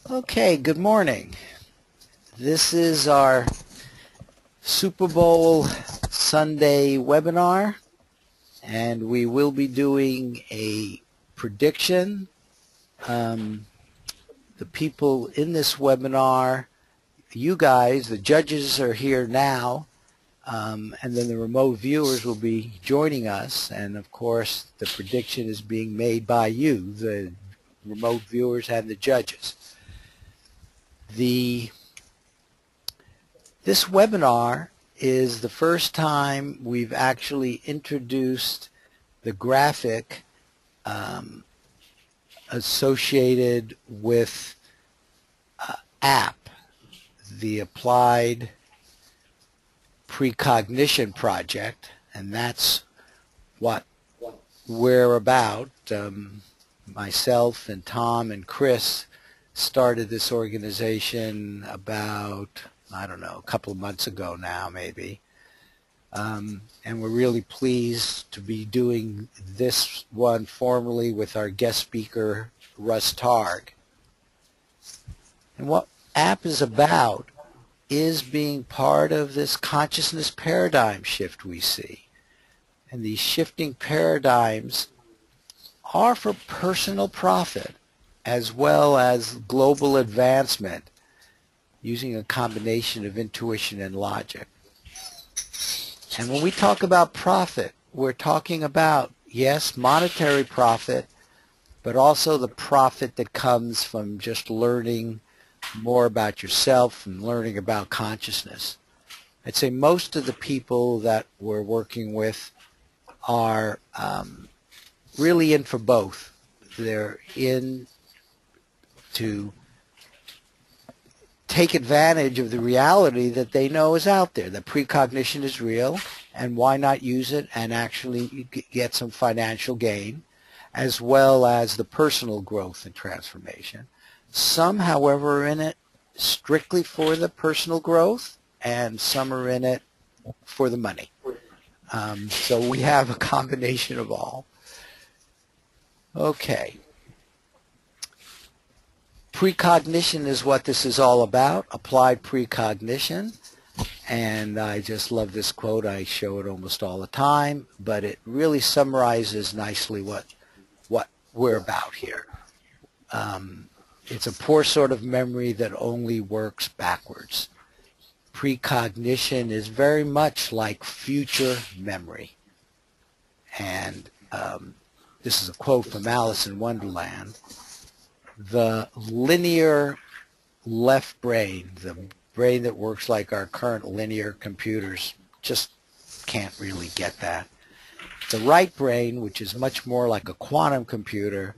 Okay, good morning. This is our Super Bowl Sunday webinar, and we will be doing a prediction. The people in this webinar, you guys, the judges are here now, and then the remote viewers will be joining us, and of course the prediction is being made by you, the remote viewers and the judges. This webinar is the first time we've actually introduced the graphic associated with app, the Applied Precognition Project, and that's what we're about. Myself and Tom and Chris started this organization about, I don't know, a couple of months ago now maybe. And we're really pleased to be doing this one formally with our guest speaker, RussTarg. And what app is about is being part of this consciousness paradigm shift we see. And these shifting paradigms are for personal profit as well as global advancement using a combination of intuition and logic. And when we talk about profit, we're talking about, yes, monetary profit, but also the profit that comes from just learning more about yourself and learning about consciousness. I'd say most of the people that we're working with are really in for both. They're in to take advantage of the reality that they know is out there, that precognition is real, and why not use it and actually get some financial gain, as well as the personal growth and transformation. Some, however, are in it strictly for the personal growth, and some are in it for the money. So we have a combination of all. Okay. Precognition is what this is all about, applied precognition. And I just love this quote. I show it almost all the time, but it really summarizes nicely what we're about here. It's a poor sort of memory that only works backwards. Precognition is very much like future memory. And this is a quote from Alice in Wonderland. The linear left brain, the brain that works like our current linear computers, just can't really get that. The right brain, which is much more like a quantum computer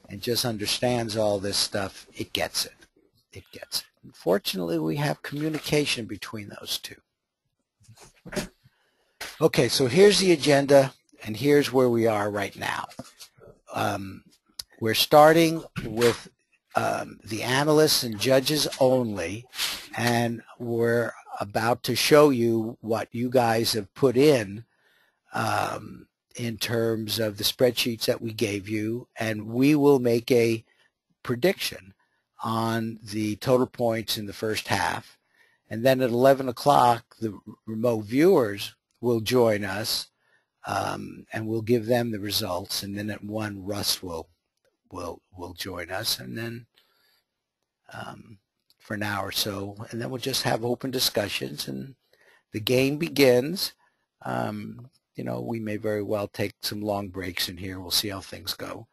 and just understands all this stuff, it gets it. It gets it. Unfortunately, we have communication between those two. Okay, so here's the agenda, and here's where we are right now. We're starting with the analysts and judges only, and we're about to show you what you guys have put in terms of the spreadsheets that we gave you, and we will make a prediction on the total points in the first half. And then at 11 o'clock, the remote viewers will join us, and we'll give them the results. And then at 1, Russ will join us, and then for an hour or so, and then we'll just have open discussions, and the game begins. You know, we may very well take some long breaks in here. We'll see how things go.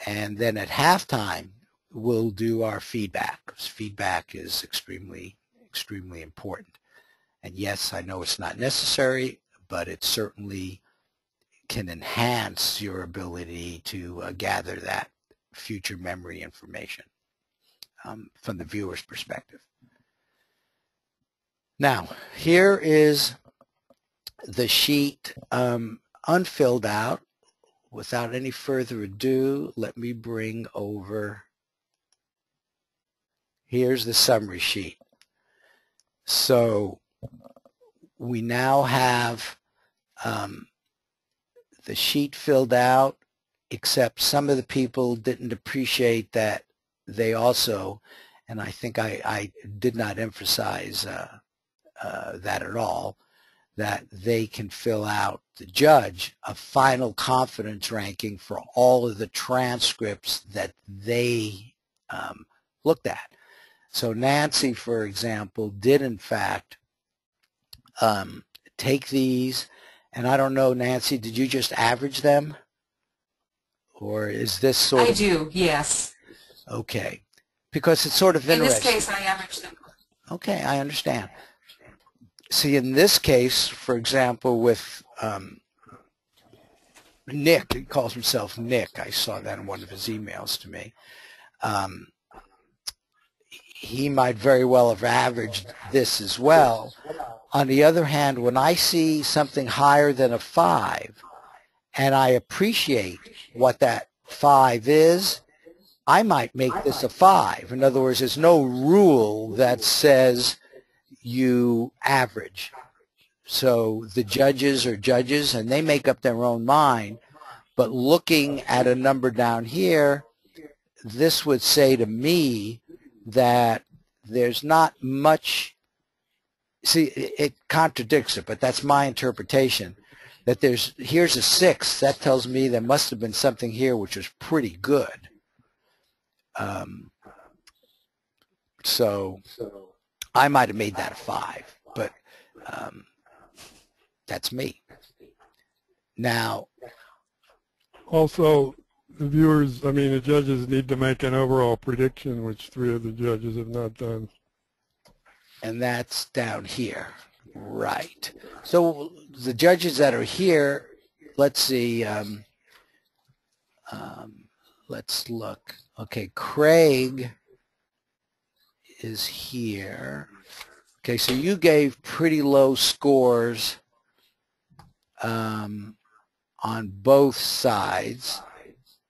And then at halftime, we'll do our feedback, because feedback is extremely, extremely important. And yes, I know it's not necessary, but it certainly can enhance your ability to gather that future memory information from the viewer's perspective. Now, here is the sheet unfilled out. Without any further ado, let me bring over, here's the summary sheet. So we now have the sheet filled out, except some of the people didn't appreciate that they also and I think I did not emphasize that at all, that they can fill out, the judge, a final confidence ranking for all of the transcripts that they looked at. So Nancy, for example, did in fact take these, and I don't know, Nancy, did you just average them? Or is this sort of... I do, yes. Okay. Because it's sort of interesting. In this case, I averaged them. Okay, I understand. See, in this case, for example, with Nick, he calls himself Nick. I saw that in one of his emails to me. He might very well have averaged this as well. On the other hand, when I see something higher than a 5, and I appreciate what that 5 is, I might make this a 5. In other words, there's no rule that says you average. So the judges are judges, and they make up their own mind. But looking at a number down here, this would say to me that there's not much. See, it contradicts it, but that's my interpretation. That here's a 6. That tells me there must have been something here which was pretty good. So I might have made that a 5, but that's me. Now, also, the viewers, the judges need to make an overall prediction, which 3 of the judges have not done. And that's down here. Right. So the judges that are here, let's see, let's look. Okay, Craig is here. Okay, so you gave pretty low scores on both sides.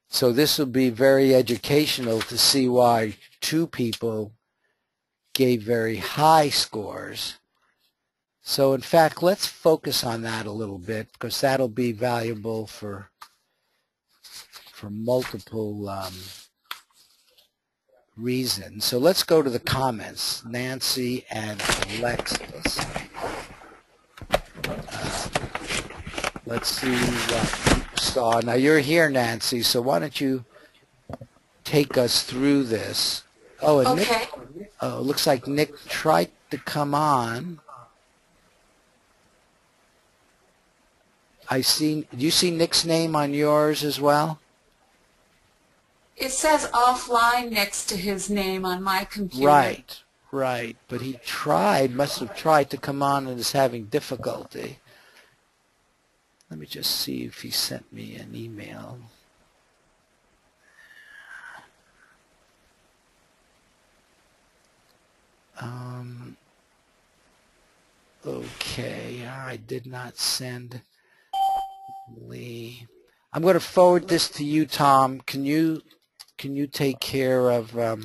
So this will be very educational to see why 2 people gave very high scores. So in fact, let's focus on that a little bit, because that'll be valuable for multiple reasons. So let's go to the comments. Nancy and Alexis. Let's see what you saw. Now you're here, Nancy, so why don't you take us through this? Oh, and okay. Nick, oh, looks like Nick tried to come on. Do you see Nick's name on yours as well? It says offline next to his name on my computer. Right, right. But he must have tried to come on and is having difficulty. Let me just see if he sent me an email. Okay, I did not send Lee. I'm going to forward this to you, Tom. Can you take care of what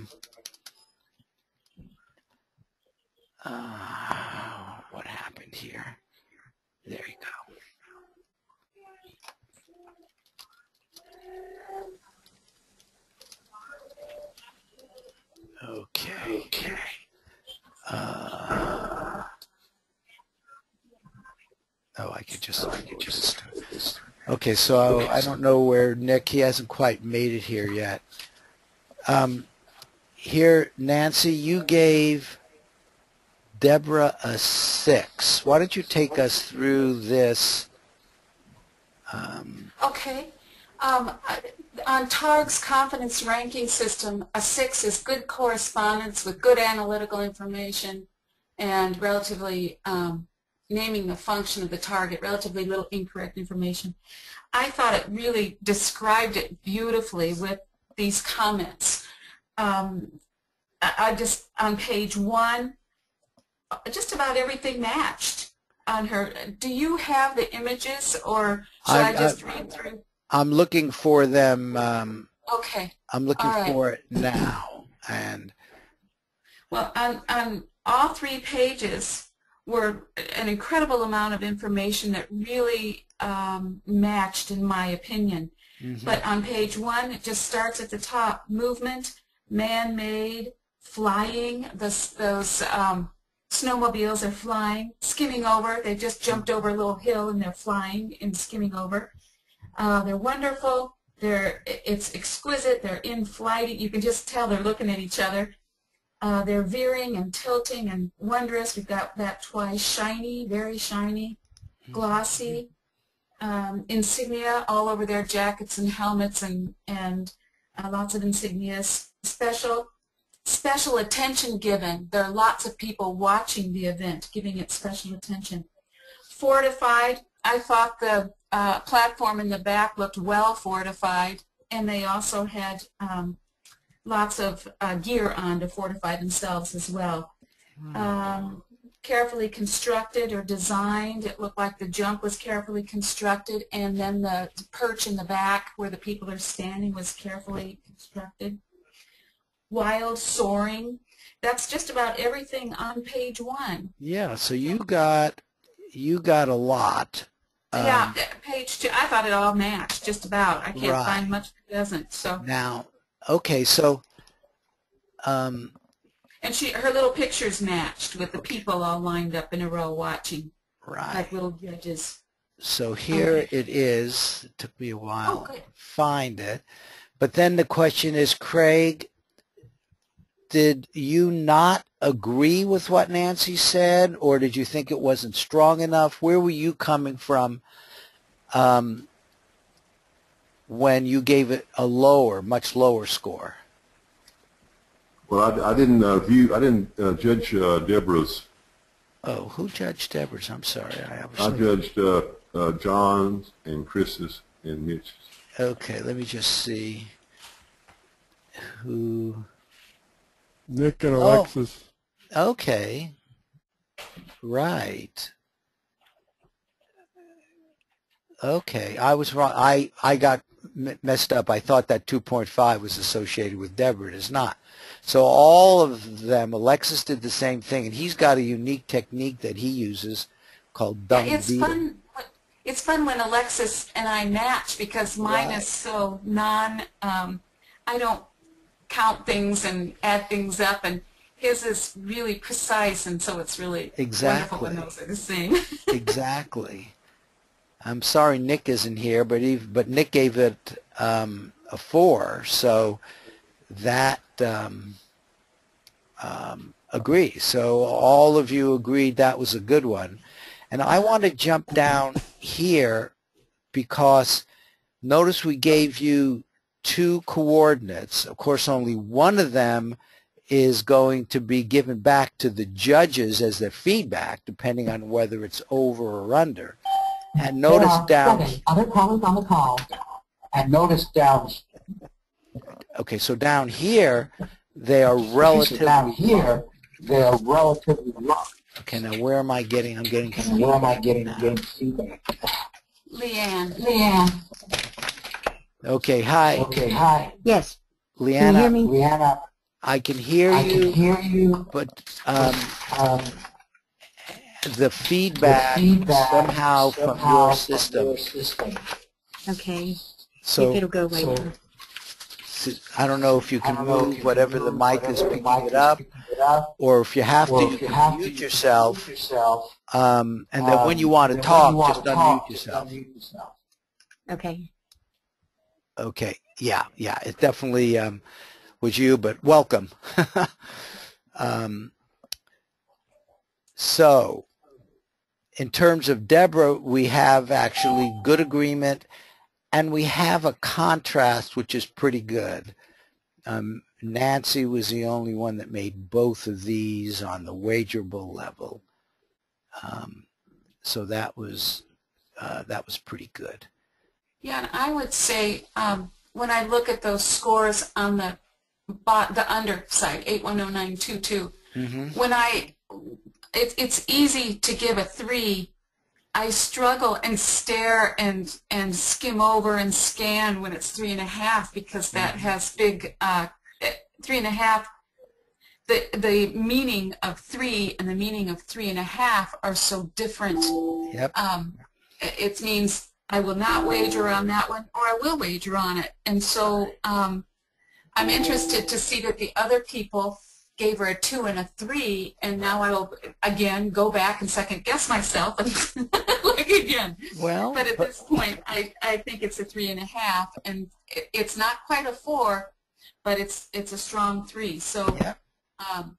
happened here? There you go. Okay. Oh, I could just. Okay, so I don't know where Nick. He hasn't quite made it here yet. Here, Nancy, you gave Deborah a 6. Why don't you take us through this? Okay. On Targ's confidence ranking system, a 6 is good correspondence with good analytical information and relatively naming the function of the target, relatively little incorrect information. I thought it really described it beautifully with these comments. I just, on page 1, just about everything matched on her. Do you have the images, or should I just read through? I'm looking for them. Okay. I'm looking for it now. And well, on all 3 pages were an incredible amount of information that really matched, in my opinion. Mm-hmm. But on page 1, it just starts at the top: movement, man-made, flying. Those snowmobiles are flying, skimming over. They just jumped over a little hill and they're flying and skimming over. They're wonderful. It's exquisite. They're in flight. You can just tell they're looking at each other. They're veering and tilting and wondrous. We've got that twice. Shiny, very shiny, glossy. Insignia all over their jackets and helmets, and lots of insignias. Special attention given. There are lots of people watching the event, giving it special attention. Fortified. I thought the platform in the back looked well fortified, and they also had lots of gear on to fortify themselves as well. Carefully constructed or designed. It looked like the jump was carefully constructed, and then the perch in the back where the people are standing was carefully constructed. Wild soaring. That's just about everything on page 1. Yeah, so you got a lot. Yeah, page 2. I thought it all matched just about. I can't Right. find much that doesn't. So Now, okay, so and her little pictures matched with the people all lined up in a row watching, right. like little judges. So here it is. It took me a while good. to find it. But then the question is, Craig, did you not agree with what Nancy said, or did you think it wasn't strong enough? Where were you coming from when you gave it a much lower score? Well, I didn't judge Deborah's. Oh, who judged Deborah's? I'm sorry. I judged John's and Chris's and Mitch's. Okay, let me just see who. Nick and Alexis. Okay. Right. Okay, I was wrong. I got messed up. I thought that 2.5 was associated with Deborah. It is not. So all of them, Alexis did the same thing, and he's got a unique technique that he uses called dumb beating. It's fun when Alexis and I match, because mine is so I don't count things and add things up, and his is really precise, and so it's really wonderful when those are the same. Exactly. I'm sorry Nick isn't here, but Nick gave it a 4, so that agrees. So all of you agreed that was a good one. And I want to jump down here because notice we gave you 2 coordinates. Of course, only one of them is going to be given back to the judges as their feedback, depending on whether it's over or under. And notice down. Other callers on the call. And notice down. Okay, so down here they are relatively. Low. Okay, now where am I getting? I'm getting. Where am I getting feedback? Leanne. Okay, hi. Yes. Leanna. Can you hear me? Leanna, I can hear you. But the feedback somehow from your system. Okay. So if it'll go away. I don't know if you can move whatever the mic is picking it up, or if you have to, you can mute yourself. And then when you want to talk, just unmute yourself. Okay. Okay. Yeah. It definitely was you, but welcome. So, in terms of Deborah, we have actually good agreement, and we have a contrast which is pretty good. Nancy was the only one that made both of these on the wagerable level, so that was pretty good. Yeah, and I would say when I look at those scores on the underside, 810922, when it's easy to give a 3. I struggle and stare and skim over and scan when it's 3.5, because that has big 3.5. The meaning of 3 and the meaning of 3.5 are so different. Yep. It means I will not wager on that one, or I will wager on it. And so I'm interested to see that the other people gave her a 2 and a 3, and now I will again go back and second guess myself and look again. Well, But at this point, I think it's a 3.5, and it's not quite a 4, but it's a strong 3. So yeah.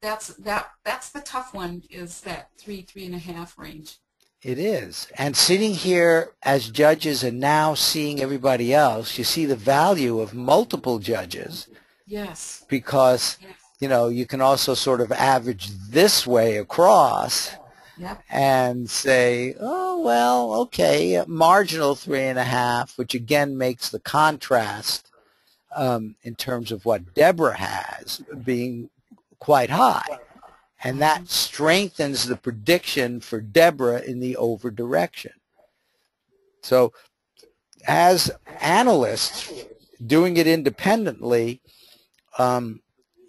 that's the tough one, is that 3.5 range. It is. And sitting here as judges and now seeing everybody else, you see the value of multiple judges. Yes. Because, Yes. you know, you can also sort of average this way across. Yep. And say, oh, well, okay, a marginal 3.5, which again makes the contrast in terms of what Deborah has being quite high. And that strengthens the prediction for Deborah in the over direction. So as analysts, doing it independently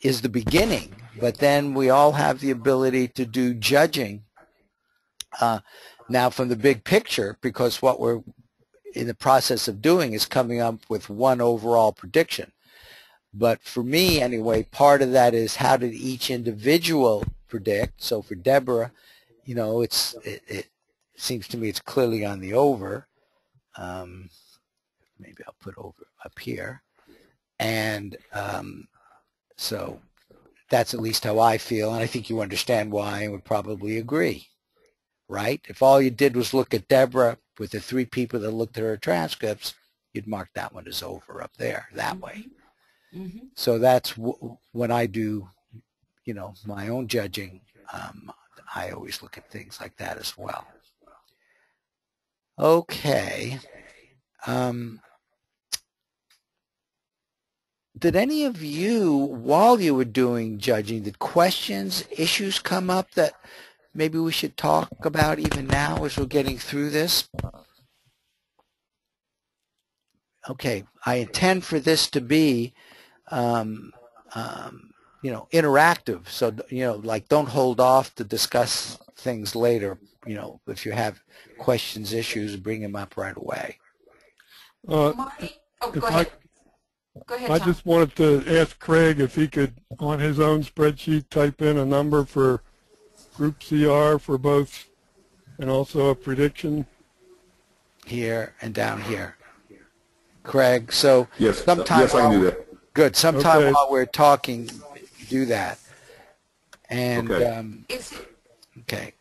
is the beginning, but then we all have the ability to do judging now from the big picture, because what we're in the process of doing is coming up with one overall prediction. But for me, anyway, part of that is how did each individual predict. So for Deborah, you know, it seems to me it's clearly on the over. Maybe I'll put over up here. And so that's at least how I feel, and I think you understand why and would probably agree. Right? If all you did was look at Deborah with the 3 people that looked at her transcripts, you'd mark that one as over up there that way. Mm-hmm. So that's when I do, you know, my own judging. I always look at things like that as well. Okay. Did any of you, while you were doing judging, did questions, issues come up that maybe we should talk about even now as we're getting through this? Okay, I intend for this to be, you know, interactive. So, you know, like don't hold off to discuss things later. You know, if you have questions, issues, bring them up right away. Marty? Oh, go ahead. Go ahead, I Tom. just wanted to ask Craig if he could, on his own spreadsheet, type in a number for Group CR for both, and also a prediction. Here and down here. Craig, so Yes, sometime yes, I can do that. Good. Sometime Okay. while we're talking, do that. And, Okay. okay.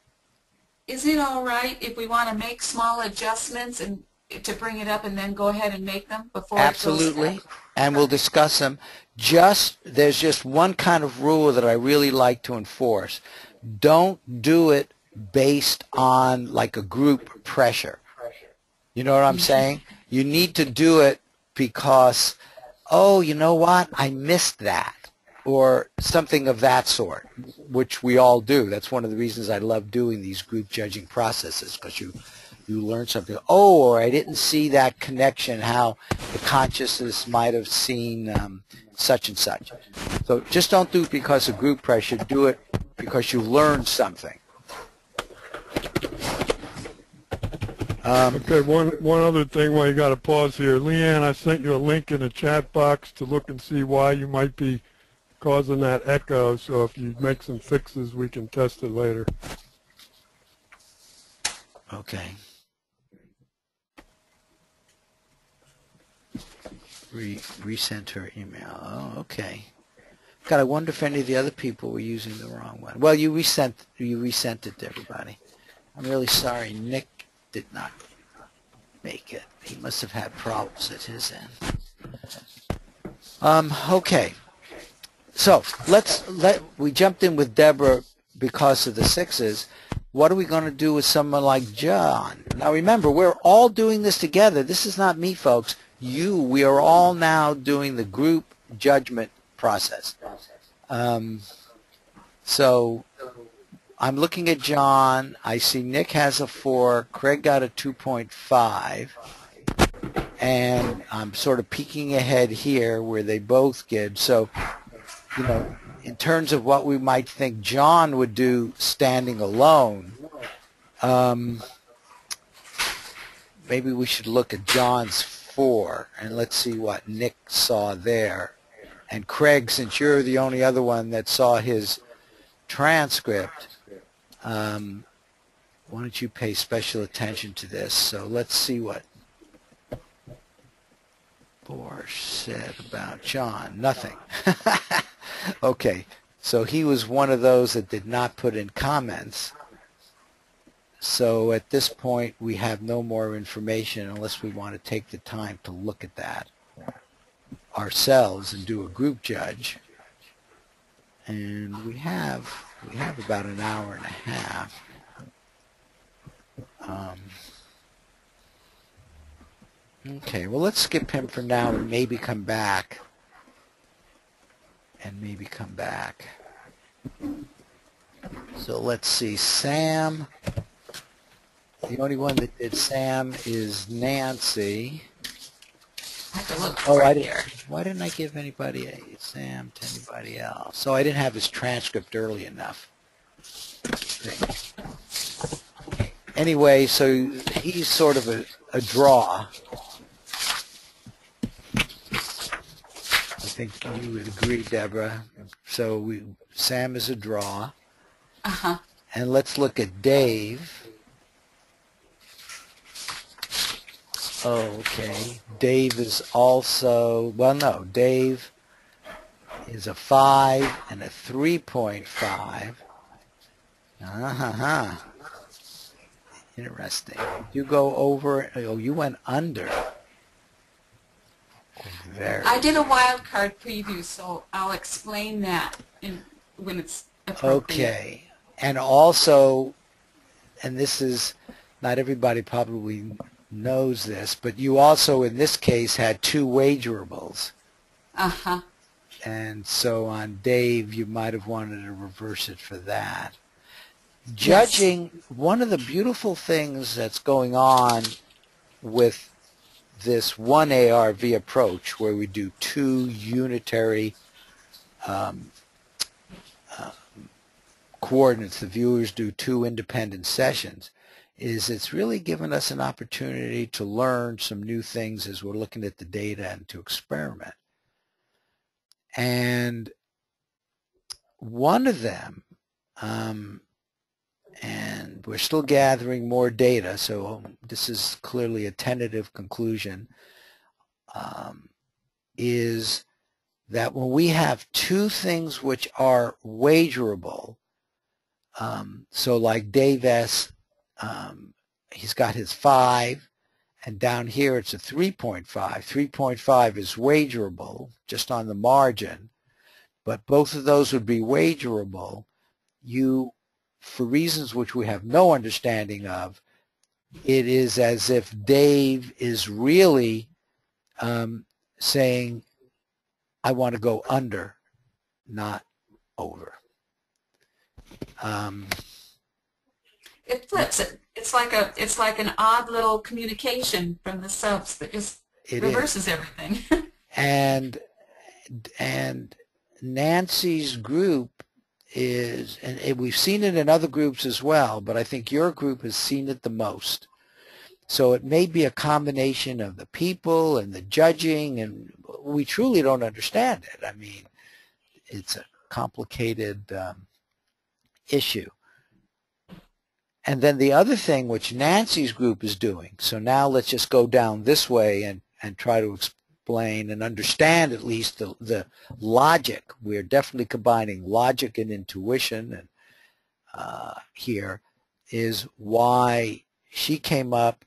Is it all right if we want to make small adjustments and to bring it up and then go ahead and make them before Absolutely. it goes? And we'll discuss them. There's just one kind of rule that I really like to enforce. Don't do it based on like a group pressure. You know what I'm saying? You need to do it because, oh, you know what? I missed that. Or something of that sort, which we all do. That's one of the reasons I love doing these group judging processes, because you learn something. Oh, or I didn't see that connection, how the consciousness might have seen such and such. So just don't do it because of group pressure. Do it because you learned something. Okay, one other thing while you got to pause here. Leanne, I sent you a link in the chat box to look and see why you might be causing that echo, so if you make some fixes, we can test it later. Okay. Resent her email. Oh, okay. God, I wonder if any of the other people were using the wrong one. Well, you resent it to everybody. I'm really sorry. Nick did not make it. He must have had problems at his end. Okay. So we jumped in with Deborah because of the 6s. What are we going to do with someone like John? Now remember, we're all doing this together. This is not me, folks. We are all now doing the group judgment process. So I'm looking at John. I see Nick has a 4. Craig got a 2.5. And I'm sort of peeking ahead here where they both get. So, you know, in terms of what we might think John would do standing alone, maybe we should look at John's 4, and let's see what Nick saw there And Craig, since you're the only other one that saw his transcript, why don't you pay special attention to this? So let's see what Borsch said about John. Nothing. Okay, so he was one of those that did not put in comments. So at this point, we have no more information unless we want to take the time to look at that ourselves and do a group judge. And we have about an hour and a half. Okay, well, let's skip him for now and maybe come back. So let's see, Sam. The only one that did Sam is Nancy. I have to look here. Why didn't I give anybody Sam to anybody else? So I didn't have his transcript early enough. Anyway, so he's sort of a draw. I think you would agree, Deborah. So Sam is a draw. Uh-huh. And let's look at Dave. Oh, okay. Dave is also, well, no, Dave is a 5 and a 3.5. Uh-huh. Interesting. You go over, oh, you went under. I did a wild card preview, so I'll explain that when it's appropriate. Okay. And also, and this is, not everybody probably knows this, but you also in this case had 2 wagerables. Uh-huh. And so on Dave, you might have wanted to reverse it for that. Judging, one of the beautiful things that's going on with this one ARV approach, where we do 2 unitary coordinates, the viewers do 2 independent sessions, is it's really given us an opportunity to learn some new things as we're looking at the data and to experiment. And one of them, and we're still gathering more data, so this is clearly a tentative conclusion, is that when we have 2 things which are wagerable, so like Dave S., he's got his 5, and down here it's a 3.5. 3.5 is wagerable, just on the margin, but both of those would be wagerable. You, for reasons which we have no understanding of, it is as if Dave is really saying, I want to go under, not over. It flips it. It's like an odd little communication from the subs that just reverses everything. and Nancy's group is, and we've seen it in other groups as well, but I think your group has seen it the most. So it may be a combination of the people and the judging, and we truly don't understand it. I mean, it's a complicated issue. And then the other thing which Nancy's group is doing, so now let's just go down this way and try to explain and understand at least the logic. We're definitely combining logic and intuition, and here is why she came up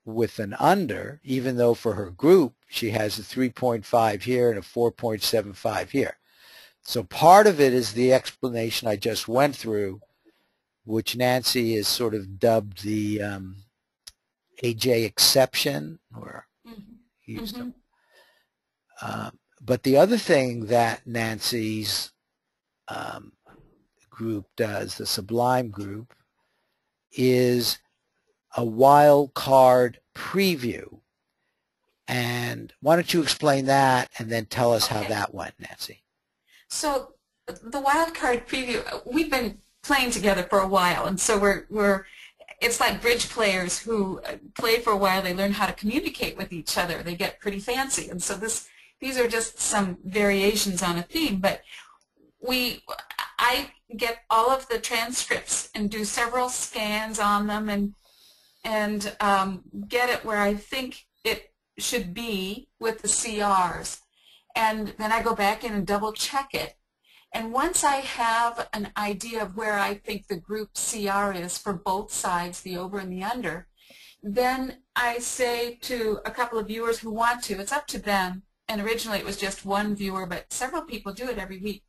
with an under, even though for her group she has a 3.5 here and a 4.75 here. So part of it is the explanation I just went through, which Nancy is sort of dubbed the AJ exception, or used to. But the other thing that Nancy's group does, the Sublime group, is a wild card preview. And why don't you explain that and then tell us how that went, Nancy? So the wild card preview, we've been playing together for a while, and so it's like bridge players who play for a while. They learn how to communicate with each other. They get pretty fancy, and so this these are just some variations on a theme, but I get all of the transcripts and do several scans on them and get it where I think it should be with the CRs. And then I go back in and double check it. And once I have an idea of where I think the group CR is for both sides, the over and the under, then I say to a couple of viewers who want to, it's up to them, and originally it was just one viewer, but several people do it every week,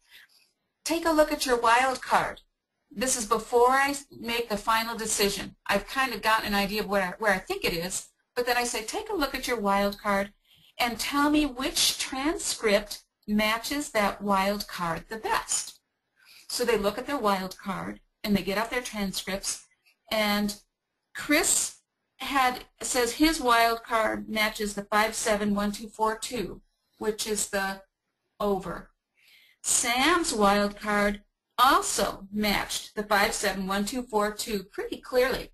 take a look at your wild card. This is before I make the final decision. I've kind of gotten an idea of where I think it is, but then I say, take a look at your wild card and tell me which transcript matches that wild card the best. So they look at their wild card and they get out their transcripts, and Chris says his wild card matches the 571242, which is the over. Sam's wild card also matched the 571242 pretty clearly.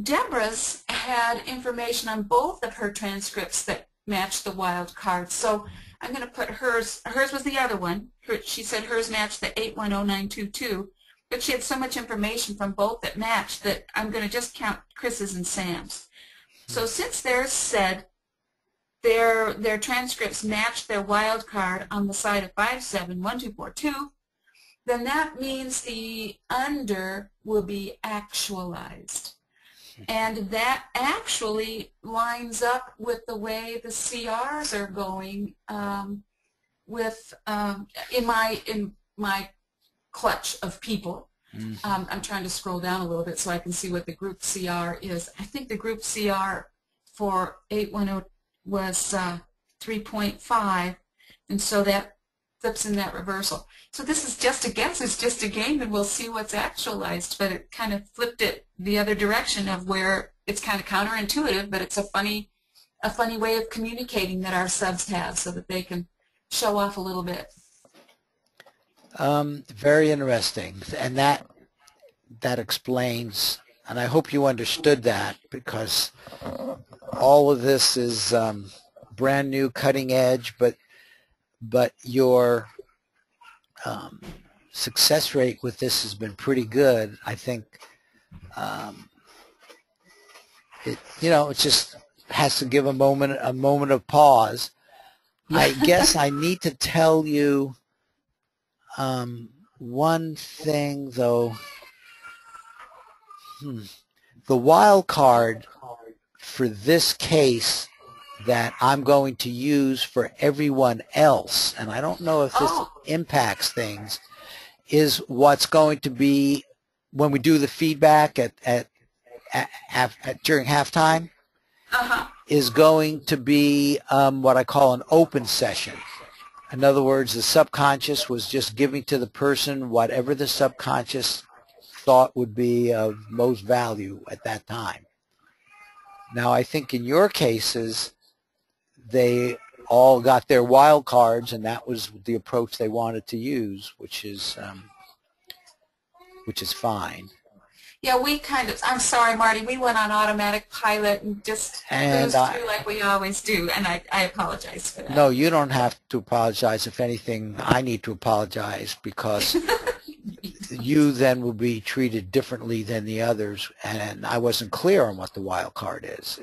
Deborah's had information on both of her transcripts that matched the wild card, so I'm going to put hers was the other one. She said hers matched the 810922, but she had so much information from both that matched that I'm going to just count Chris's and Sam's. So since theirs said their transcripts matched their wild card on the side of 571242, then that means the under will be actualized. And that actually lines up with the way the CRs are going in my clutch of people. I'm trying to scroll down a little bit so I can see what the group CR is. I think the group CR for 810 was 3.5, and so that flips in that reversal. So this is just a guess, it's just a game, and we'll see what's actualized, but it kind of flipped it the other direction of where it's kind of counterintuitive, but it's a funny way of communicating that our subs have so that they can show off a little bit. Very interesting, and that explains, and I hope you understood that, because all of this is brand new, cutting edge, but your success rate with this has been pretty good. I think it just has to give a moment of pause. I guess I need to tell you one thing though. The wild card for this case that I'm going to use for everyone else, and I don't know if this impacts things, is what's going to be when we do the feedback during halftime, is going to be what I call an open session. In other words, the subconscious was just giving to the person whatever the subconscious thought would be of most value at that time. Now, I think in your cases, they all got their wild cards, and that was the approach they wanted to use, which is fine. Yeah, we kind of, I'm sorry, Marty, we went on automatic pilot and just cruised through like we always do, and I apologize for that. No, you don't have to apologize. If anything, I need to apologize, because you then will be treated differently than the others, and I wasn't clear on what the wild card is.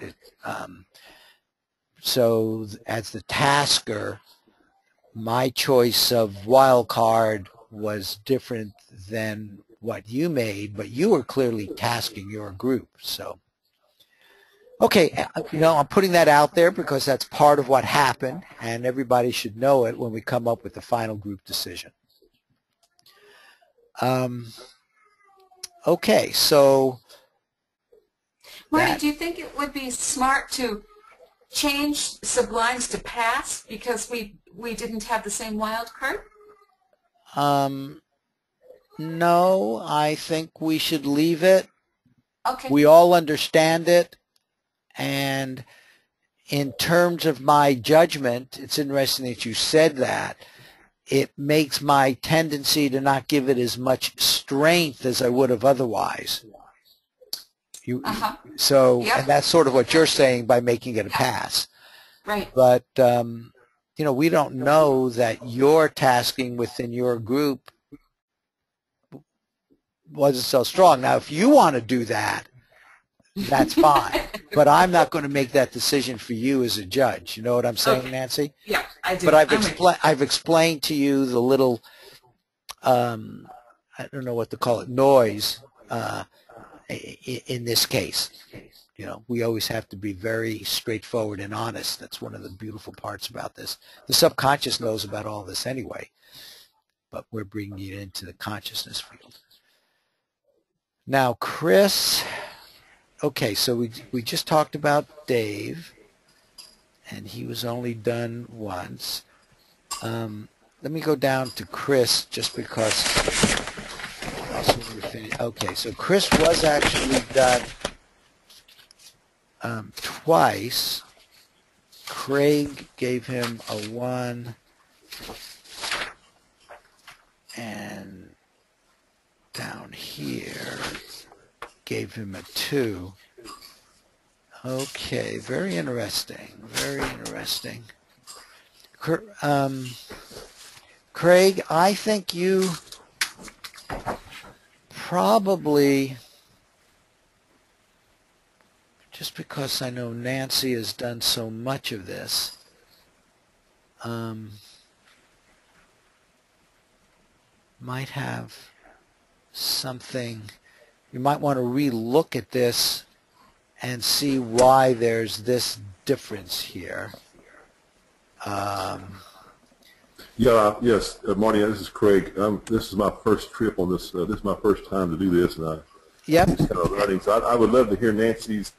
So as the tasker, my choice of wild card was different than what you made, but you were clearly tasking your group. So, okay, I'm putting that out there because that's part of what happened, and everybody should know it when we come up with the final group decision. Okay, so Marty, do you think it would be smart to change sublimes to pass because we didn't have the same wild card? No, I think we should leave it. Okay. We all understand it, and in terms of my judgment, it's interesting that you said that. It makes my tendency to not give it as much strength as I would have otherwise. So, yep. And that's sort of what you're saying by making it a pass. Right. But, you know, we don't know that your tasking within your group wasn't so strong. Now, if you want to do that, that's fine. But I'm not going to make that decision for you as a judge. You know what I'm saying, Okay. Nancy? Yeah, I do. But I'm I've explained to you the little, I don't know what to call it, noise in this case. You know, we always have to be very straightforward and honest. That's one of the beautiful parts about this. The subconscious knows about all this anyway, but we're bringing it into the consciousness field. Now, Chris, okay, so we just talked about Dave, and he was only done once. Let me go down to Chris just because. Okay, so Chris was actually done twice. Craig gave him a 1, and down here gave him a 2. Okay, very interesting, very interesting. Craig, I think you probably, just because I know Nancy has done so much of this, might have something, you might want to re-look at this and see why there's this difference here. Yes, Marty, this is Craig. This is my first trip on this. This is my first time to do this, and I'm just kind of learning. So I would love to hear Nancy's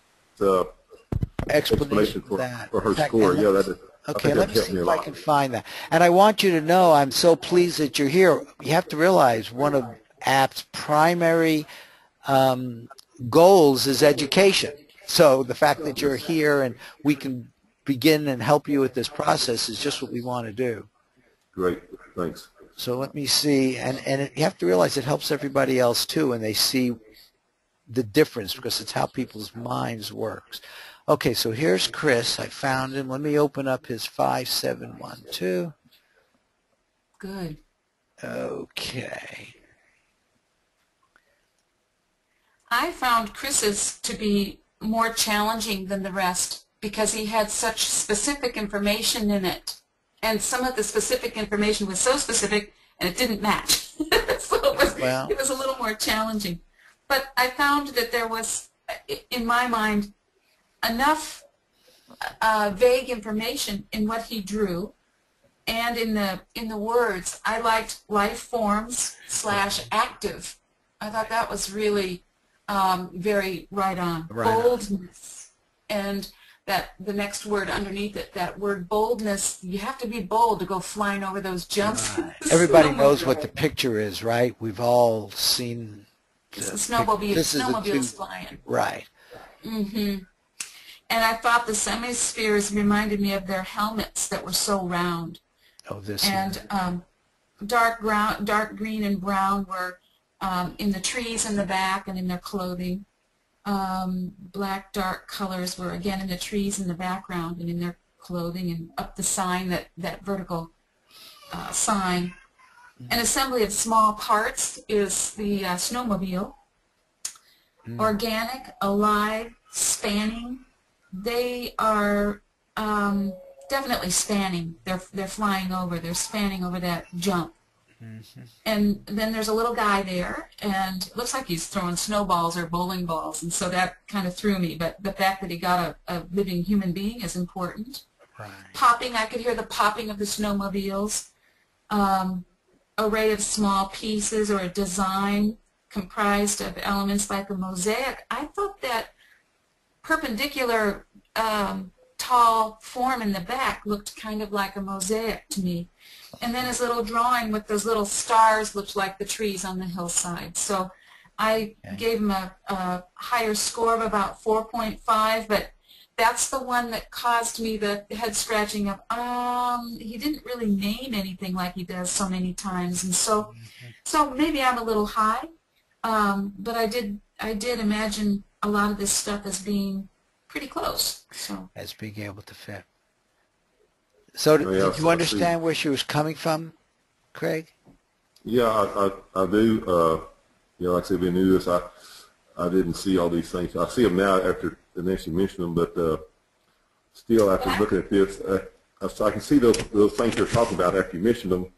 explanation for her score. Yeah, that is. Okay, let me see if I can find that. And I want you to know I'm so pleased that you're here. You have to realize one of APT's primary goals is education. So the fact that you're here and we can begin and help you with this process is just what we want to do. Great, thanks. So let me see, and you have to realize it helps everybody else too, and they see the difference because it's how people's minds works. Okay, so here's Chris. I found him. Let me open up his 5712. good. Okay. I found Chris's to be more challenging than the rest because he had such specific information in it. And some of the specific information was so specific and it didn't match. So it was a little more challenging. But I found that there was, in my mind, enough vague information in what he drew and in the words. I liked life forms / active. I thought that was really very right on. Boldness. And that the next word underneath it, that word boldness, you have to be bold to go flying over those jumps. Right. Everybody knows what the picture is, right? We've all seen the snowmobiles flying. Right. Mm-hmm. And I thought the semispheres reminded me of their helmets that were so round. Oh, this. And dark green and brown were in the trees in the back and in their clothing. Black dark colors were again in the trees in the background and in their clothing, and up the sign, that vertical sign. An assembly of small parts is the snowmobile. Organic, alive, spanning. They are definitely spanning. They're flying over. They're spanning over that jump. And then there's a little guy there, and it looks like he's throwing snowballs or bowling balls, and so that kind of threw me. But the fact that he got a living human being is important. Right. Popping, I could hear the popping of the snowmobiles. Array of small pieces or a design comprised of elements like a mosaic. I thought that perpendicular tall form in the back looked kind of like a mosaic to me. And then his little drawing with those little stars looked like the trees on the hillside. So I gave him a higher score of about 4.5, but that's the one that caused me the head scratching of, he didn't really name anything like he does so many times. And so maybe I'm a little high, but I did imagine a lot of this stuff as being pretty close. So. As being able to fit. So did you understand where she was coming from, Craig? Yeah, I do. Like I said, we knew this. I didn't see all these things. I see them now after the next you mentioned them, but still after looking at this, so I can see those things you're talking about after you mentioned them.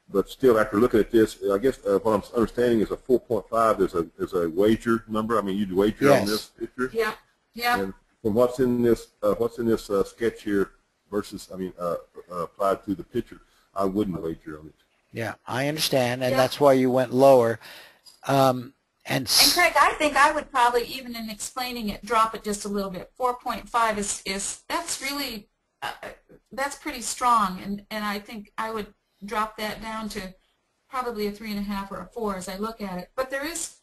But still, after looking at this, I guess what I'm understanding is a 4.5 is a wager number. I mean, you'd wager on this picture. Yeah. Yeah. And from what's in this sketch here versus, applied to the picture, I wouldn't wager on it. Yeah, I understand, and that's why you went lower. And Craig, I think I would probably, even in explaining it, drop it just a little bit. 4.5 is that's really that's pretty strong, and I think I would drop that down to probably a 3.5 or a 4 as I look at it. But there is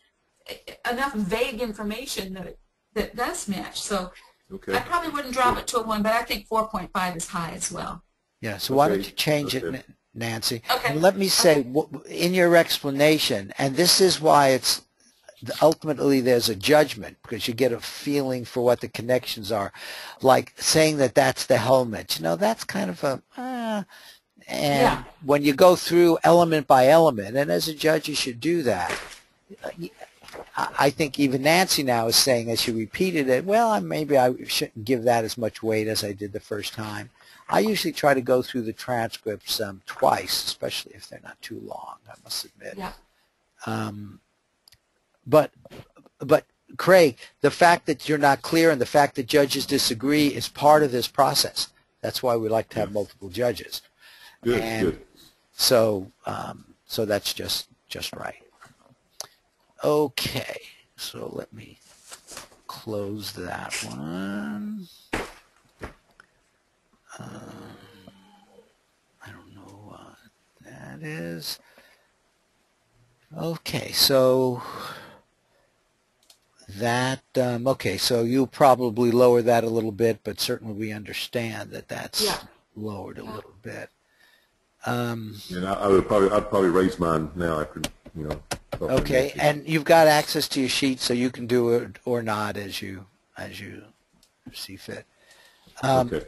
enough vague information that does match. So I probably wouldn't drop it to a 1, but I think 4.5 is high as well. Yeah. So why don't you change it, Nancy? Okay. And let me say, in your explanation, and this is why it's ultimately there's a judgment, because you get a feeling for what the connections are. Like saying that that's the helmet, that's kind of a and when you go through element by element, and as a judge you should do that. I think even Nancy now is saying, as she repeated it, well, maybe I shouldn't give that as much weight as I did the first time. I usually try to go through the transcripts twice, especially if they're not too long, I must admit. Yeah. But Craig, the fact that you're not clear and the fact that judges disagree is part of this process. That's why we like to have multiple judges. Good. So that's just right. Okay, so let me close that one. I don't know what that is. Okay, so that, okay, so you probably lower that a little bit, but certainly we understand that that's lowered a little bit. And I'd probably raise mine now after, Okay, and you've got access to your sheet, so you can do it or not as you see fit. Okay.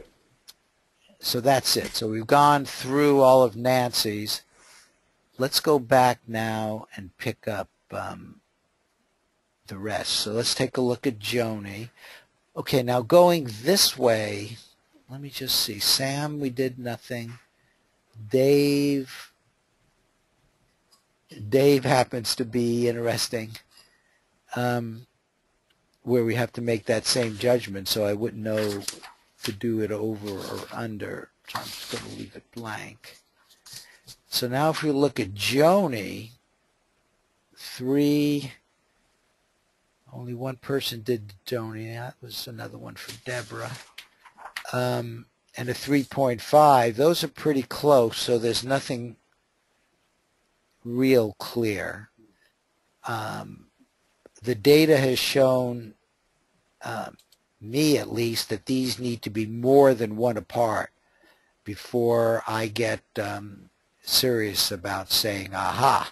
So that's it. So we've gone through all of Nancy's. Let's go back now and pick up the rest. So let's take a look at Joni. Okay, now going this way, let me just see. Sam, we did nothing. Dave happens to be interesting, where we have to make that same judgment, so I wouldn't know to do it over or under, so I'm just going to leave it blank. So now if we look at Joni, only one person did Joni. That was another one for Deborah. And a 3.5. Those are pretty close, so there's nothing real clear. The data has shown me, at least, that these need to be more than one apart before I get serious about saying, aha,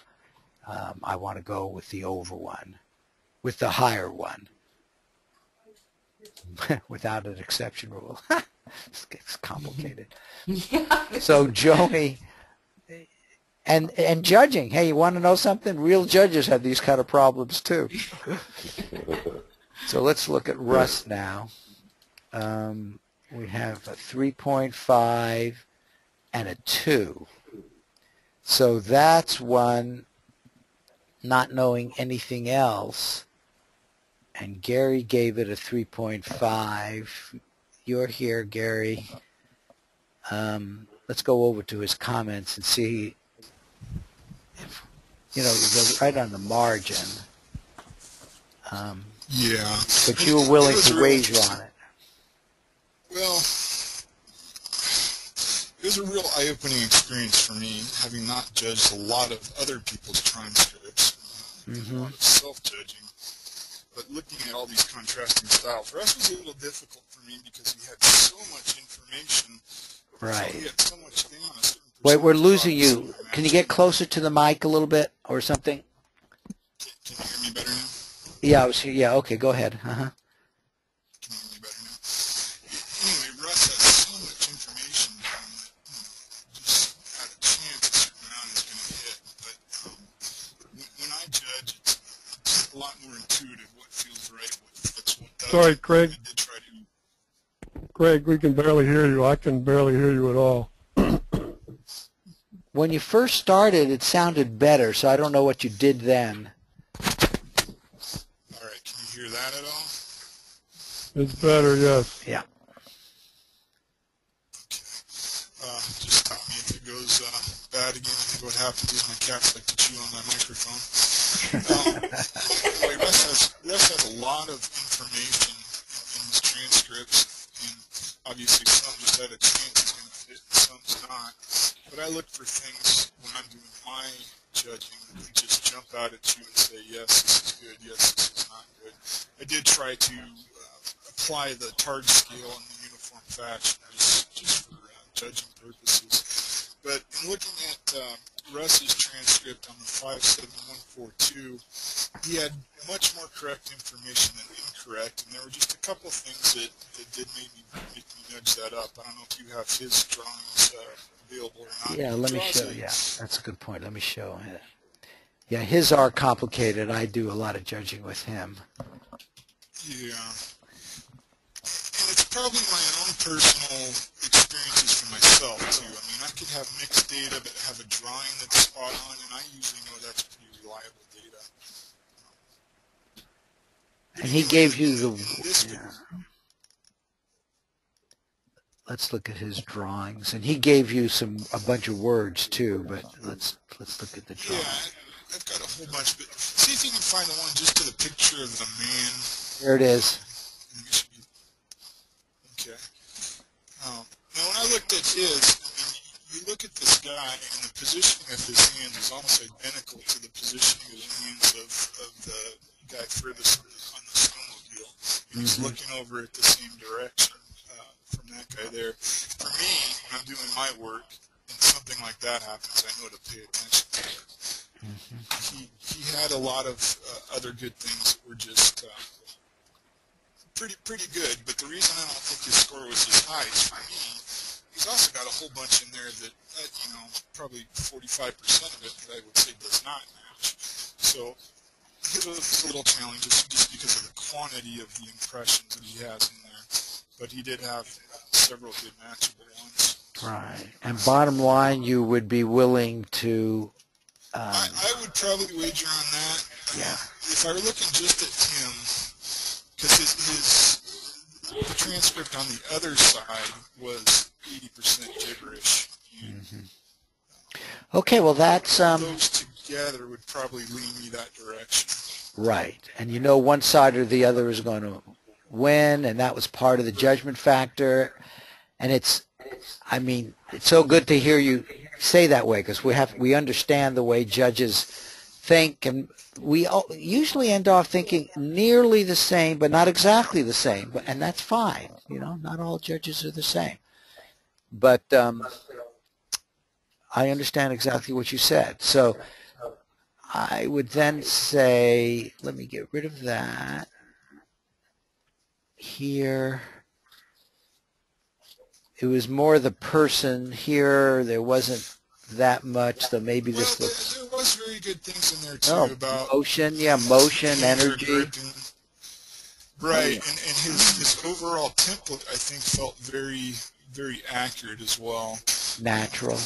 I want to go with the over one, with the higher one, without an exception rule. This gets complicated. So Joni, and judging, hey, you want to know something? Real judges have these kind of problems too. So let's look at Russ now. We have a 3.5 and a 2. So that's one not knowing anything else. And Gary gave it a 3.5. You're here, Gary. Let's go over to his comments and see if, they're right on the margin. Yeah. But you were willing to wager on it. Well, it was a real eye-opening experience for me, having not judged a lot of other people's transcripts, a lot of self-judging. But looking at all these contrasting styles, for us was a little difficult for me because he had so much information. Right. He had so much thing on a certain Wait, we're losing you. Can you get closer to the mic a little bit or something? Can you hear me better now? Yeah, okay, go ahead. Can you hear me better now? Anyway, Russ has so much information sorry, Craig. I did try to. Craig, we can barely hear you. I can barely hear you at all. When you first started, it sounded better, so I don't know what you did then. All right, can you hear that at all? It's better, yes. Yeah. Just stop me if it goes bad again. I think what happens is my cats like to chew on my microphone. Anyway, Russ has a lot of information in his transcripts, and obviously some just had a chance it's going to fit, and some's not. But I look for things when I'm doing my judging that just jump out at you and say, yes, this is good, yes, this is not good. I did try to apply the Targ scale in the uniform fashion just for judging purposes. But in looking at Russ's transcript on the 57142, he had much more correct information than incorrect, and there were just a couple things that did make me nudge that up. I don't know if you have his drawings available or not. Yeah, let me show. Yeah, that's a good point. Let me show it. Yeah, his are complicated. I do a lot of judging with him. Yeah. And it's probably my own personal experiences for myself, too. I mean, I could have mixed data but have a drawing that's spot on, and I usually know that's pretty reliable data. And he gave you the... Yeah. Let's look at his drawings. And he gave you a bunch of words, too, but let's look at the drawings. Yeah, I've got a whole bunch, but see if you can find the one just to the picture of the man. There it is. Okay. Now, when I looked at his, I mean, you look at this guy, and the positioning of his hands is almost identical to the positioning of the hands of the guy furthest on the snowmobile. And he's looking over at the same direction from that guy there. For me, when I'm doing my work, and something like that happens, I know to pay attention to it. He had a lot of other good things that were just pretty good, but the reason I don't think his score was as high is for me, he's also got a whole bunch in there that you know, probably 45% of it that I would say does not match. So it was a little challenging just because of the quantity of the impressions that he has in there, but he did have several good matchable ones. Right. And bottom line, you would be willing to... I would probably wager on that. Yeah. If I were looking just at him, because the transcript on the other side was 80% gibberish. Okay, well that's... those together would probably lean me that direction. Right. And you know one side or the other is going to win, and that was part of the judgment factor. And it's, I mean, it's so good to hear you say that way, because we understand the way judges think, and we usually end off thinking nearly the same, but not exactly the same, and that's fine. You know, not all judges are the same. But I understand exactly what you said. So I would then say, let me get rid of that. Here, it was more the person. Here, there wasn't that much, so maybe this looks... There was very good things in there, too, about... motion, yeah, motion, energy. Right, and his overall template, I think, felt very, very accurate as well. Natural.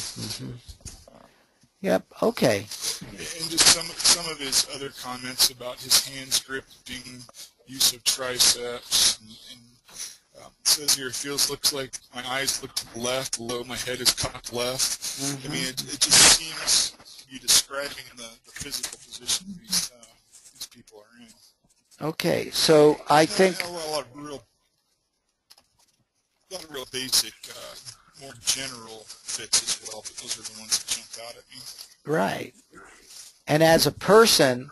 Yep, okay. And just some of his other comments about his hands gripping, use of triceps, and it says here, looks like my eyes look to the left, although my head is cocked left. I mean, it just seems to be describing the physical position these people are in. Okay, so I think... A lot of real basic, more general fits as well, but those are the ones that jumped out at me. Right. And as a person,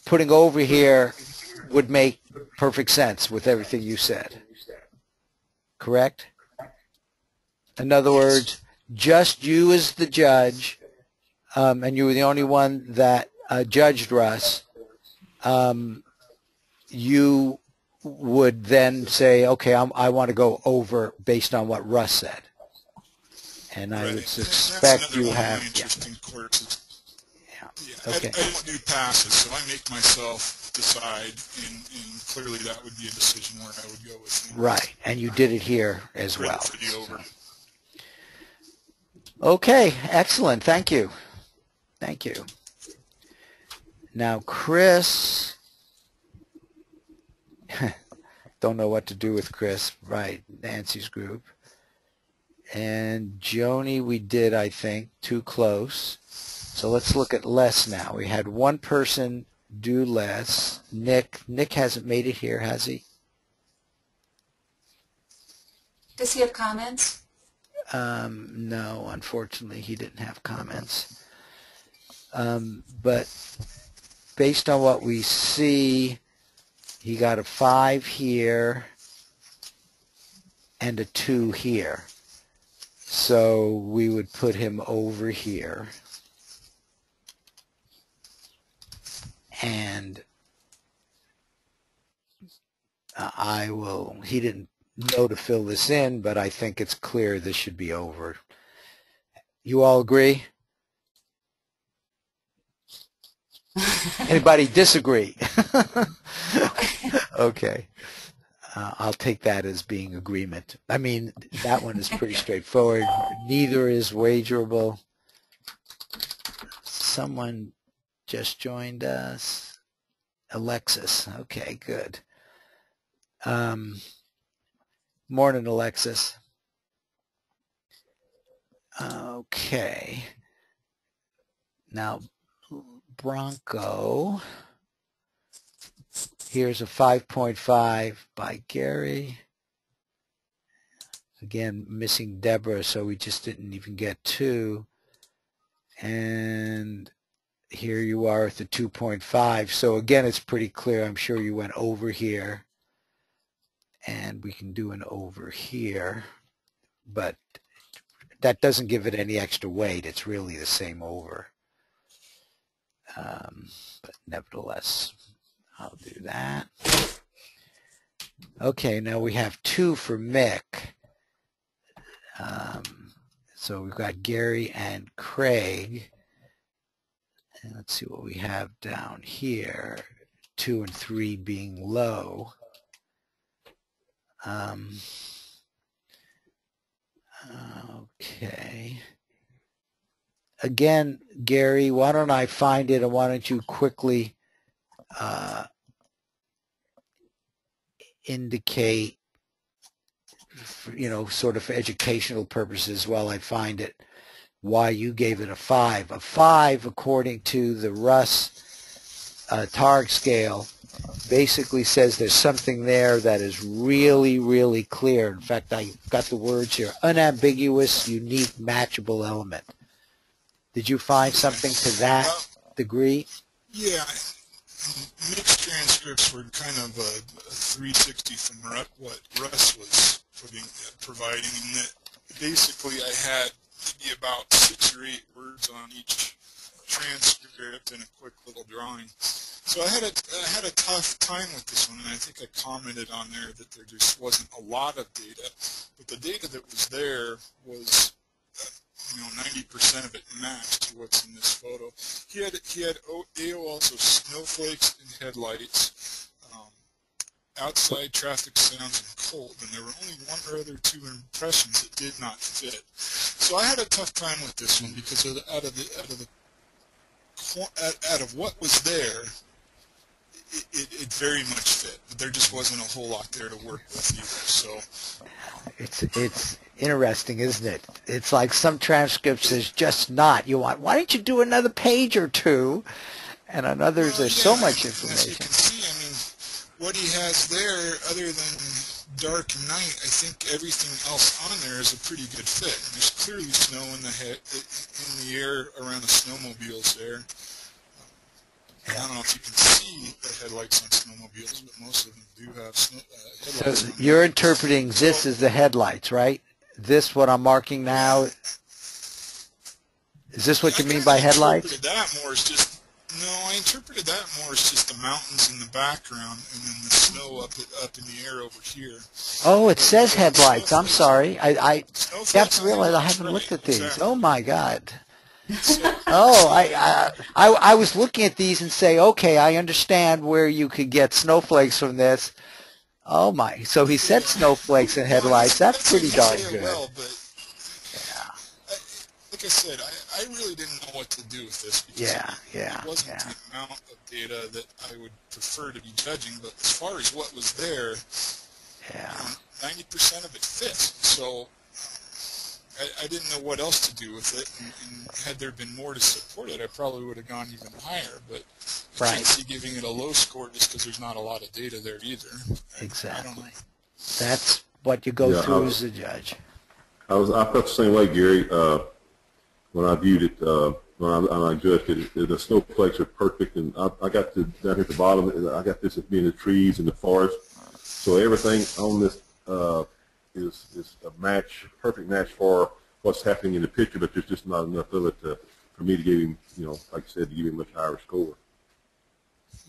putting over here would make perfect sense with everything you said. Correct? In other words, just you as the judge, and you were the only one that judged Russ, you would then say, okay, I want to go over based on what Russ said. And I would suspect you have... Interesting courses. Yeah. Yeah, Okay. I don't do passes, so I make myself decide, and clearly that would be a decision where I would go with. Right, and you did it here as Credit well. for the over. So. Okay, excellent. Thank you. Thank you. Now, Chris, don't know what to do with Chris. Right, Nancy's group. And Joni, we did, I think, too close. So let's look at Les now. We had one person do Les. Nick hasn't made it here, has he? Does he have comments? No, unfortunately, he didn't have comments. But based on what we see, he got a 5 here and a 2 here. So we would put him over here. And he didn't know to fill this in, but I think it's clear this should be over. You all agree? Anybody disagree? Okay. I'll take that as being agreement. I mean, that one is pretty straightforward. Neither is wagerable. Someone just joined us. Alexis. Okay, good. Morning, Alexis. Okay. Now, Bronco. Here's a 5.5 by Gary. Again, missing Deborah, so we just didn't even get 2. And here you are at the 2.5. So again, it's pretty clear. I'm sure you went over here. And we can do an over here. But that doesn't give it any extra weight. It's really the same over. But nevertheless, I'll do that. Okay, now we have 2 for Mick. So we've got Gary and Craig. And let's see what we have down here. 2 and 3 being low. Okay. Again, Gary, why don't I find it and why don't you quickly indicate, sort of for educational purposes while I find it, why you gave it a 5. A 5, according to the RussTarg scale, basically says there's something there that is really, really clear. In fact, I got the words here: unambiguous, unique, matchable element. Did you find something to that degree? Yeah, mixed transcripts were kind of a 360 from what Russ was providing, in that basically I had maybe about 6 or 8 words on each transcript and a quick little drawing. So I had a tough time with this one, and I think I commented on there that there just wasn't a lot of data, but the data that was there was 90% of it matched to what's in this photo. He had AOLs of snowflakes and headlights, outside traffic sounds, and cold, and there were only 1 or other 2 impressions that did not fit. So I had a tough time with this one because out of what was there, it very much fit, but there just wasn't a whole lot there to work with either. So it's interesting, isn't it? It's like some transcripts there's just not. Why don't you do another page or 2? And on others there's so much information. As you can see, I mean, what he has there, other than dark and night, I think everything else on there is a pretty good fit. And there's clearly snow in the air around the snowmobiles there. I don't know if you can see the headlights on snowmobiles, but most of them do have headlights. So you're interpreting this as the headlights, right? This, what I'm marking now, is this what you mean by headlights? I interpreted that more as just the mountains in the background and then the snow up in the air over here. Oh, it says headlights. I'm sorry. I have to realize I haven't looked at these. Exactly. Oh, my God. Oh, I was looking at these and say, okay, I understand where you could get snowflakes from this. Oh my! So he said snowflakes and headlights. That's pretty darn good. Well, but Yeah. like I said, I really didn't know what to do with this because it wasn't the amount of data that I would prefer to be judging, but as far as what was there, 90% of it fit. So I didn't know what else to do with it, and had there been more to support it, I probably would have gone even higher, but I can't see giving it a low score just because there's not a lot of data there either. Exactly. That's what you go through as a judge. I felt the same way, Gary. When I viewed it, when I judged it, the snowflakes are perfect, and I got to down here at the bottom. I got this as being the trees and the forest, so everything on this is a perfect match for what's happening in the picture. But there's just not enough of it for me to give him, like I said, to give him a much higher score.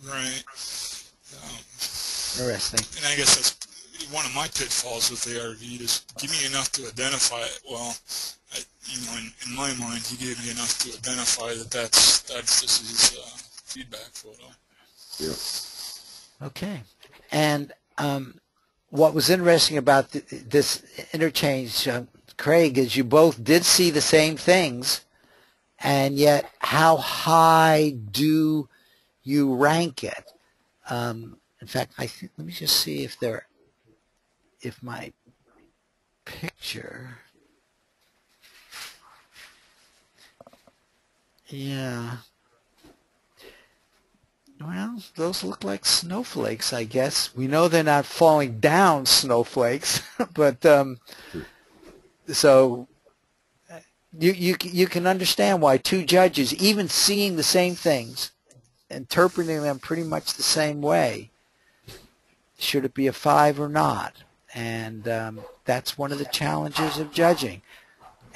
Right. Interesting. And I guess that's one of my pitfalls with ARV is give me enough to identify it. Well, in my mind, he gave me enough to identify that this is his feedback photo. Yeah. Okay. And what was interesting about this interchange, Craig, is you both did see the same things, and yet how high do you rank it? In fact, I think, let me just see if my picture, yeah. Well, those look like snowflakes, I guess. We know they're not falling down snowflakes, but so you can understand why two judges, even seeing the same things, interpreting them pretty much the same way, should it be a 5 or not? And that's one of the challenges of judging.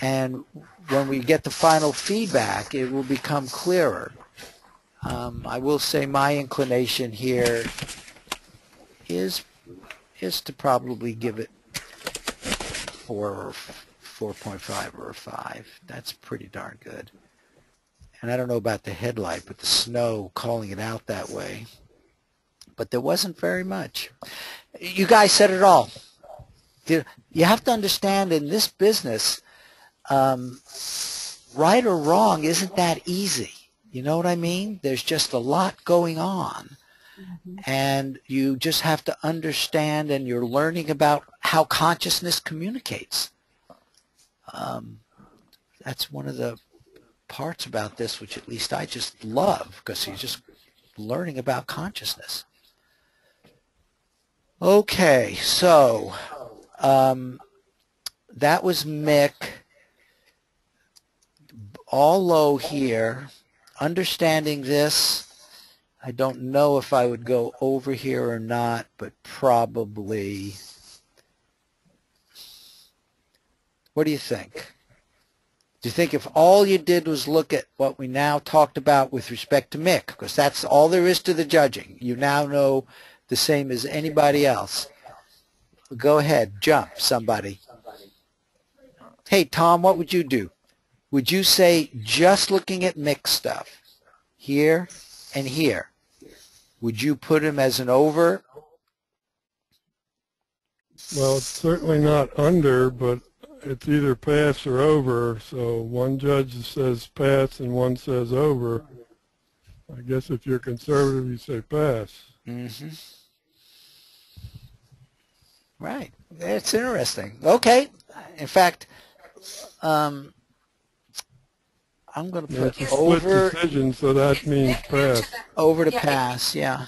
And when we get the final feedback, it will become clearer. I will say my inclination here is to probably give it 4 or 4.5 or a 5. That's pretty darn good. And I don't know about the headlight, but the snow calling it out that way. But there wasn't very much. You guys said it all. You have to understand in this business, right or wrong isn't that easy. You know what I mean? There's just a lot going on. And you just have to understand, and you're learning about how consciousness communicates. That's one of the parts about this which at least I just love, because you're just learning about consciousness. Okay, so that was Mick. All low here. Understanding this, I don't know if I would go over here or not, but probably. What do you think? Do you think if all you did was look at what we now talked about with respect to Mick, because that's all there is to the judging, you now know the same as anybody else. Go ahead, jump, somebody. Hey, Tom, what would you do? Would you say just looking at Mick stuff, here and here, would you put him as an over? Well, it's certainly not under, but it's either pass or over. So one judge says pass and one says over. I guess if you're conservative, you say pass. Mm-hmm. Right. It's interesting. Okay. In fact, I'm going to put it's a over. split decision, so that means pass. Over to pass, yeah.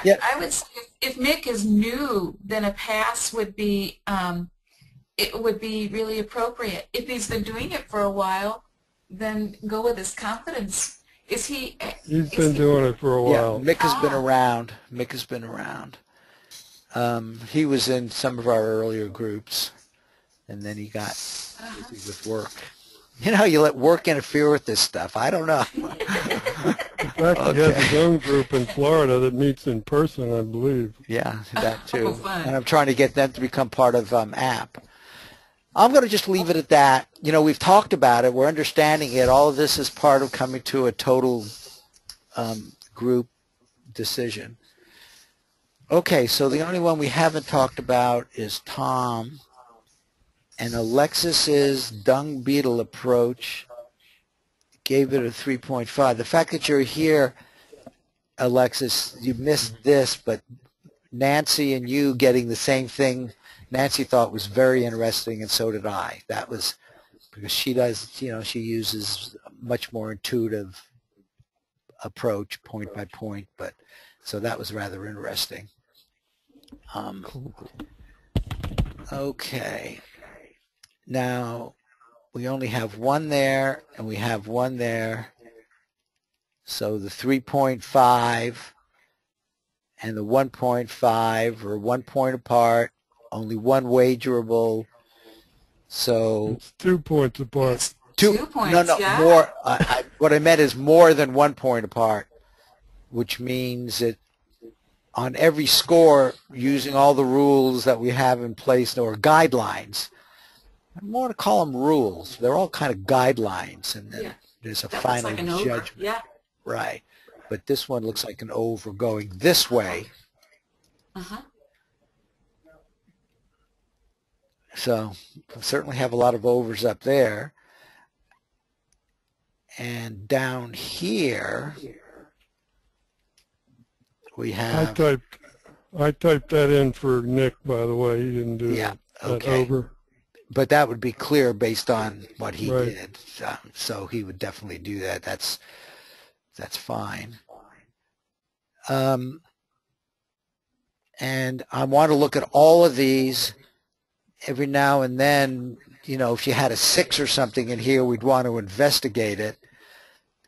And I would say if Mick is new, then a pass would be it would be really appropriate. If he's been doing it for a while, then go with his confidence. He's been doing it for a while. Yeah, Mick has been around. Mick has been around. He was in some of our earlier groups, and then he got busy with work. You know, you let work interfere with this stuff. I don't know. In fact, he has his own group in Florida that meets in person, I believe. Yeah, that too. Oh, fun. And I'm trying to get them to become part of app. I'm going to just leave it at that. You know, we've talked about it. We're understanding it. All of this is part of coming to a total group decision. Okay, so the only one we haven't talked about is Tom. And Alexis's dung beetle approach gave it a 3.5. The fact that you're here, Alexis, you missed this, but Nancy and you getting the same thing, Nancy thought was very interesting, and so did I. That was because she does, you know, she uses a much more intuitive approach, point by point, but so that was rather interesting. Okay. Now, we only have one there, and we have one there. So the 3.5 and the 1.5 are 1 point apart, only one wagerable. So It's 2 points apart. 2 points, no, yeah. more. What I meant is more than 1 point apart, which means that on every score, using all the rules that we have in place or guidelines, I don't want to call them rules. They're all kind of guidelines, and then there's a That looks final like an over. judgment. Yeah. Right. But this one looks like an over going this way. Uh-huh. So we certainly have a lot of overs up there. And down here, we have... I typed that in for Nick, by the way. He didn't do Yeah, that okay. over. But that would be clear based on what he Right. did. So he would definitely do that. That's fine. And I want to look at all of these every now and then. You know, if you had a 6 or something in here, we'd want to investigate it.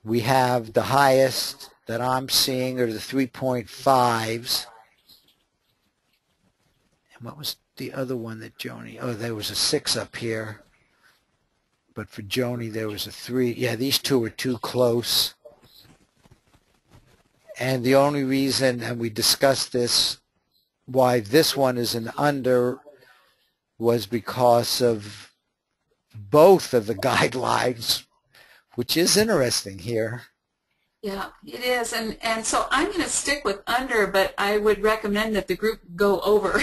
We have the highest that I'm seeing are the 3.5s. And what was the other one that Joni? Oh, there was a 6 up here. But for Joni, there was a 3. Yeah, these two are too close. And the only reason, and we discussed this, why this one is an under was because of both of the guidelines, which is interesting here. Yeah, it is. And so I'm going to stick with under, but I would recommend that the group go over.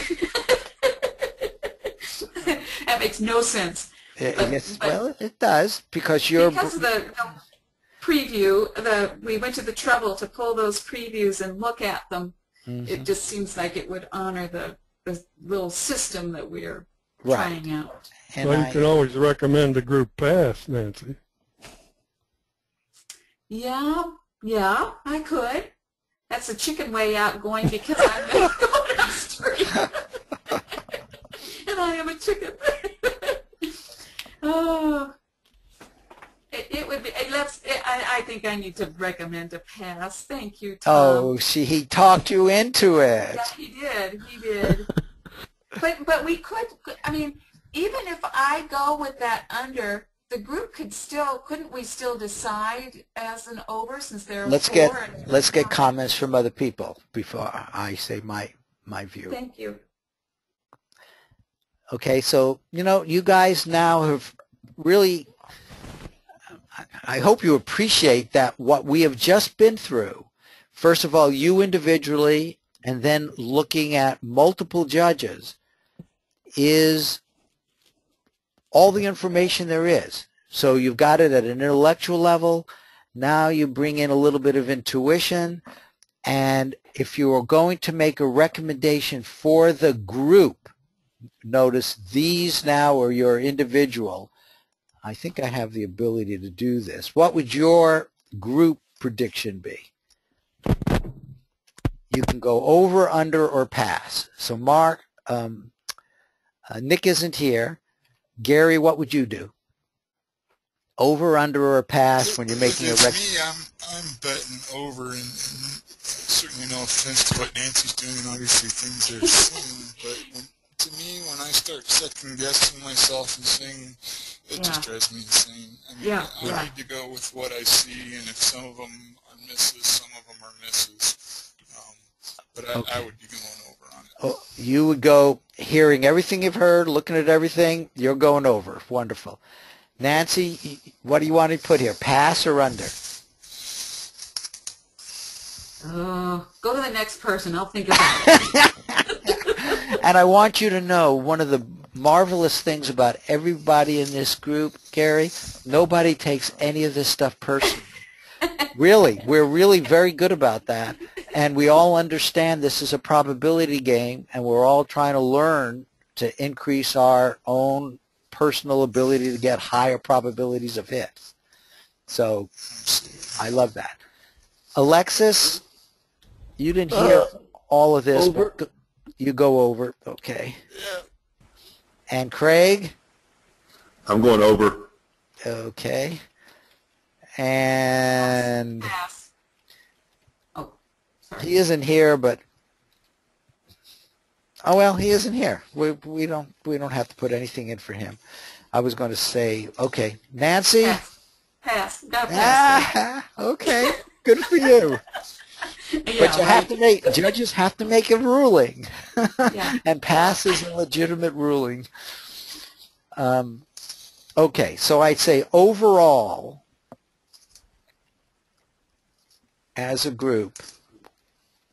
That makes no sense. Well, it does, because you're... Because of the preview, we went to the trouble to pull those previews and look at them. Mm-hmm. It just seems like it would honor the little system that we're trying out. And well, you can always recommend a group pass, Nancy. Yeah, I could. That's a chicken way out going because I'm going to street. And I am a chicken. Oh. It would be. I think I need to recommend a pass. Thank you, Tom. Oh, he talked you into it. Yeah, he did. He did. But we could. I mean, even if I go with that under, the group could still. Couldn't we still decide as an over since there are let's four? Let's get comments from other people before I say my view. Thank you. Okay, so you guys now have really. I hope you appreciate that what we have just been through, first of all, you individually, and then looking at multiple judges, is all the information there is. So you've got it at an intellectual level. Now you bring in a little bit of intuition. And if you are going to make a recommendation for the group, notice these now are your individual. I think I have the ability to do this. What would your group prediction be? You can go over, under, or pass. So Mark, Nick isn't here. Gary, what would you do? Over, under, or pass when you're making a recommendation? Me, I'm betting over, and certainly no offense to what Nancy's doing. Obviously, things are seen, but to me, when I start second-guessing myself and saying, it just drives me insane. I mean, I need to go with what I see, and if some of them are misses, some of them are misses. But I would be going over on it. you would go hearing everything you've heard, looking at everything, you're going over. Wonderful. Nancy, what do you want to put here? Pass or under? Go to the next person. I'll think about it. And I want you to know one of the marvelous things about everybody in this group, Gary, nobody takes any of this stuff personally. Really, we're really very good about that. And we all understand this is a probability game, and we're all trying to learn to increase our own personal ability to get higher probabilities of hits. So I love that. Alexis, you didn't hear all of this, but you go over. Okay. And Craig? I'm going over. Okay. And Pass. Oh, sorry. he isn't here, but oh well, he isn't here. We don't have to put anything in for him. I was going to say, okay, Nancy. Pass. Got to pass. Okay, good for you. Yeah, But you have to make, judges have to make a ruling. Yeah. And pass is a legitimate ruling. Okay, so I'd say overall, as a group,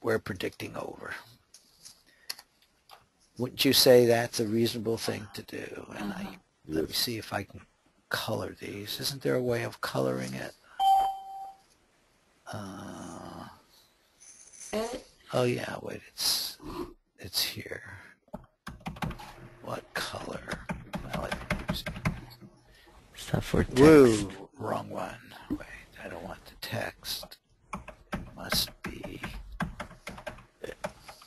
we're predicting over. Wouldn't you say that's a reasonable thing to do? And let me see if I can color these. Isn't there a way of coloring it? Oh yeah, wait, it's here. What color? Well, Stuff for text. woo, wrong one. Wait, I don't want the text. It must be.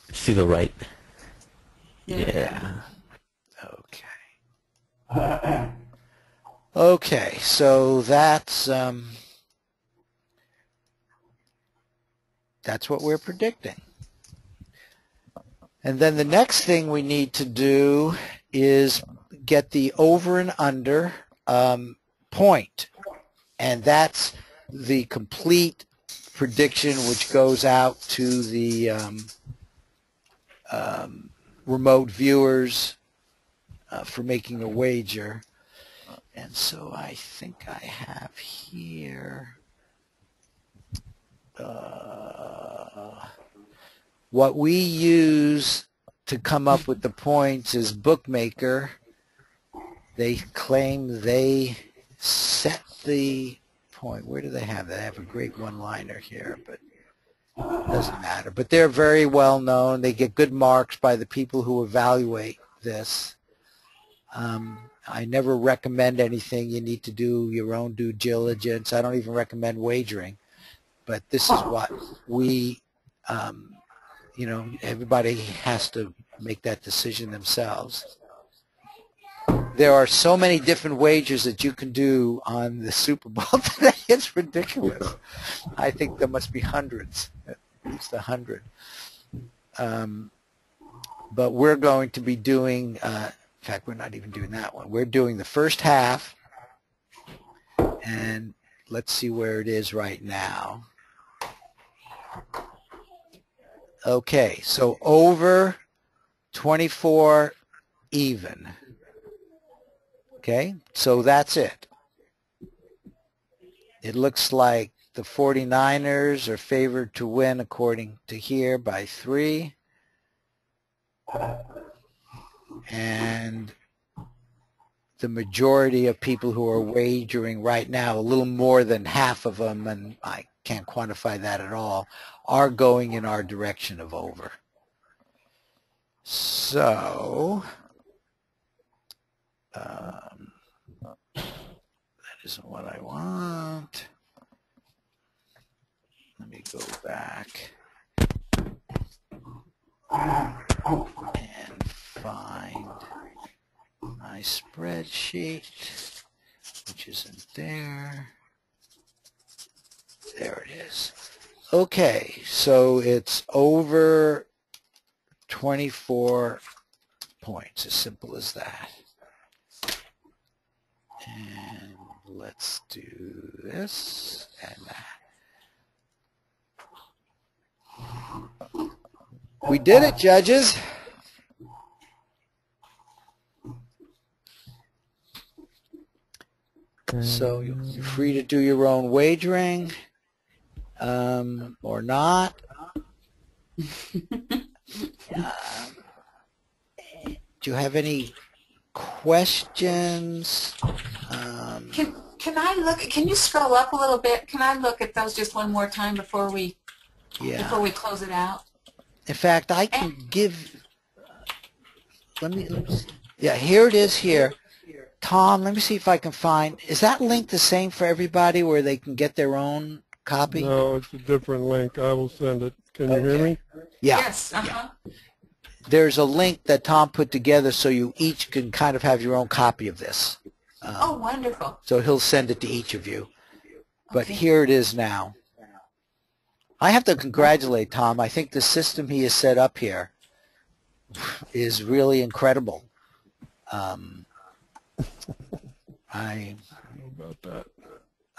It's to the right. Yeah. Okay. Okay, so that's what we're predicting. And then the next thing we need to do is get the over and under point. And that's the complete prediction which goes out to the remote viewers for making a wager. And so I think I have here what we use to come up with the points is Bookmaker. They claim they set the point. Where do they have that? They have a great one-liner here, but it doesn't matter. But they're very well known. They get good marks by the people who evaluate this. I never recommend anything. You need to do your own due diligence. I don't even recommend wagering. But this is what we, you know, everybody has to make that decision themselves. There are so many different wagers that you can do on the Super Bowl today. It's ridiculous. I think there must be hundreds, at least 100. But we're going to be doing, in fact, we're not even doing that one. We're doing the first half, and let's see where it is right now. Okay, so over 24 even. Okay, so that's it. It looks like the 49ers are favored to win according to here by 3. And the majority of people who are wagering right now, a little more than half of them, and I can't quantify that at all, are going in our direction of over. So that isn't what I want. Let me go back and find my spreadsheet, which isn't there. There it is. Okay, so it's over 24 points, as simple as that. And let's do this and that. We did it, judges. So you're free to do your own wagering, or not. Do you have any questions? Can I look? Can you scroll up a little bit? Can I look at those just one more time before we close it out? In fact, I can give. Let me see. Yeah, here it is. Here, Tom. Let me see if I can find. Is that link the same for everybody, where they can get their own copy? No, it's a different link. I will send it. Can you hear me? Yeah. Yes. Yeah. There's a link that Tom put together, so you each can kind of have your own copy of this. Oh, wonderful. So he'll send it to each of you. But here it is now. I have to congratulate Tom. I think the system he has set up here is really incredible. I know about that.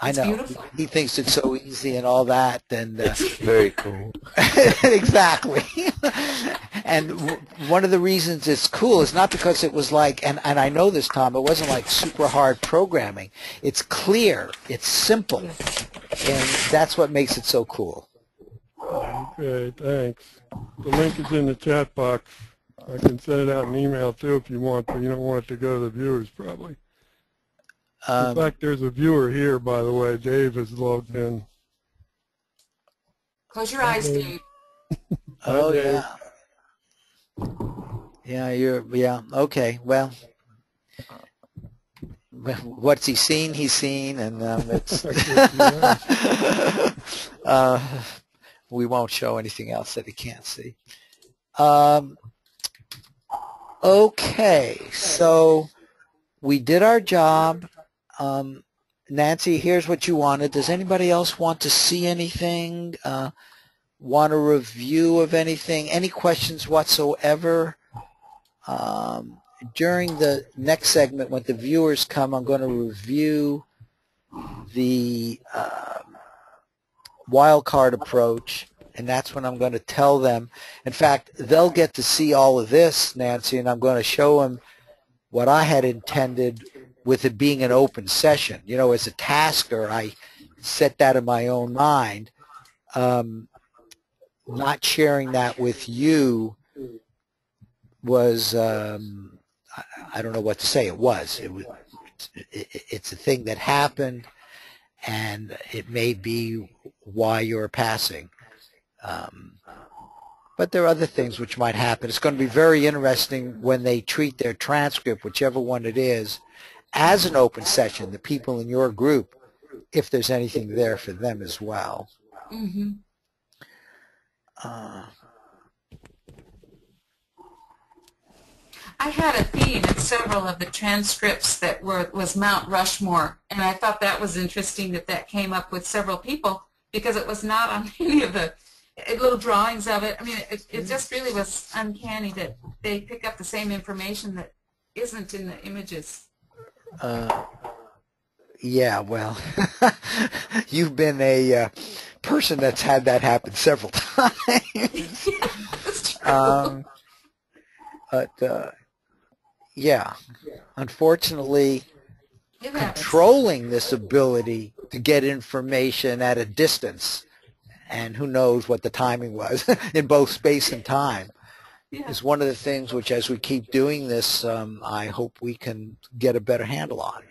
I know. Beautiful. He thinks it's so easy and all that. And very cool. Exactly. And one of the reasons it's cool is not because it was like, and I know this, Tom, it wasn't like super hard programming. It's clear. It's simple. And that's what makes it so cool. Okay, thanks. The link is in the chat box. I can send it out in email too if you want, but you don't want it to go to the viewers probably. In fact, there's a viewer here, by the way. Dave is logged in. Close your eyes, Dave. Oh, yeah. Yeah, okay, well, what's he seen, he's seen, and it's, we won't show anything else that he can't see. Okay, so we did our job. Nancy, here's what you wanted. Does anybody else want to see anything? Want a review of anything? Any questions whatsoever? During the next segment, when the viewers come, I'm going to review the wildcard approach, and that's when I'm going to tell them. In fact, they'll get to see all of this, Nancy, and I'm going to show them what I had intended with it being an open session. You know, as a tasker, I set that in my own mind. Not sharing that with you was, I don't know what to say. It's a thing that happened, and it may be why you're passing. But there are other things which might happen. It's going to be very interesting when they treat their transcript, whichever one it is, as an open session, the people in your group, if there's anything there for them as well. Mm-hmm. I had a theme in several of the transcripts that was Mount Rushmore, and I thought that was interesting that came up with several people because it was not on any of the little drawings of it. I mean, it just really was uncanny that they pick up the same information that isn't in the images. Yeah, well, you've been a person that's had that happen several times. That's true. But yeah, unfortunately, controlling this ability to get information at a distance, and who knows what the timing was in both space and time, is one of the things which, as we keep doing this, I hope we can get a better handle on.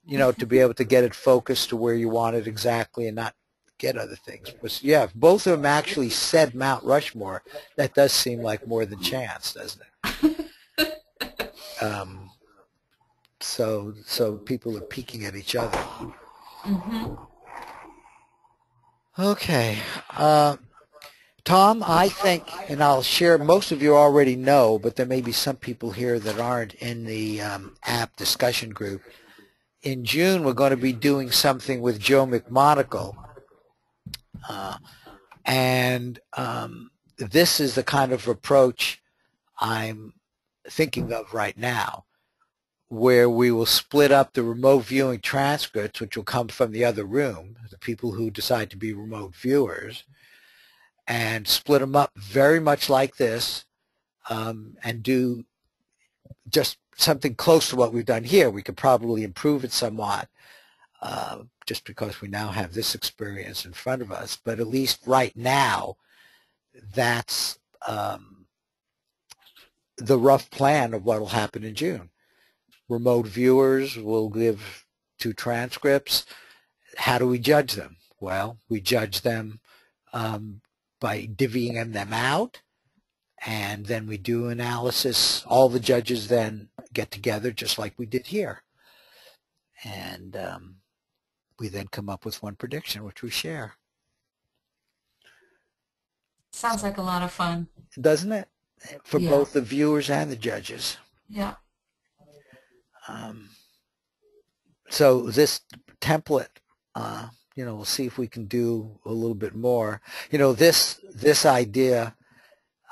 You know, to be able to get it focused to where you want it exactly and not get other things. But yeah, if both of them actually said Mount Rushmore, that does seem like more than chance, doesn't it? So people are peeking at each other. Mm-hmm. Okay. Tom, I think, and I'll share, most of you already know, but there may be some people here that aren't in the app discussion group. In June, we're going to be doing something with Joe McMonagle. And this is the kind of approach I'm thinking of right now, where we will split up the remote viewing transcripts, which will come from the other room, the people who decide to be remote viewers, and split them up very much like this, and do just something close to what we've done here. We could probably improve it somewhat, just because we now have this experience in front of us. But at least right now, that's the rough plan of what will happen in June. Remote viewers will give 2 transcripts. How do we judge them? Well, we judge them by divvying them out, and then we do analysis. All the judges then get together just like we did here. And we then come up with one prediction, which we share. Sounds like a lot of fun. Doesn't it? For Yeah. both the viewers and the judges. Yeah. So this template, we'll see if we can do a little bit more. This idea,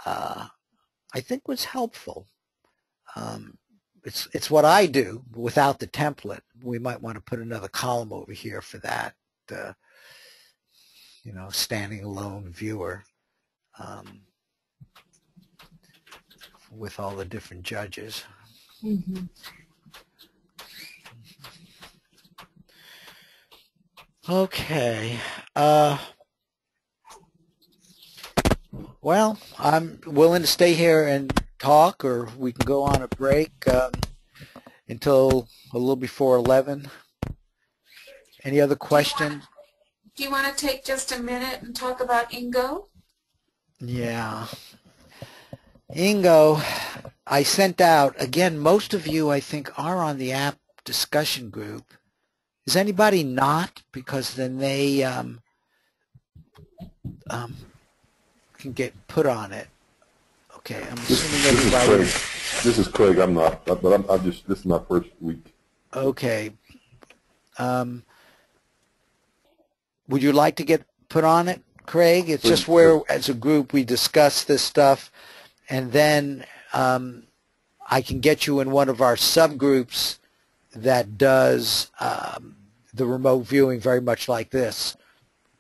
I think was helpful. It's what I do without the template. We might want to put another column over here for that, standing alone viewer with all the different judges. Mm-hmm. Okay. Well, I'm willing to stay here and talk, or we can go on a break until a little before 11. Any other questions? Do you want to take just a minute and talk about Ingo? Yeah. Ingo, I sent out, again, most of you, I think, are on the app discussion group. Is anybody not? Because then they can get put on it. Okay, I'm assuming everybody. This is Craig. I'm not, but I'm just. This is my first week. Okay. Would you like to get put on it, Craig? It's just where, as a group, we discuss this stuff, and then I can get you in one of our subgroups that does the remote viewing very much like this,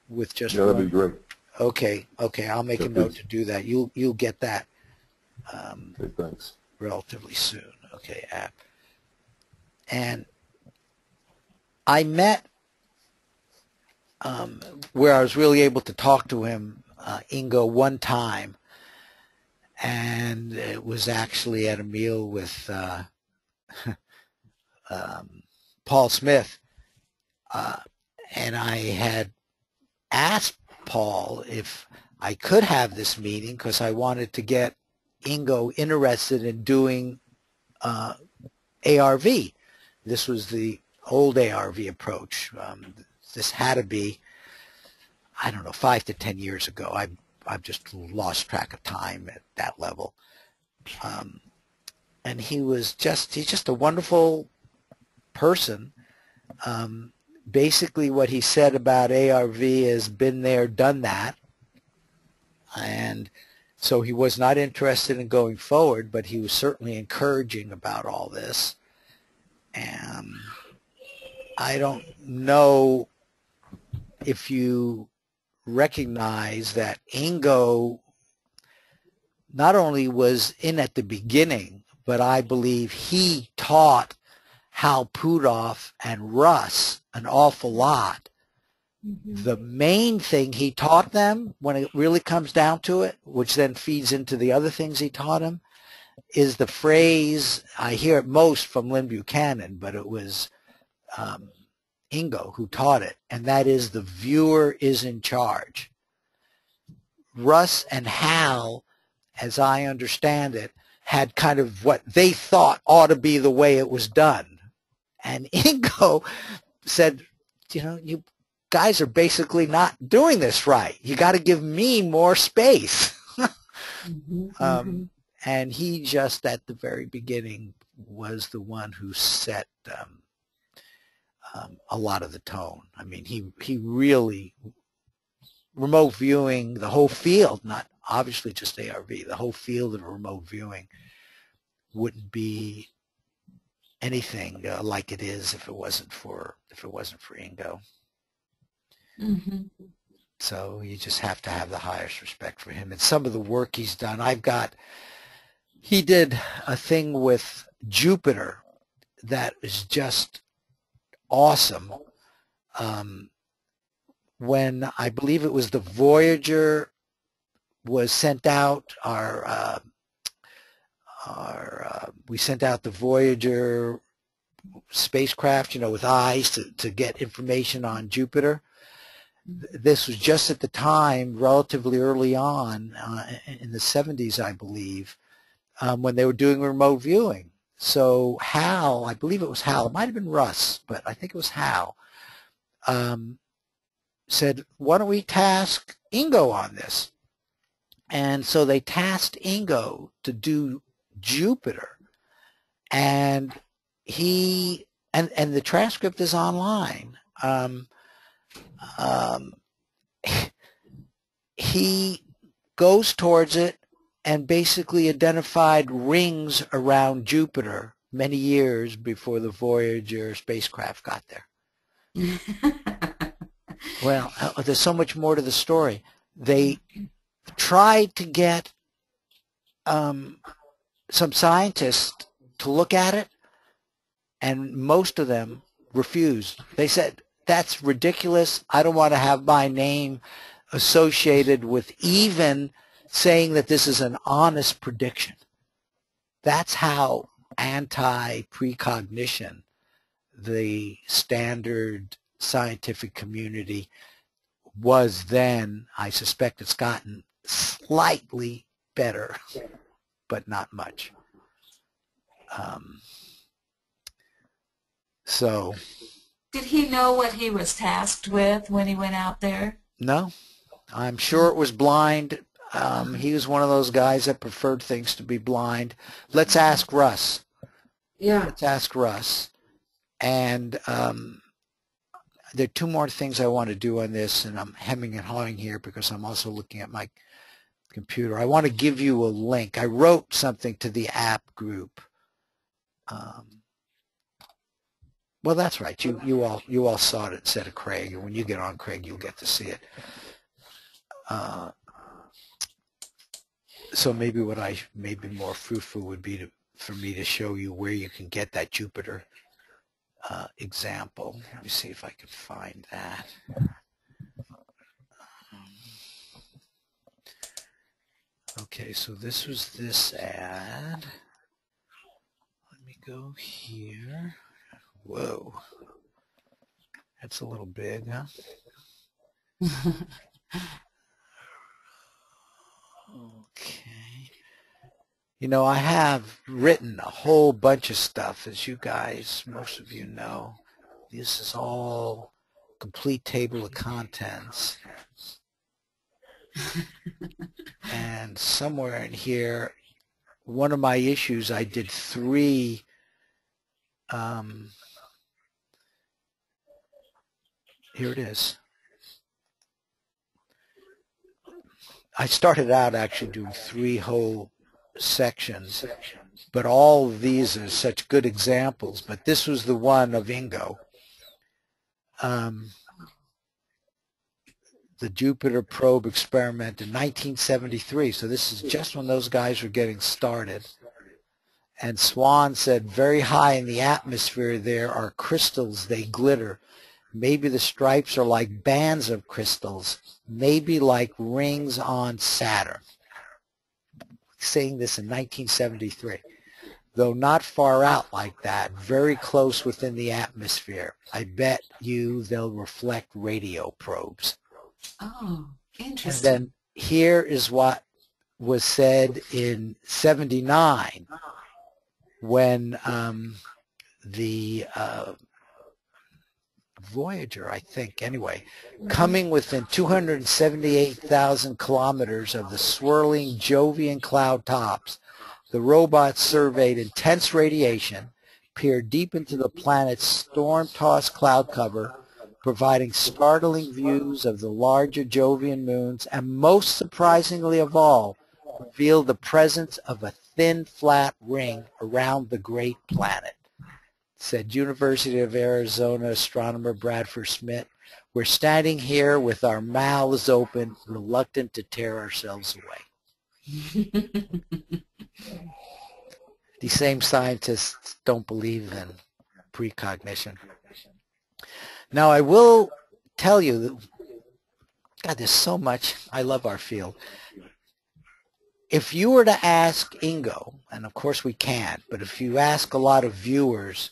with just Yeah, that'd be great. Okay, I'll make a note to do that. You'll get that Okay, thanks. relatively soon. Okay, app. And I met where I was really able to talk to him, Ingo, one time, and it was actually at a meal with Paul Smith, and I had asked Paul if I could have this meeting because I wanted to get Ingo interested in doing ARV. This was the old ARV approach. This had to be, I don't know, 5 to 10 years ago. I've just lost track of time at that level. And he's just a wonderful person. Basically what he said about ARV has been there, done that. And so he was not interested in going forward, but he was certainly encouraging about all this. And I don't know if you recognize that Ingo not only was in at the beginning, but I believe he taught Hal Puthoff and Russ an awful lot. Mm-hmm. The main thing he taught them, when it really comes down to it, which then feeds into the other things he taught him, is the phrase, I hear it most from Lynn Buchanan, but it was Ingo who taught it, and that is the viewer is in charge. Russ and Hal, as I understand it, had kind of what they thought ought to be the way it was done. And Ingo said, you guys are basically not doing this right. You got to give me more space. Mm-hmm. And he just at the very beginning was the one who set a lot of the tone. I mean, he really, remote viewing, the whole field, not obviously just ARV, the whole field of remote viewing wouldn't be anything like it is if it wasn't for Ingo. Mm-hmm. So you just have to have the highest respect for him. And some of the work he's done, he did a thing with Jupiter that is just awesome. When I believe it was the Voyager was sent out, we sent out the Voyager spacecraft, with eyes to get information on Jupiter. This was just at the time, relatively early on, in the 70s, I believe, when they were doing remote viewing. So Hal, I believe it was Hal, it might have been Russ, but I think it was Hal, said, why don't we task Ingo on this? And so they tasked Ingo to do Jupiter. And he, and the transcript is online. He goes towards it and basically identified rings around Jupiter many years before the Voyager spacecraft got there. Well, there's so much more to the story. They tried to get some scientists to look at it, and most of them refused. They said, that's ridiculous. I don't want to have my name associated with even saying that this is an honest prediction. That's how anti-precognition the standard scientific community was then. I suspect it's gotten slightly better, but not much. So, did he know what he was tasked with when he went out there? No, I'm sure it was blind. He was one of those guys that preferred things to be blind. Let's ask Russ. Yeah. Let's ask Russ. And there are two more things I want to do on this, and I'm hemming and hawing here because I'm also looking at my computer. I want to give you a link. I wrote something to the app group. Well, that's right. You all saw it instead of Craig, and when you get on Craig, you'll get to see it. So maybe what may be more fruitful would be for me to show you where you can get that Jupiter example. Let me see if I can find that. Okay, so this was this ad. Let me go here. Whoa. That's a little big, huh? Okay. I have written a whole bunch of stuff, as you guys, most of you know. This is all complete table of contents. And somewhere in here, one of my issues, I did three here it is. I started out actually doing three whole sections, but all of these are such good examples. But this was the one of Ingo. The Jupiter probe experiment in 1973. So this is just when those guys were getting started. And Swan said, very high in the atmosphere there are crystals, they glitter. Maybe the stripes are like bands of crystals, maybe like rings on Saturn. Saying this in 1973. Though not far out like that, very close within the atmosphere. I bet you they'll reflect radio probes. Oh, interesting. And then here is what was said in 79 when the Voyager, I think, anyway, coming within 278,000 kilometers of the swirling Jovian cloud tops, the robots surveyed intense radiation, peered deep into the planet's storm-tossed cloud cover, providing startling views of the larger Jovian moons, and most surprisingly of all, revealed the presence of a thin, flat ring around the great planet. Said University of Arizona astronomer Bradford Smith, we're standing here with our mouths open, reluctant to tear ourselves away. These same scientists don't believe in precognition. Now, I will tell you that, God, there's so much. I love our field. If you were to ask Ingo, and of course we can't, but if you ask a lot of viewers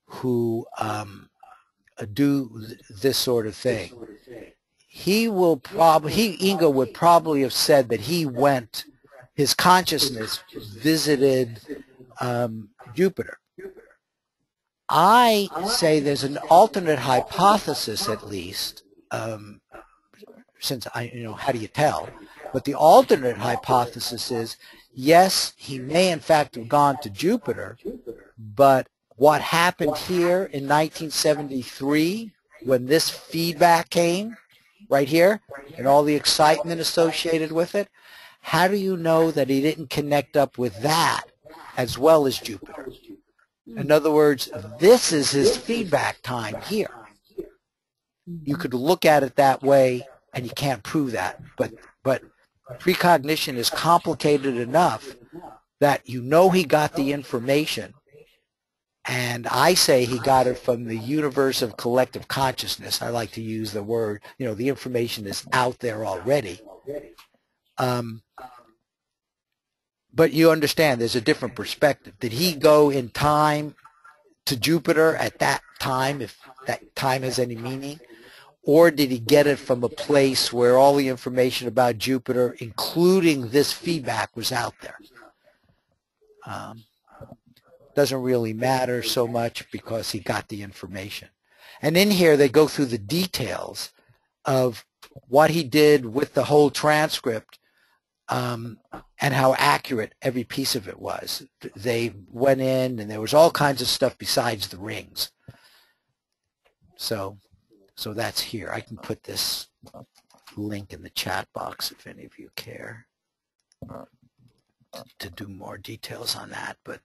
who do this sort of thing, Ingo would probably have said that his consciousness visited Jupiter. I say there's an alternate hypothesis, at least, since how do you tell? But the alternate hypothesis is, yes, he may in fact have gone to Jupiter, but what happened here in 1973 when this feedback came, right here, and all the excitement associated with it, how do you know that he didn't connect up with that as well as Jupiter? In other words, this is his feedback time here. You could look at it that way, and you can't prove that, but precognition is complicated enough that he got the information, and I say he got it from the universe of collective consciousness. I like to use the word, the information is out there already. But you understand there's a different perspective. Did he go in time to Jupiter at that time, if that time has any meaning? Or did he get it from a place where all the information about Jupiter, including this feedback, was out there? Doesn't really matter so much because he got the information. And in here they go through the details of what he did with the whole transcript, and how accurate every piece of it was. They went in and there was all kinds of stuff besides the rings. So that's here. I can put this link in the chat box if any of you care to do more details on that. But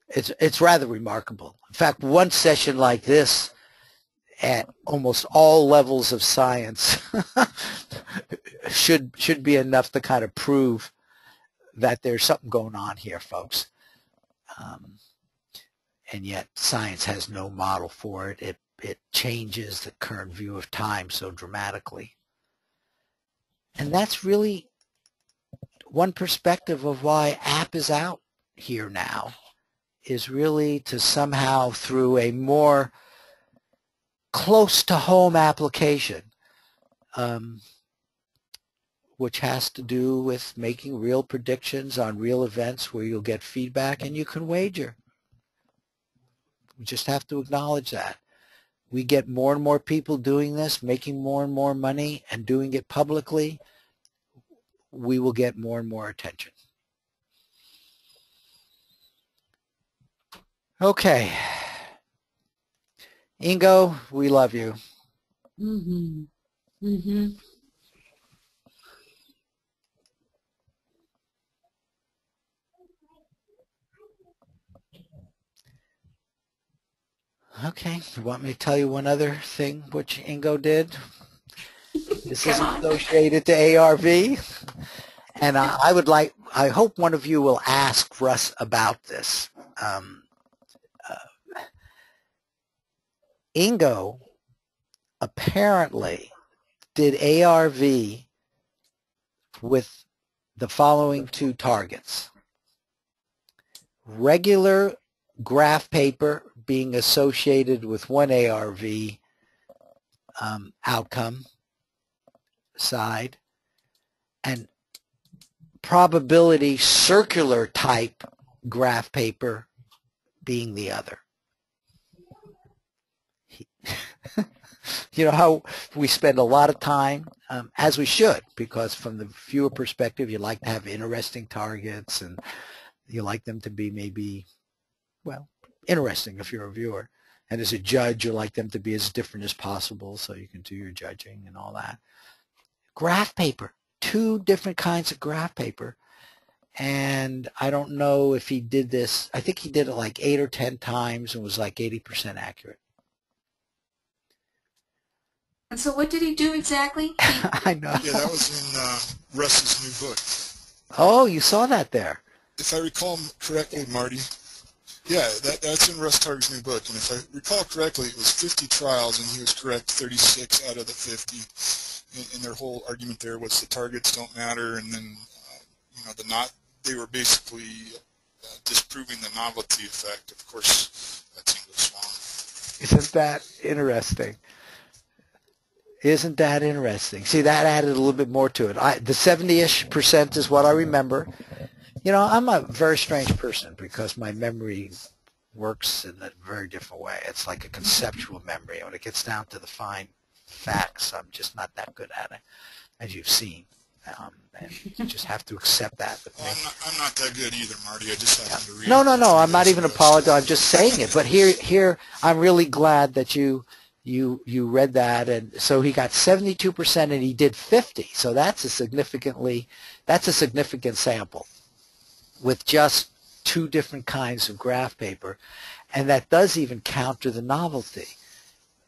it's rather remarkable. In fact, one session like this at almost all levels of science should be enough to kind of prove that there's something going on here, folks. And yet science has no model for it. It changes the current view of time so dramatically. And that's really one perspective of why app is out here now, is really to somehow, through a more close to home application, which has to do with making real predictions on real events where you'll get feedback and you can wager. We just have to acknowledge that. We get more and more people doing this, making more and more money, and doing it publicly. We will get more and more attention. Okay. Ingo, we love you. Mm-hmm. Mm-hmm. Okay, you want me to tell you one other thing which Ingo did? This is associated to ARV, and I hope one of you will ask Russ about this. Ingo apparently did ARV with the following two targets: regular graph paper being associated with one ARV outcome side, and probability circular type graph paper being the other. You know how we spend a lot of time, as we should, because from the viewer perspective, you like to have interesting targets and you like them to be maybe, well, interesting if you're a viewer. And as a judge, you like them to be as different as possible so you can do your judging and all that. Graph paper, two different kinds of graph paper. And I don't know if he did this. I think he did it like 8 or 10 times and was like 80% accurate. And so what did he do exactly? I know. Yeah, that was in Russ's new book. Oh, you saw that there. If I recall correctly, Marty, Yeah, that's in RussTarg's new book, and if I recall correctly, it was 50 trials, and he was correct 36 out of the 50. And their whole argument there was the targets don't matter, and then they were basically disproving the novelty effect. Of course, that's English Swan. Isn't that interesting? Isn't that interesting? See, that added a little bit more to it. The 70-ish% is what I remember. You know, I'm a very strange person because my memory works in a very different way. It's like a conceptual memory. When it gets down to the fine facts, I'm just not that good at it, as you've seen. And you just have to accept that. Well, I'm not that good either, Marty. I just happen to read. No. I'm not even apologizing. I'm just saying it. But here, I'm really glad that you read that, and so he got 72% and he did 50. So that's a significant sample with just 2 different kinds of graph paper, and that does even counter the novelty.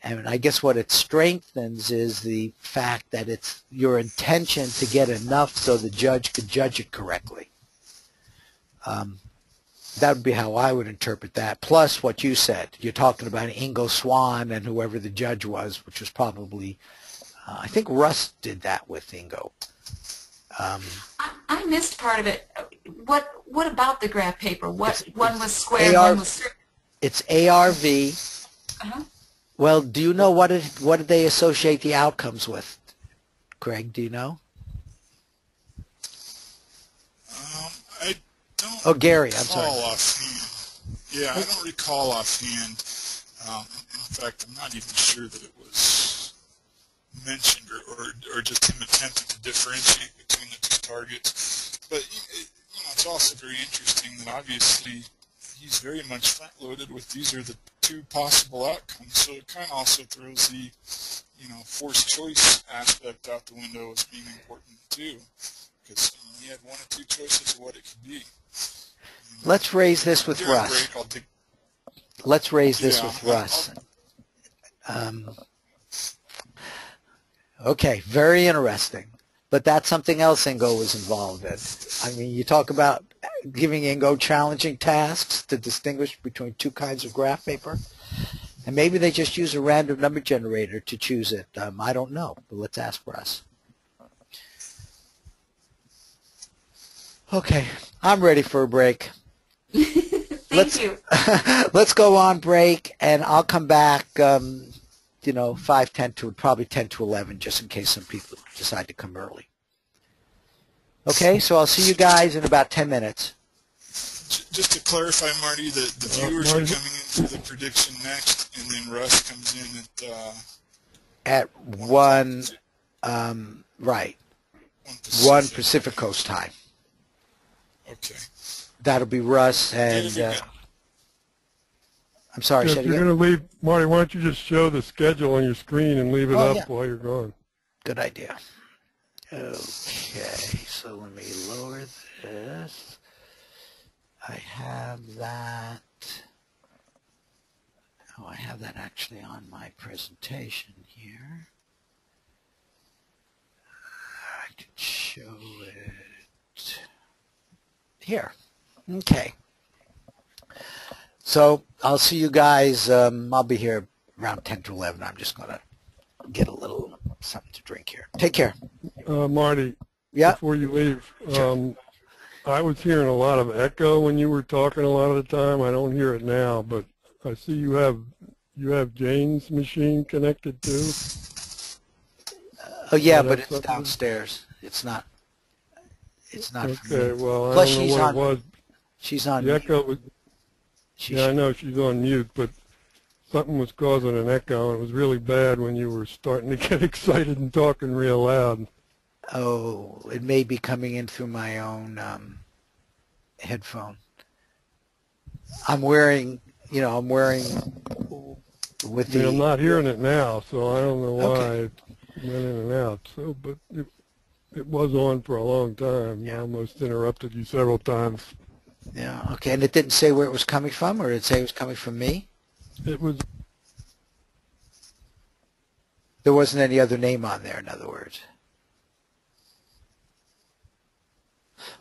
And I guess what it strengthens is the fact that it's your intention to get enough so the judge could judge it correctly. That would be how I would interpret that. Plus what you said. You're talking about Ingo Swann and whoever the judge was, which was probably, I think Russ did that with Ingo. I missed part of it. What about the graph paper? One was square, one was circular. It's ARV. Uh-huh. Well, do you know what did they associate the outcomes with? Craig, do you know? I don't. Oh, Gary, I'm sorry. Offhand. Yeah, I don't recall offhand. In fact, I'm not even sure that it was mentioned or just him attempting to differentiate between the 2 targets. But it's also very interesting that obviously he's very much front-loaded with these are the 2 possible outcomes. So it kind of also throws the forced choice aspect out the window as being important too, because he had 1 or 2 choices of what it could be. Let's raise this with Russ. Let's raise this with Russ. Okay, very interesting. But that's something else Ingo was involved in. I mean, you talk about giving Ingo challenging tasks to distinguish between 2 kinds of graph paper. And maybe they just use a random number generator to choose it. I don't know, but let's ask Russ. Okay, I'm ready for a break. Thank you. Let's go on break, and I'll come back, 5:10 to probably 10 to 11, just in case some people decide to come early. Okay, so I'll see you guys in about 10 minutes. Just to clarify, Marty, the viewers are coming in for the prediction next, and then Russ comes in at 1, right, 1 Pacific Coast time. Okay. That'll be Russ and, I'm sorry, if say it you're again. going to leave, Marty, why don't you just show the schedule on your screen and leave it up while you're gone? Good idea. Okay, so let me lower this. I have that. Oh, I have that actually on my presentation here. I can show it here. Okay. So I'll see you guys. I'll be here around 10 to 11. I'm just going to get a little something to drink here. Take care. Marty, before you leave, I was hearing a lot of echo when you were talking a lot of the time. I don't hear it now, but I see you have Jane's machine connected too. Oh yeah, but it's downstairs. It's not. It's not. Okay, well, Plus, I don't know what it was. She's on. The echo was. Yeah, I know she's on mute, but something was causing an echo, and it was really bad when you were starting to get excited and talking real loud. Oh, it may be coming in through my own headphone. I'm wearing with the. I'm not hearing it now, so I don't know why it went in and out. So, but it was on for a long time. Yeah. I almost interrupted you several times. Yeah. Okay, and it didn't say where it was coming from, or did it say it was coming from me? It was. There wasn't any other name on there, in other words.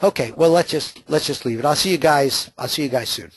Okay, well let's just leave it. I'll see you guys soon.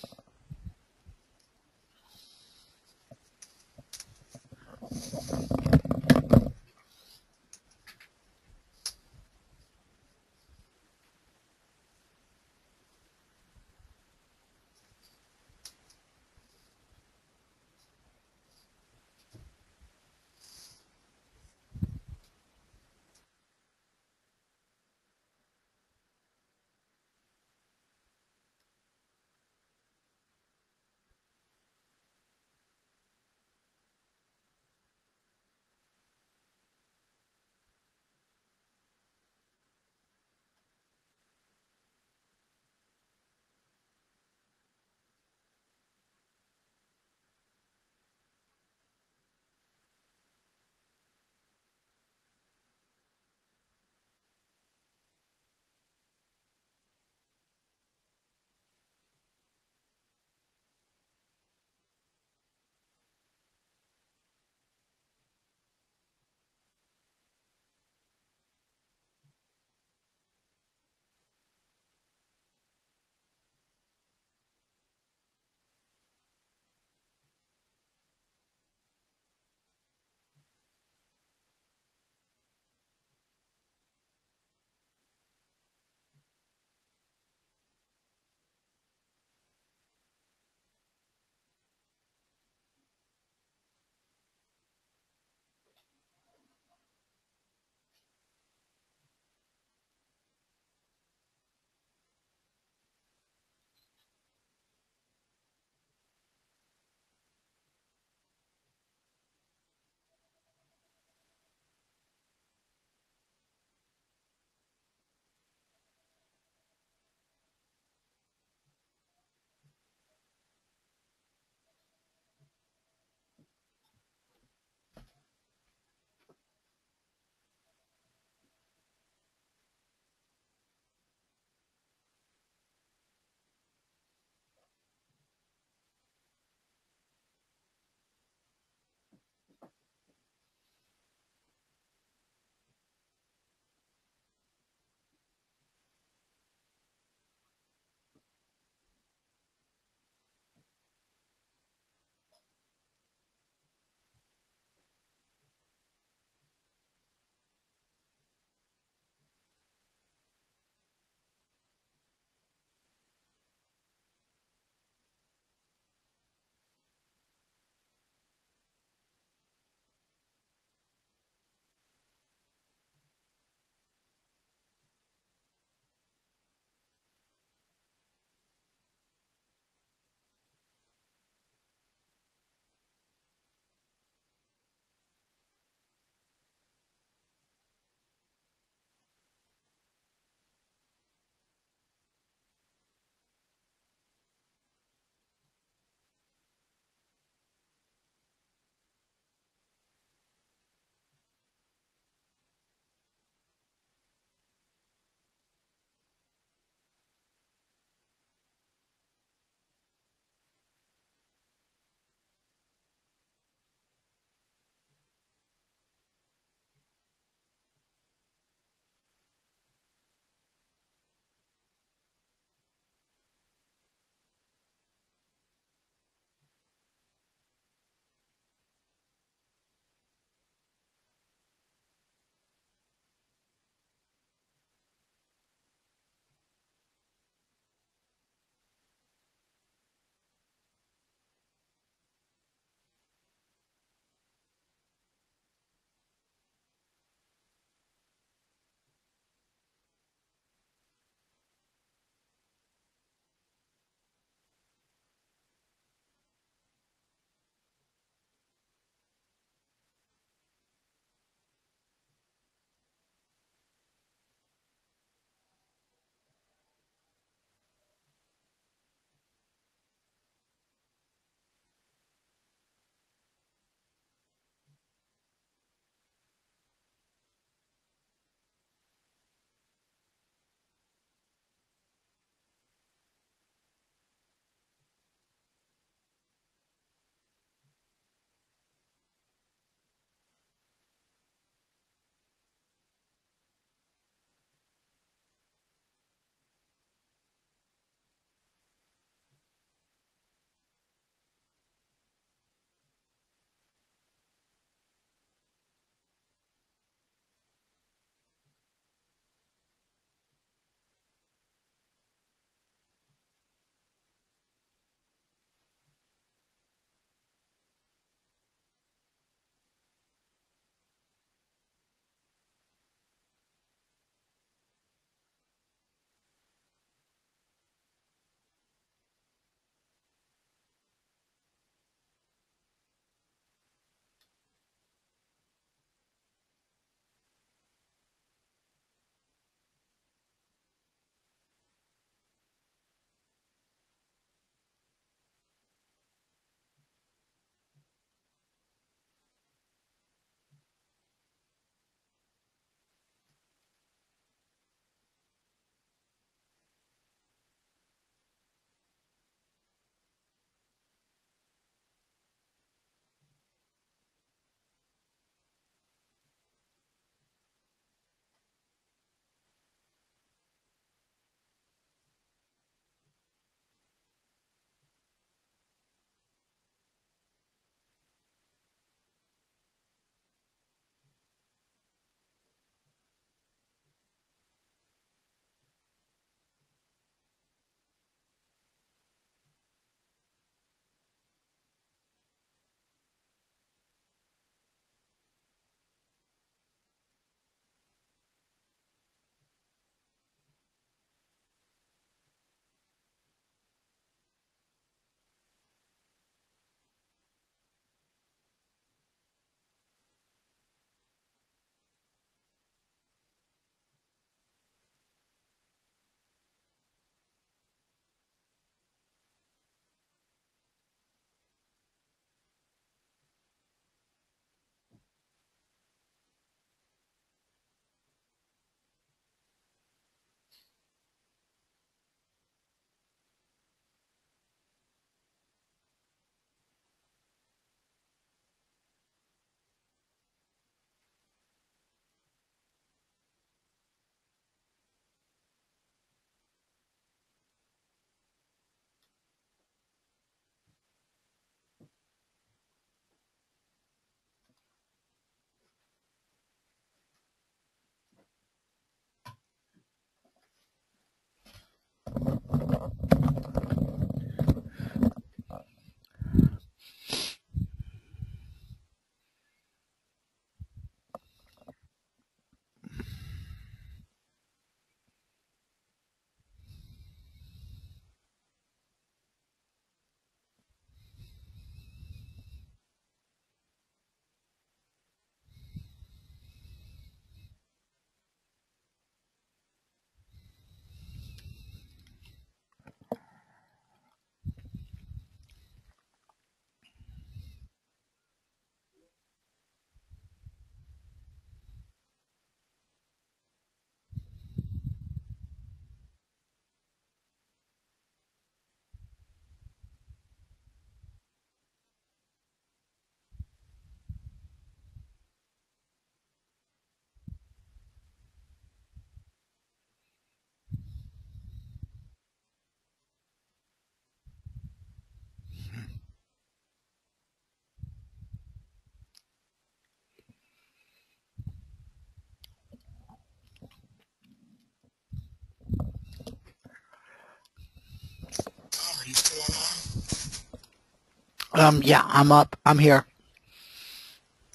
Yeah, I'm up. I'm here.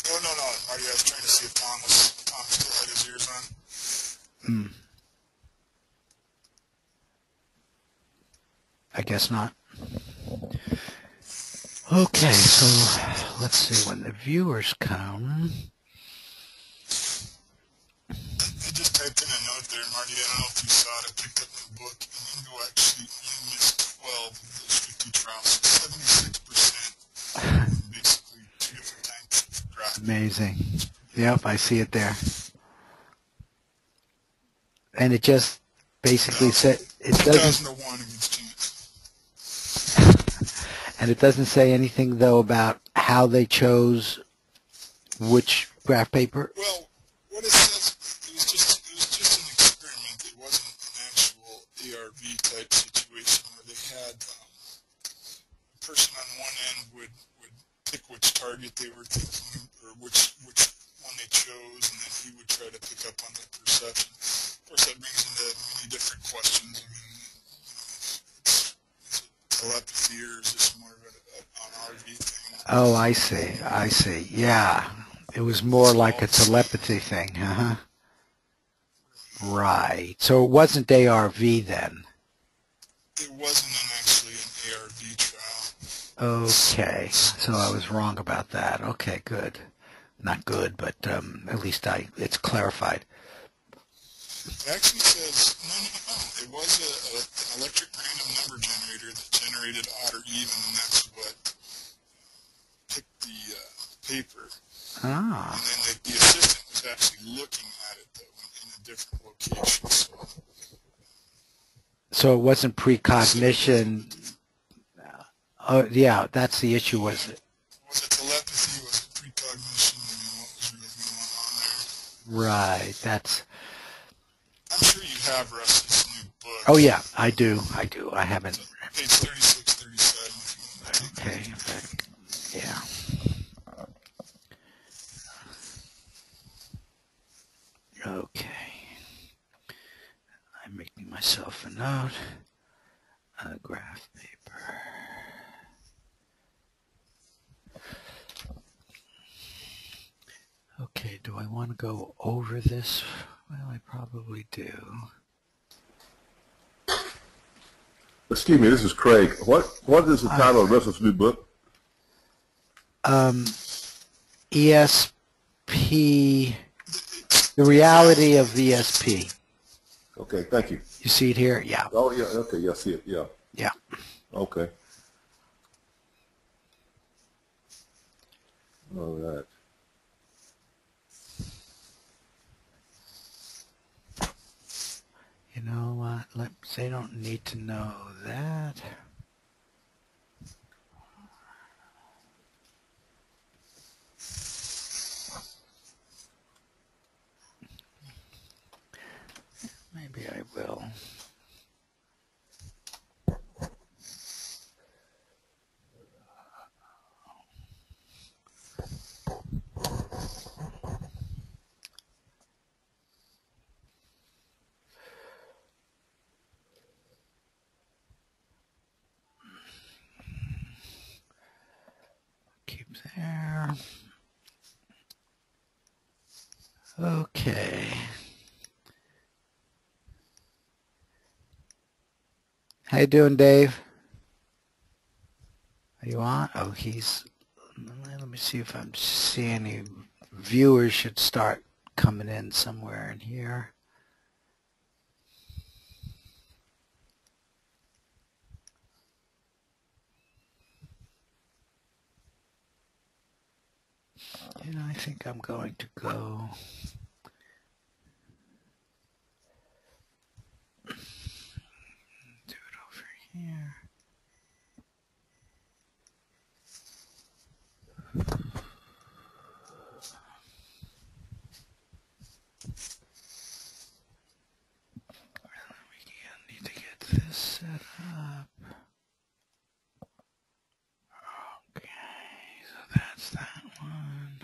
Oh, no, Marty, I was trying to see if Tom still had his ears on. I guess not. Okay, so let's see when the viewers come. I just typed in a note there, Marty. I don't know if you saw it. I picked up the book, and Ingo actually missed 12 of those 50 trials, so 76%, basically 2 different types of graph. Amazing. Yep, I see it there. And it just basically said it doesn't. 2001 against Chance. And it doesn't say anything though about how they chose which graph paper. Well, what it says, it was just an experiment. It wasn't an actual ARV type situation where they had a person on one end would pick which target they were thinking or which one they chose, and then he would try to pick up on that perception. Of course, that brings into many different questions. I mean, is it telepathy or is this more of an RV thing? Oh, I see. Yeah. It was more like a telepathy thing, huh? Right. So it wasn't ARV then. It wasn't actually an ARV trial. Okay. So I was wrong about that. Okay, good. Not good, but at least it's clarified. It actually says, no. It was an electric random number generator that generated odd or even, and that's what picked the paper. Ah. And then the assistant was actually looking at it, though, in a different location. So it wasn't precognition. Oh, yeah, that's the issue, was it? Was it telepathy? Was it precognition? I mean, what was really going on there? Right, that's... I'm sure you have Russ's new book. Oh, yeah, I do. I haven't... Page 36, 37. Okay, yeah. Okay. I'm making myself a note. A graph paper. Okay, do I want to go over this? Well, I probably do. Excuse me, this is Craig. What is the title of Russell's new book? ESP, the reality of ESP. Okay, thank you. You see it here? Yeah. Oh, yeah, okay, yeah, I see it, yeah. Yeah. Okay. All right. You know what? They don't need to know that. Maybe I will. Keep there. Okay. How you doing, Dave? Are you on? Oh, let me see if I'm seeing any viewers should start coming in somewhere in here. And I think I'm going to go. Do it over here. We need to get this set up. Okay, so that's that one.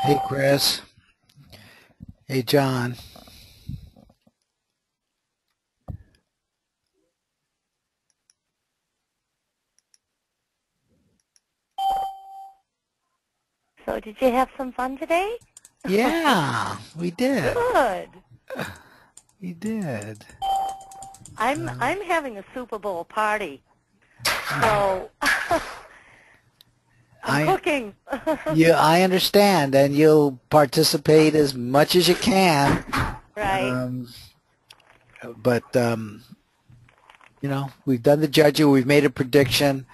Hey, Chris. Hey, John. So did you have some fun today? Yeah, we did. Good. We did. I'm having a Super Bowl party. So I'm cooking. Yeah, I understand, and you'll participate as much as you can. Right. But you know, we've done the judging. We've made a prediction.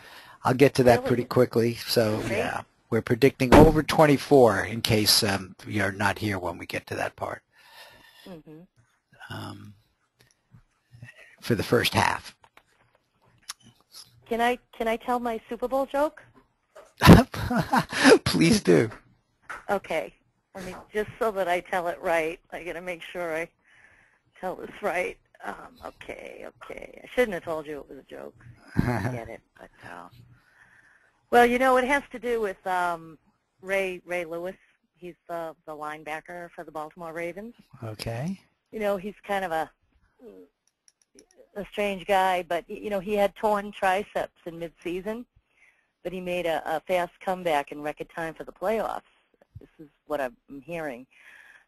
I'll get to that Really? pretty quickly. So Great. yeah, we're predicting over 24 in case you're not here when we get to that part. Mm-hmm. For the first half. Can I tell my Super Bowl joke? Please do. Okay. Let me, just so that I tell it right, I got to make sure I tell this right. Okay. I shouldn't have told you it was a joke. I get it. But, well, you know, it has to do with Ray Lewis. He's the linebacker for the Baltimore Ravens. Okay. You know, he's kind of a strange guy, but, you know, he had torn triceps in mid-season, but he made a fast comeback in record time for the playoffs. This is what I'm hearing.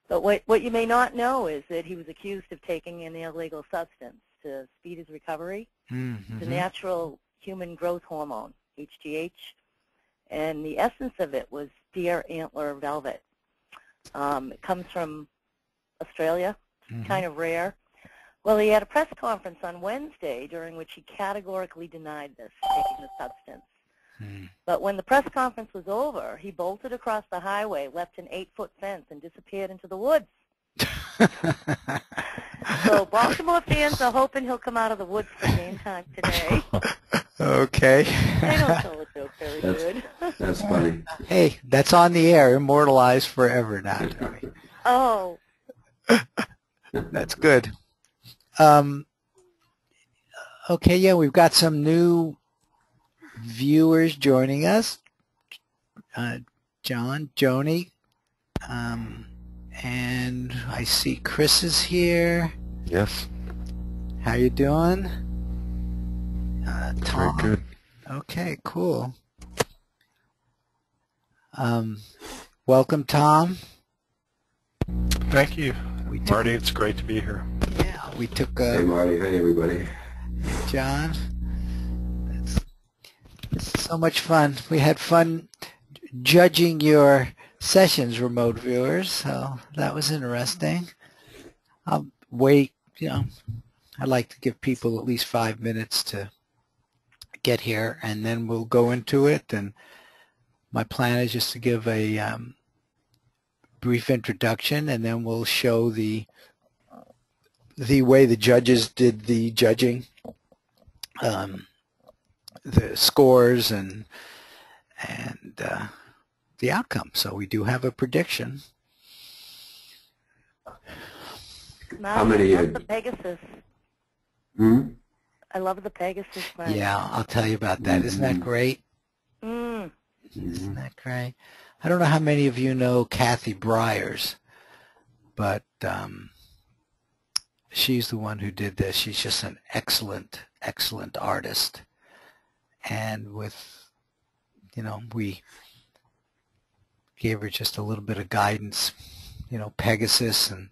But what you may not know is that he was accused of taking an illegal substance to speed his recovery. Mm-hmm. It's a natural human growth hormone, HGH, and the essence of it was deer antler velvet. It comes from Australia. It's kind of rare. Well, he had a press conference on Wednesday during which he categorically denied this, taking the substance. But when the press conference was over, he bolted across the highway, leapt an 8-foot fence, and disappeared into the woods. So Baltimore fans are hoping he'll come out of the woods for game time today. Okay. I don't tell a joke very good. That's funny. Hey, that's on the air, immortalized forever now, Tony. Oh. That's good. Okay, yeah, we've got some new viewers joining us. John, Joni, and I see Chris is here. Yes. How you doing? Tom. Very good. Okay, cool. Welcome, Tom. Thank you, Marty. It's great to be here. Yeah, we took. Hey, Marty. Hey, everybody. John. It's so much fun. We had fun judging your sessions, remote viewers, so that was interesting. I'll wait, you know, I'd like to give people at least 5 minutes to get here, and then we'll go into it. And my plan is just to give a brief introduction, and then we'll show the way the judges did the judging, the scores, and the outcome. So we do have a prediction. How many? I love the Pegasus. I love the Pegasus. Yeah, I'll tell you about that. Isn't that great? Isn't that great? I don't know how many of you know Kathy Briers, but she's the one who did this. She's just an excellent artist. And with, you know, we gave her just a little bit of guidance, you know, Pegasus, and,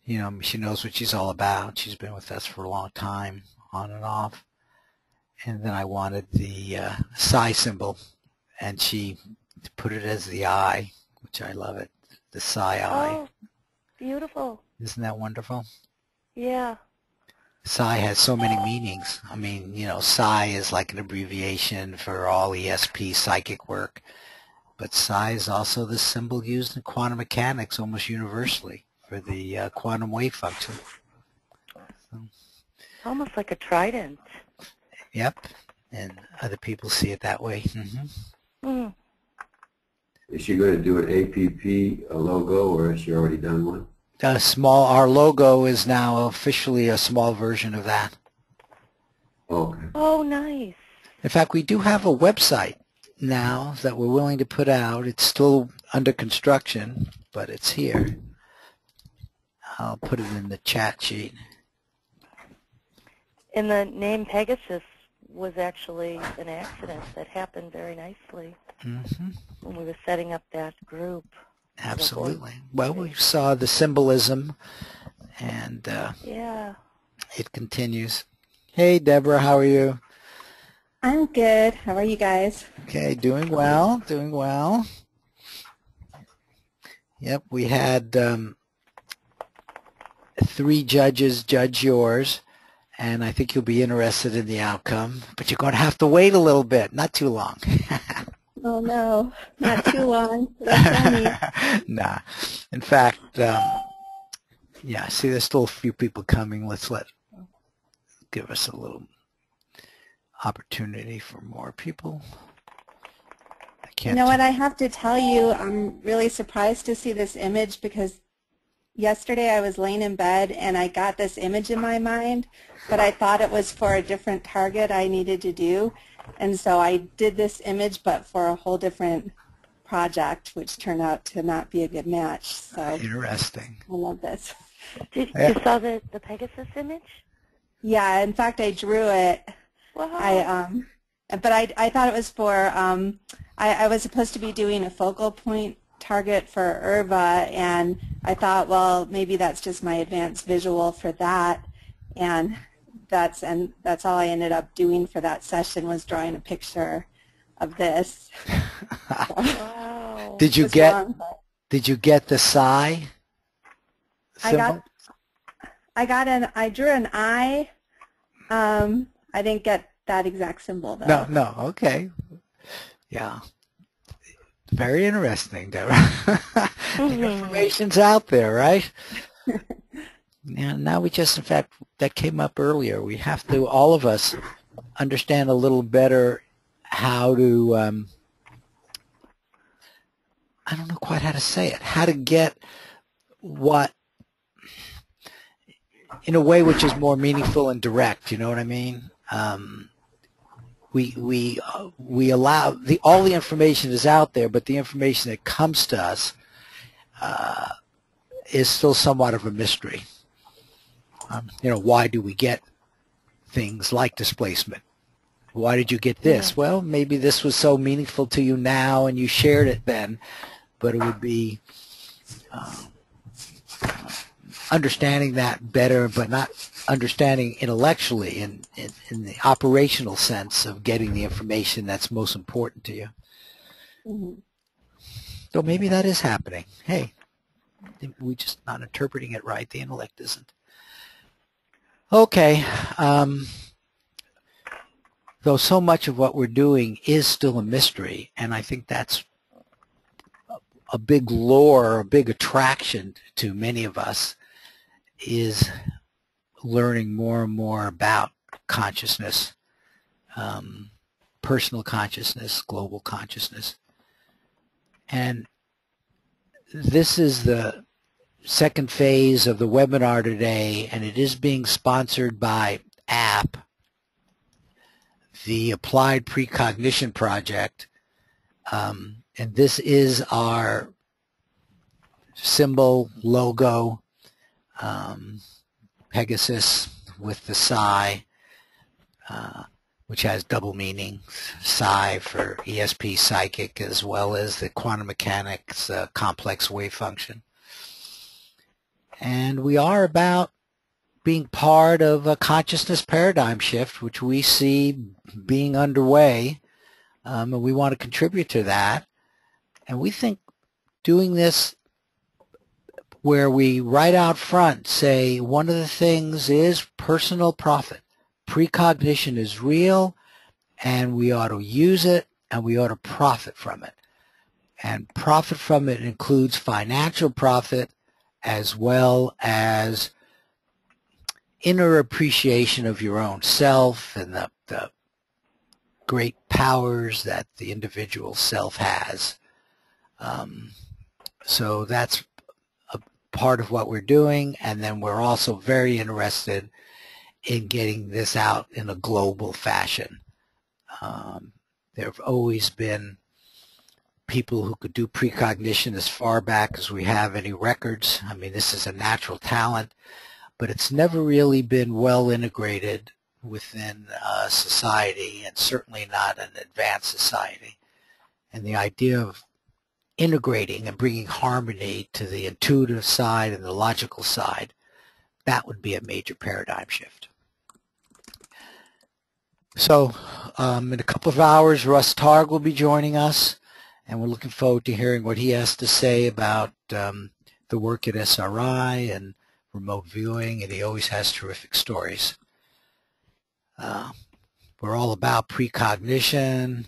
you know, she knows what she's all about. She's been with us for a long time, on and off. And then I wanted the psi symbol, and she put it as the eye, which I love it, the psi eye. Oh, beautiful. Isn't that wonderful? Yeah. Psi has so many meanings. I mean, you know, psi is like an abbreviation for all ESP psychic work, but psi is also the symbol used in quantum mechanics almost universally for the quantum wave function. So, almost like a trident. Yep, and other people see it that way. Is she going to do an APP, a logo, or has she already done one? Our logo is now officially a small version of that. Okay. Oh, nice. In fact, we do have a website now that we're willing to put out. It's still under construction, but it's here. I'll put it in the chat sheet. And the name Pegasus was actually an accident that happened very nicely when we were setting up that group. Absolutely. Well, we saw the symbolism, and yeah, it continues. Hey, Deborah, how are you? I'm good. How are you guys? Okay, doing well, doing well. Yep, we had 3 judges judge yours, and I think you'll be interested in the outcome, but you're going to have to wait a little bit, not too long. Oh, no, not too long. That's on me. Nah. In fact, yeah, see, there's still a few people coming. Give us a little opportunity for more people. You know what, I have to tell you, I'm really surprised to see this image because yesterday I was laying in bed and I got this image in my mind, but I thought it was for a different target I needed to do. And so I did this image, but for a whole different project, which turned out to not be a good match. So interesting. I love this. You saw the Pegasus image? Yeah, in fact, I drew it. Wow. But I thought it was for, I was supposed to be doing a focal point target for IRVA, and I thought, well, maybe that's just my advanced visual for that, and that's all I ended up doing for that session was drawing a picture of this. Wow. Did you get the psi symbol? I drew an eye. I didn't get that exact symbol though. No, okay. Yeah. Very interesting, Deborah. The information's out there, right? And now we just, in fact, that came up earlier. We have to, all of us, understand a little better how to, I don't know quite how to say it, how to get what, in a way which is more meaningful and direct, you know what I mean? We allow, all the information is out there, but the information that comes to us is still somewhat of a mystery. You know, why do we get things like displacement? Why did you get this? Yeah. Well, maybe this was so meaningful to you now and you shared it then, but it would be understanding that better, but not understanding intellectually in the operational sense of getting the information that's most important to you. So maybe that is happening. Hey, we're just not interpreting it right. The intellect isn't. Okay. Though so much of what we're doing is still a mystery, and I think that's a big lure, a big attraction to many of us, is learning more and more about consciousness, personal consciousness, global consciousness. And this is the second phase of the webinar today, and it is being sponsored by APP, the Applied Precognition Project. And this is our symbol, logo, Pegasus with the psi, which has double meaning, psi for ESP psychic, as well as the quantum mechanics complex wave function. And we are about being part of a consciousness paradigm shift, which we see being underway, and we want to contribute to that. And we think doing this where we right out front say one of the things is personal profit. Precognition is real, and we ought to use it, and we ought to profit from it. And profit from it includes financial profit as well as inner appreciation of your own self and the great powers that the individual self has. So that's a part of what we're doing, and then we're also very interested in getting this out in a global fashion. There have always been people who could do precognition as far back as we have any records. I mean, this is a natural talent, but it's never really been well integrated within society, and certainly not an advanced society. And the idea of integrating and bringing harmony to the intuitive side and the logical side, that would be a major paradigm shift. So in a couple of hours, RussTarg will be joining us, and we're looking forward to hearing what he has to say about the work at SRI and remote viewing, and he always has terrific stories. We're all about precognition,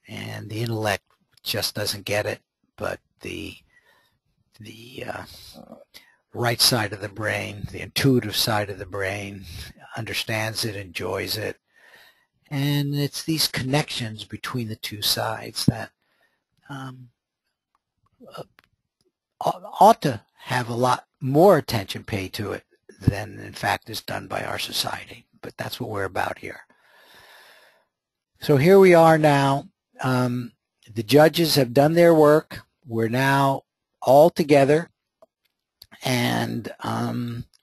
and the intellect just doesn't get it, but the right side of the brain, the intuitive side of the brain, understands it, enjoys it, and it's these connections between the two sides that ought to have a lot more attention paid to it than in fact is done by our society. But that's what we're about here. So here we are now. The judges have done their work. We're now all together, and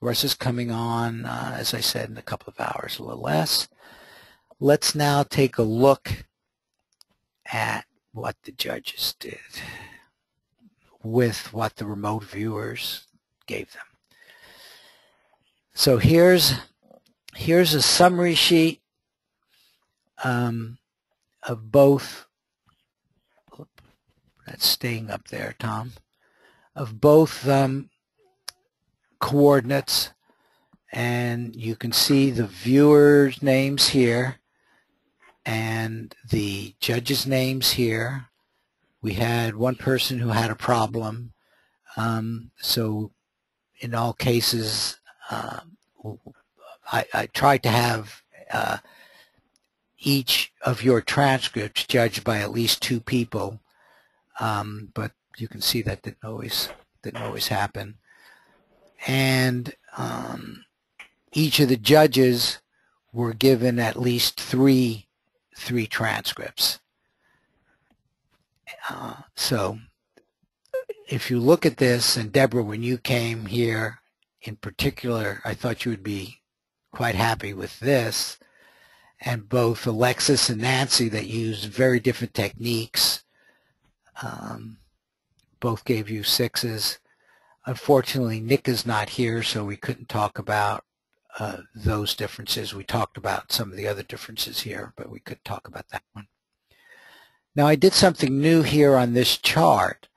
Russ is coming on, as I said, in a couple of hours, a little less. Let's now take a look at what the judges did with what the remote viewers gave them. So here's a summary sheet of both, that's staying up there, Tom, of both coordinates, and you can see the viewers' names here and the judges' names here. We had one person who had a problem, so in all cases I tried to have each of your transcripts judged by at least 2 people, but you can see that didn't always happen. And each of the judges were given at least three transcripts. So if you look at this, and Deborah, when you came here in particular, I thought you would be quite happy with this. And both Alexis and Nancy, that used very different techniques, both gave you 6s. Unfortunately, Nick is not here, so we couldn't talk about those differences. We talked about some of the other differences here, but we could talk about that one. Now, I did something new here on this chart,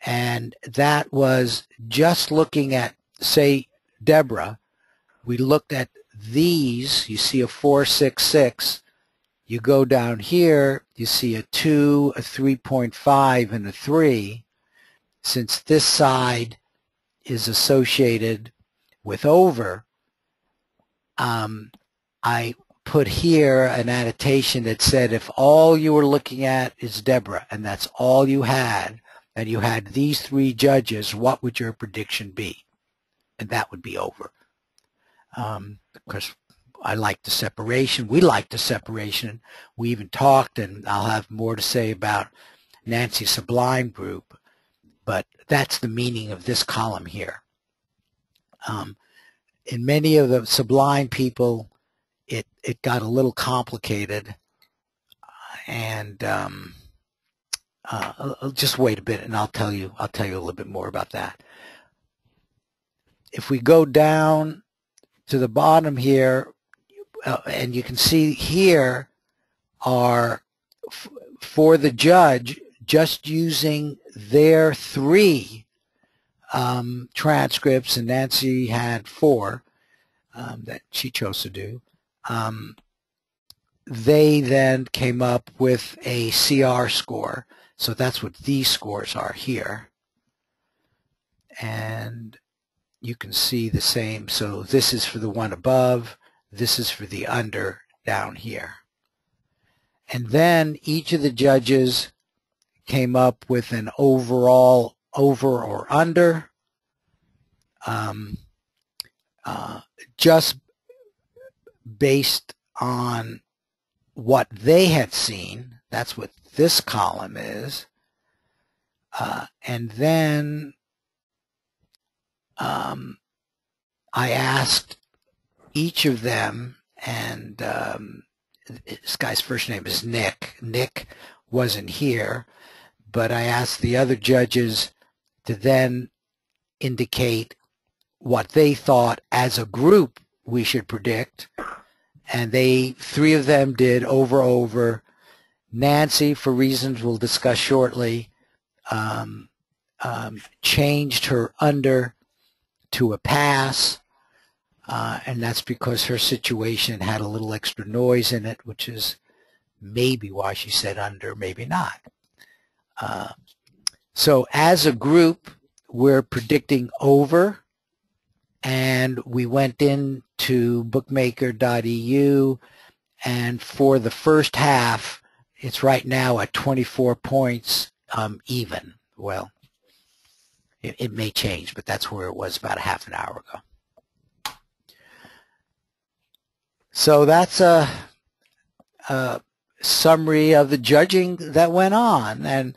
and that was just looking at, say, Deborah. We looked at these. You see a 4, 6, 6. You go down here, you see a 2, a 3.5, and a 3. Since this side is associated with over, I put here an annotation that said if all you were looking at is Deborah, and that's all you had, and you had these 3 judges, what would your prediction be? And that would be over. Because I like the separation. We like the separation. We even talked, and I'll have more to say about Nancy's Sublime group, but that's the meaning of this column here. In many of the Sublime people, it got a little complicated, and I'll just wait a bit, and I'll tell you a little bit more about that. If we go down to the bottom here, and you can see here are for the judge just using their 3 transcripts, and Nancy had 4 that she chose to do. They then came up with a CR score. So that's what these scores are here. And you can see the same. So this is for the one above. This is for the under down here. And then each of the judges came up with an overall over or under, just based on what they had seen. That's what this column is. And then I asked each of them, and this guy's first name is Nick. Nick wasn't here, but I asked the other judges to then indicate what they thought as a group we should predict, and three of them did over. Nancy, for reasons we'll discuss shortly, changed her under to a pass, and that's because her situation had a little extra noise in it, which is maybe why she said under, maybe not. So as a group, we're predicting over, and we went into bookmaker.eu, and for the first half, it's right now at 24 points even. Well, it may change, but that's where it was about a half an hour ago. So that's a summary of the judging that went on, and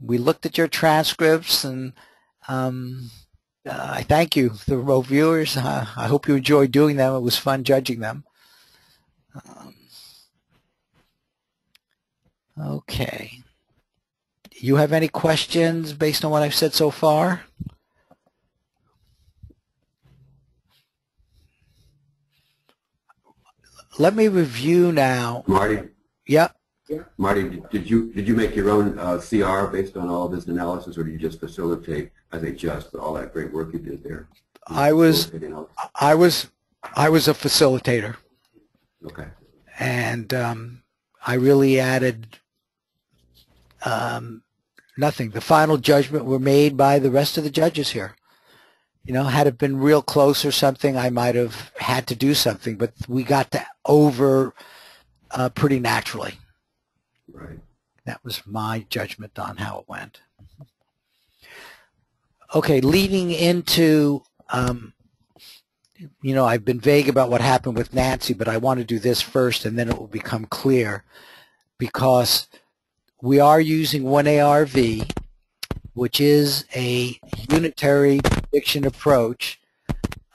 we looked at your transcripts, and I thank you, the remote viewers. I hope you enjoyed doing them. It was fun judging them. Okay. You have any questions based on what I've said so far? Let me review now. Marty? Yep. Marty, did you make your own CR based on all this analysis, or did you just facilitate, I say just, but all that great work you did there? I was a facilitator. Okay. And I really added nothing. The final judgment were made by the rest of the judges here. You know, had it been real close or something, I might have had to do something, but we got to over pretty naturally. Right. That was my judgment on how it went. Okay, leading into, you know, I've been vague about what happened with Nancy, but I want to do this first, and then it will become clear, because we are using 1ARV, which is a unitary prediction approach,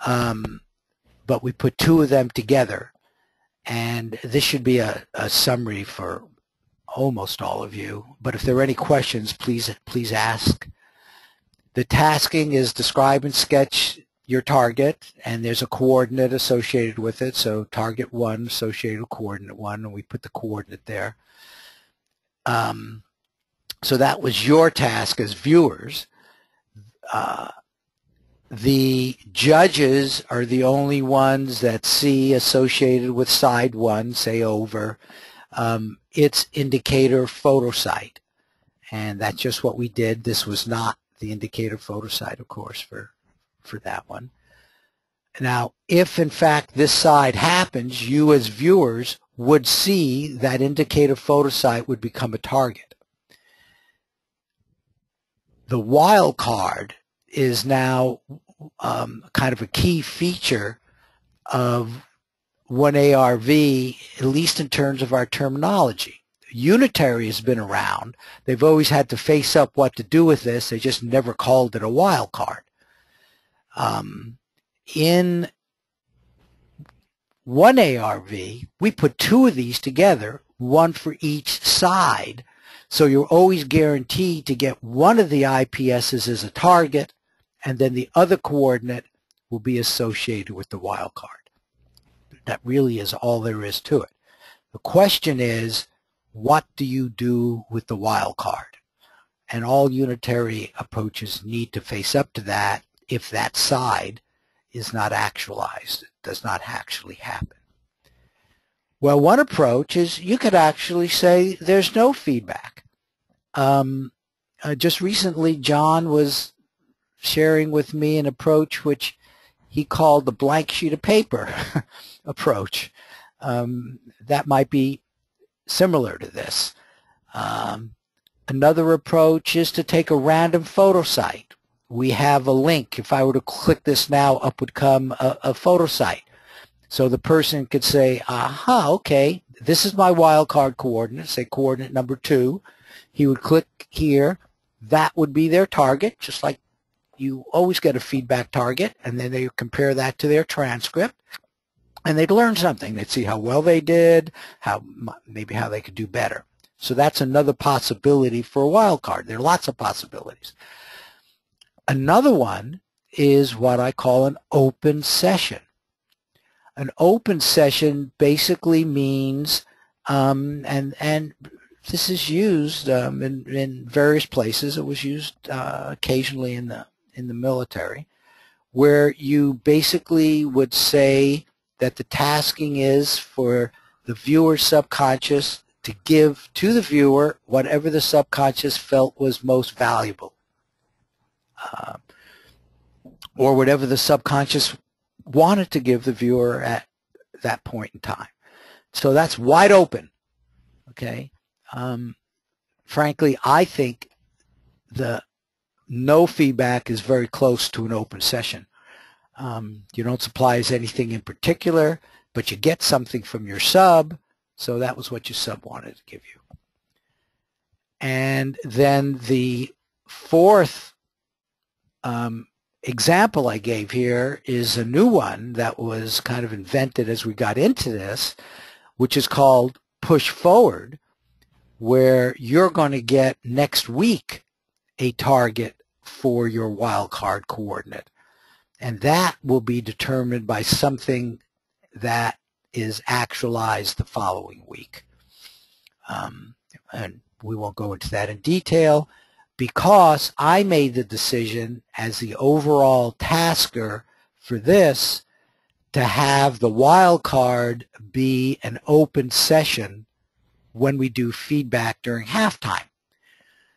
but we put two of them together. And this should be a summary for almost all of you. But if there are any questions, please ask. The tasking is describe and sketch your target, and there's a coordinate associated with it. So target 1 associated with coordinate 1, and we put the coordinate there. So that was your task as viewers. The judges are the only ones that see associated with side 1, say over, its indicator photo site. And that's just what we did. This was not the indicator photo site, of course, for that one. Now, if in fact this side happens, you as viewers would see that indicator photo site would become a target. The wild card is now kind of a key feature of 1ARV, at least in terms of our terminology. Unitary has been around. They've always had to face up what to do with this. They just never called it a wild card. In 1ARV, we put two of these together, one for each side. So you're always guaranteed to get one of the IPSs as a target, and then the other coordinate will be associated with the wild card. That really is all there is to it. The question is, what do you do with the wild card? And all unitary approaches need to face up to that if that side is not actualized. It does not actually happen. Well, one approach is you could actually say there's no feedback. Just recently, John was sharing with me an approach which he called the blank sheet of paper approach. That might be similar to this. Another approach is to take a random photo site. We have a link. If I were to click this now, up would come a photo site. So the person could say, aha, okay, this is my wildcard coordinate, say coordinate number 2. He would click here. That would be their target, just like you always get a feedback target, and then they compare that to their transcript, and they'd learn something. They'd see how well they did, maybe how they could do better. So that's another possibility for a wildcard. There are lots of possibilities. Another one is what I call an open session. An open session basically means, and this is used in various places. It was used occasionally in the military, where you basically would say that the tasking is for the viewer's subconscious to give to the viewer whatever the subconscious felt was most valuable, or whatever the subconscious wanted to give the viewer at that point in time. So that's wide open, okay? Frankly, I think the no feedback is very close to an open session. You don't supply as anything in particular, but you get something from your sub, so that was what your sub wanted to give you. And then the fourth example I gave here is a new one that was kind of invented as we got into this, which is called push forward, where you're going to get next week a target for your wildcard coordinate. And that will be determined by something that is actualized the following week. And we won't go into that in detail, because I made the decision as the overall tasker for this to have the wildcard be an open session when we do feedback during halftime.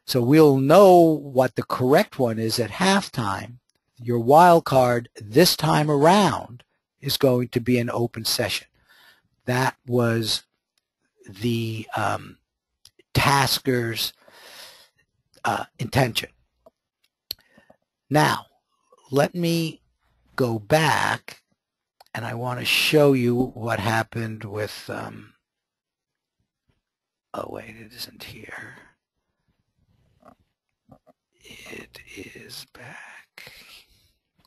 So we'll know what the correct one is at halftime. Your wildcard this time around is going to be an open session. That was the tasker's intention. Now, let me go back, and I want to show you what happened with, oh wait, it isn't here. It is back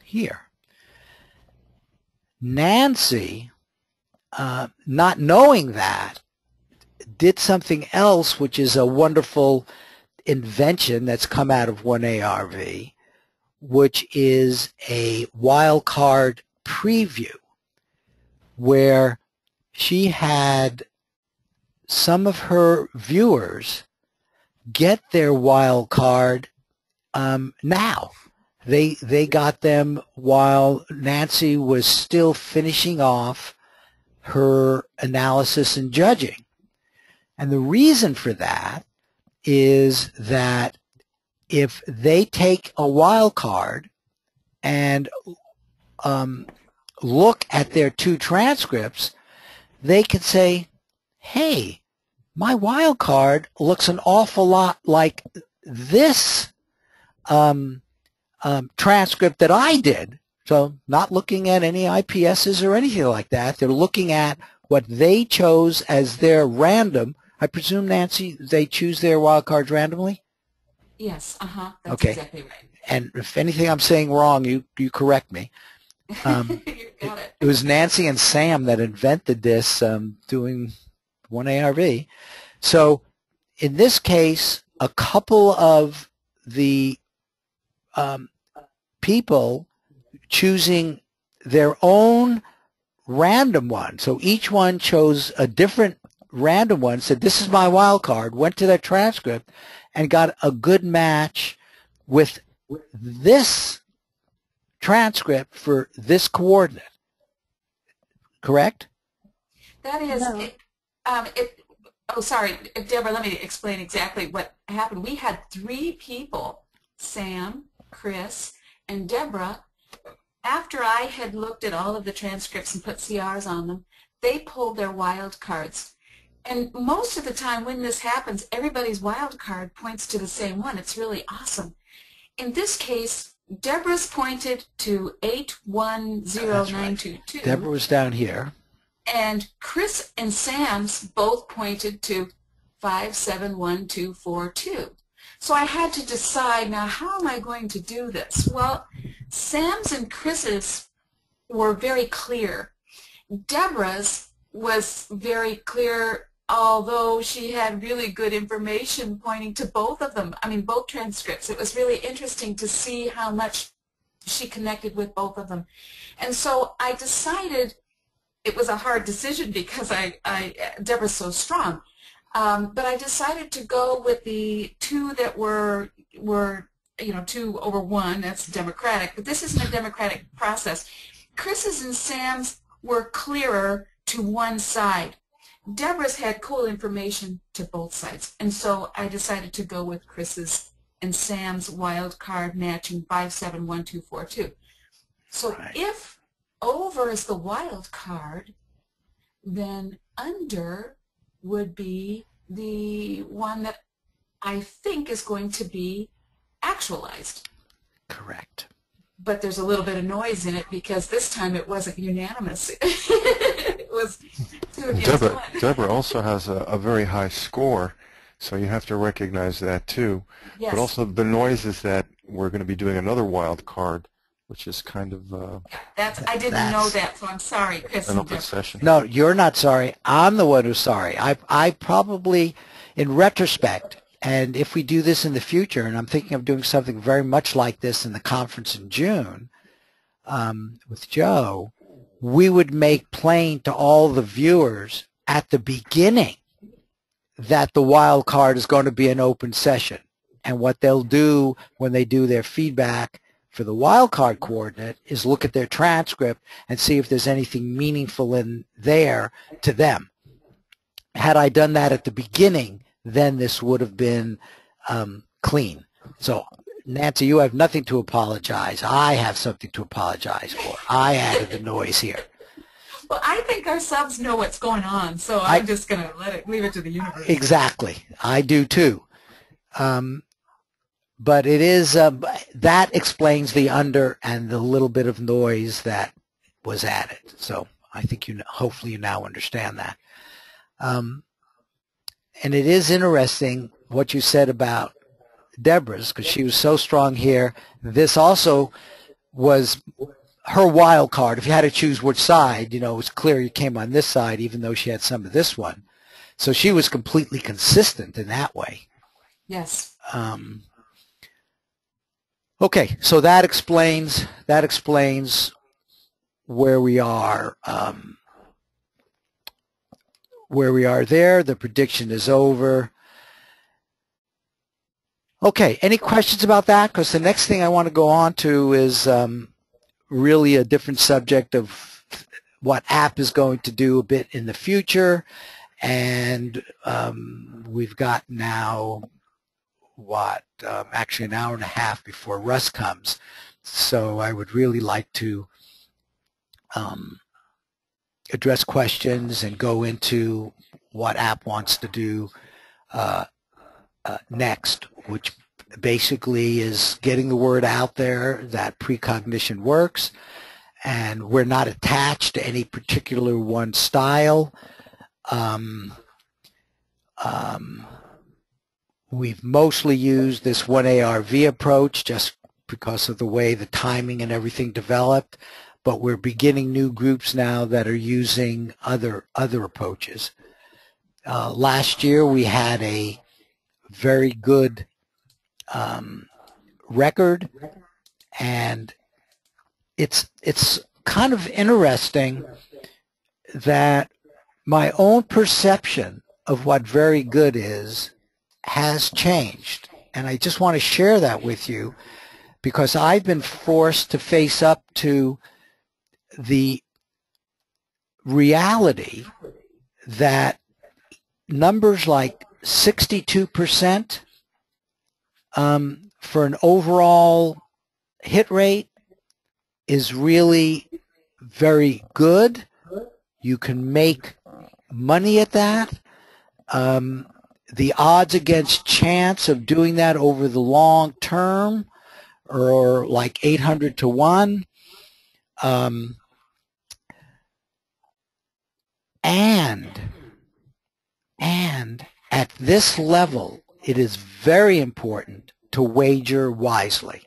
here. Nancy, not knowing that, did something else, which is a wonderful invention that's come out of 1ARV, which is a wildcard preview, where she had some of her viewers get their wildcard now. They got them while Nancy was still finishing off her analysis and judging. And the reason for that is that if they take a wild card and look at their two transcripts, they can say, hey, my wild card looks an awful lot like this transcript that I did. So not looking at any IPSs or anything like that. They're looking at what they chose as their random. I presume, Nancy, they choose their wild cards randomly? Yes, that's okay. Exactly right. And if anything I'm saying wrong, you correct me. You got it. It was Nancy and Sam that invented this, doing 1ARV. So in this case, a couple of the people choosing their own random one. So each one chose a different random one, said, this is my wild card, went to their transcript, and got a good match with this transcript for this coordinate. Correct? That is, No. Oh, sorry, Deborah, let me explain exactly what happened. We had 3 people, Sam, Chris, and Deborah. After I had looked at all of the transcripts and put CRs on them, they pulled their wild cards. And most of the time when this happens, everybody's wild card points to the same one. It's really awesome. In this case, Deborah's pointed to 810922. Deborah was down here. And Chris and Sam's both pointed to 571242. So I had to decide, now how am I going to do this? Well, Sam's and Chris's were very clear. Deborah's was very clear, although she had really good information pointing to both of them. I mean, both transcripts. It was really interesting to see how much she connected with both of them. And so I decided, it was a hard decision because Deborah's so strong. But I decided to go with the two that were 2 over 1. That's democratic. But this isn't a democratic process. Chris's and Sam's were clearer to one side. Deborah's had cool information to both sides. And so I decided to go with Chris's and Sam's wild card matching 571242. So if over is the wild card, then under would be the one that I think is going to be actualized. Correct. But there's a little bit of noise in it because this time it wasn't unanimous. It was 2 against 1. Deborah also has a very high score, so you have to recognize that too. Yes. But also the noise is that we're going to be doing another wild card, which is kind of I didn't know that, so I'm sorry, Chris. an open session. No, you're not sorry. I'm the one who's sorry. I probably, in retrospect, and if we do this in the future, and I'm thinking of doing something very much like this in the conference in June with Joe, we would make plain to all the viewers at the beginning that the wild card is going to be an open session. And what they'll do when they do their feedback for the wildcard coordinate is look at their transcript and see if there's anything meaningful in there to them. Had I done that at the beginning, then this would have been clean. So, Nancy, you have nothing to apologize. I have something to apologize for. I added the noise here. Well, I think our subs know what's going on, so I'm just going to leave it to the universe. Exactly. I do too. But it is, that explains the under and the little bit of noise that was added. So I think hopefully you now understand that. And it is interesting what you said about Deborah's, because she was so strong here. This also was her wild card. If you had to choose which side, it was clear you came on this side, even though she had some of this one. So she was completely consistent in that way. Yes. Okay, so that explains where we are. Where we are there. The prediction is over. Okay, any questions about that? Because the next thing I want to go on to is really a different subject of what app is going to do a bit in the future. And we've got now, actually an hour and a half before Russ comes. So I would really like to address questions and go into what app wants to do next, which basically is getting the word out there that precognition works, and we're not attached to any particular one style. We've mostly used this 1ARV approach just because of the way the timing and everything developed, but we're beginning new groups now that are using other approaches. Last year we had a very good record, and it's kind of interesting that my own perception of what very good is has changed, and I just want to share that with you because I've been forced to face up to the reality that numbers like 62% for an overall hit rate is really very good. You can make money at that. The odds against chance of doing that over the long term or like 800 to 1. And at this level, it is very important to wager wisely.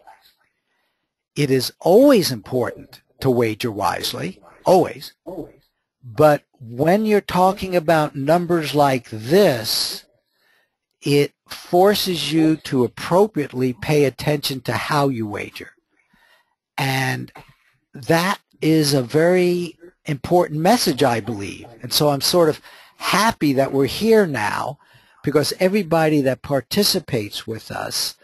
It is always important to wager wisely, always. But when you're talking about numbers like this, it forces you to appropriately pay attention to how you wager. And that is a very important message, I believe. And so I'm sort of happy that we're here now, because everybody that participates with us,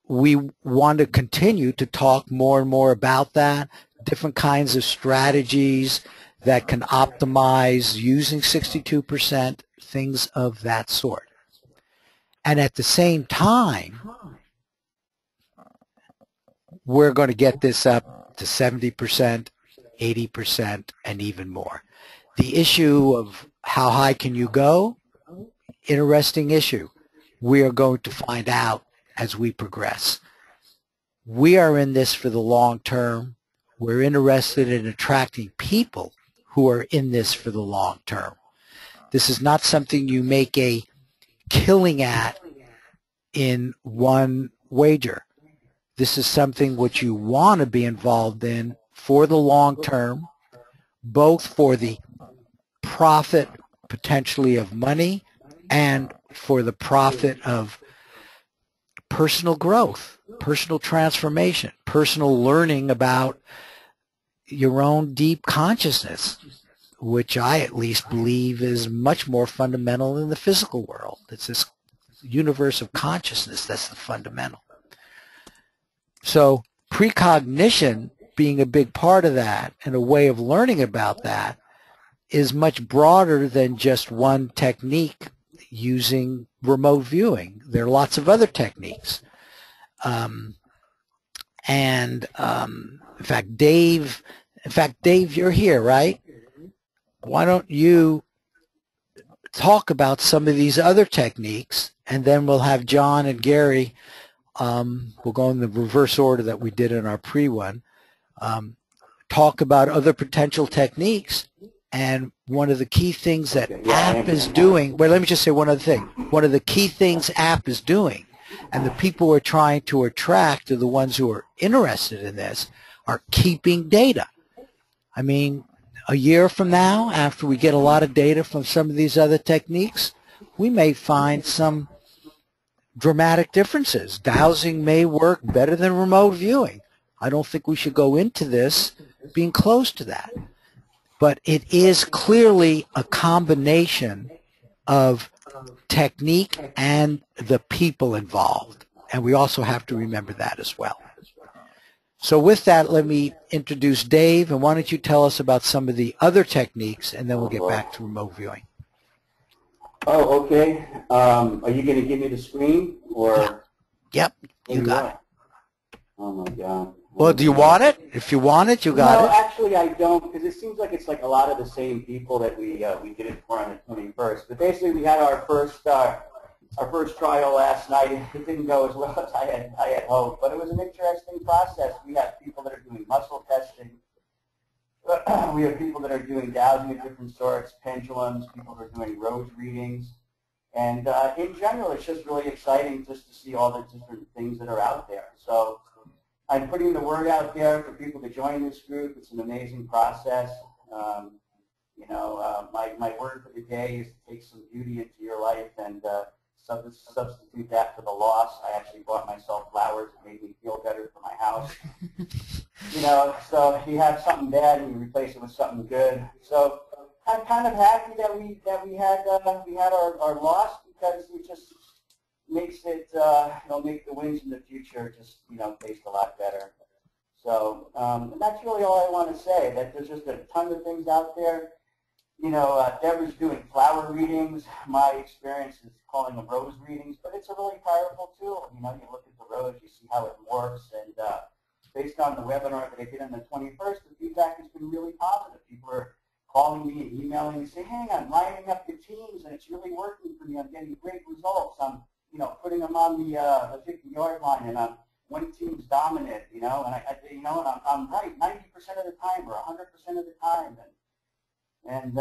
we want to continue to talk more and more about that, different kinds of strategies that can optimize using 62%, things of that sort. And at the same time, we're going to get this up to 70%, 80%, and even more. The issue of how high can you go? Interesting issue. We are going to find out as we progress. We are in this for the long term. We're interested in attracting people who are in this for the long term. This is not something you make a killing at in one wager. This is something which you want to be involved in for the long term, both for the profit potentially of money and for the profit of personal growth, personal transformation, personal learning about your own deep consciousness, which I at least believe is much more fundamental than the physical world. It's this universe of consciousness that's the fundamental. So precognition being a big part of that and a way of learning about that is much broader than just one technique using remote viewing. There are lots of other techniques. In fact, Dave, you're here, right? Why don't you talk about some of these other techniques, and then we'll have John and Gary, we'll go in the reverse order that we did in our pre-one, talk about other potential techniques. And one of the key things that app is doing, well, let me just say one other thing. One of the key things app is doing, and the people we're trying to attract are the ones who are interested in this, are keeping data. I mean, a year from now, after we get a lot of data from some of these other techniques, we may find some dramatic differences. Dowsing may work better than remote viewing. I don't think we should go into this being close to that. But it is clearly a combination of technique and the people involved. And we also have to remember that as well. So with that, let me introduce Dave, and why don't you tell us about some of the other techniques, and then we'll get back to remote viewing. Oh, okay. Are you going to give me the screen, or? Yep, you got it. Oh my God. Well, do you want it? If you want it, you got it. No, actually I don't, because it seems like it's like a lot of the same people that we did it for on the 21st. But basically, we had our first trial last night. It didn't go as well as I had hoped, but it was an interesting process. We have people that are doing muscle testing. We have people that are doing dowsing of different sorts, pendulums, people that are doing rose readings. And in general, it's just really exciting just to see all the different things that are out there. So I'm putting the word out there for people to join this group. It's an amazing process. My word for the day is to take some beauty into your life and substitute that for the loss. I actually bought myself flowers that made me feel better for my house. So you have something bad and you replace it with something good. So I'm kind of happy that we had our loss, because it just makes it make the wins in the future just taste a lot better. So and that's really all I want to say. That there's just a ton of things out there. Deborah's doing flower readings. My experience is calling them rose readings, but it's a really powerful tool. You look at the rose, you see how it works, and based on the webinar that I did on the 21st, the feedback has been really positive. People are calling me and emailing me saying, hey, I'm lining up the teams, and it's really working for me. I'm getting great results. I'm putting them on the 50-yard line, and I'm one team's dominant, and and I'm right 90% of the time or 100% of the time, and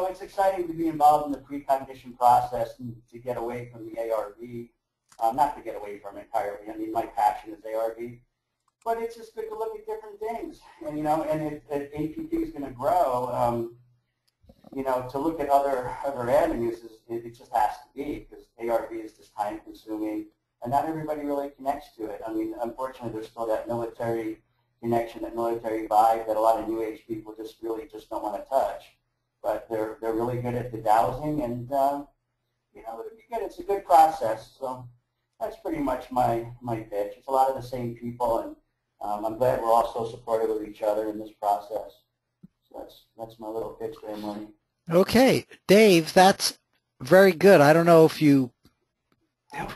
it's exciting to be involved in the precognition process and to get away from the ARV, not to get away from it entirely. I mean, my passion is ARV, but it's just good to look at different things, and if APP is going to grow, to look at other avenues, it just has to be, because ARV is just time consuming, and not everybody really connects to it. I mean, unfortunately, there's still that military connection, that military vibe that a lot of new age people just don't want to touch. But they're really good at the dowsing, and it'll be good. It's a good process. So that's pretty much my pitch. It's a lot of the same people, and I'm glad we're all so supportive of each other in this process. So that's my little pitch there, Marty. Okay, Dave, that's very good. I don't know if you.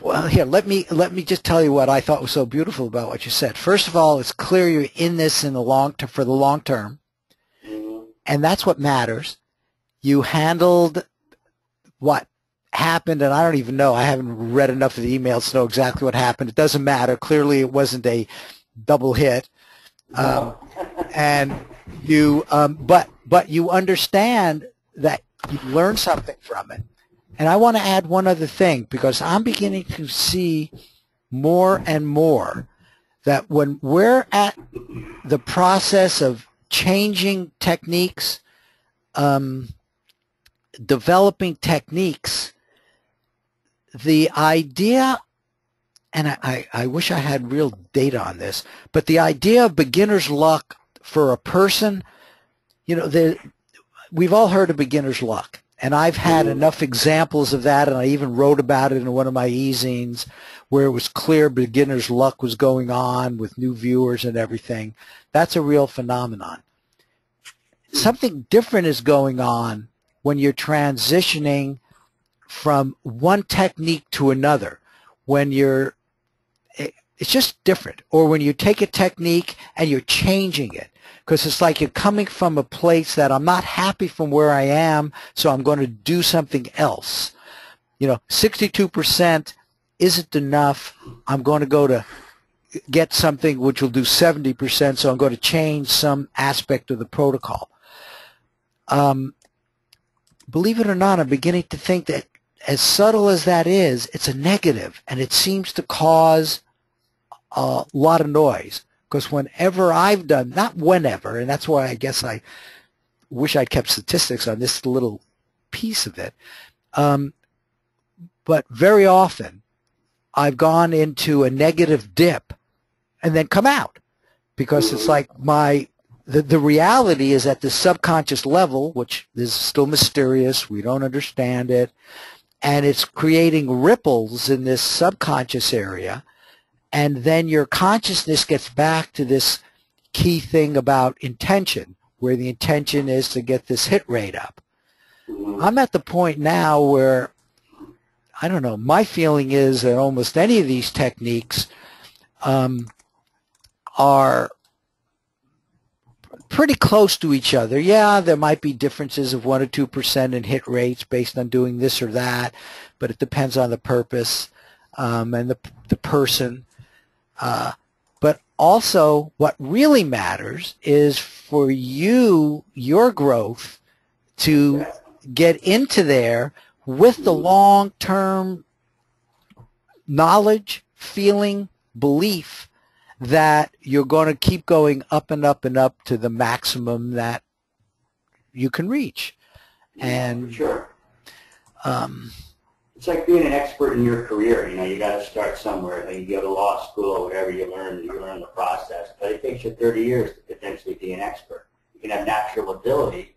Well, here, let me just tell you what I thought was so beautiful about what you said. First of all, it's clear you're in this in the for the long term, and that's what matters. You handled what happened, and I don't even know. I haven't read enough of the emails to know exactly what happened. It doesn't matter. Clearly, it wasn't a double hit, and you. But you understand that you learned something from it. And I want to add one other thing, because I'm beginning to see more and more that when we're at the process of changing techniques, developing techniques, the idea, and I wish I had real data on this, but the idea of beginner's luck for a person, we've all heard of beginner's luck. And I've had enough examples of that, and I even wrote about it in one of my e-zines where it was clear beginner's luck was going on with new viewers and everything. That's a real phenomenon. Something different is going on when you're transitioning from one technique to another. When it's just different. Or when you take a technique and you're changing it. Because it's like you're coming from a place that I'm not happy from where I am, so I'm going to do something else. 62% isn't enough. I'm going to go to get something which will do 70%, so I'm going to change some aspect of the protocol. Believe it or not, I'm beginning to think that as subtle as that is, it's a negative, and it seems to cause a lot of noise. Because whenever I've done, not whenever, and that's why I guess I wish I'd kept statistics on this little piece of it, but very often I've gone into a negative dip and then come out. Because it's like the reality is at the subconscious level, which is still mysterious, we don't understand it, and it's creating ripples in this subconscious area. And then your consciousness gets back to this key thing about intention, where the intention is to get this hit rate up. I'm at the point now where, I don't know, my feeling is that almost any of these techniques are pretty close to each other. Yeah, there might be differences of 1 or 2% in hit rates based on doing this or that, but it depends on the purpose and the person. But also what really matters is for you, your growth, to get into there with the long-term knowledge, feeling, belief that you're going to keep going up and up and up to the maximum that you can reach. And sure. It's like being an expert in your career. You got to start somewhere. Like you go to law school or whatever, you learn the process. But it takes you 30 years to potentially be an expert. You can have natural ability,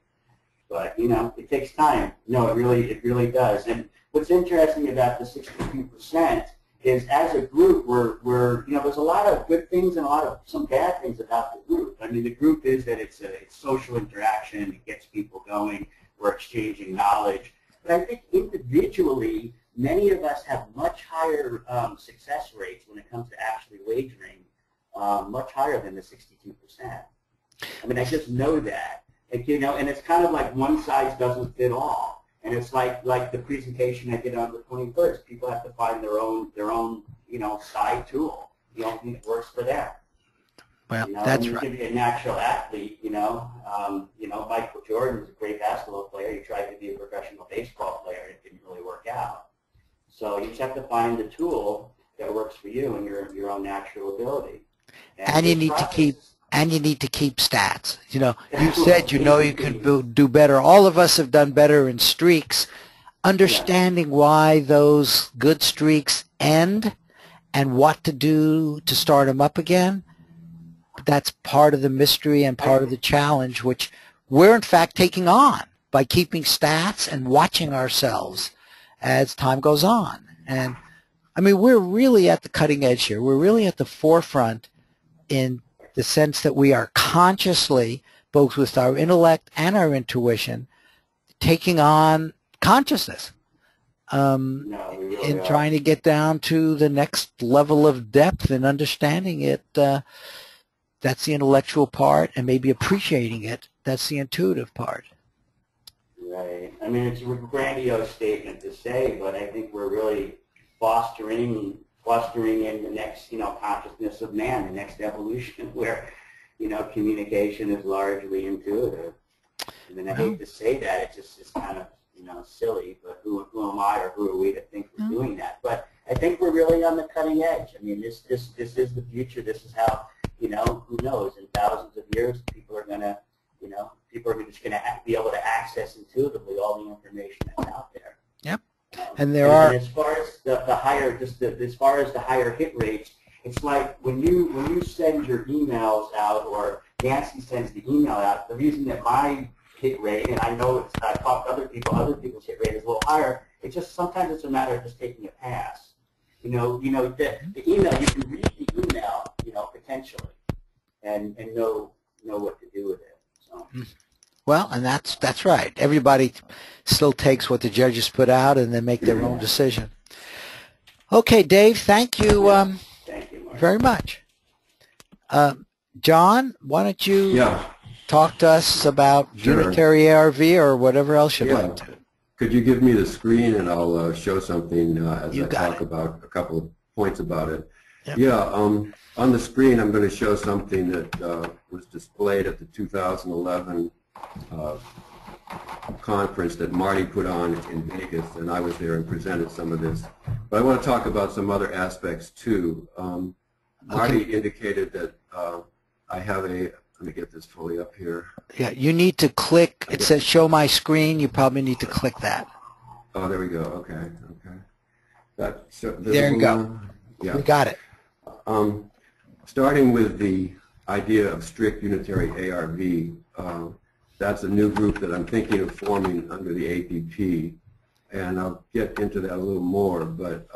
but it takes time. No, it really does. And what's interesting about the 62% is, as a group, we're there's a lot of good things and some bad things about the group. I mean, the group is that it's social interaction. It gets people going. We're exchanging knowledge. But I think individually, many of us have much higher success rates when it comes to actually wagering, much higher than the 62%. I mean, I just know that. And it's kind of like one size doesn't fit all. And it's like the presentation I did on the 21st. People have to find their own side tool. works for them. Well, You know, that's you right. can be a natural athlete. Michael Jordan was a great basketball player. He tried to be a professional baseball player. It didn't really work out. So you just have to find the tool that works for you and your own natural ability. And you need to keep stats. You know, you said you can do better. All of us have done better in streaks. Understanding why those good streaks end and what to do to start them up again, that's part of the mystery and part of the challenge, which we're in fact taking on by keeping stats and watching ourselves as time goes on. And I mean, we're really at the cutting edge here. We're really at the forefront in the sense that we are consciously, both with our intellect and our intuition, taking on consciousness in trying to get down to the next level of depth and understanding it. That's the intellectual part, and maybe appreciating it. That's the intuitive part. Right. I mean, it's a grandiose statement to say, but I think we're really fostering in the next, consciousness of man, the next evolution where, communication is largely intuitive. I mean, I hate to say that. It's kind of, silly, but who am I or who are we to think we're doing that? But I think we're really on the cutting edge. I mean, this is the future. This is how, who knows, in thousands of years, people are going to, people are just going to be able to access intuitively all the information that's out there. Yep. And as far as the higher, as far as the higher hit rates, it's like when you send your emails out, or Nancy sends the email out, the reason that my hit rate, and I know I've talked to other people's hit rate is a little higher, it's just sometimes it's a matter of just taking a pass. The email, you can read the email, potentially, and know what to do with it. So. Well, and that's right. Everybody still takes what the judges put out and then make their own decision. Okay, Dave, thank you, thank you very much. John, why don't you talk to us about unitary ARV or whatever else you'd like to. Could you give me the screen and I'll show something as I talk about a couple of points about it. Yep. Yeah, on the screen I'm going to show something that was displayed at the 2011 conference that Marty put on in Vegas, and I was there and presented some of this. But I want to talk about some other aspects too. Marty indicated that I have a, let me get this fully up here. Yeah, you need to click, it says show my screen, you probably need to click that. Oh, there we go, okay. There you go. Yeah. We got it. Starting with the idea of strict unitary ARV, that's a new group that I'm thinking of forming under the APP, and I'll get into that a little more. But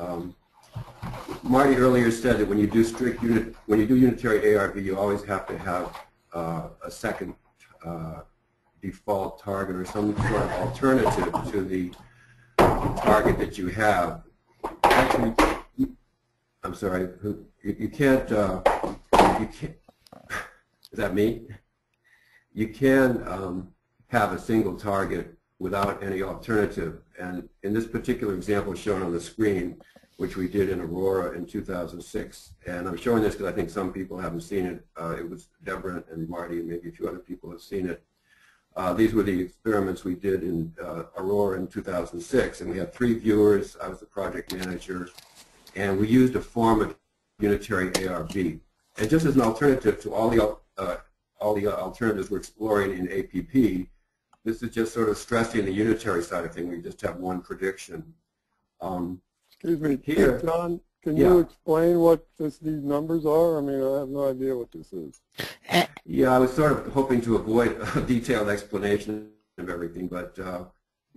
Marty earlier said that when you do unitary ARV, you always have to have a second default target or some sort of alternative to the target that you have. Actually, I'm sorry, you can't, is that me? You can have a single target without any alternative. And in this particular example shown on the screen, which we did in Aurora in 2006, and I'm showing this because I think some people haven't seen it. It was Deborah and Marty and maybe a few other people have seen it. These were the experiments we did in Aurora in 2006, and we had 3 viewers. I was the project manager, and we used a form of unitary ARV. And just as an alternative to all the alternatives we're exploring in APP, this is just sort of stressing the unitary side of things. We just have one prediction. Excuse me, here, John, can you explain what these numbers are? I mean, I have no idea what this is. Yeah, I was sort of hoping to avoid a detailed explanation of everything, but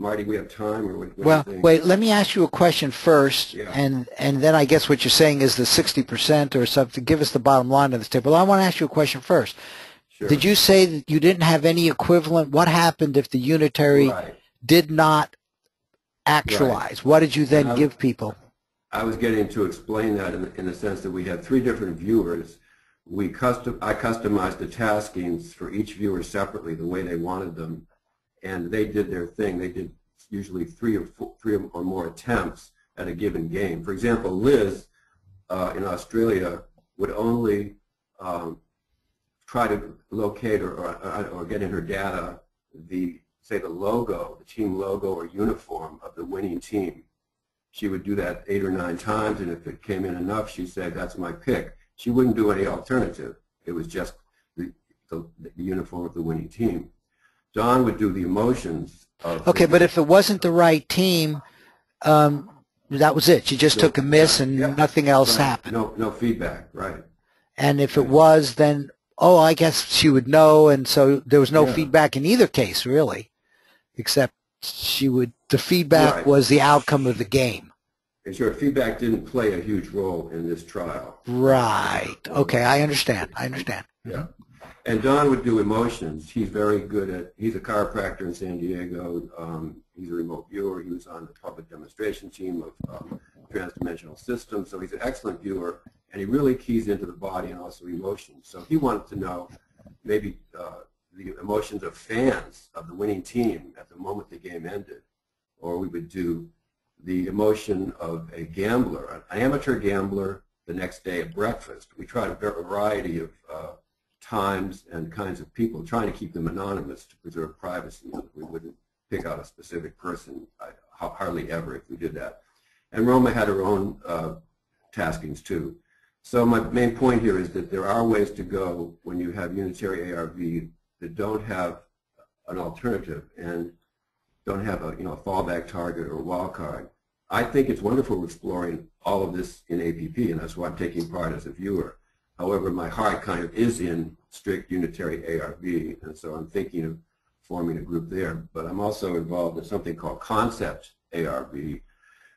Marty, we have time? Or what do you think? Wait, let me ask you a question first, and then I guess what you're saying is the 60% or something. Give us the bottom line of this table. I want to ask you a question first. Sure. Did you say that you didn't have any equivalent? What happened if the unitary did not actualize? What did you then give people? I was getting to explain that in the sense that we had 3 different viewers. I customized the taskings for each viewer separately the way they wanted them, and they did their thing. They did usually 3 or more attempts at a given game. For example, Liz in Australia would only try to locate or get in her data say the logo, the team logo or uniform of the winning team. She would do that 8 or 9 times, and if it came in enough, she'd say, that's my pick. She wouldn't do any alternative. It was just the uniform of the winning team. Don would do the emotions of... Okay, but if it wasn't the right team, that was it. She just took a miss and nothing else happened. No feedback, right. And if it was, then, I guess she would know, and so there was no feedback in either case, really, except the feedback was the outcome of the game. And sure, feedback didn't play a huge role in this trial. Right. Okay, I understand. Yeah. And Don would do emotions. He's very good at, he's a chiropractor in San Diego. He's a remote viewer. He was on the public demonstration team of transdimensional systems. So he's an excellent viewer, and he really keys into the body and also emotions. So he wanted to know maybe the emotions of fans of the winning team at the moment the game ended. Or we would do the emotion of a gambler, an amateur gambler, the next day at breakfast. We tried a variety of times and kinds of people, trying to keep them anonymous to preserve privacy. We wouldn't pick out a specific person, hardly ever if we did that. And Roma had her own taskings too. So my main point here is that there are ways to go when you have unitary ARV that don't have an alternative and don't have a fallback target or wild card. I think it's wonderful exploring all of this in APP, and that's why I'm taking part as a viewer. However, my heart kind of is in strict unitary ARV, and so I'm thinking of forming a group there. But I'm also involved in something called concept ARV,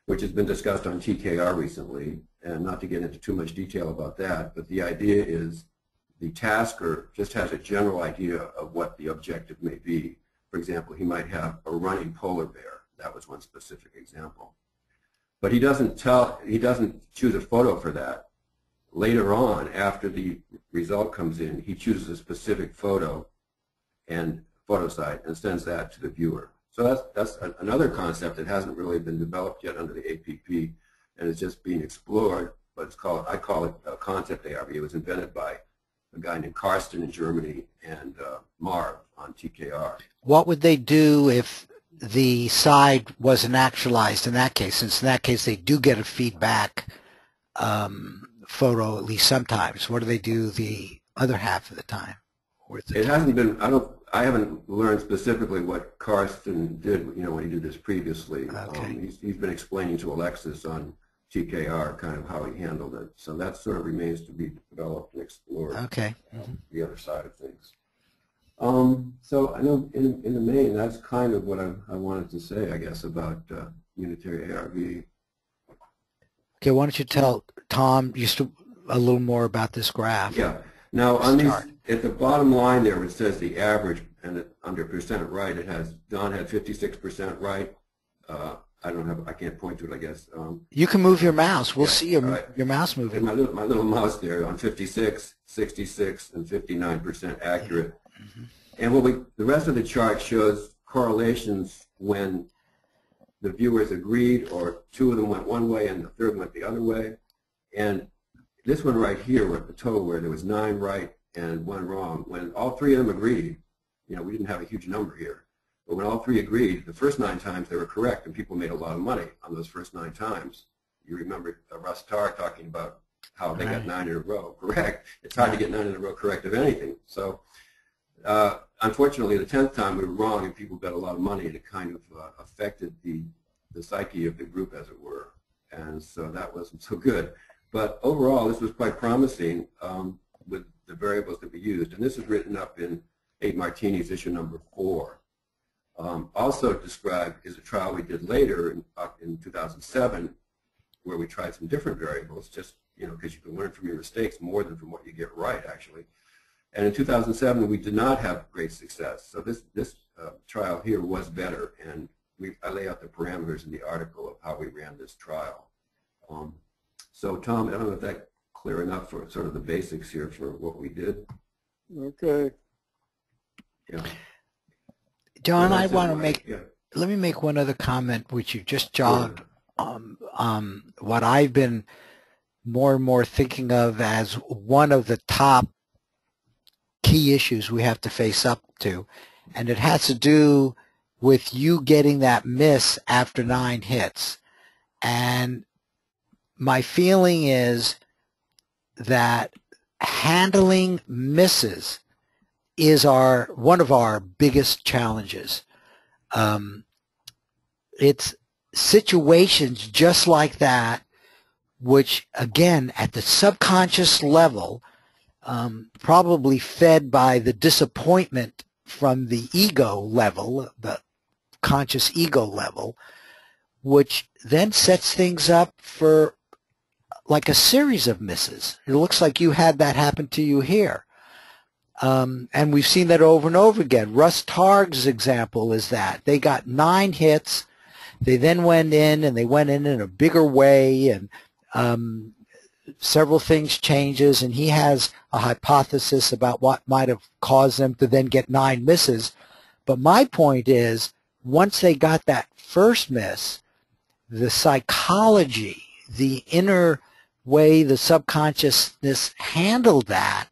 which has been discussed on TKR recently, and not to get into too much detail about that, but the idea is the tasker just has a general idea of what the objective may be. For example, he might have a running polar bear. That was one specific example. But he doesn't choose a photo for that. Later on, after the result comes in, he chooses a specific photo and photo site and sends that to the viewer. So that's another concept that hasn't really been developed yet under the APP, and it's just being explored. But I call it a concept ARV. It was invented by a guy named Karsten in Germany and Marv on TKR. What would they do if the side wasn't actualized in that case? Since in that case they do get a feedback photo at least sometimes. What do they do the other half of the time? It hasn't been. I haven't learned specifically what Karsten did. When he did this previously. Okay. He's been explaining to Alexis on TKR kind of how he handled it. So that sort of remains to be developed and explored. Okay. The other side of things. So I know in the main that's kind of what I wanted to say, I guess, about unitary ARV. Okay, why don't you tell Tom just a little more about this graph? Yeah. Now on these, at the bottom line there, it says the average, and under percent right, it has Don had 56% right. I can't point to it, I guess. You can move your mouse. We'll see your mouse moving. My little mouse there on 56, 66, and 59% accurate. Mm-hmm. And the rest of the chart shows correlations when the viewers agreed, or 2 of them went one way and the third went the other way. And this one right here, with the total, where there was 9 right and 1 wrong, when all 3 of them agreed, we didn't have a huge number here. But when all 3 agreed, the first 9 times they were correct, and people made a lot of money on those first 9 times. You remember RussTarg talking about how they got 9 in a row correct. It's hard to get 9 in a row correct of anything. So unfortunately, the 10th time we were wrong, and people bet a lot of money, and it kind of affected the psyche of the group, as it were. And so that wasn't so good. But overall, this was quite promising with the variables that we used. And this is written up in 8 Martinis, issue number 4. Also described is a trial we did later in 2007, where we tried some different variables, just because you can learn from your mistakes more than from what you get right, actually. And in 2007, we did not have great success. So this trial here was better, and I lay out the parameters in the article of how we ran this trial. So Tom, I don't know if that's clear enough for sort of the basics here for what we did. Okay. Yeah. John, I want to let me make one other comment, which you just jogged what I've been more and more thinking of as one of the top key issues we have to face up to, and it has to do with you getting that miss after 9 hits. And my feeling is that handling misses is one of our biggest challenges. It's situations just like that, which again at the subconscious level, probably fed by the disappointment from the ego level, the conscious ego level, which then sets things up for like a series of misses. It looks like you had that happen to you here. And we've seen that over and over again. RussTarg's example is that. They got 9 hits. They then went in, and they went in a bigger way, and several things changes, and he has a hypothesis about what might have caused them to then get 9 misses. But my point is, once they got that first miss, the psychology, the inner way the subconsciousness handled that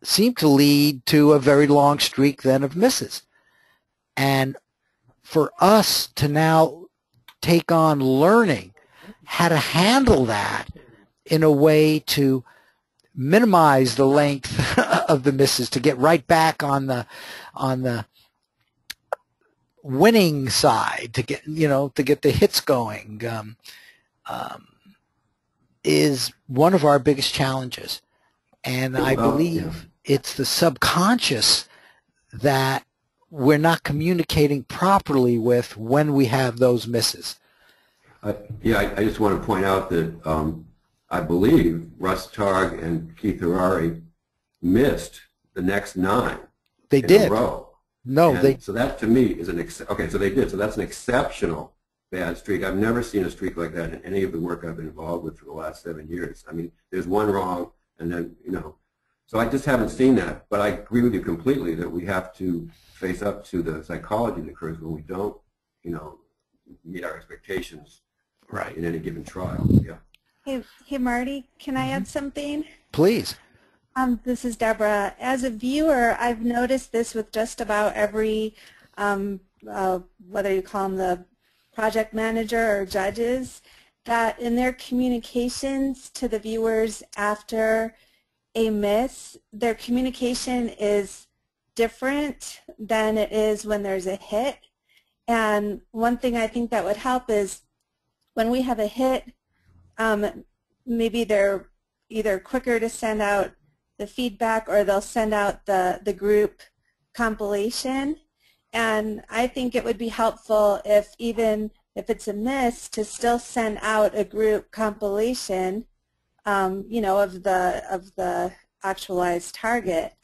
seemed to lead to a very long streak then of misses. And for us to now take on learning how to handle that in a way to minimize the length of the misses, to get right back on the winning side, to get the hits going, is one of our biggest challenges. And I believe it's the subconscious that we're not communicating properly with when we have those misses. I just want to point out that I believe RussTarg and Keith Harari missed the next 9 they in did. a row. No, and so that to me is okay. So they did. So that's an exceptional bad streak. I've never seen a streak like that in any of the work I've been involved with for the last 7 years. I mean, there's one wrong, and then So I just haven't seen that. But I agree with you completely that we have to face up to the psychology that occurs when we don't, meet our expectations. Right. In any given trial. Yeah. Hey Marty, can I add something? Please. This is Deborah. As a viewer, I've noticed this with just about every, whether you call them the project manager or judges, that in their communications to the viewers after a miss, their communication is different than it is when there's a hit. And one thing I think that would help is when we have a hit, maybe they're either quicker to send out the feedback or they'll send out the group compilation. And I think it would be helpful if even if it's a miss to still send out a group compilation, of the actualized target,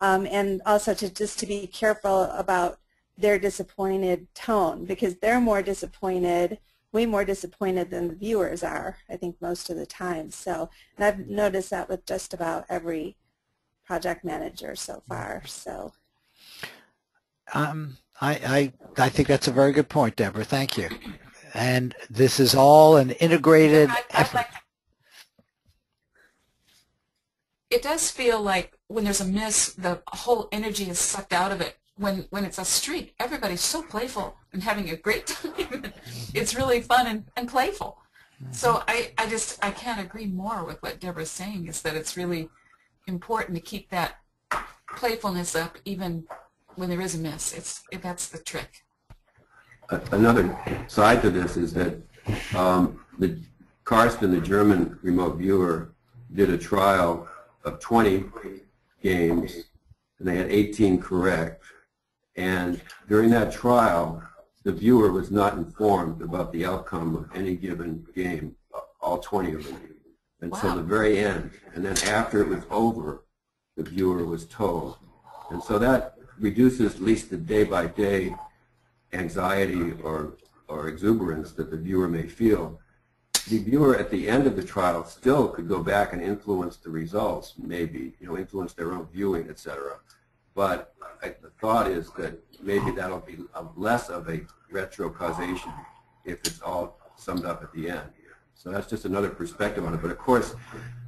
and also to be careful about their disappointed tone, because they're more disappointed, way more disappointed than the viewers are, I think, most of the time. So, and I've noticed that with just about every project manager so far. So, I think that's a very good point, Deborah. Thank you. And this is all an integrated effort. It does feel like when there's a miss, the whole energy is sucked out of it. When it's a streak, everybody's so playful and having a great time. It's really fun and playful. So I can't agree more with what Deborah's saying, is that it's really important to keep that playfulness up even when there is a miss. That's the trick. Another side to this is that Karsten, the German remote viewer, did a trial of 20 games, and they had 18 correct. And during that trial, the viewer was not informed about the outcome of any given game, all 20 of them, until the very end. And then after it was over, the viewer was told. And so that reduces at least the day-by-day anxiety or exuberance that the viewer may feel. The viewer at the end of the trial still could go back and influence the results, maybe, influence their own viewing, etc. But the thought is that maybe that'll be less of a retro causation if it's all summed up at the end. So that's just another perspective on it. But of course,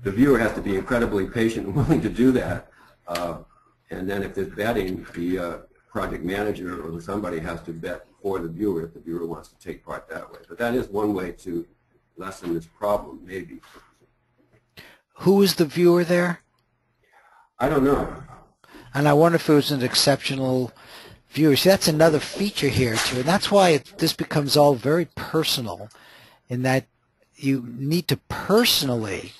the viewer has to be incredibly patient and willing to do that. And then if there's betting, the project manager or somebody has to bet for the viewer if the viewer wants to take part that way. But that is one way to lessen this problem, maybe. Who is the viewer there? I don't know. And I wonder if it was an exceptional viewer. See, that's another feature here, too. And that's why this becomes all very personal, in that you need to personally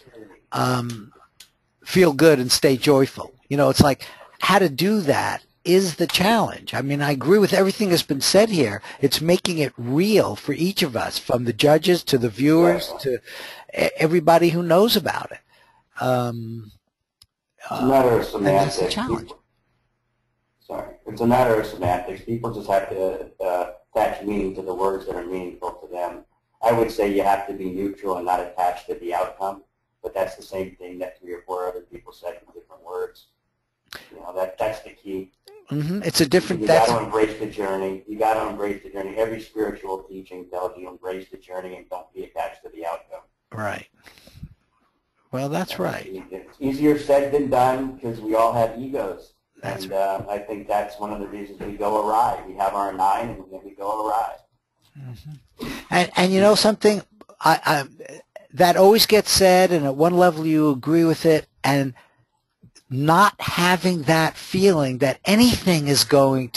feel good and stay joyful. You know, it's like how to do that is the challenge. I mean, I agree with everything that's been said here. It's making it real for each of us, from the judges to the viewers to everybody who knows about it. It's a matter of semantics. And that's the challenge. It's a matter of semantics. People just have to attach meaning to the words that are meaningful to them. I would say you have to be neutral and not attached to the outcome, but that's the same thing that 3 or 4 other people said in different words. You know, that's the key. It's a different. You got to embrace the journey. You got to embrace the journey. Every spiritual teaching tells you embrace the journey and don't be attached to the outcome. Right. Well, that's right. It's easier said than done because we all have egos. That's and I think that's one of the reasons we go awry. We have our 9 and then we go awry. And you know something, that always gets said, and at one level you agree with it, and not having that feeling that anything is going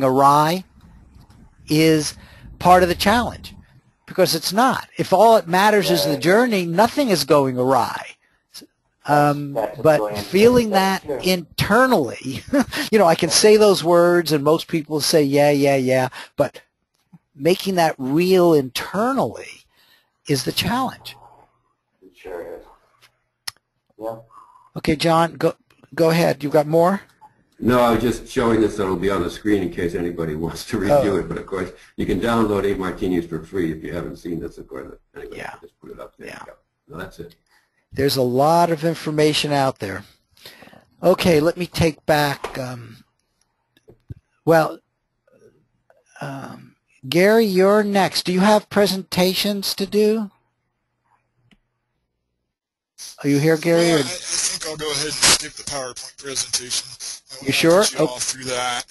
awry is part of the challenge, because it's not. If all it matters is the journey, nothing is going awry. But feeling that internally, you know, I can say those words and most people say, yeah, but making that real internally is the challenge. It sure is. Yeah. Okay, John, go ahead. You got more? No, I was just showing this so it'll be on the screen in case anybody wants to review it. But of course, you can download 8 Martinis for free if you haven't seen this. Of course, anyway, yeah. Just put it up there. Yeah. No, that's it. There's a lot of information out there. Okay, let me take back. Gary, you're next. Do you have presentations to do? Are you here, Gary? Yeah, I think I'll go ahead and skip the PowerPoint presentation. You sure? All through that.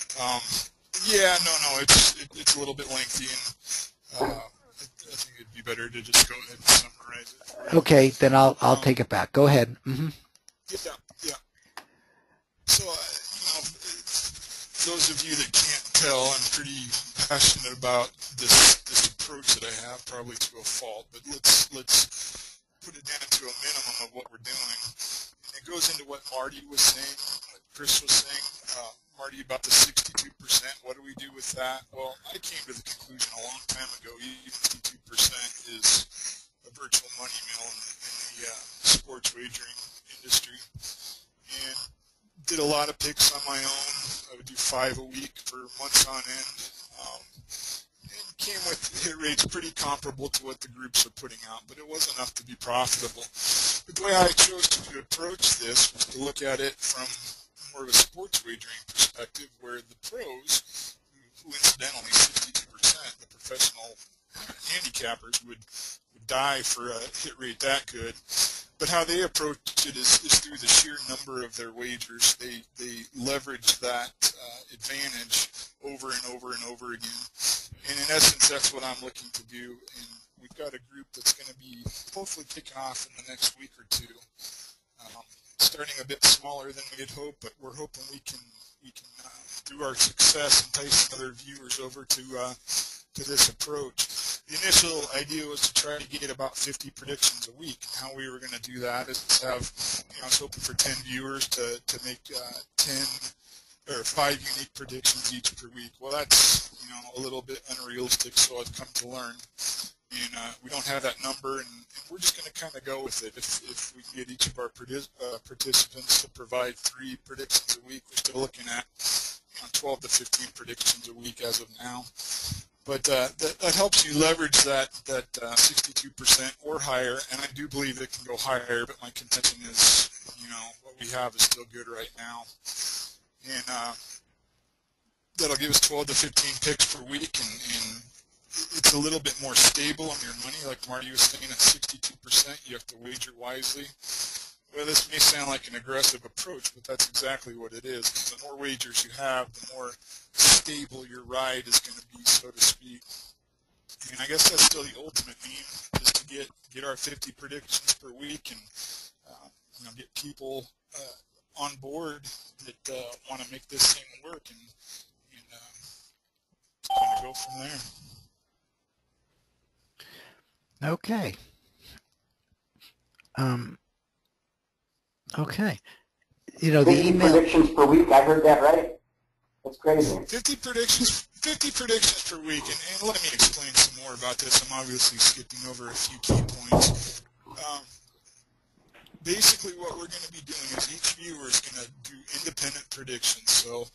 Yeah, no, it's a little bit lengthy, and I think it'd be better to just go ahead and summarize it. Okay, then I'll take it back. Go ahead. Yeah. So, those of you that can't tell, I'm pretty passionate about this approach that I have, probably to a fault. But let's put it down to a minimum of what we're doing. And it goes into what Marty was saying, what Chris was saying. Marty, about the 62%, what do we do with that? Well, I came to the conclusion a long time ago, even 62% is a virtual money mill in the sports wagering industry. And did a lot of picks on my own. I would do 5 a week for months on end. And came with hit rates pretty comparable to what the groups are putting out, but it wasn't enough to be profitable. But the way I chose to approach this was to look at it from more of a sports wagering perspective, where the pros, who incidentally 62%, the professional handicappers would die for a hit rate that good. But how they approach it is through the sheer number of their wagers. They leverage that advantage over and over and over again. And in essence, that's what I'm looking to do. And we've got a group that's going to be hopefully kicking off in the next week or 2. Starting a bit smaller than we had hoped, but we're hoping we can through our success, entice other viewers over to this approach. The initial idea was to try to get about 50 predictions a week. And how we were going to do that is to have, I was hoping for 10 viewers to make 5 unique predictions each per week. Well, that's a little bit unrealistic, so I've come to learn. And we don't have that number, and we're just going to kind of go with it. If we can get each of our participants to provide 3 predictions a week, we're still looking at 12 to 15 predictions a week as of now. But that helps you leverage that 62% or higher, and I do believe it can go higher, but my contention is, what we have is still good right now. And that'll give us 12 to 15 picks per week, and it's a little bit more stable on your money. Like Marty was saying, at 62%, you have to wager wisely. Well, this may sound like an aggressive approach, but that's exactly what it is. The more wagers you have, the more stable your ride is going to be, so to speak. And I guess that's still the ultimate aim, is to get our 50 predictions per week and get people on board that want to make this thing work, and kind of go from there. Okay. Okay. You know, the 50 email predictions per week. I heard that right? That's crazy. 50 predictions per week, and let me explain some more about this. I'm obviously skipping over a few key points. Basically, what we're going to be doing is each viewer is going to do independent predictions. So,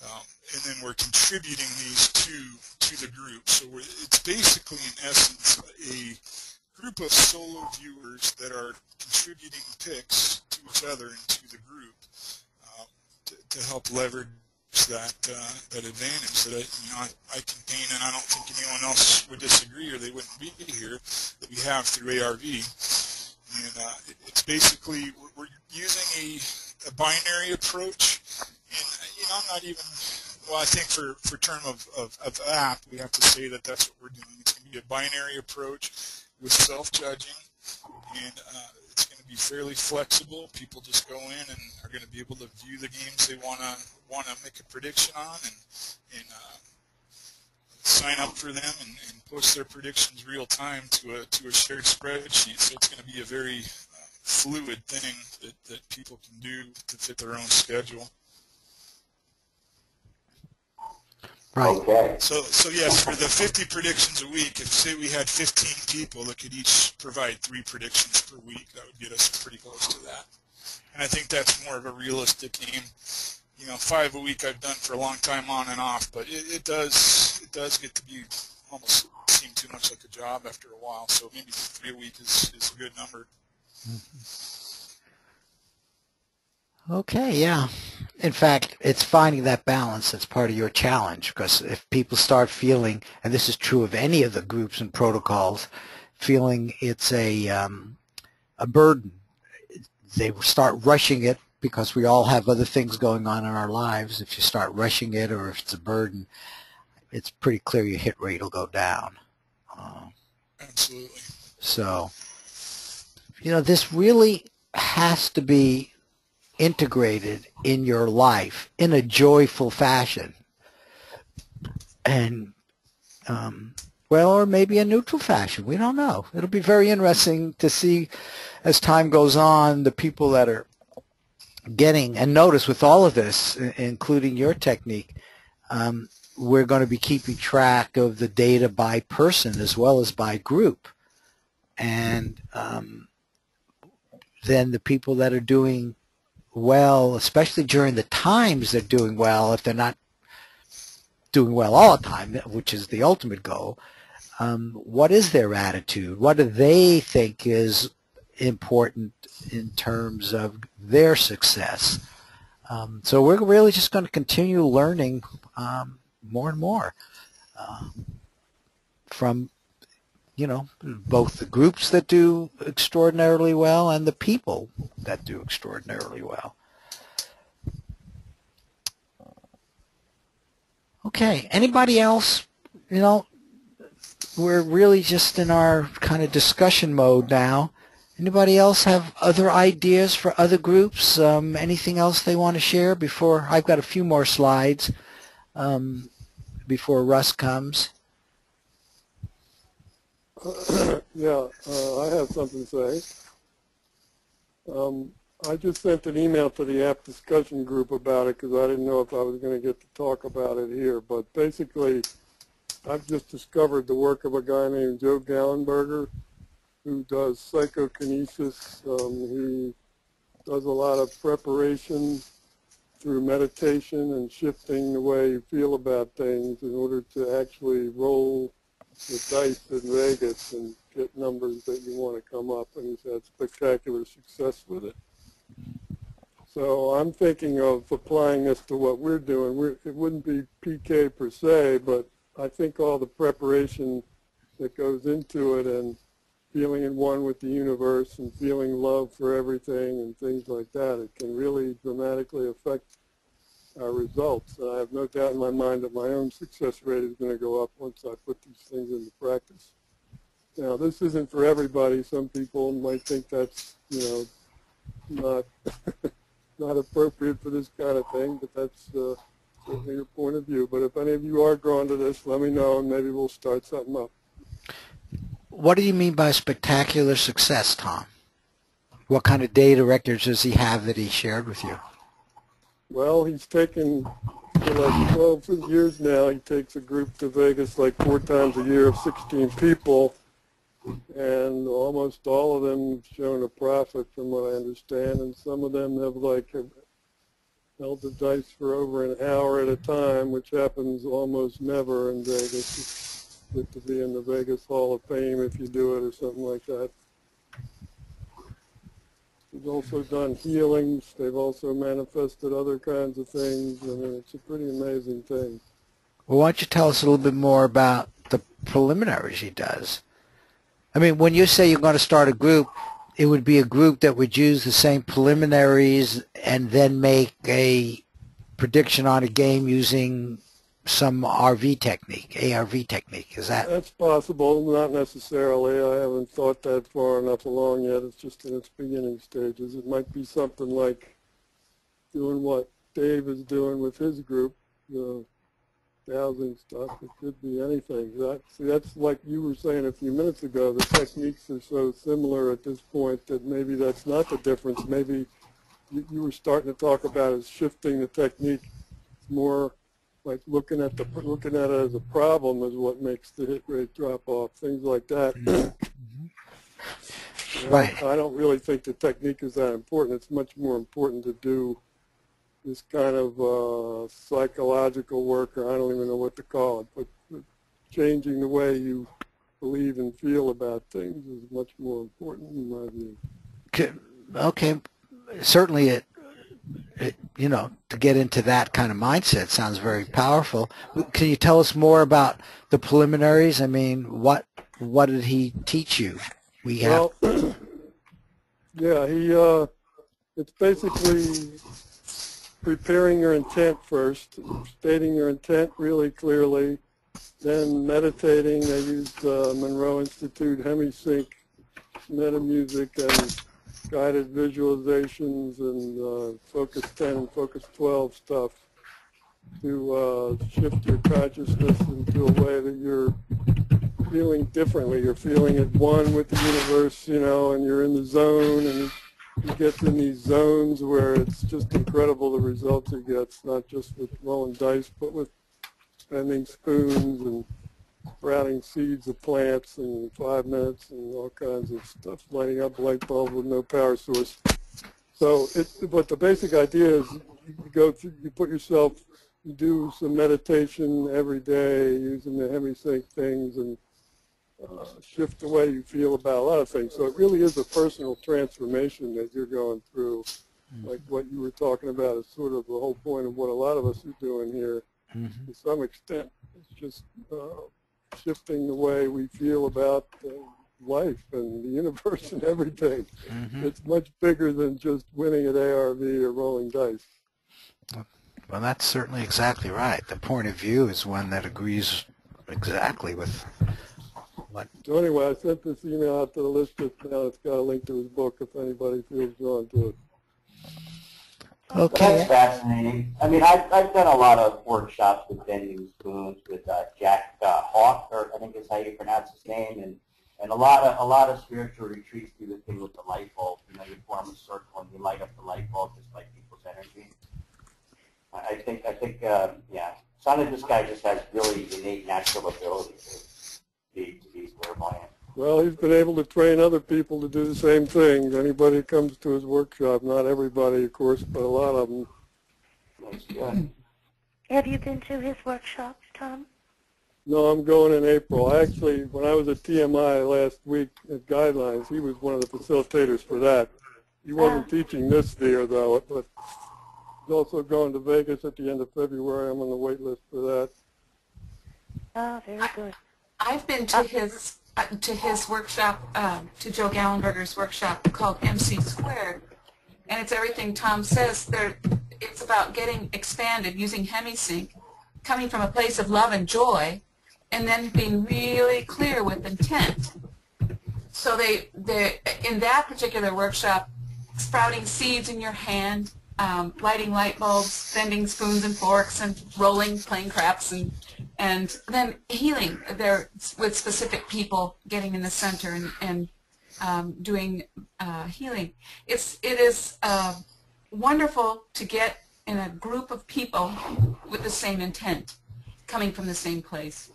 and then we're contributing these to the group. So it's basically, in essence, a group of solo viewers that are contributing picks to each other and to the group to help leverage that advantage that I contain, and I don't think anyone else would disagree, or they wouldn't be here, that we have through ARV. And it's basically, we're using a binary approach, and I'm not even, well, I think for term of app, we have to say that that's what we're doing. It's going to be a binary approach with self-judging, and it's going to be fairly flexible. People just go in and are going to be able to view the games they want to make a prediction on, and sign up for them and post their predictions real time to a shared spreadsheet. So it's going to be a very fluid thing that people can do to fit their own schedule. Right. Okay. So yes, for the 50 predictions a week, if say we had 15 people that could each provide 3 predictions per week, that would get us pretty close to that. And I think that's more of a realistic aim. 5 a week I've done for a long time on and off, but it does get to be almost seem too much like a job after a while. So maybe 3 a week is a good number. Okay, yeah. In fact, it's finding that balance that's part of your challenge, because if people start feeling, and this is true of any of the groups and protocols, feeling it's a burden, they start rushing it, because we all have other things going on in our lives. If you start rushing it, or if it's a burden, it's pretty clear your hit rate will go down. Absolutely. So, this really has to be integrated in your life in a joyful fashion, and well, or maybe a neutral fashion. We don't know. It'll be very interesting to see as time goes on the people that are getting, and notice with all of this, including your technique, we're going to be keeping track of the data by person as well as by group, and then the people that are doing well, especially during the times they're doing well, if they're not doing well all the time, which is the ultimate goal, what is their attitude? What do they think is important in terms of their success? So we're really just going to continue learning more and more from both the groups that do extraordinarily well and the people that do extraordinarily well. Okay, anybody else? We're really just in our kind of discussion mode now. Anybody else have other ideas for other groups? Anything else they want to share before? I've got a few more slides before Russ comes. Yeah, I have something to say. I just sent an email to the app discussion group about it because I didn't know if I was going to get to talk about it here. But basically, I've just discovered the work of a guy named Joe Gallenberger, who does psychokinesis. He does a lot of preparation through meditation and shifting the way you feel about things in order to actually roll the dice in Vegas and get numbers that you want to come up, and he's had spectacular success with it. So I'm thinking of applying this to what we're doing. It wouldn't be PK per se, but I think all the preparation that goes into it and feeling in one with the universe and feeling love for everything and things like that, it can really dramatically affect our results. I have no doubt in my mind that my own success rate is going to go up once I put these things into practice. Now, this isn't for everybody. Some people might think that's, not not appropriate for this kind of thing, but that's certainly your point of view. But if any of you are drawn to this, let me know, and maybe we'll start something up. What do you mean by spectacular success, Tom? What kind of data records does he have that he shared with you? Well, he's taken, for like 12 years now, he takes a group to Vegas like 4 times a year of 16 people, and almost all of them have shown a profit from what I understand, and some of them have held the dice for over an hour at a time, which happens almost never in Vegas. You get to be in the Vegas Hall of Fame if you do it or something like that. They've also done healings. They've also manifested other kinds of things. I mean, it's a pretty amazing thing. Well, why don't you tell us a little bit more about the preliminaries he does? I mean, when you say you're going to start a group, it would be a group that would use the same preliminaries and then make a prediction on a game using some RV technique, ARV technique. Is that? That's possible, not necessarily. I haven't thought that far enough along yet. It's just in its beginning stages. It might be something like doing what Dave is doing with his group, the dowsing stuff. It could be anything. That's like you were saying a few minutes ago. The techniques are so similar at this point that maybe that's not the difference. Maybe you were starting to talk about is shifting the technique. It's more like looking at it as a problem is what makes the hit rate drop off, things like that. Right. I don't really think the technique is that important. It's much more important to do this kind of psychological work, or I don't even know what to call it, but changing the way you believe and feel about things is much more important in my view. Okay. Certainly to get into that kind of mindset sounds very powerful. Can you tell us more about the preliminaries? I mean, what did he teach you? Yeah, it's basically preparing your intent first, stating your intent really clearly, then meditating. They used Monroe Institute Hemisync meta music and guided visualizations and Focus 10 and Focus 12 stuff to shift your consciousness into a way that you're feeling differently. You're feeling at one with the universe, and you're in the zone, and you get in these zones where it's just incredible the results it gets, not just with rolling dice, but with spending spoons and sprouting seeds of plants in 5 minutes and all kinds of stuff, lighting up light bulbs with no power source. So, but the basic idea is you do some meditation every day using the Hemisync things and shift the way you feel about a lot of things. So it really is a personal transformation that you're going through, like what you were talking about is sort of the whole point of what a lot of us are doing here to some extent. It's just shifting the way we feel about life and the universe and everything. It's much bigger than just winning at ARV or rolling dice. Well, that's certainly exactly right. The point of view is one that agrees exactly with what. So anyway, I sent this email out to the list just now. It's got a link to his book if anybody feels drawn to it. Okay. That's fascinating. I mean, I've done a lot of workshops with bending spoons with Jack Hawk, or I think is how you pronounce his name, and a lot of spiritual retreats do the thing with the light bulb. You form a circle and you light up the light bulb just by people's energy. I think, yeah. Sounds like this guy just has really innate natural ability to be clairvoyant. Well, he's been able to train other people to do the same thing. Anybody who comes to his workshop, not everybody, of course, but a lot of them. That's good. Have you been to his workshops, Tom? No, I'm going in April. Actually, when I was at TMI last week at Guidelines, he was one of the facilitators for that. He wasn't teaching this there, though, but he's also going to Vegas at the end of February. I'm on the wait list for that. Ah, very good. I've been to his workshop, to Joe Gallenberger's workshop called MC Squared, and it's everything Tom says. It's about getting expanded using HemiSync, coming from a place of love and joy, and then being really clear with intent. So they in that particular workshop, sprouting seeds in your hand, lighting light bulbs, bending spoons and forks, and rolling, playing craps, and then healing there with specific people getting in the center and doing healing. It is wonderful to get in a group of people with the same intent, coming from the same place.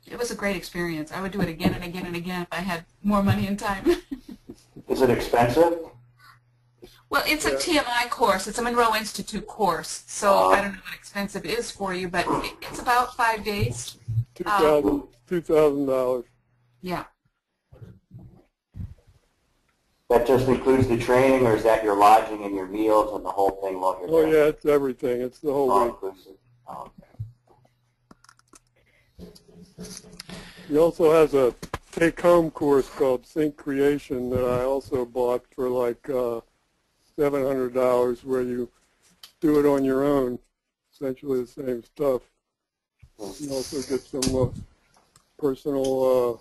It was a great experience. I would do it again and again and again if I had more money and time. Is it expensive? Well, it's a TMI course. It's a Monroe Institute course. So I don't know what expensive is for you, but it's about 5 days. $2,000. Yeah. That just includes the training, or is that your lodging and your meals and the whole thing while you're there? Oh, yeah, it's everything. It's the whole week. Inclusive. Oh, okay. He also has a take-home course called Sync Creation that I also bought for like $700, where you do it on your own, essentially the same stuff. You also get some personal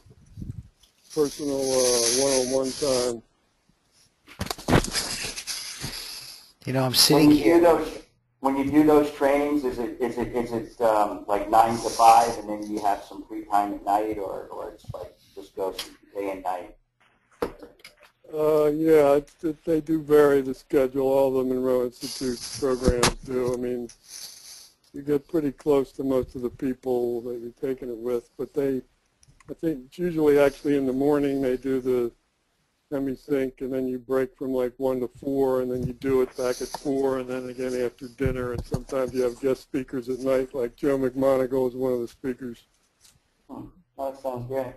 one-on-one time. You know, I'm sitting here. When you do those trainings, is it like 9 to 5, and then you have some free time at night, or it's like just goes day and night? Yeah, they do vary the schedule. All the Monroe Institute programs do. I mean, you get pretty close to most of the people that you're taking it with, but I think it's usually actually in the morning they do the HemiSync, and then you break from like 1 to 4, and then you do it back at 4, and then again after dinner, and sometimes you have guest speakers at night, like Joe McMonagle is one of the speakers. Oh, that sounds great.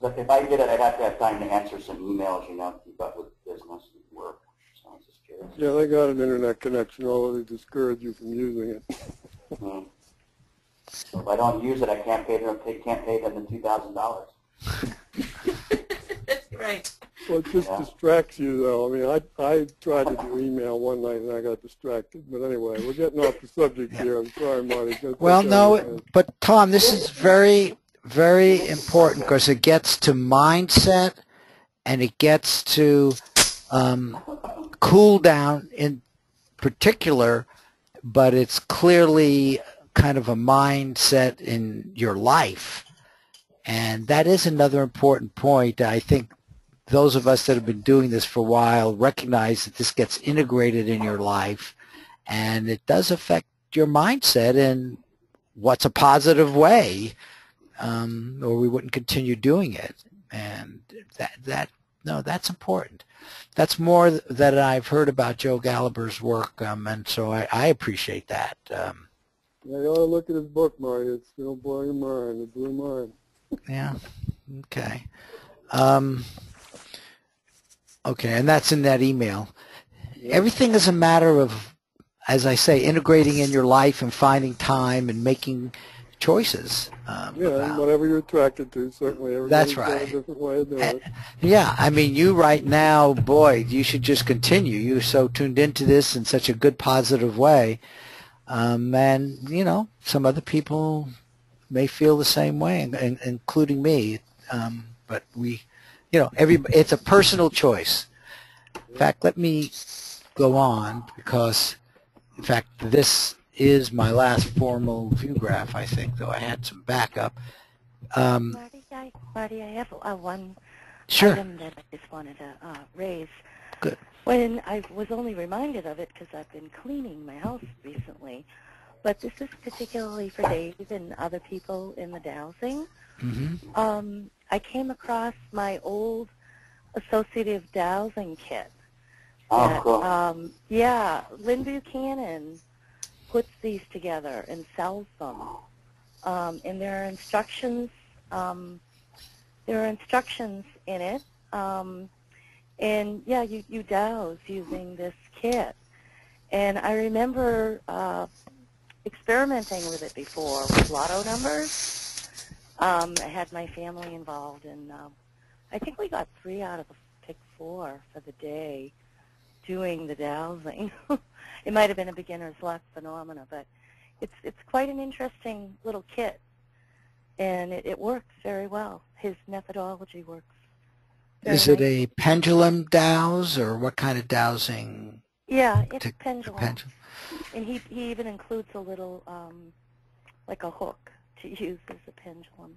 But if I did it, I'd have to have time to answer some emails, you know, keep up with business and work. So I was just curious. Yeah, they got an internet connection, although they discourage you from using it. Mm-hmm. So if I don't use it, I can't pay them the $2,000. Right. Well, it just distracts you, though. I mean, I tried to do email one night and I got distracted. But anyway, we're getting off the subject here. I'm sorry, Marty. Well, no, but Tom, this is very, very important because it gets to mindset and it gets to cool down in particular, but it's clearly kind of a mindset in your life. And that is another important point. I think those of us that have been doing this for a while recognize that this gets integrated in your life, and it does affect your mindset in what's a positive way, or we wouldn't continue doing it. And that's important. That's more that I've heard about Joe Gallenberger's work, and so I appreciate that. Yeah, you ought to look at his book, Marty. It's going to blow your mind. It blew mine. Yeah. Okay. Okay, and that's in that email. Yeah. Everything is a matter of, as I say, integrating in your life and finding time and making choices. Yeah, whatever you're attracted to, certainly. Everybody's got a different way of doing it. Yeah, I mean, you right now, boy, you should just continue. You're so tuned into this in such a good, positive way. And, you know, some other people may feel the same way, including me. But we, you know, it's a personal choice. In fact, let me go on because, in fact, this is my last formal view graph, I think, though I had some backup. Marty, I have one item that I just wanted to raise. Good. When I was only reminded of it because I've been cleaning my house recently, but this is particularly for Dave and other people in the dowsing. Mm-hmm. I came across my old associative dowsing kit. Oh, cool. Yeah, Lynn Buchanan puts these together and sells them. And there are instructions. There are instructions in it. And yeah, you douse using this kit. And I remember experimenting with it before with lotto numbers. I had my family involved, and I think we got 3 out of the pick 4 for the day doing the dowsing. It might have been a beginner's luck phenomena, but it's quite an interesting little kit, and it works very well. His methodology works. Is it a pendulum dowse, or what kind of dowsing? Yeah, it's a pendulum. And he even includes a little, like a hook to use as a pendulum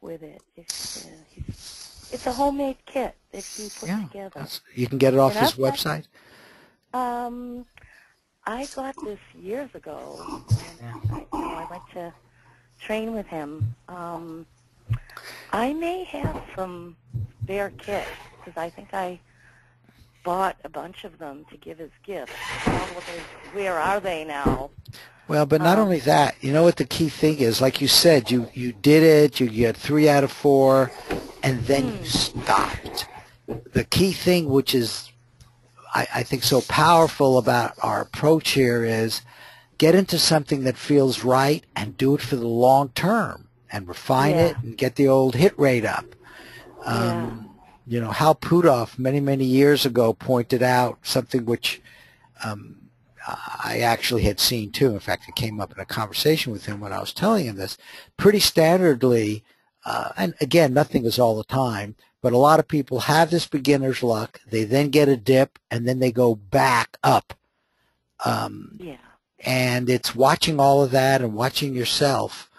with it. It's a homemade kit that he put together. You can get it off his website? I got this years ago. And I went to train with him. I may have some spare kits, because I think I bought a bunch of them to give as gifts. Where are they now? Well, but not only that, you know what the key thing is? Like you said, you did it, you get 3 out of 4, and then you stopped. The key thing, which is, I think, so powerful about our approach here, is get into something that feels right and do it for the long term and refine it and get the old hit rate up. You know, Hal Puthoff many, many years ago pointed out something which I actually had seen too. In fact, it came up in a conversation with him when I was telling him this. Pretty standardly, and again, nothing is all the time, but a lot of people have this beginner's luck. They then get a dip, and then they go back up. And it's watching all of that and watching yourself,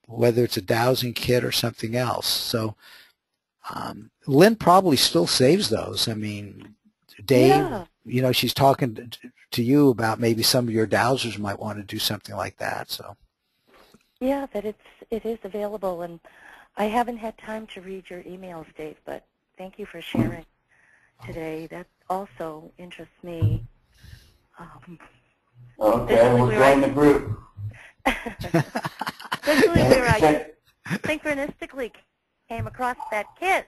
whether it's a dowsing kit or something else. So Lynn probably still saves those. I mean, Dave, you know, she's talking to you about maybe some of your dowsers might want to do something like that. So yeah, that it is available, and I haven't had time to read your emails, Dave, but thank you for sharing today. That also interests me. Okay, we'll join the group. Especially where I synchronistically came across that kit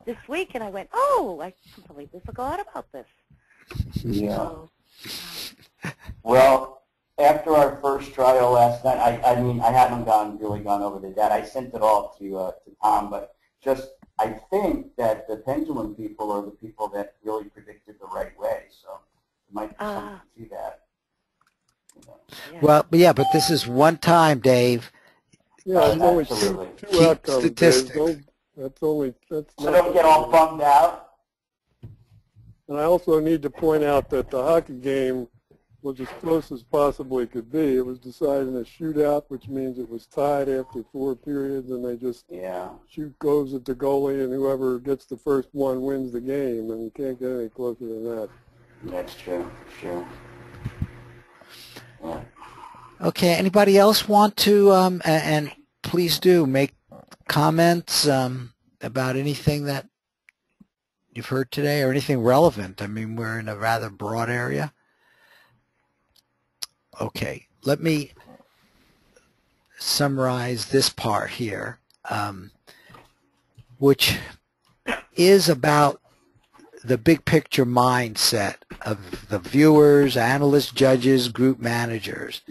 this week, and I went, oh, I completely forgot about this. Yeah. So, well, after our first trial last night, I mean, I hadn't really gone over the data. I sent it all to Tom, but just I think that the pendulum people are the people that really predicted the right way. So it might be something to see that. Well, yeah, but this is one time, Dave. Yeah, it's only two outcomes. Statistics. That's not. So don't get all bummed out. And I also need to point out that the hockey game was as close as possibly could be. It was decided in a shootout, which means it was tied after 4 periods, and they just shoot goals at the goalie, and whoever gets the first one wins the game, and you can't get any closer than that. That's true. Sure. Yeah. Okay, anybody else want to, and please do, make comments about anything that you've heard today or anything relevant? I mean, we're in a rather broad area. Okay, let me summarize this part here, which is about the big picture mindset of the viewers, analysts, judges, group managers.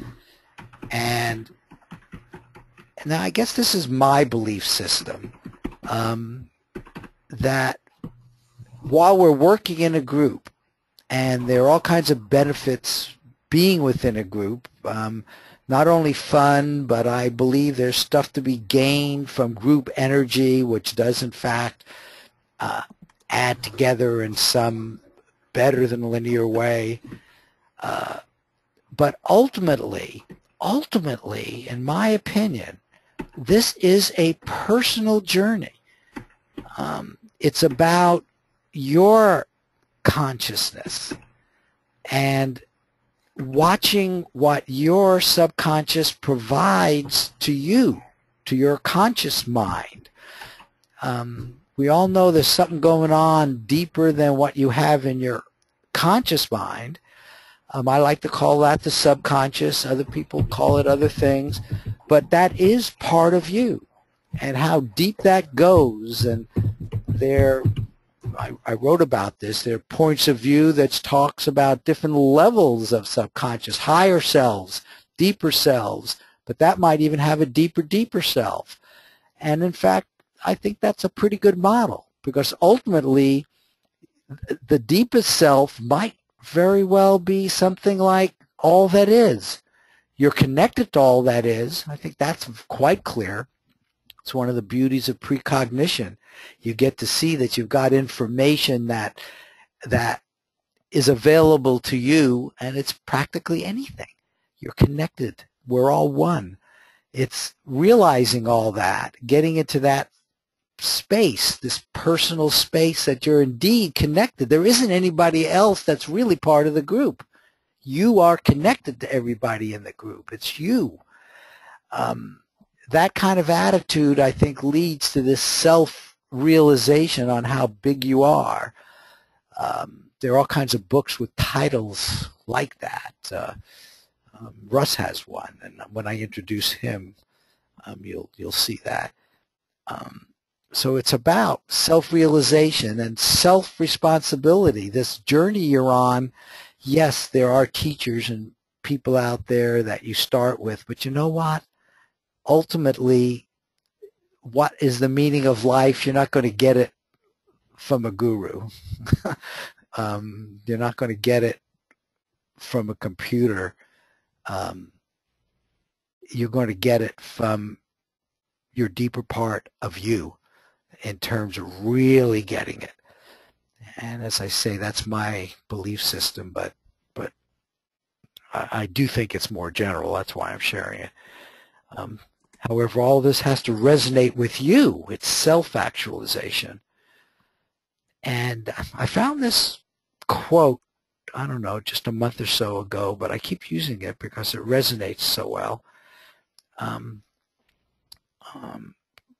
And now I guess this is my belief system, that while we're working in a group, and there are all kinds of benefits being within a group, not only fun, but I believe there's stuff to be gained from group energy, which does in fact add together in some better than linear way. But ultimately, in my opinion, this is a personal journey. It's about your consciousness and watching what your subconscious provides to you, to your conscious mind. We all know there's something going on deeper than what you have in your conscious mind. I like to call that the subconscious. Other people call it other things. But that is part of you. And how deep that goes, and I wrote about this, there are points of view that talks about different levels of subconscious, higher selves, deeper selves, but that might even have a deeper self. And in fact, I think that's a pretty good model, because ultimately the deepest self might very well be something like all that is. You're connected to all that is. I think that's quite clear. It's one of the beauties of precognition. You get to see that you've got information that is available to you, and it's practically anything. You're connected. We're all one. It's realizing all that, getting into that space, this personal space that you're indeed connected. There isn't anybody else that's really part of the group. You are connected to everybody in the group. It's you. That kind of attitude, I think, leads to this self-realization on how big you are. There are all kinds of books with titles like that. Russ has one, and when I introduce him, you'll see that. So it's about self-realization and self-responsibility. This journey you're on, yes, there are teachers and people out there that you start with, but you know what? Ultimately, what is the meaning of life? You're not going to get it from a guru. You're not going to get it from a computer. You're going to get it from your deeper part of you in terms of really getting it. And as I say, that's my belief system, but I do think it's more general. That's why I'm sharing it. However, all this has to resonate with you. It's self-actualization. And I found this quote, I don't know, just a month or so ago, but I keep using it because it resonates so well.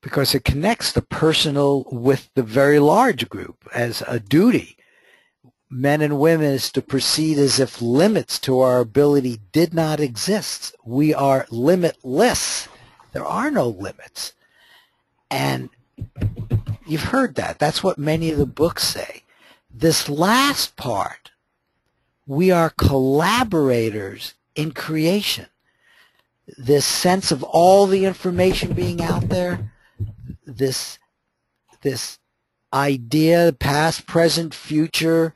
Because it connects the personal with the very large group as a duty. Men and women is to proceed as if limits to our ability did not exist. We are limitless. There are no limits. And you've heard that. That's what many of the books say. This last part, we are collaborators in creation. This sense of all the information being out there, this idea, past, present, future,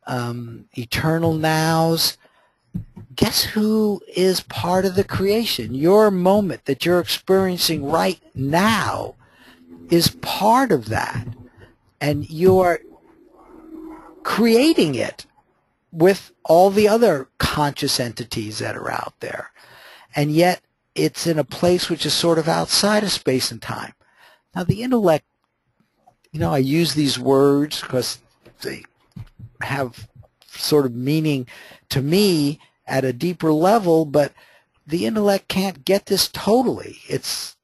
eternal nows. Guess who is part of the creation? Your moment that you're experiencing right now is part of that. And you are creating it with all the other conscious entities that are out there. And yet it's in a place which is sort of outside of space and time. Now the intellect, I use these words because they have sort of meaning to me at a deeper level, but the intellect can't get this totally. It's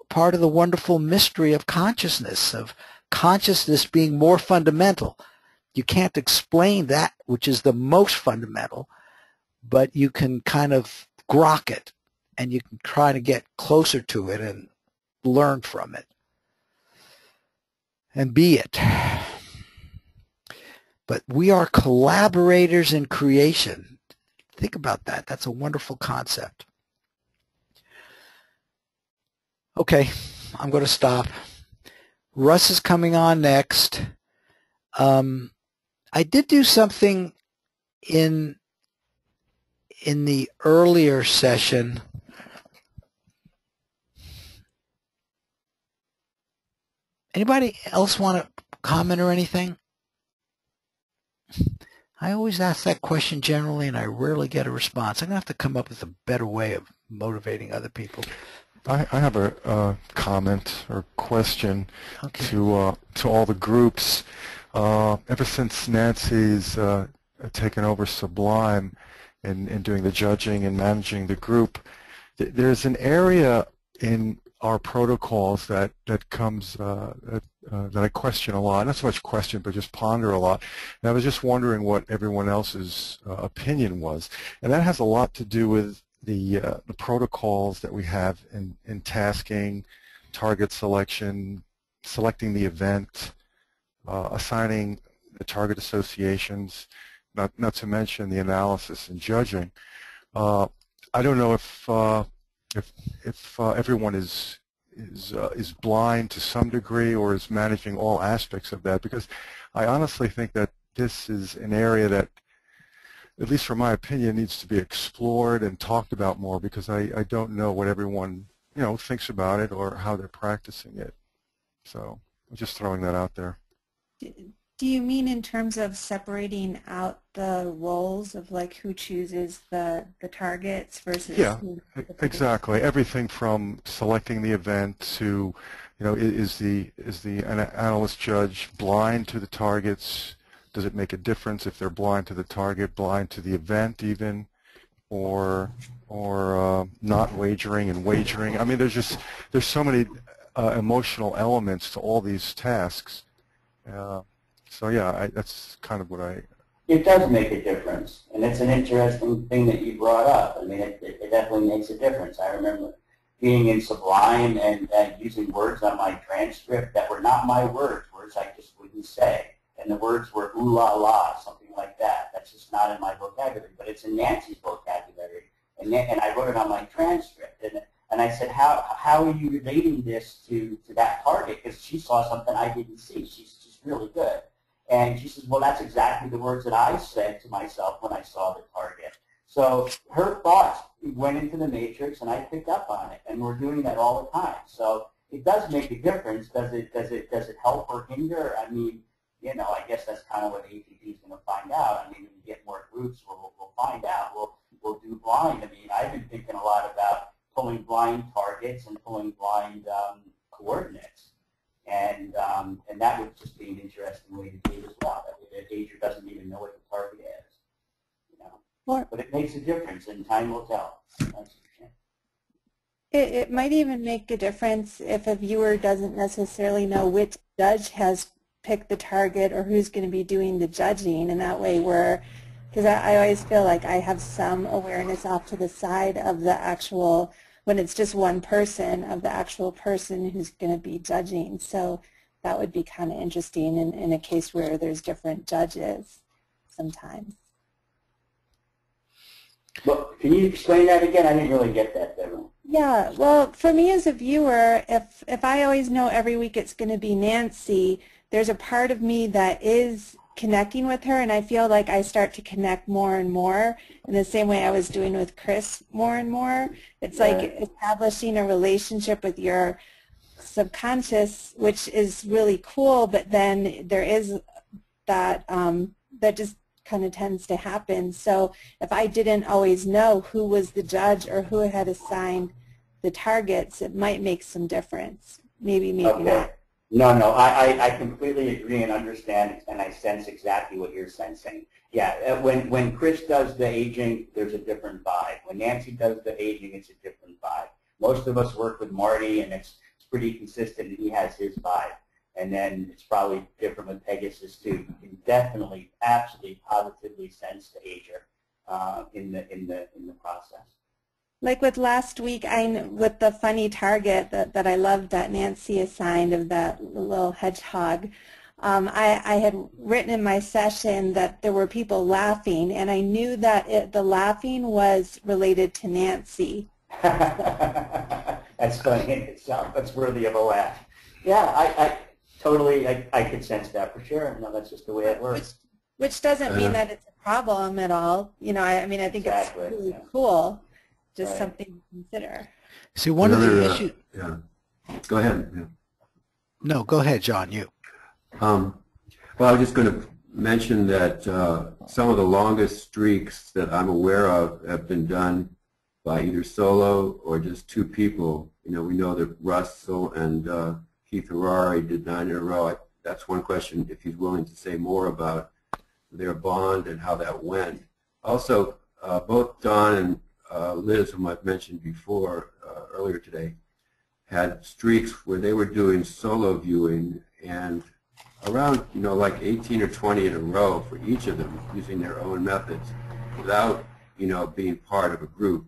part of the wonderful mystery of consciousness being more fundamental. You can't explain that which is the most fundamental, but you can kind of grok it, and you can try to get closer to it and learn from it and be it. But we are collaborators in creation. Think about that. That's a wonderful concept. Okay, I'm going to stop. Russ is coming on next. I did do something in the earlier session. Anybody else want to comment or anything? I always ask that question generally, and I rarely get a response. I'm going to have to come up with a better way of motivating other people. I have a comment or question to all the groups. Ever since Nancy's taken over Sublime and doing the judging and managing the group, there's an area in our protocols that comes that I question a lot. Not so much question, but just ponder a lot. And I was just wondering what everyone else's opinion was, and that has a lot to do with the protocols that we have in tasking, target selection, selecting the event, assigning the target associations, not to mention the analysis and judging. I don't know if everyone is blind to some degree or is managing all aspects of that, because I honestly think that this is an area that, at least from my opinion, needs to be explored and talked about more, because I don't know what everyone thinks about it or how they're practicing it. So I'm just throwing that out there. Do you mean in terms of separating out the roles of like who chooses the targets versus? Yeah, exactly. Everything from selecting the event to, is the analyst judge blind to the targets? Does it make a difference if they're blind to the target, blind to the event even, or not wagering and wagering? I mean, there's so many emotional elements to all these tasks. So yeah, that's kind of what I... It does make a difference, and it's an interesting thing that you brought up. I mean, it definitely makes a difference. I remember being in Sublime and using words on my transcript that were not my words I just wouldn't say. And the words were ooh la la, something like that. That's just not in my vocabulary, but it's in Nancy's vocabulary. And I wrote it on my transcript. And I said, how are you relating this to that target? Because she saw something I didn't see. She's really good. And she says, well, that's exactly the words that I said to myself when I saw the target. So her thoughts went into the matrix, and I picked up on it. And we're doing that all the time. So it does make a difference. Does it help or hinder? I mean, I guess that's kind of what ATP is going to find out. I mean, when we get more groups, we'll find out. We'll do blind. I mean, I've been thinking a lot about pulling blind targets and pulling blind coordinates. And that would just be an interesting way to do it as well. That Asia doesn't even know what the target is. But it makes a difference, and time will tell. It might even make a difference if a viewer doesn't necessarily know which judge has picked the target or who's going to be doing the judging, and that way because I always feel like I have some awareness off to the side of the actual, when it's just one person, of the actual person who's going to be judging. So that would be kind of interesting in a case where there's different judges sometimes. Well, can you explain that again? I didn't really get that, Deborah. Yeah, well, for me as a viewer, if I always know every week it's going to be Nancy, there's a part of me that is connecting with her, and I feel like I start to connect more and more in the same way I was doing with Chris more and more. It's like establishing a relationship with your subconscious, which is really cool, but then there is that that just kind of tends to happen. So if I didn't always know who was the judge or who had assigned the targets, it might make some difference. Maybe not. No, I completely agree and understand, and I sense exactly what you're sensing. Yeah, when Chris does the aging, there's a different vibe. When Nancy does the aging, it's a different vibe. Most of us work with Marty, and it's pretty consistent, and he has his vibe. And then it's probably different with Pegasus, too. You can definitely, absolutely, positively sense the ager in the process. Like with last week, with the funny target that I loved that Nancy assigned of that little hedgehog, I had written in my session that there were people laughing, and I knew that the laughing was related to Nancy. That's funny in itself. That's worthy of a laugh. Yeah, I totally, I could sense that for sure. No, that's just the way it works. Which doesn't mean that it's a problem at all. I mean, I think it's really cool. Just something to consider. See, one of the issues... Yeah. Go ahead. Yeah. No, go ahead, John, you. Well, I was just going to mention that some of the longest streaks that I'm aware of have been done by either solo or just two people. We know that Russell and Keith Harari did 9 in a row. That's one question, if he's willing to say more about their bond and how that went. Also, both Don and Liz, whom I've mentioned before earlier today, had streaks where they were doing solo viewing and around, like 18 or 20 in a row for each of them using their own methods without, being part of a group.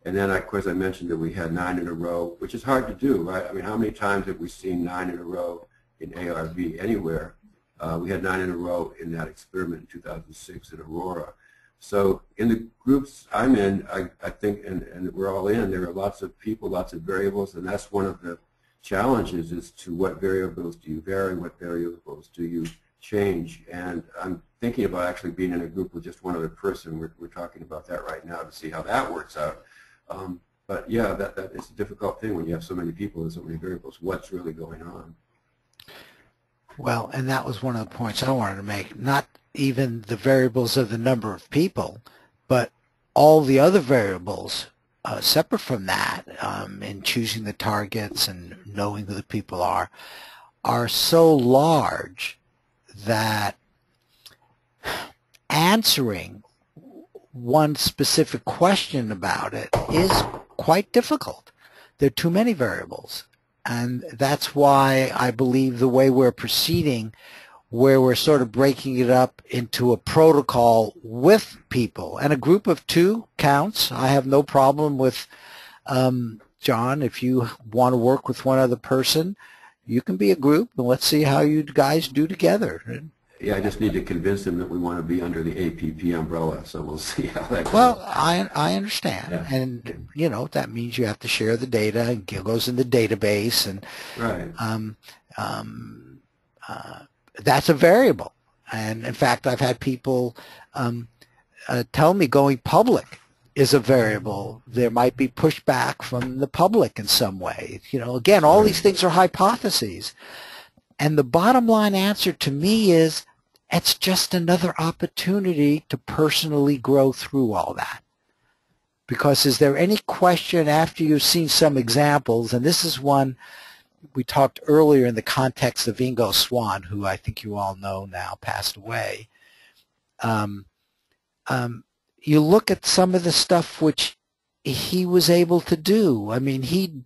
And then, of course, I mentioned that we had 9 in a row, which is hard to do, right? I mean, how many times have we seen 9 in a row in ARV anywhere? We had 9 in a row in that experiment in 2006 in Aurora. So in the groups I'm in, I think, and we're all in, there are lots of people, lots of variables, and that's one of the challenges as to what variables do you vary, what variables do you change. And I'm thinking about actually being in a group with just one other person. We're talking about that right now to see how that works out. But yeah, that is a difficult thing when you have so many people and so many variables. What's really going on? Well, and that was one of the points I wanted to make. Not even the variables of the number of people, but all the other variables separate from that in choosing the targets and knowing who the people are so large that answering one specific question about it is quite difficult. There are too many variables. And that's why I believe the way we're proceeding, where we're sort of breaking it up into a protocol with people, and a group of 2 counts. I have no problem with, John, if you want to work with one other person, you can be a group, and let's see how you guys do together. Yeah, I just need to convince them that we want to be under the APP umbrella, so we'll see how that goes. Well, I understand, yeah. And you know that means you have to share the data, and it goes in the database, and right. That's a variable. And in fact, I've had people tell me going public is a variable. There might be pushback from the public in some way. You know, again, all these things are hypotheses, and the bottom line answer to me is, it's just another opportunity to personally grow through all that. Because is there any question after you've seen some examples, and this is one we talked earlier in the context of Ingo Swann, who I think you all know now passed away. You look at some of the stuff which he was able to do. I mean, he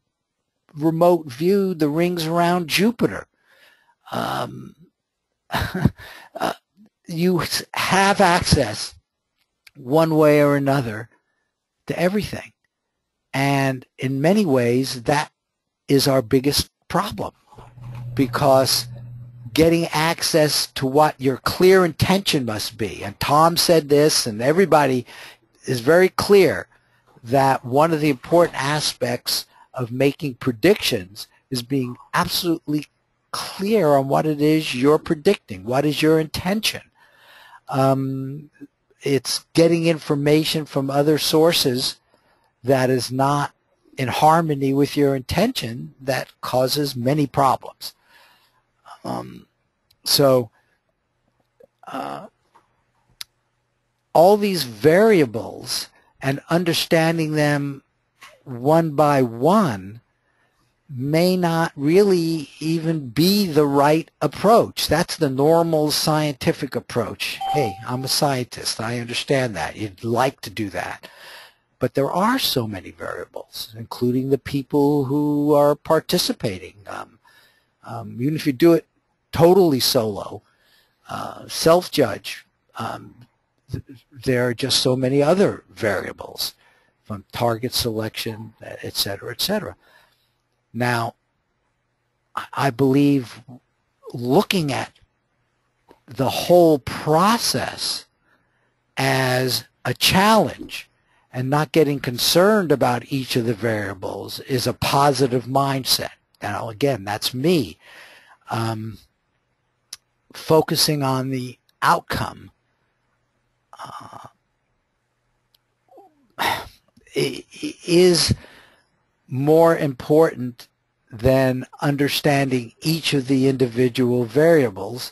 remote viewed the rings around Jupiter. You have access one way or another to everything, and in many ways that is our biggest problem, because getting access to what your clear intention must be, and Tom said this, and everybody is very clear that one of the important aspects of making predictions is being absolutely clear on what it is you're predicting, what is your intention. It's getting information from other sources that is not in harmony with your intention that causes many problems. All these variables and understanding them one by one may not really even be the right approach. That's the normal scientific approach. Hey, I'm a scientist. I understand that. You'd like to do that. But there are so many variables, including the people who are participating. Even if you do it totally solo, self-judge, there are just so many other variables, from target selection, et cetera, et cetera. Now, I believe looking at the whole process as a challenge and not getting concerned about each of the variables is a positive mindset. Now, again, that's me. Focusing on the outcome is more important than understanding each of the individual variables,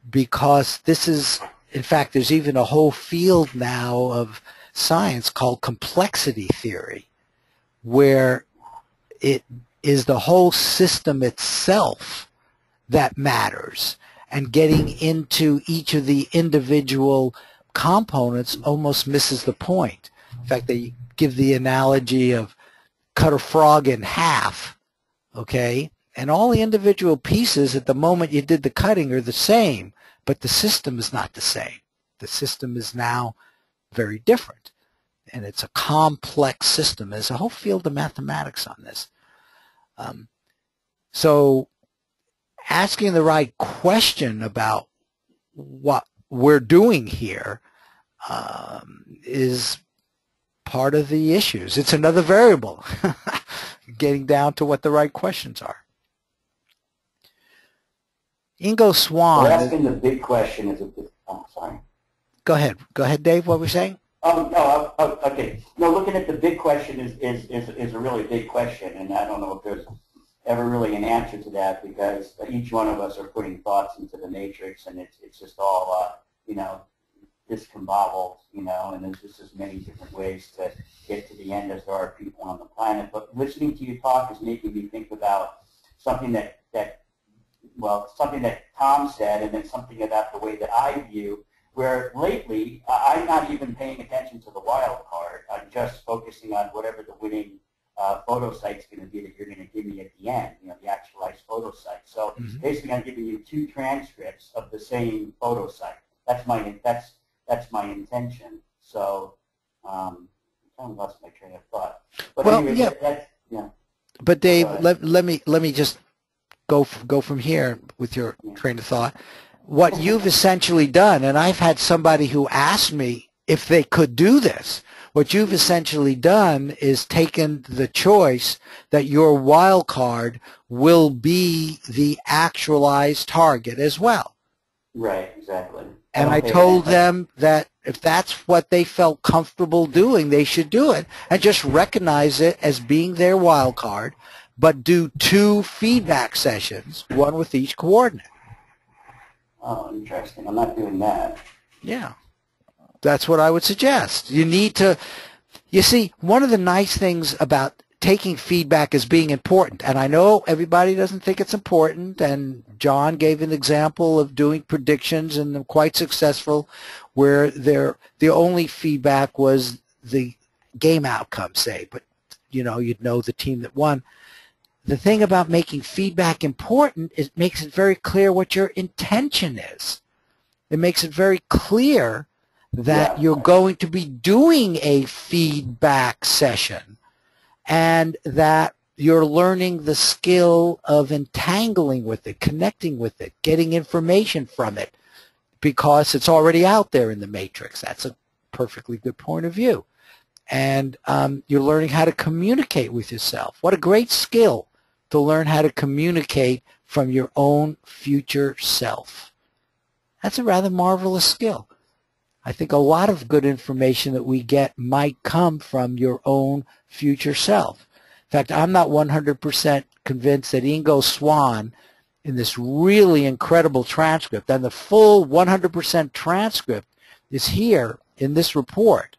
because this is, in fact, there's even a whole field now of science called complexity theory, where it is the whole system itself that matters, and getting into each of the individual components almost misses the point. In fact, they give the analogy of cut a frog in half, okay? And all the individual pieces at the moment you did the cutting are the same, but the system is not the same. The system is now very different, and it's a complex system. There's a whole field of mathematics on this. So asking the right question about what we're doing here is part of the issues. It's another variable, getting down to what the right questions are. Ingo Swan. We're asking the big question is, sorry. Go ahead, Dave. What were we saying? Okay. No, looking at the big question is a really big question, and I don't know if there's ever really an answer to that, because each one of us are putting thoughts into the matrix, and it's just all discombobbled, and there's just as many different ways to get to the end as there are people on the planet. But listening to you talk is making me think about something that Tom said, and then something about the way that I view, where lately I'm not even paying attention to the wild card. I'm just focusing on whatever the winning photo site's going to be that you're going to give me at the end, the actualized photo site. So basically I'm giving you 2 transcripts of the same photo site. That's my intention. So I kind of lost my train of thought. But well, anyway, yeah. But Dave, let me just go from here with your train of thought. What you've essentially done, and I've had somebody who asked me if they could do this, what you've essentially done is taken the choice that your wild card will be the actualized target as well. Right, exactly. And I told them that if that's what they felt comfortable doing, they should do it, and just recognize it as being their wild card, but do 2 feedback sessions, one with each coordinate. Oh, interesting. I'm not doing that. Yeah. That's what I would suggest. You need to, you see, one of the nice things about taking feedback as being important, and I know everybody doesn't think it's important, and John gave an example of doing predictions, and they're quite successful, where the only feedback was the game outcome, say, but you'd know the team that won. The thing about making feedback important is it makes it very clear what your intention is. It makes it very clear that you're going to be doing a feedback session, and that you're learning the skill of entangling with it, connecting with it, getting information from it, because it's already out there in the matrix. That's a perfectly good point of view. And you're learning how to communicate with yourself. What a great skill to learn how to communicate from your own future self. That's a rather marvelous skill. I think a lot of good information that we get might come from your own future self. In fact, I'm not 100% convinced that Ingo Swan, in this really incredible transcript, and the full 100% transcript is here in this report.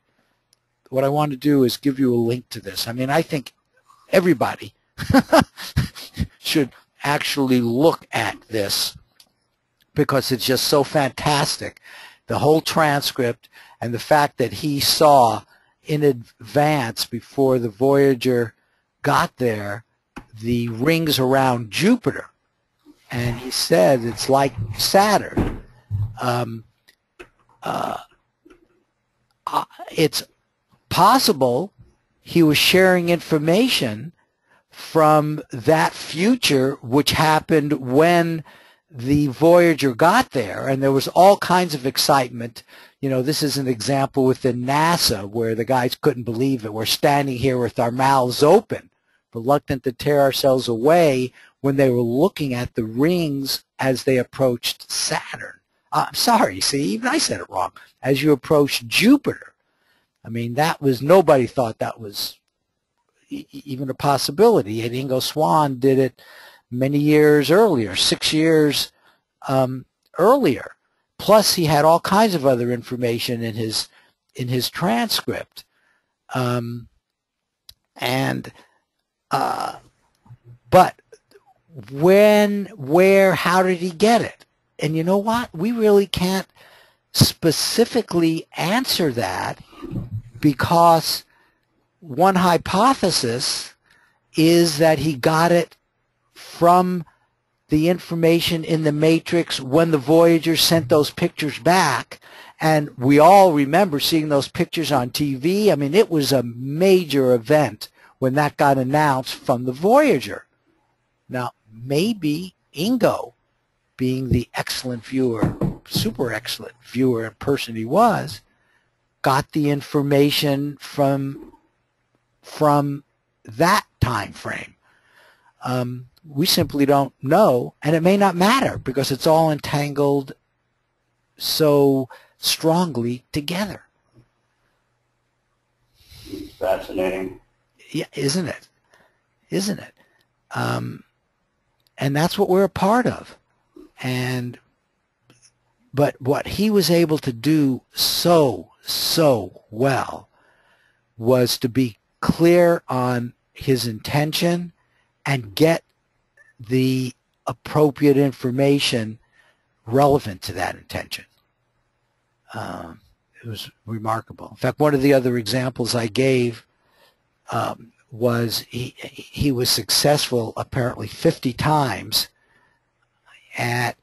What I want to do is give you a link to this. I mean, I think everybody should actually look at this, because it's just so fantastic. The whole transcript, and the fact that he saw in advance, before the Voyager got there, the rings around Jupiter. And he said it's like Saturn. It's possible he was sharing information from that future, which happened when the Voyager got there, and there was all kinds of excitement. This is an example within NASA where the guys couldn't believe it. We're standing here with our mouths open, reluctant to tear ourselves away, when they were looking at the rings as they approached Saturn. I'm sorry, see, even I said it wrong. As you approach Jupiter. I mean, nobody thought that was even a possibility. And Ingo Swan did it many years earlier, 6 years earlier. Plus, he had all kinds of other information in his transcript. But when, where, how did he get it? And you know what? We really can't specifically answer that, because one hypothesis is that he got it from the information in the matrix when the Voyager sent those pictures back. And we all remember seeing those pictures on TV. I mean, it was a major event when that got announced from the Voyager. Now, maybe Ingo, being the excellent viewer, super excellent viewer and person he was, got the information from that time frame. We simply don't know, and it may not matter because it's all entangled so strongly together. Fascinating. Yeah, isn't it? Isn't it? And that's what we're a part of. But what he was able to do so well was to be clear on his intention and get the appropriate information relevant to that intention. It was remarkable. In fact, one of the other examples I gave was he was successful apparently 50 times at,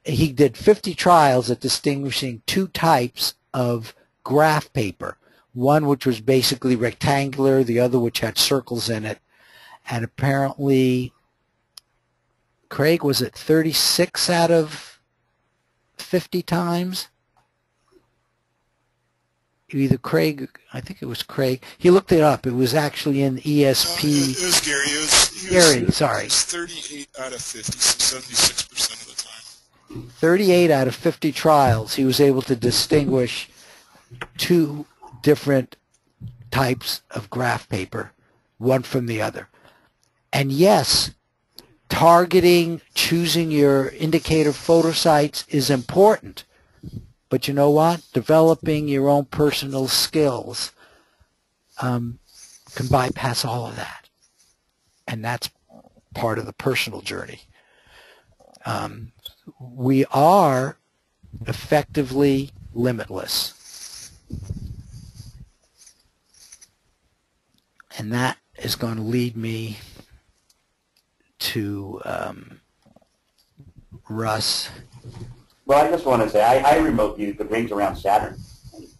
he did 50 trials at distinguishing two types of graph paper, one which was basically rectangular, the other which had circles in it, and apparently, Craig, was it 36 out of 50 times? Either Craig, I think it was Craig. He looked it up. It was actually in ESP. It was Gary. Gary, sorry. It was 38 out of 50, so 76% of the time. 38 out of 50 trials, he was able to distinguish two different types of graph paper, one from the other. And yes, targeting, choosing your indicator photo sites is important. But you know what? Developing your own personal skills can bypass all of that. And that's part of the personal journey. We are effectively limitless. And that is going to lead me to Russ. Well, I just want to say I remote viewed the rings around Saturn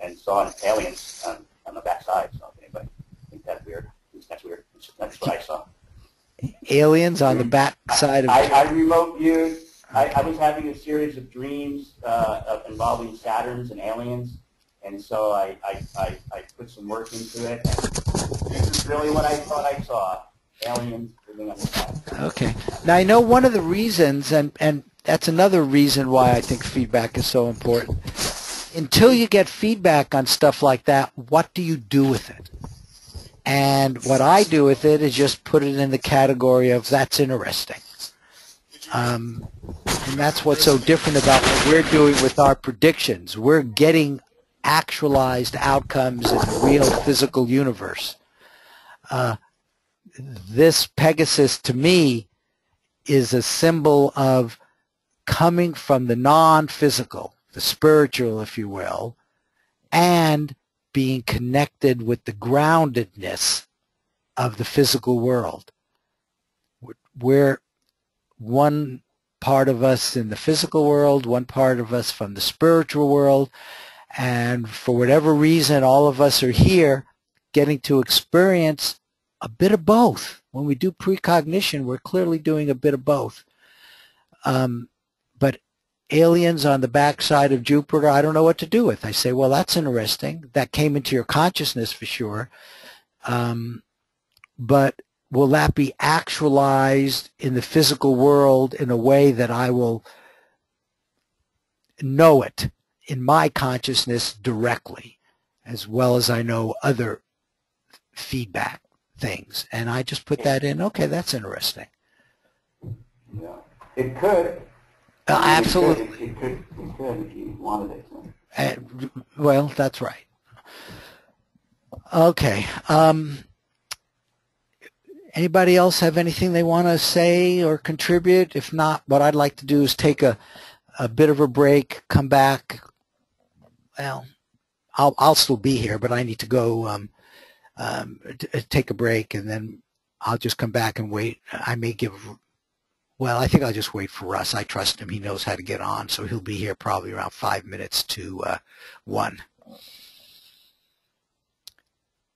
and saw aliens on the backside. So if anybody think that's weird, at least that's weird. That's what I saw. Aliens on the backside of. I remote viewed. I was having a series of dreams involving Saturns and aliens, and so I put some work into it. And this is really what I thought I saw: aliens living on the side. Okay. Now I know one of the reasons, and that's another reason why I think feedback is so important. Until you get feedback on stuff like that, what do you do with it? And what I do with it is just put it in the category of that's interesting. And that's what's so different about what we're doing with our predictions. We're getting actualized outcomes in the real physical universe. This Pegasus, to me, is a symbol of coming from the non-physical, the spiritual, if you will, and being connected with the groundedness of the physical world. We're one part of us in the physical world, one part of us from the spiritual world, and for whatever reason, all of us are here getting to experience a bit of both. When we do precognition, we're clearly doing a bit of both. But aliens on the backside of Jupiter, I don't know what to do with. I say, well, that's interesting. That came into your consciousness for sure. But will that be actualized in the physical world in a way that I will know it in my consciousness directly, as well as I know other feedback things? And I just put that in. Okay, that's interesting. Yeah, it could. Absolutely. It could if you wanted it to. Well, that's right. Okay. Anybody else have anything they want to say or contribute? If not, what I'd like to do is take a bit of a break, come back. Well, I'll still be here, but I need to go take a break, and then I'll just come back and wait. I may give... Well, I think I'll just wait for Russ. I trust him. He knows how to get on, so he'll be here probably around 5 minutes to 1.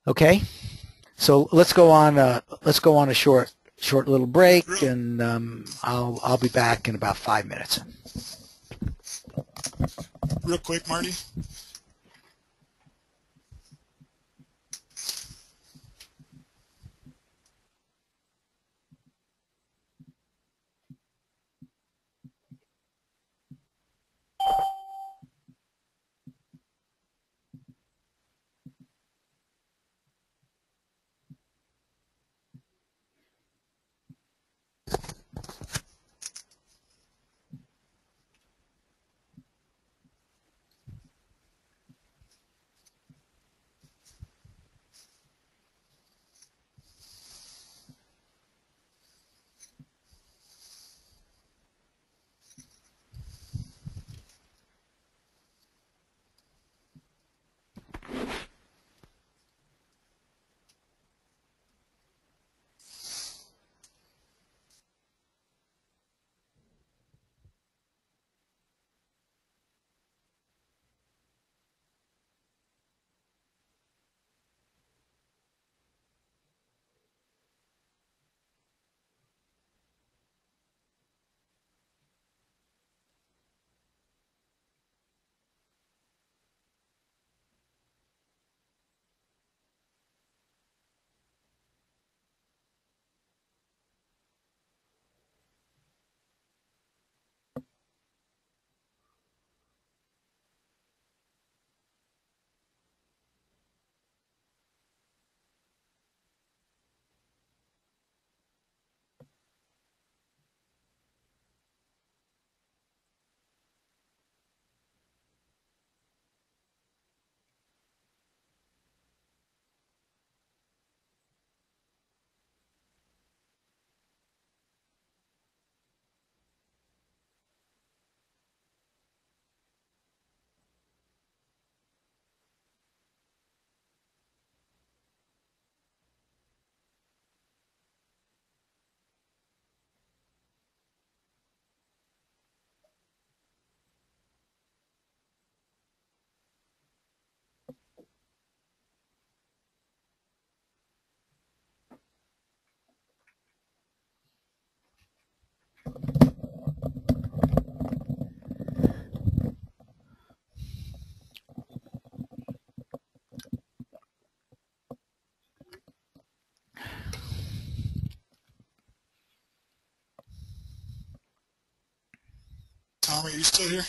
Okay, so let's go on. Let's go on a short little break, and I'll be back in about 5 minutes. Real quick, Marty. Tom, are you still here?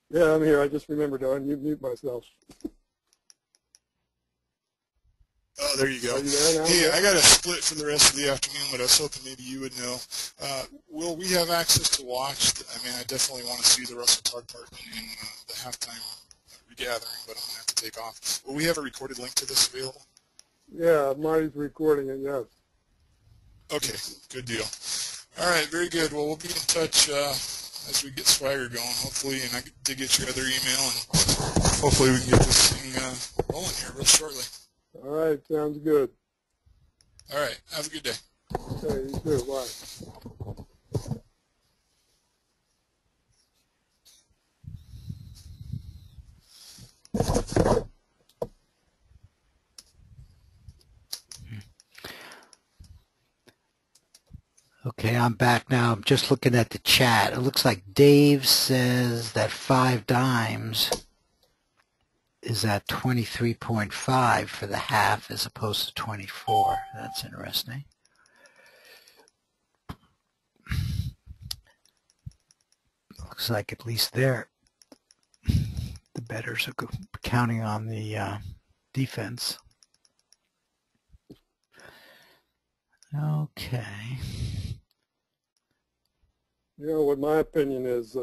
Yeah, I'm here. I just remembered to unmute myself. Oh, there you go. Are you there now? Hey, I got a split for the rest of the afternoon, but I was hoping maybe you would know. Will we have access to watch? I mean, I definitely want to see the RussTarg part in the halftime regathering, but I'm going to have to take off. Will we have a recorded link to this available? Yeah, Marty's recording it, yes. Okay, good deal. All right, very good. Well, we'll be in touch as we get Swagger going, hopefully, and I did get your other email, and hopefully we can get this thing rolling here real shortly. All right, sounds good. All right, have a good day. Okay, you too. Bye. Okay, I'm back now. I'm just looking at the chat. It looks like Dave says that 5 dimes is at 23.5 for the half as opposed to 24. That's interesting. Looks like at least there the bettors are counting on the defense. Okay. You know what my opinion is,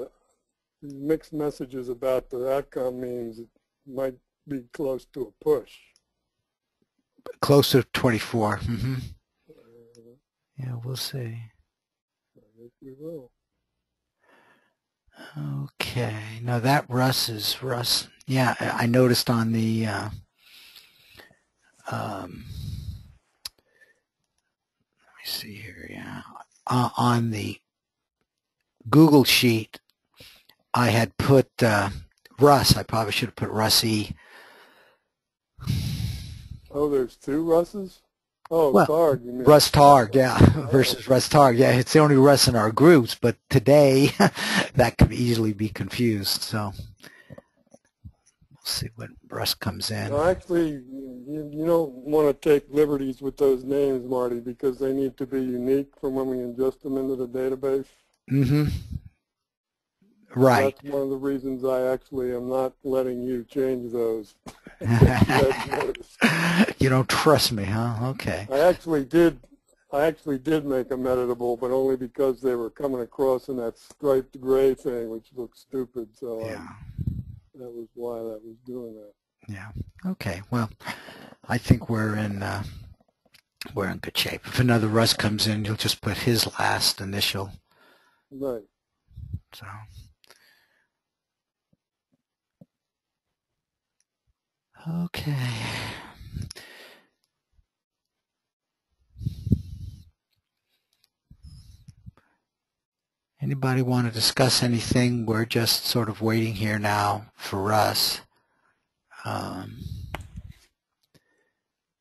these mixed messages about the outcome means it might be close to a push. Close to 24. Mm-hmm. Yeah, we'll see. I guess we will. Okay. Now that Russ is Russ. Yeah, I noticed on the let me see here. Yeah, on the Google sheet, I had put Russ. I probably should have put Russ E. Oh, there's 2 Russes? Oh, Well, Targ, you mean. RussTarg, yeah, versus RussTarg. Yeah, it's the only Russ in our groups, but today that could easily be confused. So we'll see when Russ comes in. No, actually, you don't want to take liberties with those names, Marty, because they need to be unique from when we ingest them into the database. Mm-hmm. Right. That's one of the reasons I actually am not letting you change those. You don't trust me, huh? Okay. I actually did make them editable, but only because they were coming across in that striped gray thing, which looks stupid. So yeah. That was why that was doing that. Yeah. Okay. Well, I think we're in good shape. If another Russ comes in, you'll just put his last initial. Right. So. Okay. Anybody want to discuss anything? We're just sort of waiting here now for Russ.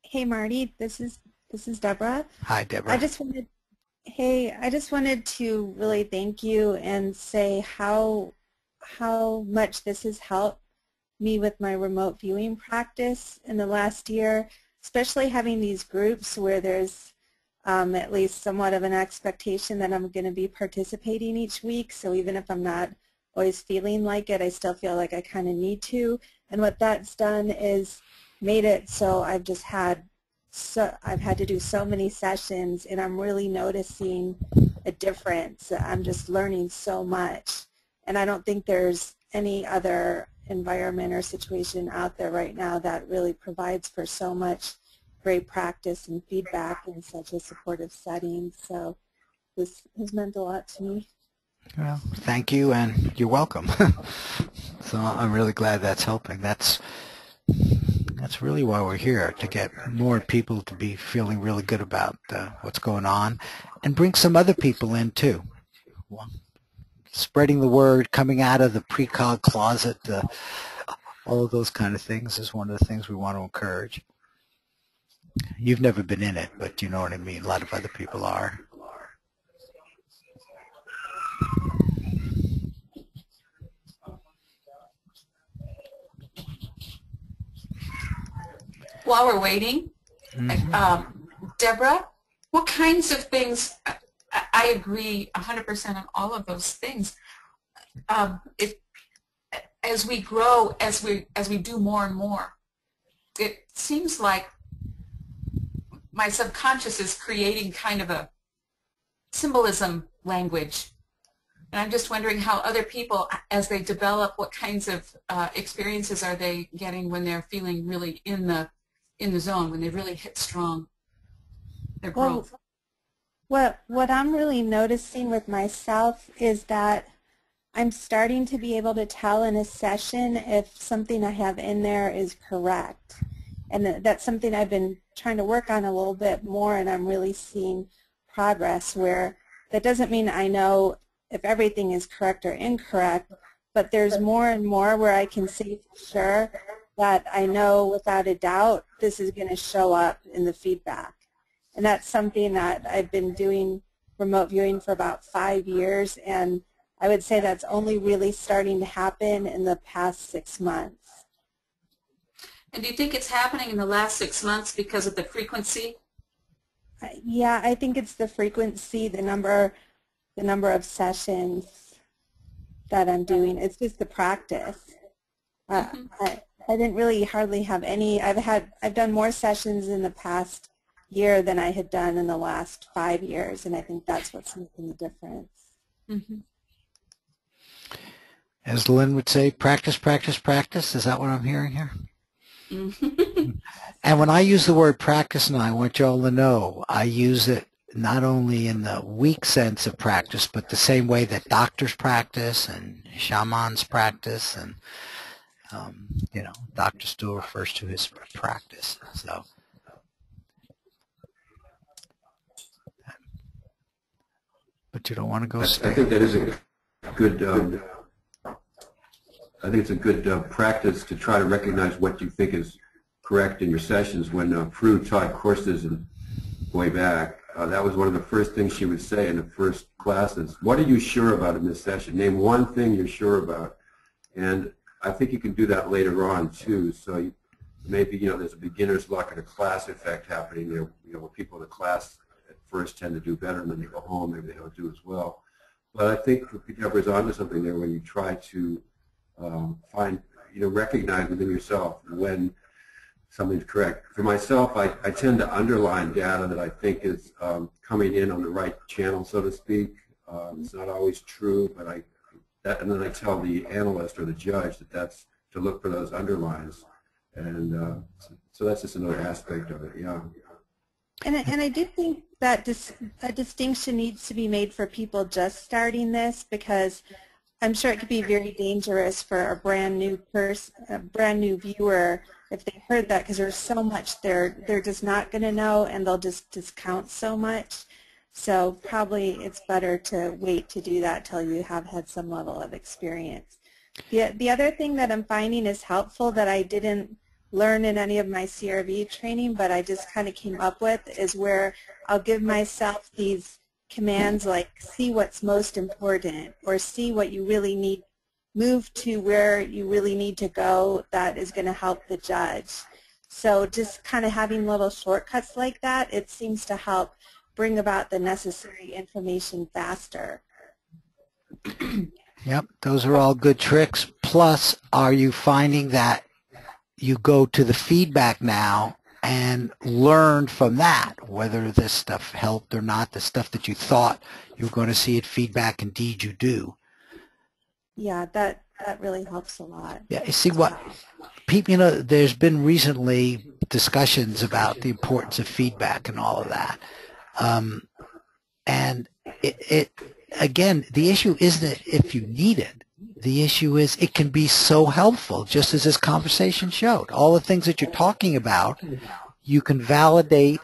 Hey Marty, this is Deborah. Hi Deborah. I just wanted to really thank you and say how much this has helped me with my remote viewing practice in the last year, especially having these groups where there's at least somewhat of an expectation that I'm going to be participating each week. So even if I'm not always feeling like it, I still feel like I kind of need to. And what that's done is made it so I've had to do so many sessions, and I'm really noticing a difference. I'm just learning so much, and I don't think there's any other environment or situation out there right now that really provides for so much great practice and feedback in such a supportive setting. So this has meant a lot to me. Well, thank you, and you're welcome. So I'm really glad that's helping. That's really why we're here, to get more people to be feeling really good about what's going on, and bring some other people in too. Well, spreading the word, coming out of the precog closet, all of those kind of things is one of the things we want to encourage. You've never been in it, but you know what I mean. A lot of other people are. While we're waiting, Deborah, what kinds of things, I agree 100% on all of those things. As we grow, as we do more and more, it seems like my subconscious is creating kind of a symbolism language. And I'm just wondering how other people, as they develop, what kinds of experiences are they getting when they're feeling really in the zone, when they really hit strong their growth? Well, what I'm really noticing with myself is that I'm starting to be able to tell in a session if something I have in there is correct. And that's something I've been trying to work on a little bit more, and I'm really seeing progress where that doesn't mean I know if everything is correct or incorrect, but there's more and more where I can say for sure that I know without a doubt this is going to show up in the feedback. And that's something that I've been doing remote viewing for about 5 years, and I would say that's only really starting to happen in the past 6 months. And do you think it's happening in the last 6 months because of the frequency? Yeah, I think it's the frequency, the number of sessions that I'm doing. It's just the practice. I didn't really hardly have any. I've done more sessions in the past year than I had done in the last 5 years, and I think that's what's making the difference. Mm-hmm. As Lynn would say, practice, practice, practice. Is that what I'm hearing here? Mm-hmm. And when I use the word practice now, I want you all to know I use it not only in the weak sense of practice, but the same way that doctors practice and shamans practice, and you know, Dr. still refers to his practice. So, but you don't want to go. I think that is a good. I think it's a good practice to try to recognize what you think is correct in your sessions. When Prue taught courses and way back, that was one of the first things she would say in the first classes. What are you sure about in this session? Name one thing you're sure about. And I think you can do that later on too. So maybe there's a beginner's luck and a class effect happening there. Where people in the class at first tend to do better, and then they go home, maybe they don't do as well. But I think Deborah's onto something there when you try to find, recognize within yourself when something's correct. For myself, I tend to underline data that I think is coming in on the right channel, so to speak. It's not always true, but and then I tell the analyst or the judge that that's to look for those underlines, and so that's just another aspect of it. Yeah. And I do think that a distinction needs to be made for people just starting this, because I'm sure it could be very dangerous for a brand new viewer if they heard that, because there's so much they're just not going to know, and they'll just discount so much. So probably it's better to wait to do that till you have had some level of experience. The other thing that I'm finding is helpful that I didn't learn in any of my CRV training, but I just kind of came up with, is where I'll give myself these commands like see what's most important, or see what you really need, move to where you really need to go that is going to help the judge. So just kind of having little shortcuts like that, it seems to help bring about the necessary information faster. Yep, those are all good tricks. Plus, are you finding that you go to the feedback now and learn from that, whether this stuff helped or not, the stuff that you thought you were going to see at feedback, indeed you do? Yeah, that really helps a lot. Yeah, you see what people, there's been recently discussions about the importance of feedback and all of that. And again, the issue isn't if you need it. The issue is it can be so helpful, just as this conversation showed. All the things that you're talking about, you can validate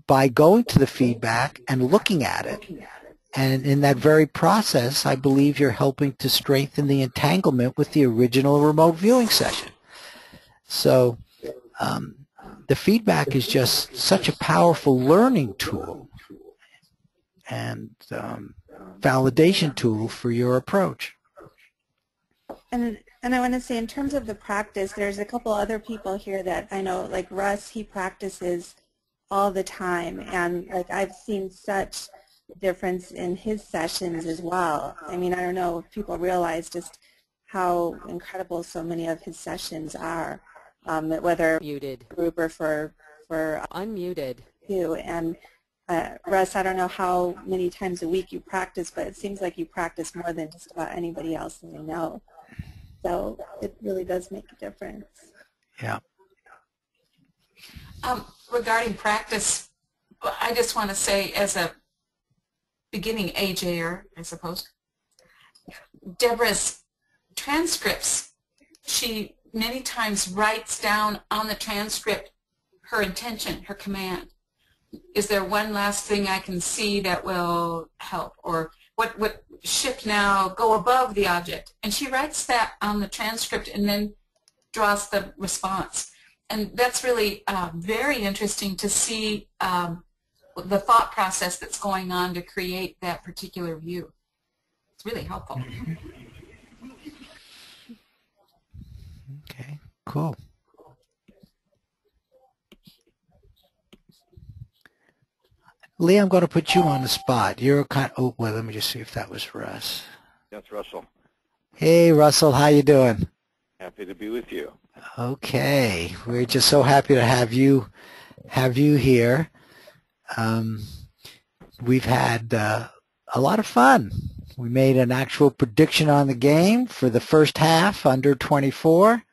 by going to the feedback and looking at it. And in that very process, I believe you're helping to strengthen the entanglement with the original remote viewing session. So the feedback is just such a powerful learning tool and validation tool for your approach. And I want to say, in terms of the practice, there's a couple other people here that I know, like Russ, he practices all the time, and like I've seen such difference in his sessions as well. I mean, I don't know if people realize just how incredible so many of his sessions are, whether muted group or for unmuted you. And Russ, I don't know how many times a week you practice, but it seems like you practice more than just about anybody else that I know. So it really does make a difference. Yeah. Regarding practice, I just want to say, as a beginning AJer, I suppose, Deborah's transcripts, she many times writes down on the transcript her intention, her command. Is there one last thing I can see that will help? Or what shift now, go above the object? And she writes that on the transcript and then draws the response. And that's really very interesting to see the thought process that's going on to create that particular view. It's really helpful. Okay, cool. Lee, I'm going to put you on the spot. You're kind of, oh, well, let me just see if that was Russ. That's Russell. Hey, Russell, how you doing? Happy to be with you. Okay, we're just so happy to have you here. We've had a lot of fun. We made an actual prediction on the game for the first half, under 24,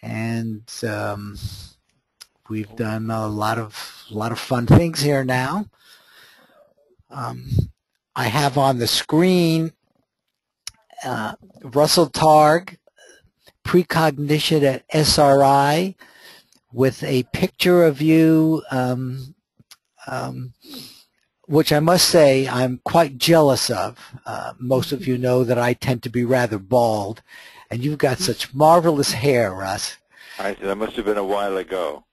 and we've done a lot of fun things here now. I have on the screen RussTarg precognition at SRI with a picture of you, which I must say I'm quite jealous of. Most of you know that I tend to be rather bald, and you've got such marvelous hair, Russ. I said that must have been a while ago.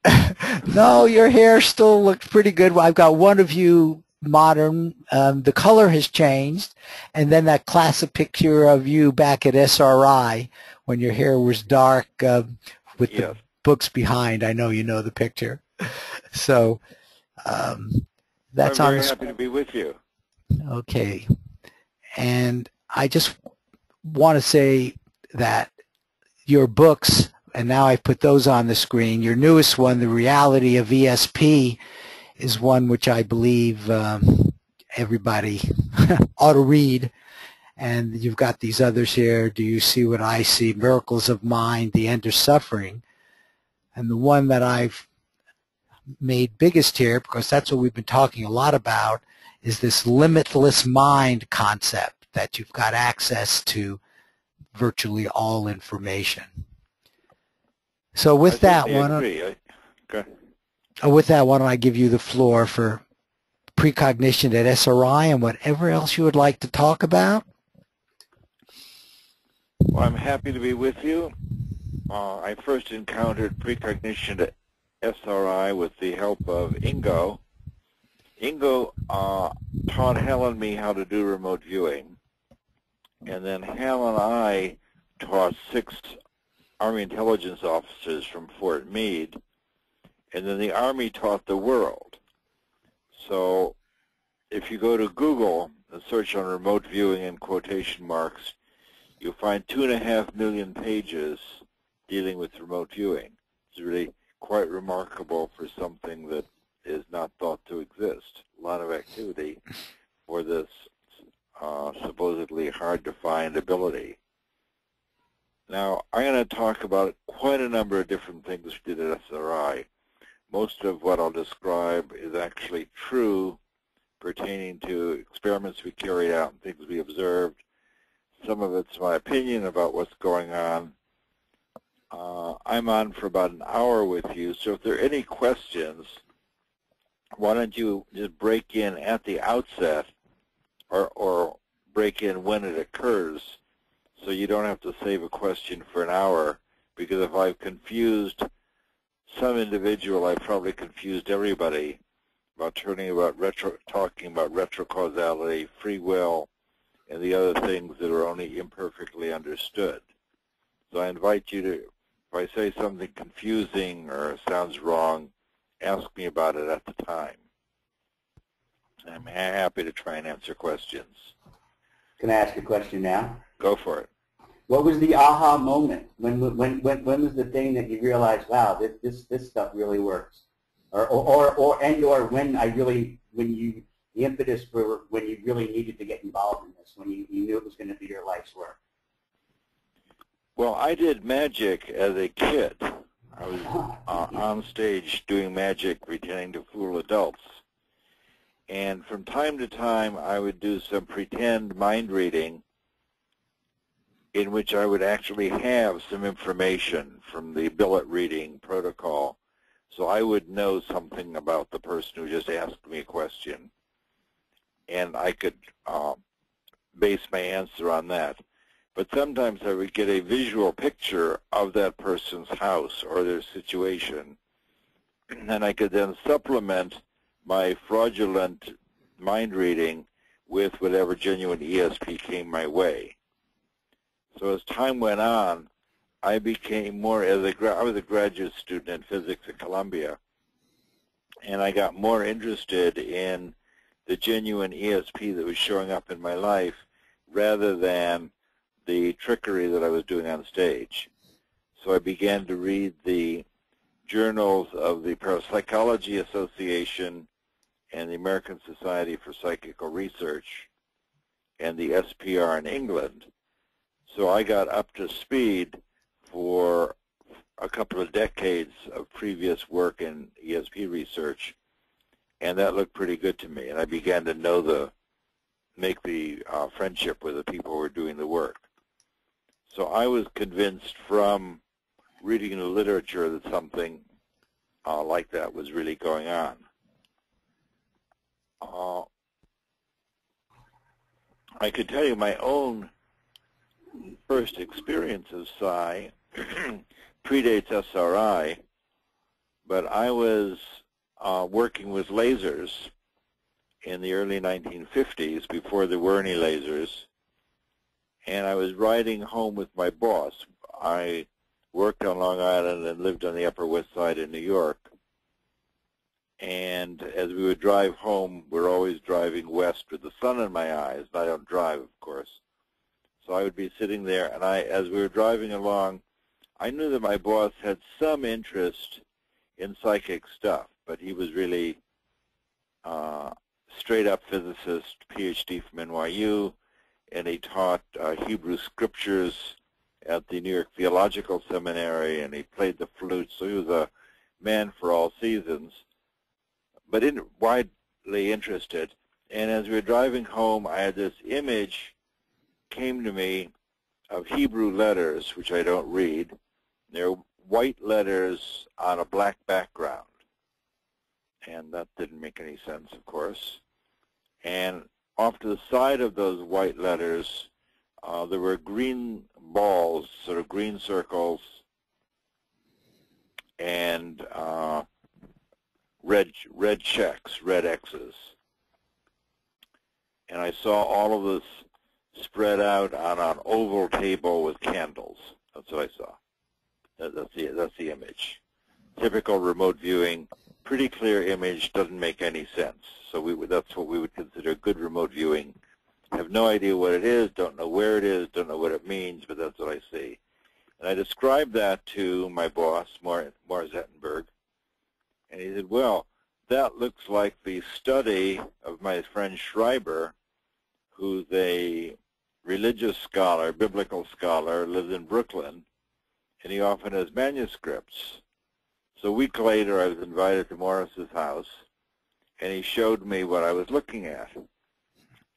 No, your hair still looks pretty good. I've got one of you modern. The color has changed, and then that classic picture of you back at SRI when your hair was dark with the books behind. I know you know the picture. So that's I'm on very the happy to be with you. Okay. And I just want to say that your books, and now I've put those on the screen, your newest one, The Reality of ESP, is one which I believe everybody ought to read. And you've got these others here, Do You See What I See, Miracles of Mind, The End of Suffering. And the one that I've made biggest here, because that's what we've been talking a lot about, is this limitless mind concept, that you've got access to virtually all information. So with that one, with that, why don't I give you the floor for precognition at SRI and whatever else you would like to talk about. Well, I'm happy to be with you. I first encountered precognition at SRI with the help of Ingo. Ingo taught Hal and me how to do remote viewing, and then Hal and I taught 6 Army intelligence officers from Fort Meade, and then the Army taught the world. So if you go to Google and search on remote viewing in quotation marks, you'll find 2.5 million pages dealing with remote viewing. It's really quite remarkable for something that is not thought to exist. A lot of activity for this supposedly hard-to-find ability. Now, I'm going to talk about quite a number of different things we did at SRI. Most of what I'll describe is actually true pertaining to experiments we carried out and things we observed. Some of it's my opinion about what's going on. I'm on for about an hour with you, so if there are any questions, why don't you just break in at the outset or break in when it occurs so you don't have to save a question for an hour, because if I've confused some individual, I've probably confused everybody about talking about retrocausality, free will, and the other things that are only imperfectly understood. So I invite you to, if I say something confusing or sounds wrong, ask me about it at the time. I'm happy to try and answer questions. Can I ask a question now? Go for it. What was the aha moment? When was the thing that you realized, wow, this stuff really works? Or the impetus for when you really needed to get involved in this, when you knew it was going to be your life's work? Well, I did magic as a kid. I was on stage doing magic, pretending to fool adults. And from time to time, I would do some pretend mind reading in which I would actually have some information from the billet reading protocol. So I would know something about the person who just asked me a question. And I could base my answer on that. But sometimes I would get a visual picture of that person's house or their situation, and I could then supplement my fraudulent mind reading with whatever genuine ESP came my way. So as time went on, I became more, I was a graduate student in physics at Columbia, and I got more interested in the genuine ESP that was showing up in my life rather than the trickery that I was doing on stage. So I began to read the journals of the Parapsychology Association and the American Society for Psychical Research and the SPR in England. So I got up to speed for a couple of decades of previous work in ESP research, and that looked pretty good to me. And I began to make the friendship with the people who were doing the work. So I was convinced from reading the literature that something like that was really going on. I could tell you my own first experience of psi predates SRI, but I was working with lasers in the early 1950s before there were any lasers, and I was riding home with my boss. I worked on Long Island and lived on the Upper West Side in New York, and as we would drive home, we're always driving west with the sun in my eyes. I don't drive, of course. So I would be sitting there, and as we were driving along, I knew that my boss had some interest in psychic stuff, but he was really straight-up physicist, PhD from NYU, and he taught Hebrew scriptures at the New York Theological Seminary, and he played the flute, so he was a man for all seasons, but widely interested. And as we were driving home, I had this image came to me of Hebrew letters, which I don't read. They're white letters on a black background, and that didn't make any sense, of course. And off to the side of those white letters, there were green balls, sort of green circles, and red checks, red X's. And I saw all of this spread out on an oval table with candles. That's what I saw. That's the image. Typical remote viewing, pretty clear image, doesn't make any sense. So that's what we would consider good remote viewing. Have no idea what it is, don't know where it is, don't know what it means, but that's what I see. And I described that to my boss, Mar Zettenberg, and he said, well, that looks like the study of my friend Schreiber, who's a religious scholar, biblical scholar, lives in Brooklyn, and he often has manuscripts. So a week later, I was invited to Morris's house, and he showed me what I was looking at.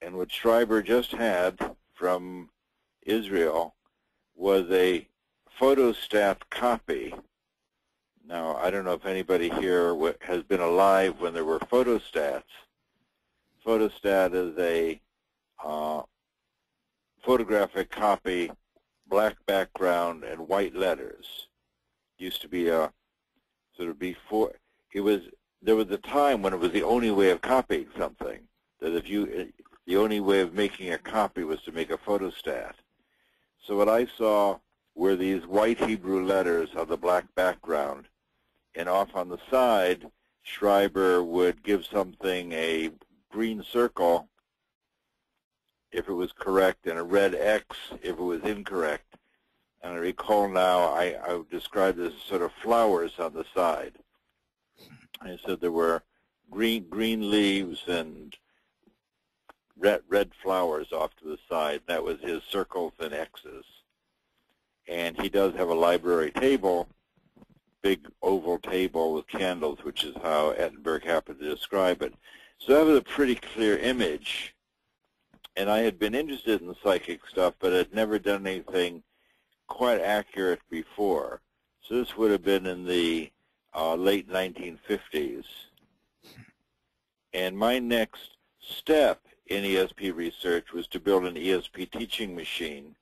And what Schreiber just had from Israel was a photostat copy. Now, I don't know if anybody here has been alive when there were photostats. Photostat is a photographic copy, black background, and white letters. Used to be a sort of before it was. There was a time when it was the only way of copying something. That if you, the only way of making a copy was to make a photostat. So what I saw were these white Hebrew letters on the black background, and off on the side, Schreiber would give something a green circle if it was correct, and a red X if it was incorrect. And I recall now, I would describe this as sort of flowers on the side. I said there were green leaves and red flowers off to the side. That was his circles and X's. And he does have a library table, big oval table with candles, which is how Ettenberg happened to describe it. So that was a pretty clear image. And I had been interested in the psychic stuff, but had never done anything quite accurate before. So this would have been in the late 1950s. And my next step in ESP research was to build an ESP teaching machine,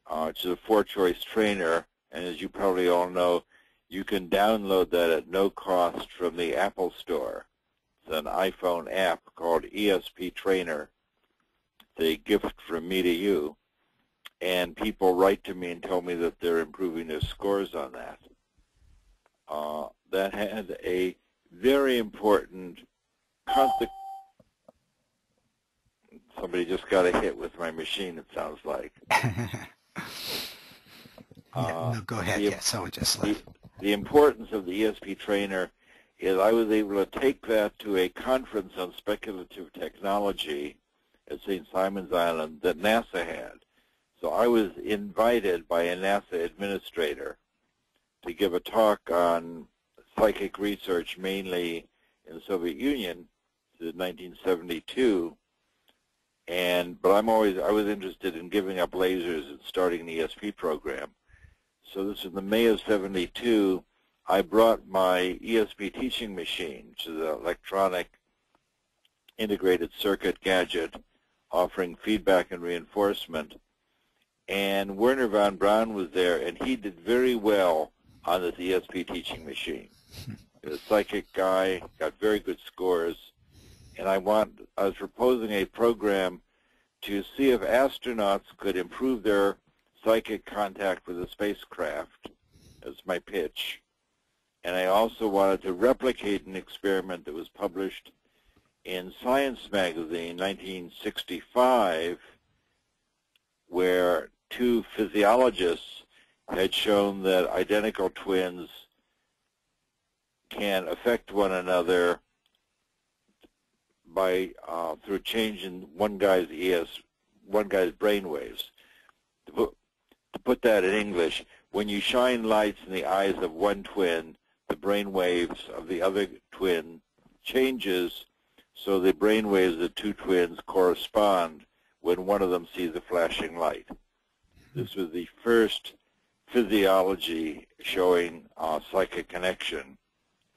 which is a 4-choice trainer. And as you probably all know, you can download that at no cost from the Apple Store. It's an iPhone app called ESP Trainer. It's a gift from me to you. And people write to me and tell me that they're improving their scores on that. That had a very important consequence. Somebody just got a hit with my machine, it sounds like. No, go ahead. Yeah, someone just left. The importance of the ESP trainer is I was able to take that to a conference on speculative technology at St. Simon's Island that NASA had. So I was invited by a NASA administrator to give a talk on psychic research, mainly in the Soviet Union, in 1972. But I was interested in giving up lasers and starting an ESP program. So this is in the May of '72. I brought my ESP teaching machine, which is an electronic integrated circuit gadget offering feedback and reinforcement. And Werner von Braun was there, and he did very well on this ESP teaching machine. He was a psychic guy, got very good scores, and I was proposing a program to see if astronauts could improve their psychic contact with a spacecraft. That's my pitch. And I also wanted to replicate an experiment that was published in Science magazine, 1965, where 2 physiologists had shown that identical twins can affect one another by through change in one guy's brain waves. To put that in English, when you shine lights in the eyes of one twin, the brain waves of the other twin changes, so the brain waves of the 2 twins correspond when one of them sees a flashing light. This was the first physiology showing psychic connection,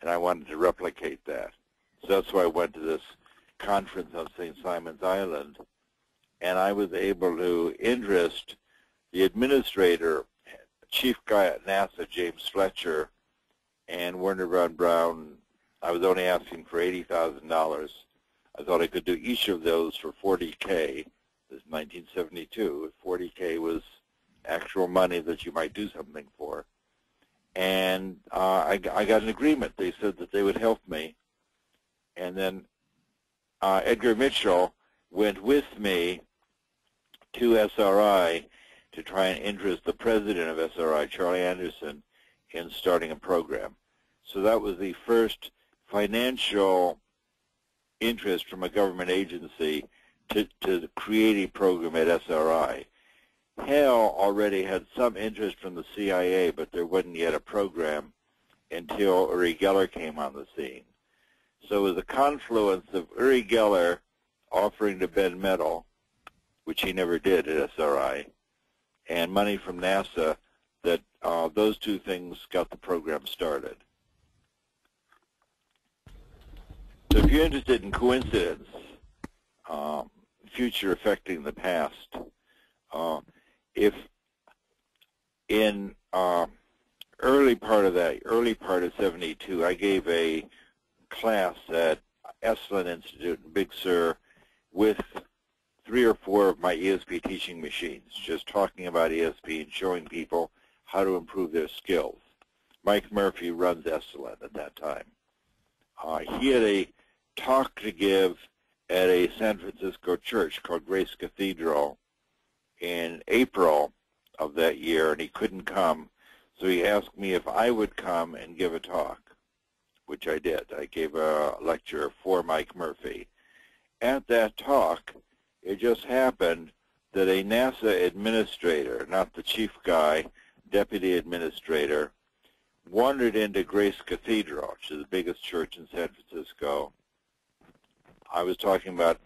and I wanted to replicate that. So that's why I went to this conference on St. Simon's Island, and I was able to interest the administrator, chief guy at NASA, James Fletcher, and Werner von Braun. I was only asking for $80,000. I thought I could do each of those for $40K. This is 1972. $40K was actual money that you might do something for. And I got an agreement. They said that they would help me. And then Edgar Mitchell went with me to SRI to try and interest the president of SRI, Charlie Anderson, in starting a program. So that was the first financial interest from a government agency to create a program at SRI. HAL already had some interest from the CIA, but there wasn't yet a program until Uri Geller came on the scene. So it was a confluence of Uri Geller offering to bend metal, which he never did at SRI, and money from NASA, that those two things got the program started. So if you're interested in coincidence, future affecting the past, if in early part of 72, I gave a class at Esalen Institute in Big Sur with 3 or 4 of my ESP teaching machines, just talking about ESP and showing people how to improve their skills. Mike Murphy runs Esalen at that time. He had a talk to give at a San Francisco church called Grace Cathedral in April of that year, and he couldn't come, so he asked me if I would come and give a talk, which I did. I gave a lecture for Mike Murphy. At that talk, it just happened that a NASA administrator, not the chief guy, deputy administrator, wandered into Grace Cathedral, which is the biggest church in San Francisco. I was talking about,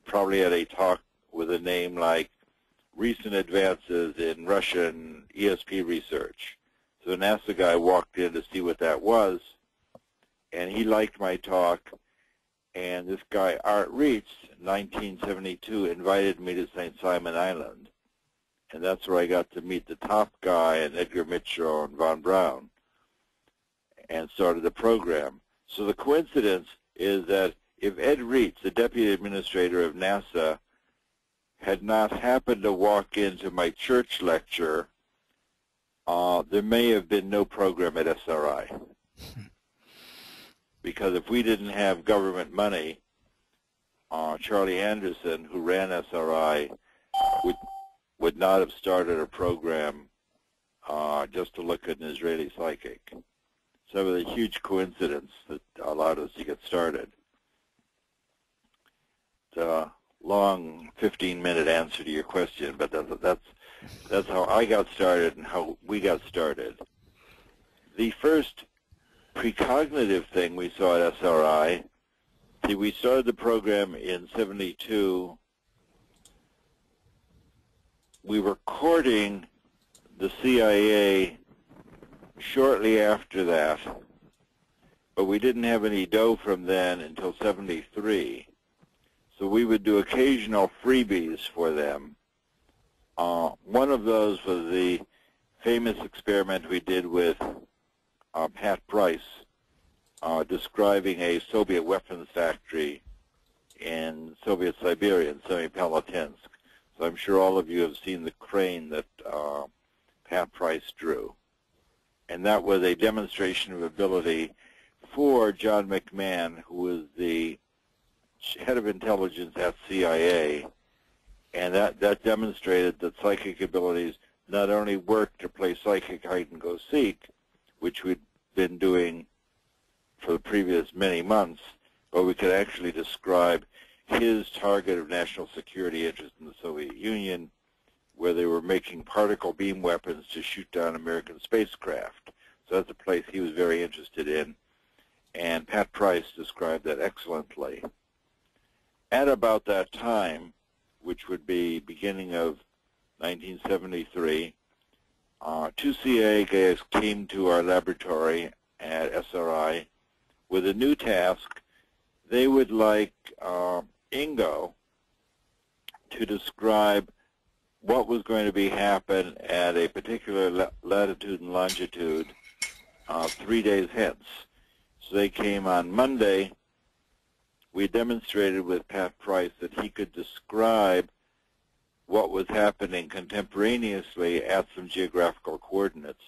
probably at a talk with a name like Recent Advances in Russian ESP Research. So the NASA guy walked in to see what that was, and he liked my talk, and this guy, Art Reitz, in 1972, invited me to St. Simon Island, and that's where I got to meet the top guy, and Edgar Mitchell and Von Braun, and started the program. So the coincidence is that if Ed Reitz, the deputy administrator of NASA, had not happened to walk into my church lecture, there may have been no program at SRI. Because if we didn't have government money, Charlie Anderson, who ran SRI, would not have started a program just to look at an Israeli psychic. So it was a huge coincidence that allowed us to get started. It's a long 15-minute answer to your question, but that's how I got started and how we got started. The first precognitive thing we saw at SRI, we started the program in 72. We were courting the CIA shortly after that, but we didn't have any dough from then until 73. So we would do occasional freebies for them. One of those was the famous experiment we did with Pat Price, describing a Soviet weapons factory in Soviet Siberia, in Semipalatinsk. So I'm sure all of you have seen the crane that Pat Price drew. And that was a demonstration of ability for John McMahon, who was the head of intelligence at CIA, and that demonstrated that psychic abilities not only worked to play psychic hide-and-go-seek, which we'd been doing for the previous many months, but we could actually describe his target of national security interest in the Soviet Union, where they were making particle beam weapons to shoot down American spacecraft. So that's a place he was very interested in, and Pat Price described that excellently. At about that time, which would be beginning of 1973, 2 CIA guys came to our laboratory at SRI with a new task. They would like Ingo to describe what was going to happen at a particular latitude and longitude 3 days hence. So they came on Monday. We demonstrated with Pat Price that he could describe what was happening contemporaneously at some geographical coordinates.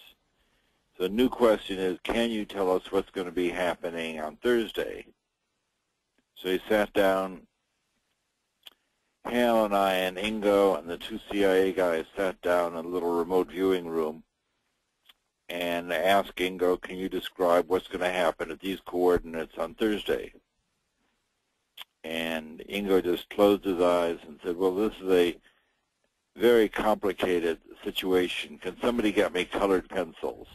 So the new question is, can you tell us what's going to be happening on Thursday? So he sat down, Hal and I and Ingo and the 2 CIA guys sat down in a little remote viewing room and asked Ingo, can you describe what's going to happen at these coordinates on Thursday? And Ingo just closed his eyes and said, well, this is a very complicated situation. Can somebody get me colored pencils?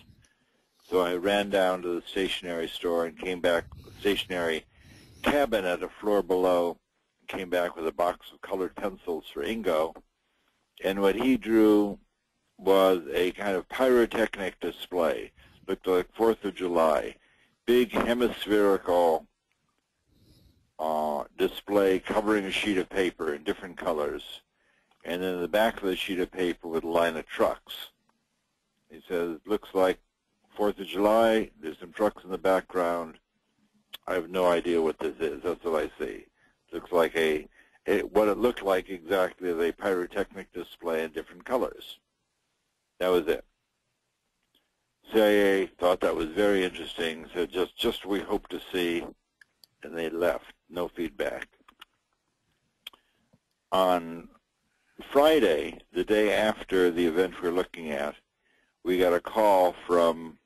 So I ran down to the stationery store and came back with stationery cabin at a floor below, came back with a box of colored pencils for Ingo, and what he drew was a kind of pyrotechnic display. Looked like 4th of July. Big hemispherical display covering a sheet of paper in different colors. And then the back of the sheet of paper with a line of trucks. He says, looks like 4th of July. There's some trucks in the background. I have no idea what this is. That's what I see. Looks like what it looked like exactly is a pyrotechnic display in different colors. That was it. CIA thought that was very interesting, said just we hope to see, and they left. No feedback. On Friday, the day after the event we're looking at, we got a call from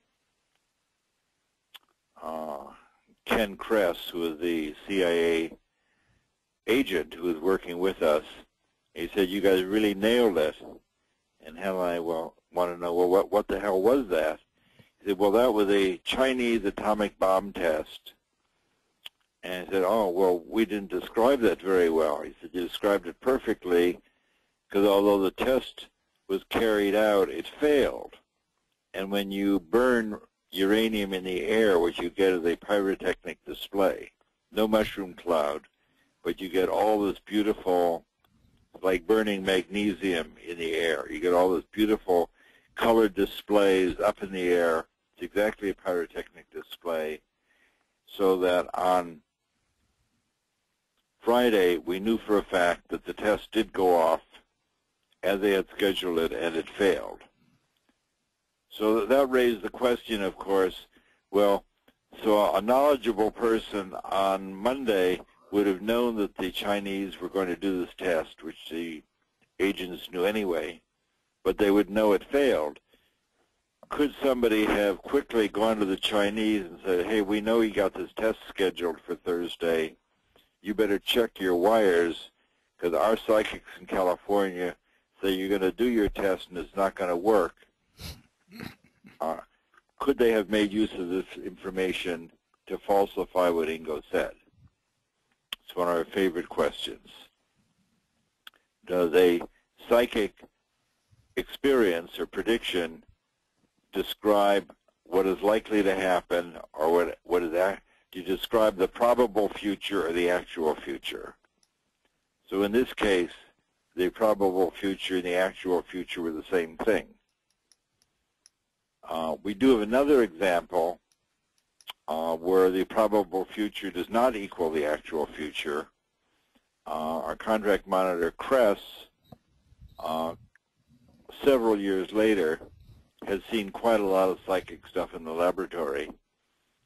Ken Kress, who is the CIA agent who was working with us. He said, you guys really nailed it. And Hal and I want to know, well, what the hell was that? He said, well, that was a Chinese atomic bomb test. And I said, oh, well, we didn't describe that very well. He said, you described it perfectly, because although the test was carried out, it failed. And when you burn uranium in the air, what you get is a pyrotechnic display. No mushroom cloud, but you get all this beautiful, like burning magnesium in the air. You get all this beautiful colored displays up in the air. It's exactly a pyrotechnic display. So that on Friday, we knew for a fact that the test did go off as they had scheduled it, and it failed. So that raised the question, of course, well, so a knowledgeable person on Monday would have known that the Chinese were going to do this test, which the agents knew anyway, but they would know it failed. Could somebody have quickly gone to the Chinese and said, hey, we know you got this test scheduled for Thursday. You better check your wires, because our psychics in California say you're going to do your test and it's not going to work. Could they have made use of this information to falsify what Ingo said? It's one of our favorite questions. Does a psychic experience or prediction describe what is likely to happen, or what is that? Do you describe the probable future or the actual future? So in this case, the probable future and the actual future were the same thing. We do have another example where the probable future does not equal the actual future. Our contract monitor, Kress, several years later, has seen quite a lot of psychic stuff in the laboratory.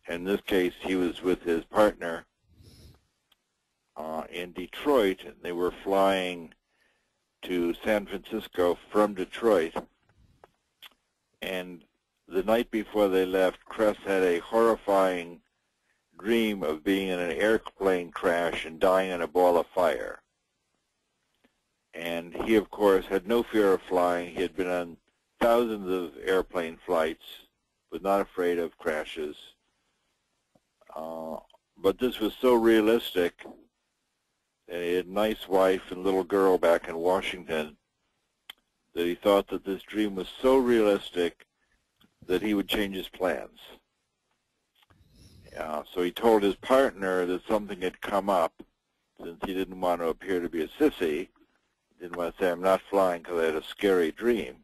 In this case, he was with his partner in Detroit, and they were flying to San Francisco from Detroit. And the night before they left, Kress had a horrifying dream of being in an airplane crash and dying in a ball of fire. And he, of course, had no fear of flying. He had been on thousands of airplane flights, was not afraid of crashes. But this was so realistic, and he had a nice wife and little girl back in Washington, that he thought that this dream was so realistic that he would change his plans. So he told his partner that something had come up, since he didn't want to appear to be a sissy. He didn't want to say, I'm not flying because I had a scary dream.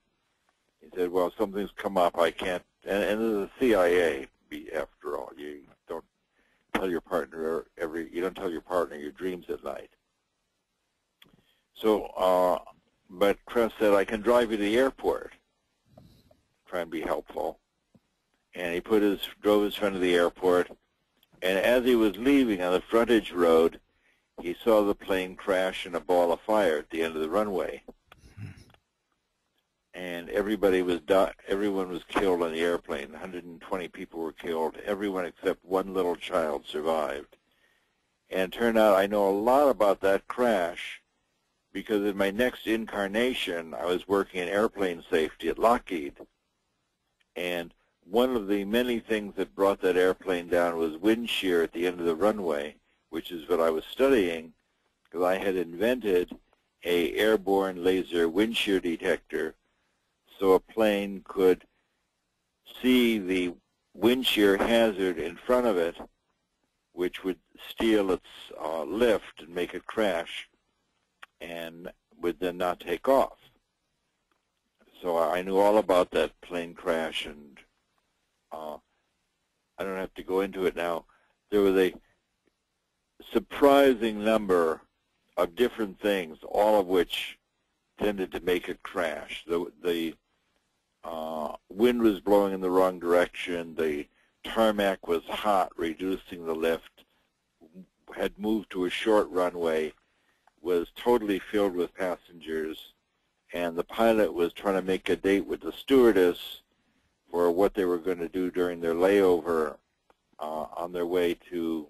He said, well, something's come up, I can't, and this is the CIA, after all. You don't tell your partner you don't tell your partner your dreams at night. So, but Kress said, I can drive you to the airport. Try and be helpful. And he drove his friend to the airport, and as he was leaving on the frontage road, he saw the plane crash in a ball of fire at the end of the runway. And everyone was killed on the airplane. 120 people were killed. Everyone except one little child survived. And it turned out I know a lot about that crash, because in my next incarnation, I was working in airplane safety at Lockheed. And one of the many things that brought that airplane down was wind shear at the end of the runway, which is what I was studying, because I had invented a airborne laser wind shear detector so a plane could see the wind shear hazard in front of it, which would steal its lift and make it crash, and would then not take off. So I knew all about that plane crash, and I don't have to go into it now. There was a surprising number of different things, all of which tended to make it crash. The wind was blowing in the wrong direction. The tarmac was hot, reducing the lift, had moved to a short runway, was totally filled with passengers, and the pilot was trying to make a date with the stewardess for what they were going to do during their layover on their way to,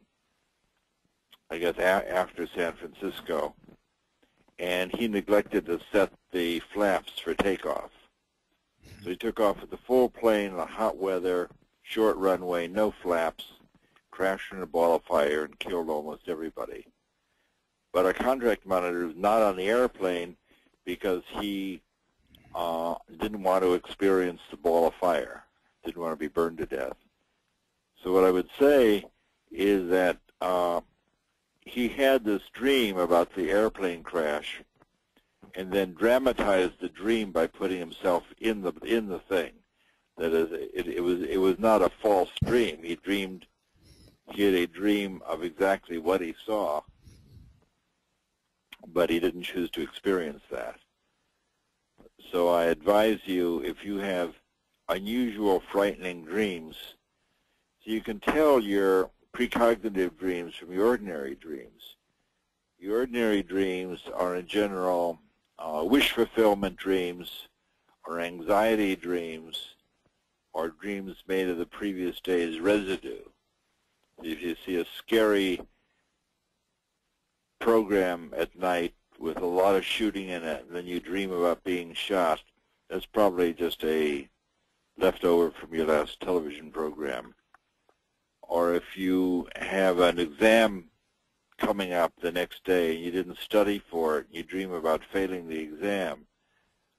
I guess, after San Francisco. And he neglected to set the flaps for takeoff. So he took off with the full plane in the hot weather, short runway, no flaps, crashed in a ball of fire and killed almost everybody. But our contract monitor was not on the airplane because he didn't want to experience the ball of fire, didn't want to be burned to death. So what I would say is that he had this dream about the airplane crash and then dramatized the dream by putting himself in the thing. That is, it was not a false dream. He had a dream of exactly what he saw, but he didn't choose to experience that. So I advise you, if you have unusual, frightening dreams, so you can tell your precognitive dreams from your ordinary dreams. Your ordinary dreams are in general wish fulfillment dreams, or anxiety dreams, or dreams made of the previous day's residue. If you see a scary program at night with a lot of shooting in it, and then you dream about being shot, that's probably just a leftover from your last television program. Or if you have an exam coming up the next day and you didn't study for it, and you dream about failing the exam,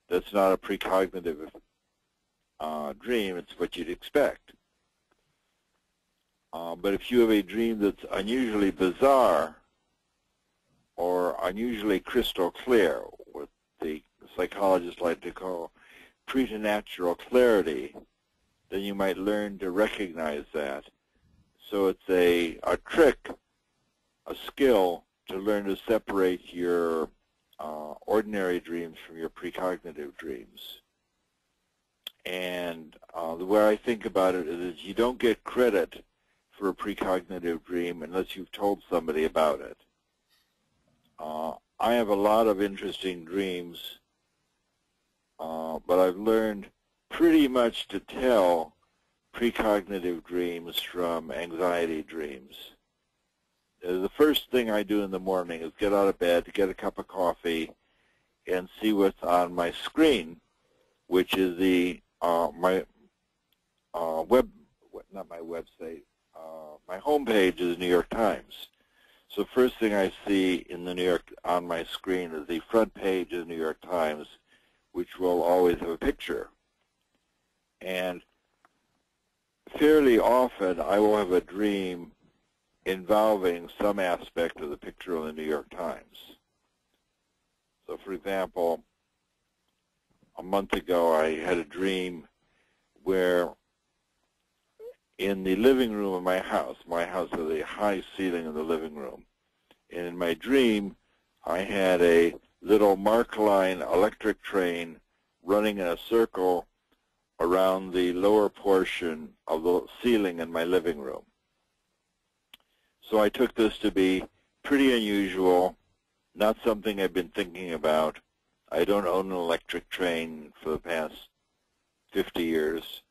that's not a precognitive dream, it's what you'd expect. But if you have a dream that's unusually bizarre or unusually crystal clear, what the psychologists like to call preternatural clarity, then you might learn to recognize that. So it's a trick, a skill to learn to separate your ordinary dreams from your precognitive dreams. And the way I think about it is you don't get credit for a precognitive dream unless you've told somebody about it. I have a lot of interesting dreams, but I've learned pretty much to tell precognitive dreams from anxiety dreams. The first thing I do in the morning is get out of bed, get a cup of coffee, and see what's on my screen, which is the my homepage is the New York Times. So first thing I see in the on my screen is the front page of the New York Times, which will always have a picture. And fairly often I will have a dream involving some aspect of the picture on the New York Times. So for example, a month ago I had a dream where in the living room of my house has a high ceiling in the living room, and in my dream I had a little Mark-line electric train running in a circle around the lower portion of the ceiling in my living room. So I took this to be pretty unusual, not something I've been thinking about. I don't own an electric train for the past 50 years.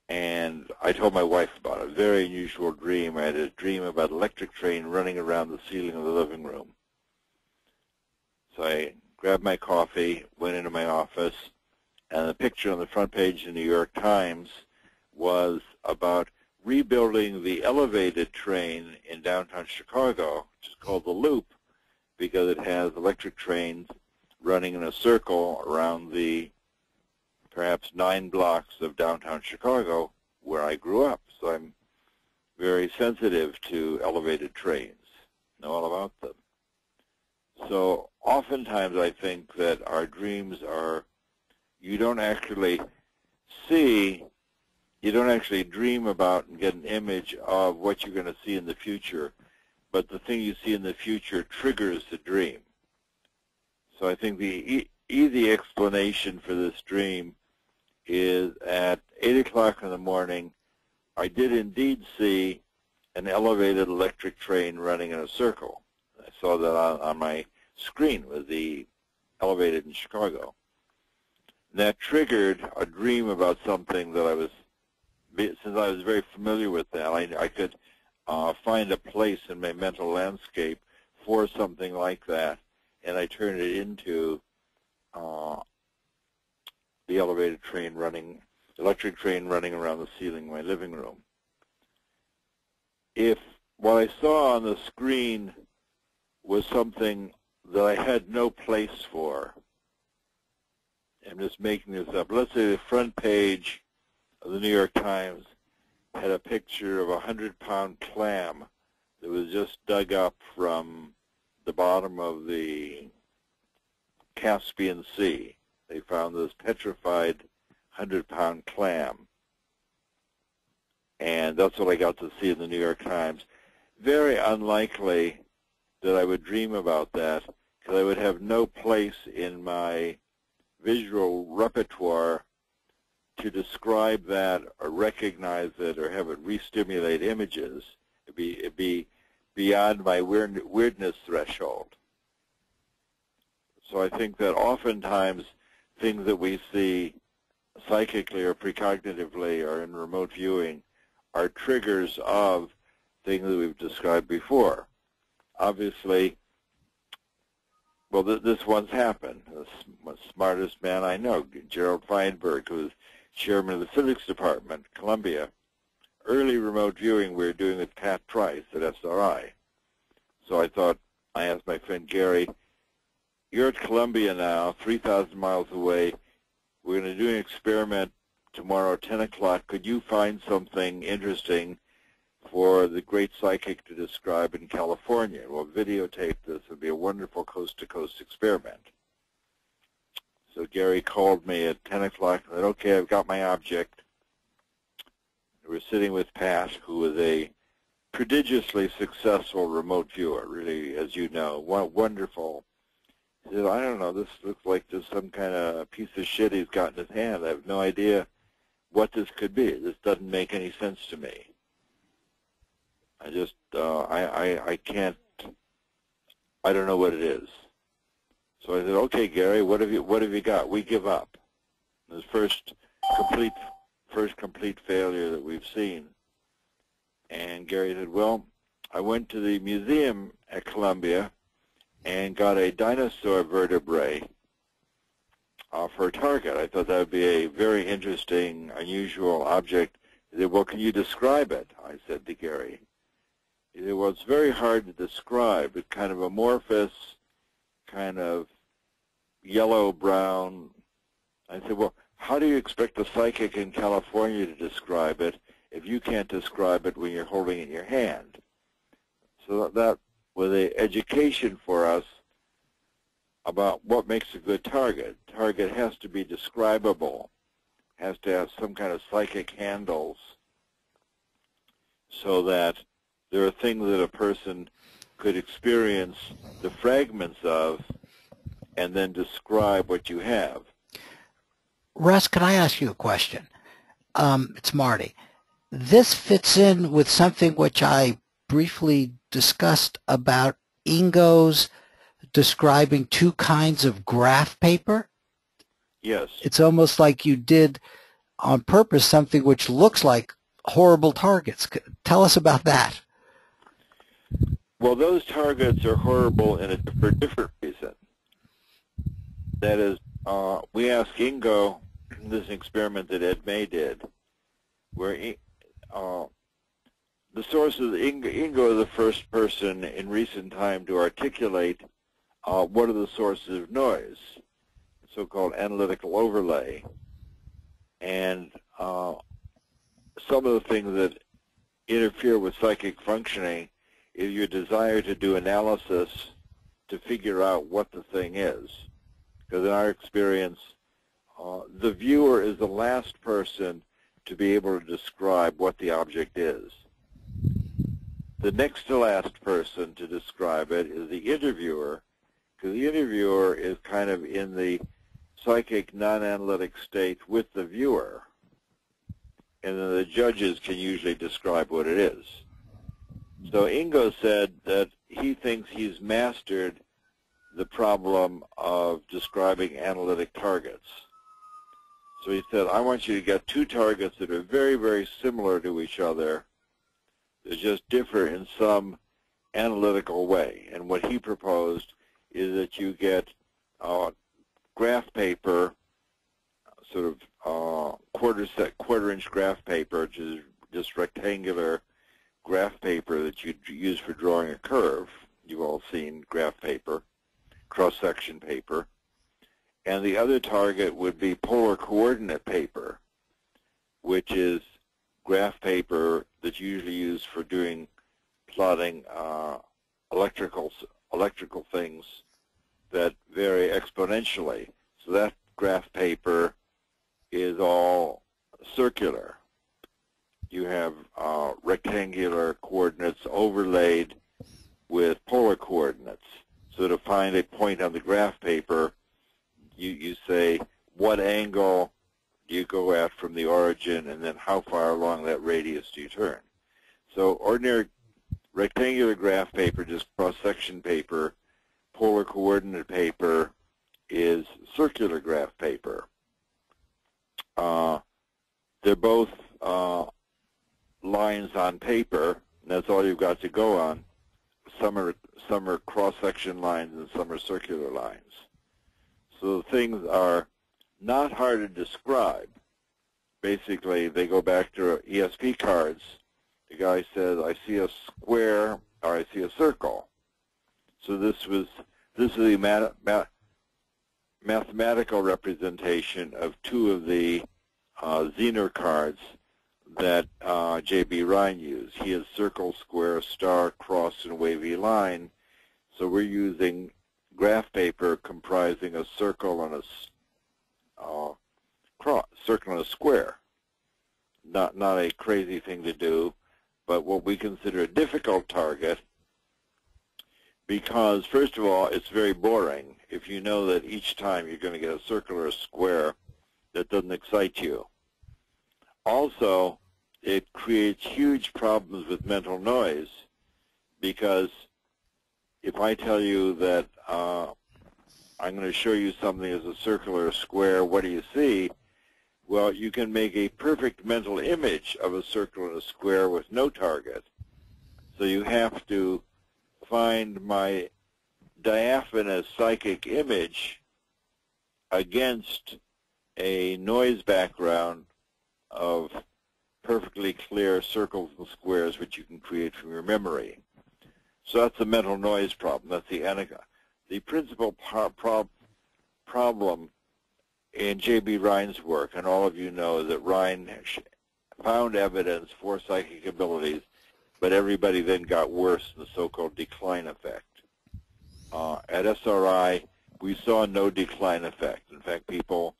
And I told my wife about it. A very unusual dream. I had a dream about an electric train running around the ceiling of the living room. So I grabbed my coffee, went into my office, and the picture on the front page of the New York Times was about rebuilding the elevated train in downtown Chicago, which is called the Loop, because it has electric trains running in a circle around the perhaps 9 blocks of downtown Chicago where I grew up. So I'm very sensitive to elevated trains, know all about them. So oftentimes I think that our dreams are, you don't actually see, you don't actually dream about and get an image of what you're going to see in the future, but the thing you see in the future triggers the dream. So I think the easy explanation for this dream is at 8 o'clock in the morning, I did indeed see an elevated electric train running in a circle. I saw that on my screen with the elevated in Chicago. And that triggered a dream about something that I was, since I was very familiar with that, I could find a place in my mental landscape for something like that, and I turned it into the elevated train running, electric train running around the ceiling in my living room. If what I saw on the screen was something that I had no place for, I'm just making this up. Let's say the front page of the New York Times had a picture of a 100-pound clam that was just dug up from the bottom of the Caspian Sea. They found this petrified 100-pound clam. And that's what I got to see in the New York Times. Very unlikely that I would dream about that, because I would have no place in my visual repertoire to describe that or recognize it or have it re-stimulate images. It'd be beyond my weirdness threshold. So I think that oftentimes things that we see psychically or precognitively or in remote viewing are triggers of things that we've described before. Obviously, well, this once happened. The smartest man I know, Gerald Feinberg, who was chairman of the physics department at Columbia. Early remote viewing we were doing with Pat Price at SRI. So I thought, I asked my friend Gary, you're at Columbia now, 3,000 miles away. We're going to do an experiment tomorrow at 10 o'clock. Could you find something interesting for the great psychic to describe in California? We'll videotape this. It would be a wonderful coast-to-coast experiment. So Gary called me at 10 o'clock and said, okay, I've got my object. We're sitting with Pat, who was a prodigiously successful remote viewer, really, as you know, wonderful. He said, I don't know, this looks like just some kind of piece of shit he's got in his hand. I have no idea what this could be. This doesn't make any sense to me. I just, I can't, I don't know what it is. So I said, okay, Gary, what have you got? We give up. It was first complete failure that we've seen. And Gary said, well, I went to the museum at Columbia and got a dinosaur vertebrae for a target. I thought that would be a very interesting, unusual object. He said, well, can you describe it? I said to Gary. He said, well, it's very hard to describe. It's kind of amorphous, kind of yellow-brown. I said, well, how do you expect a psychic in California to describe it if you can't describe it when you're holding it in your hand? So that was an education for us about what makes a good target. Target has to be describable, has to have some kind of psychic handles so that there are things that a person could experience the fragments of and then describe what you have. Russ, can I ask you a question? It's Marty. This fits in with something which I briefly discussed about Ingo's describing two kinds of graph paper. Yes. It's almost like you did on purpose something which looks like horrible targets. Tell us about that. Well, those targets are horrible for a different reason. That is, we asked Ingo, this experiment that Ed May did, where the sources, Ingo is the first person in recent time to articulate what are the sources of noise, so-called analytical overlay. And some of the things that interfere with psychic functioning is your desire to do analysis to figure out what the thing is. Because in our experience, the viewer is the last person to be able to describe what the object is. The next to last person to describe it is the interviewer, because the interviewer is kind of in the psychic non-analytic state with the viewer, and then the judges can usually describe what it is. So Ingo said that he thinks he's mastered the problem of describing analytic targets. So he said, I want you to get two targets that are very, very similar to each other. They just differ in some analytical way. And what he proposed is that you get graph paper, sort of quarter-inch graph paper, which is just rectangular graph paper that you use for drawing a curve. You've all seen graph paper, cross-section paper. And the other target would be polar coordinate paper, which is graph paper that's usually used for doing plotting electrical things that vary exponentially. So that graph paper is all circular. You have rectangular coordinates overlaid with polar coordinates. So to find a point on the graph paper, you say, what angle do you go at from the origin, and then how far along that radius do you turn? So ordinary rectangular graph paper, just cross-section paper. Polar coordinate paper is circular graph paper. They're both lines on paper, and that's all you've got to go on. Some are cross-section lines and some are circular lines. So the things are not hard to describe. Basically, they go back to ESP cards. The guy says, I see a square or I see a circle. So this is the mathematical representation of two of the Zener cards that J.B. Rhine used. He has circle, square, star, cross, and wavy line. So we're using graph paper comprising a circle and a circle and a square. Not a crazy thing to do, but what we consider a difficult target, because first of all, it's very boring. If you know that each time you're going to get a circle or a square, that doesn't excite you. Also, it creates huge problems with mental noise, because if I tell you that I'm going to show you something as a circle or a square, what do you see? Well, you can make a perfect mental image of a circle and a square with no target. So you have to find my diaphanous psychic image against a noise background of perfectly clear circles and squares which you can create from your memory. So that's the mental noise problem. That's the principal problem in J.B. Rhine's work, and all of you know that Rhine found evidence for psychic abilities, but everybody then got worse in the so-called decline effect. At SRI, we saw no decline effect. In fact, people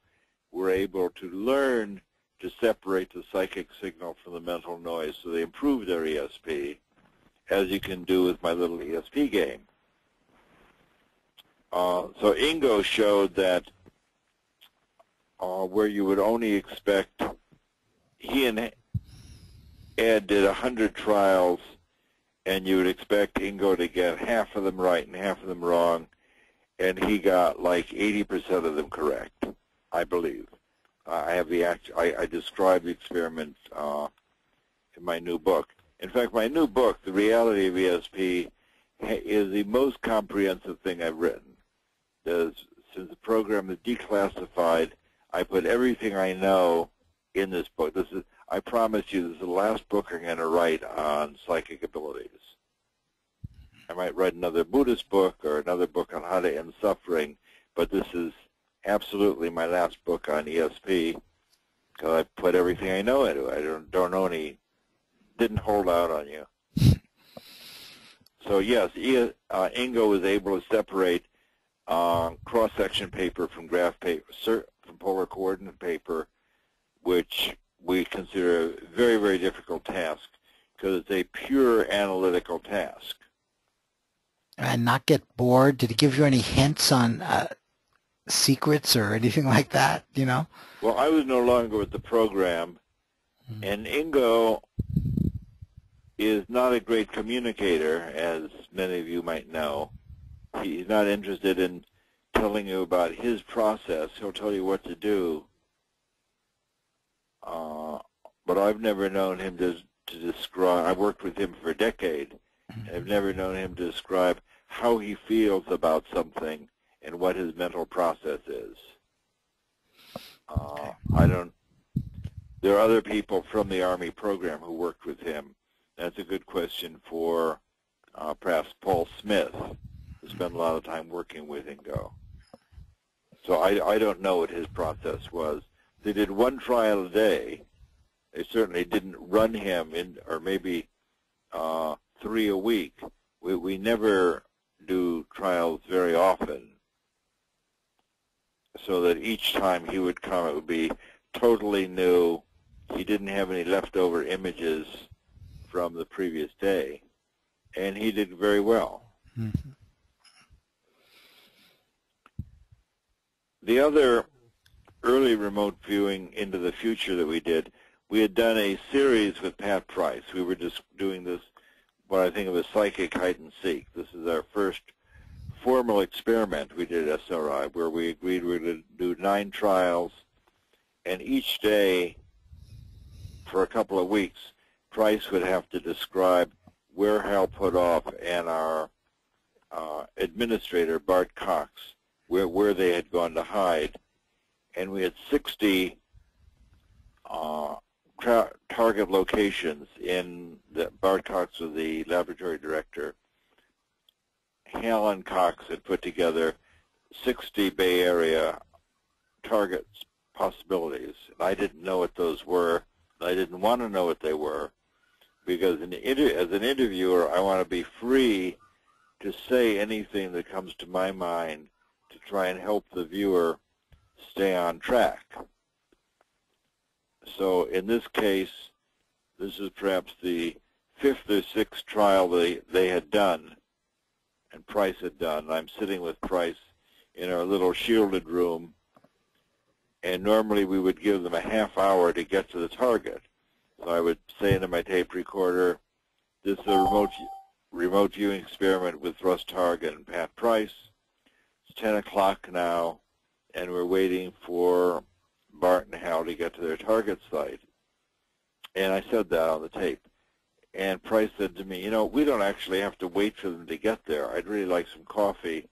were able to learn to separate the psychic signal from the mental noise, so they improved their ESP, as you can do with my little ESP game. So Ingo showed that where you would only expect, he and Ed did 100 trials, and you would expect Ingo to get half of them right and half of them wrong, and he got like 80% of them correct, I believe. I have I describe the experiment in my new book. In fact, my new book, The Reality of ESP, is the most comprehensive thing I've written. Since the program is declassified, I put everything I know in this book. I promise you this is the last book I'm going to write on psychic abilities. I might write another Buddhist book or another book on how to end suffering, but this is absolutely my last book on ESP because I put everything I know into it. I don't know any, didn't hold out on you. So yes, Ingo was able to separate cross-section paper from graph paper, from polar coordinate paper, which we consider a very, very difficult task because it's a pure analytical task. And not get bored? Did he give you any hints on secrets or anything like that, you know? Well, I was no longer with the program, and Ingo is not a great communicator, as many of you might know. He's not interested in telling you about his process. He'll tell you what to do. But I've never known him to describe, I worked with him for a decade, and I've never known him to describe how he feels about something and what his mental process is. There are other people from the Army program who worked with him. That's a good question for perhaps Paul Smith, who spent a lot of time working with Ingo. So I don't know what his process was. They did one trial a day. They certainly didn't run him in, or maybe 3 a week. We never do trials very often, so that each time he would come, it would be totally new. He didn't have any leftover images from the previous day, and he did very well. Mm-hmm. The other early remote viewing into the future that we had done a series with Pat Price. We were just doing this, what I think of as psychic hide and seek. This is our first formal experiment we did at SRI, where we agreed we were going to do 9 trials, and each day for a couple of weeks, Price would have to describe where Hal Puthoff and our administrator, Bart Cox, where they had gone to hide. And we had 60 target locations in the, Bart Cox was the laboratory director. Hal and Cox had put together 60 Bay Area target possibilities. And I didn't know what those were. I didn't want to know what they were, because as an interviewer, I want to be free to say anything that comes to my mind to try and help the viewer stay on track. So in this case, this is perhaps the 5th or 6th trial they had done, and Price had done. I'm sitting with Price in our little shielded room, and normally we would give them a half hour to get to the target. So I would say into my tape recorder, this is a remote viewing experiment with RussTarg and Pat Price. It's 10 o'clock now, and we're waiting for Bart and Hal to get to their target site. And I said that on the tape. And Price said to me, you know, we don't actually have to wait for them to get there. I'd really like some coffee.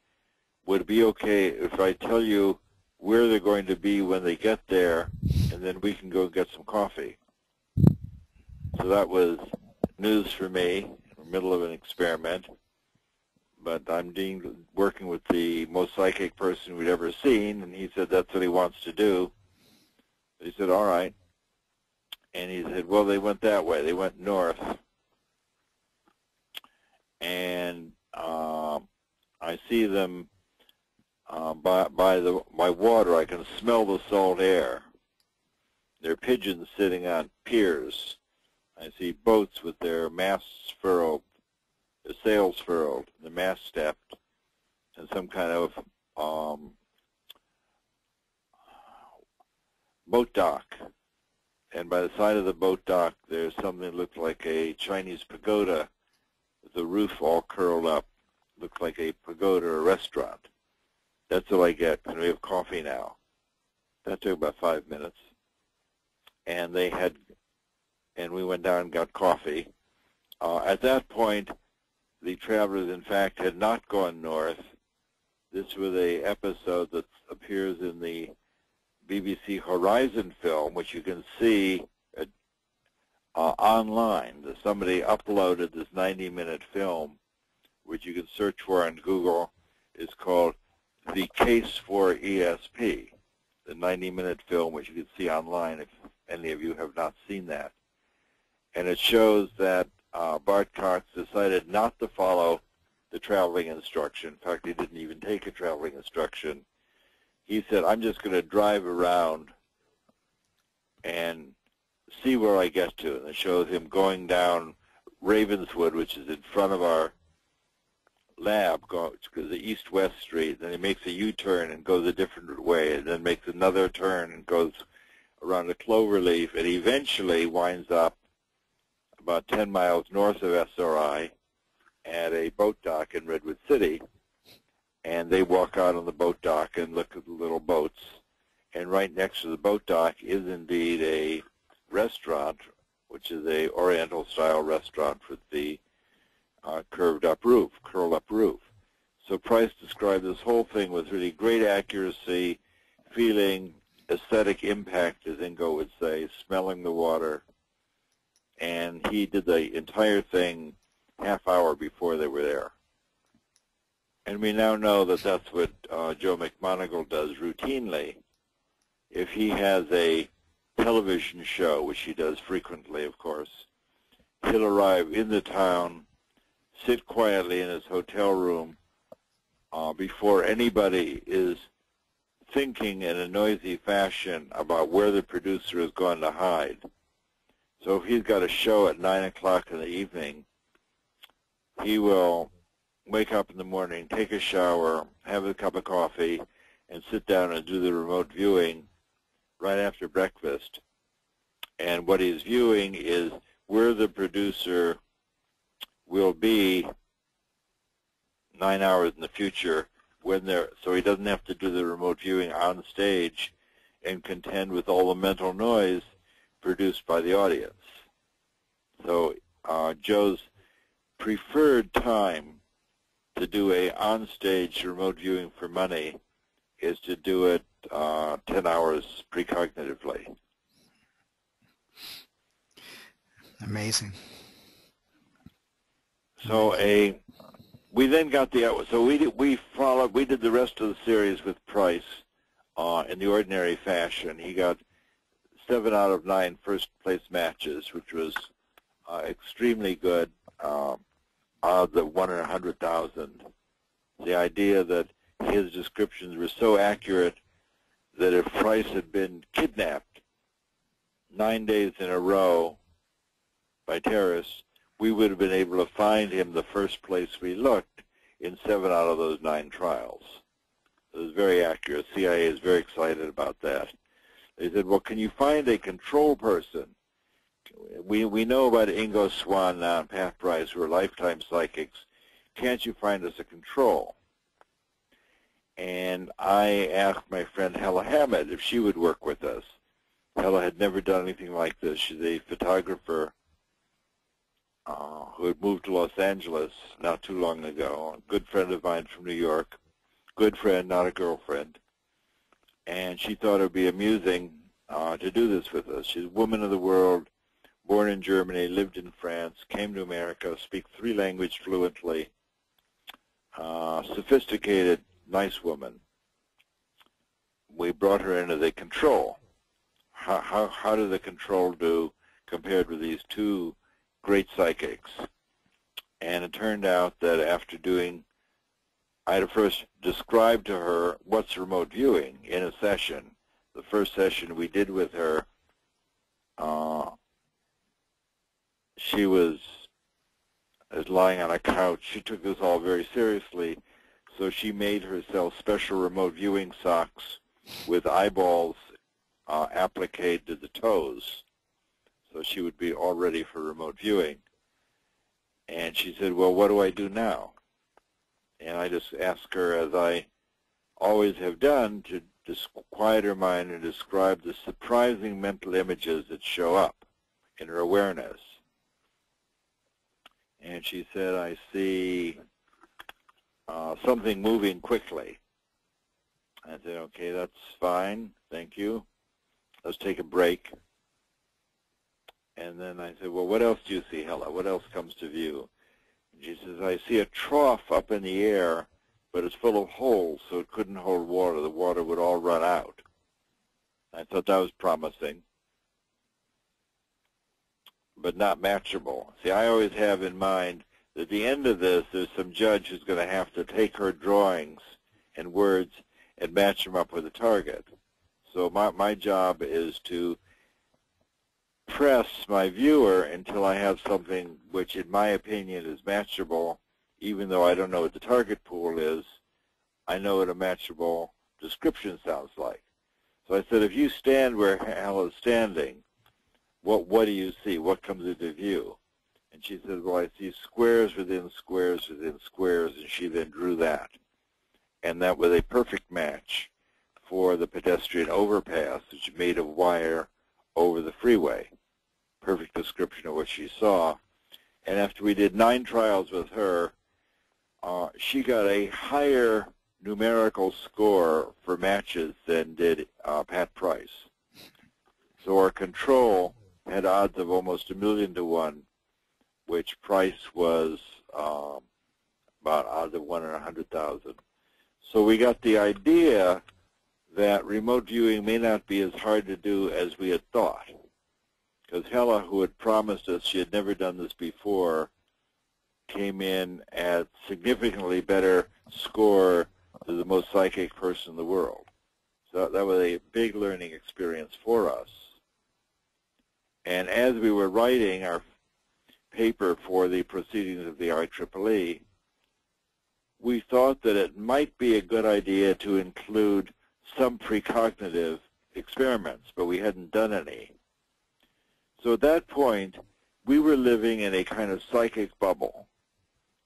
Would it be okay if I tell you where they're going to be when they get there, and then we can go get some coffee? So that was news for me, in the middle of an experiment. But I'm working with the most psychic person we'd ever seen, and he said that's what he wants to do. He said, all right. And he said, well, they went that way. They went north. And I see them by water. I can smell the salt air. There are pigeons sitting on piers. I see boats with their masts furled, the sails furled, the mast stepped, and some kind of boat dock. And by the side of the boat dock, there's something that looks like a Chinese pagoda with the roof all curled up. Looks like a pagoda or a restaurant. That's all I get, and we have coffee now. That took about 5 minutes. And we went down and got coffee. At that point, the travelers, in fact, had not gone north. This was an episode that appears in the BBC Horizon film, which you can see online. Somebody uploaded this 90-minute film, which you can search for on Google. It's called The Case for ESP, the 90-minute film, which you can see online if any of you have not seen that. And it shows that Bart Cox decided not to follow the traveling instruction. In fact, he didn't even take a traveling instruction. He said, I'm just going to drive around and see where I get to. And it shows him going down Ravenswood, which is in front of our lab, goes to the east-west street. Then he makes a U-turn and goes a different way, and then makes another turn and goes around a cloverleaf, and eventually winds up about 10 miles north of SRI at a boat dock in Redwood City. And they walk out on the boat dock and look at the little boats. And right next to the boat dock is indeed a restaurant, which is a Oriental-style restaurant with the curled-up roof. So Price described this whole thing with really great accuracy, feeling, aesthetic impact, as Ingo would say, smelling the water. And he did the entire thing half hour before they were there. And we now know that that's what Joe McMoneagle does routinely. If he has a television show, which he does frequently, of course, he'll arrive in the town, sit quietly in his hotel room before anybody is thinking in a noisy fashion about where the producer is going to hide. So if he's got a show at 9 o'clock in the evening, he will wake up in the morning, take a shower, have a cup of coffee, and sit down and do the remote viewing right after breakfast. And what he's viewing is where the producer will be 9 hours in the future, when they're, so he doesn't have to do the remote viewing on stage and contend with all the mental noise produced by the audience. So Joe's preferred time to do a on-stage remote viewing for money is to do it 10 hours precognitively. Amazing. So we then got the, so we did the rest of the series with Price in the ordinary fashion. He got 7 out of 9 first-place matches, which was extremely good, odds of 1 in 100,000. The idea that his descriptions were so accurate that if Price had been kidnapped 9 days in a row by terrorists, we would have been able to find him the first place we looked in 7 out of those 9 trials. It was very accurate. CIA is very excited about that. They said, well, can you find a control person? We know about Ingo Swann now and Pat Price, who are lifetime psychics. Can't you find us a control? And I asked my friend Hella Hammett if she would work with us. Hella had never done anything like this. She's a photographer who had moved to Los Angeles not too long ago, a good friend of mine from New York, good friend, not a girlfriend. And she thought it would be amusing to do this with us. She's a woman of the world, born in Germany, lived in France, came to America, speaks 3 languages fluently, sophisticated, nice woman. We brought her in as a control. How did the control do compared with these 2 great psychics? And it turned out that after doing, I had to first describe to her what's remote viewing in a session. The first session we did with her, she was lying on a couch. She took this all very seriously, so she made herself special remote viewing socks with eyeballs appliqued to the toes, so she would be all ready for remote viewing. And she said, well, what do I do now? And I just asked her, as I always have done, to just quiet her mind and describe the surprising mental images that show up in her awareness. And she said, I see something moving quickly. I said, okay, that's fine, thank you. Let's take a break. And then I said, well, what else do you see, Hella? What else comes to view? And she says, I see a trough up in the air, but it's full of holes, so it couldn't hold water. The water would all run out. I thought that was promising, but not matchable. See, I always have in mind that at the end of this, there's some judge who's going to have to take her drawings and words and match them up with a target. So my job is to press my viewer until I have something which, in my opinion, is matchable. Even though I don't know what the target pool is, I know what a matchable description sounds like. So I said, if you stand where Hal is standing, what do you see? What comes into view? And she said, well, I see squares within squares within squares, and she then drew that. And that was a perfect match for the pedestrian overpass, which is made of wire over the freeway. Perfect description of what she saw. And after we did 9 trials with her, she got a higher numerical score for matches than did Pat Price. So our control had odds of almost 1,000,000 to 1, which Price was about odds of 1 in 100,000. So we got the idea that remote viewing may not be as hard to do as we had thought. Because Hella, who had promised us she had never done this before, came in at significantly better score than the most psychic person in the world. So that was a big learning experience for us. And as we were writing our paper for the proceedings of the IEEE, we thought that it might be a good idea to include some precognitive experiments, but we hadn't done any. So at that point, we were living in a kind of psychic bubble,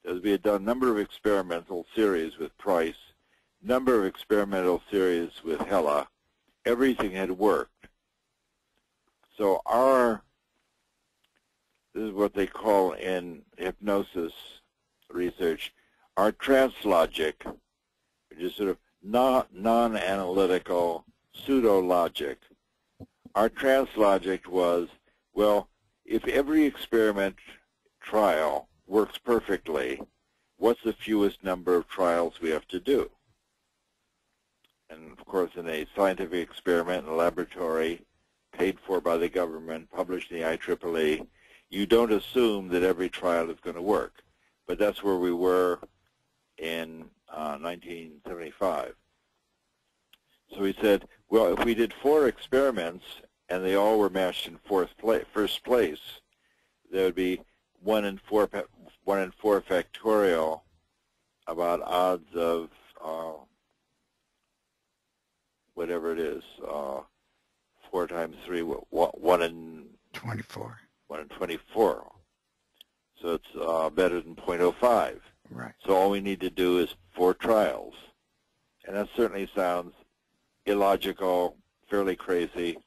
as we had done a number of experimental series with Price, number of experimental series with Hella. Everything had worked. So this is what they call in hypnosis research, our trance logic, which is sort of non-analytical pseudo-logic. Our trance logic was, well, if every experiment trial works perfectly, what's the fewest number of trials we have to do? And of course, in a scientific experiment in a laboratory, paid for by the government, published in the IEEE, you don't assume that every trial is going to work. But that's where we were in 1975. So we said, well, if we did 4 experiments and they all were matched in first place, there would be 1 in 4 factorial, about odds of whatever it is, 4 times 3, 1 in 24. 1 in 24. So it's better than 0.05. Right. So all we need to do is 4 trials. And that certainly sounds illogical, fairly crazy.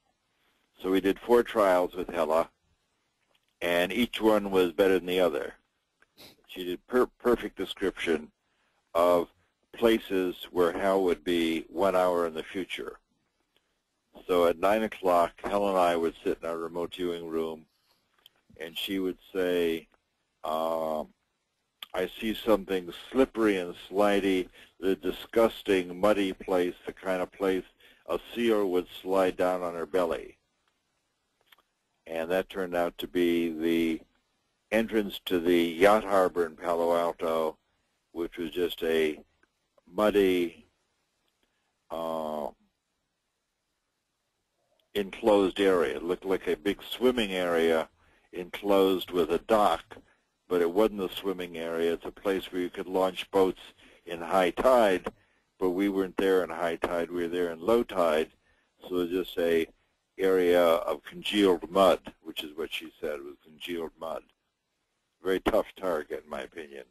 So we did 4 trials with Hella, and each one was better than the other. She did perfect description of places where Hal would be 1 hour in the future. So at 9 o'clock, Helen and I would sit in our remote viewing room, and she would say, I see something slippery and slidey, the disgusting, muddy place, the kind of place a seal would slide down on her belly. And that turned out to be the entrance to the yacht harbor in Palo Alto, which was just a muddy, enclosed area. It looked like a big swimming area enclosed with a dock, but it wasn't a swimming area. It's a place where you could launch boats in high tide, but we weren't there in high tide. We were there in low tide, so it was just a area of congealed mud, which is what she said, was congealed mud. Very tough target, in my opinion.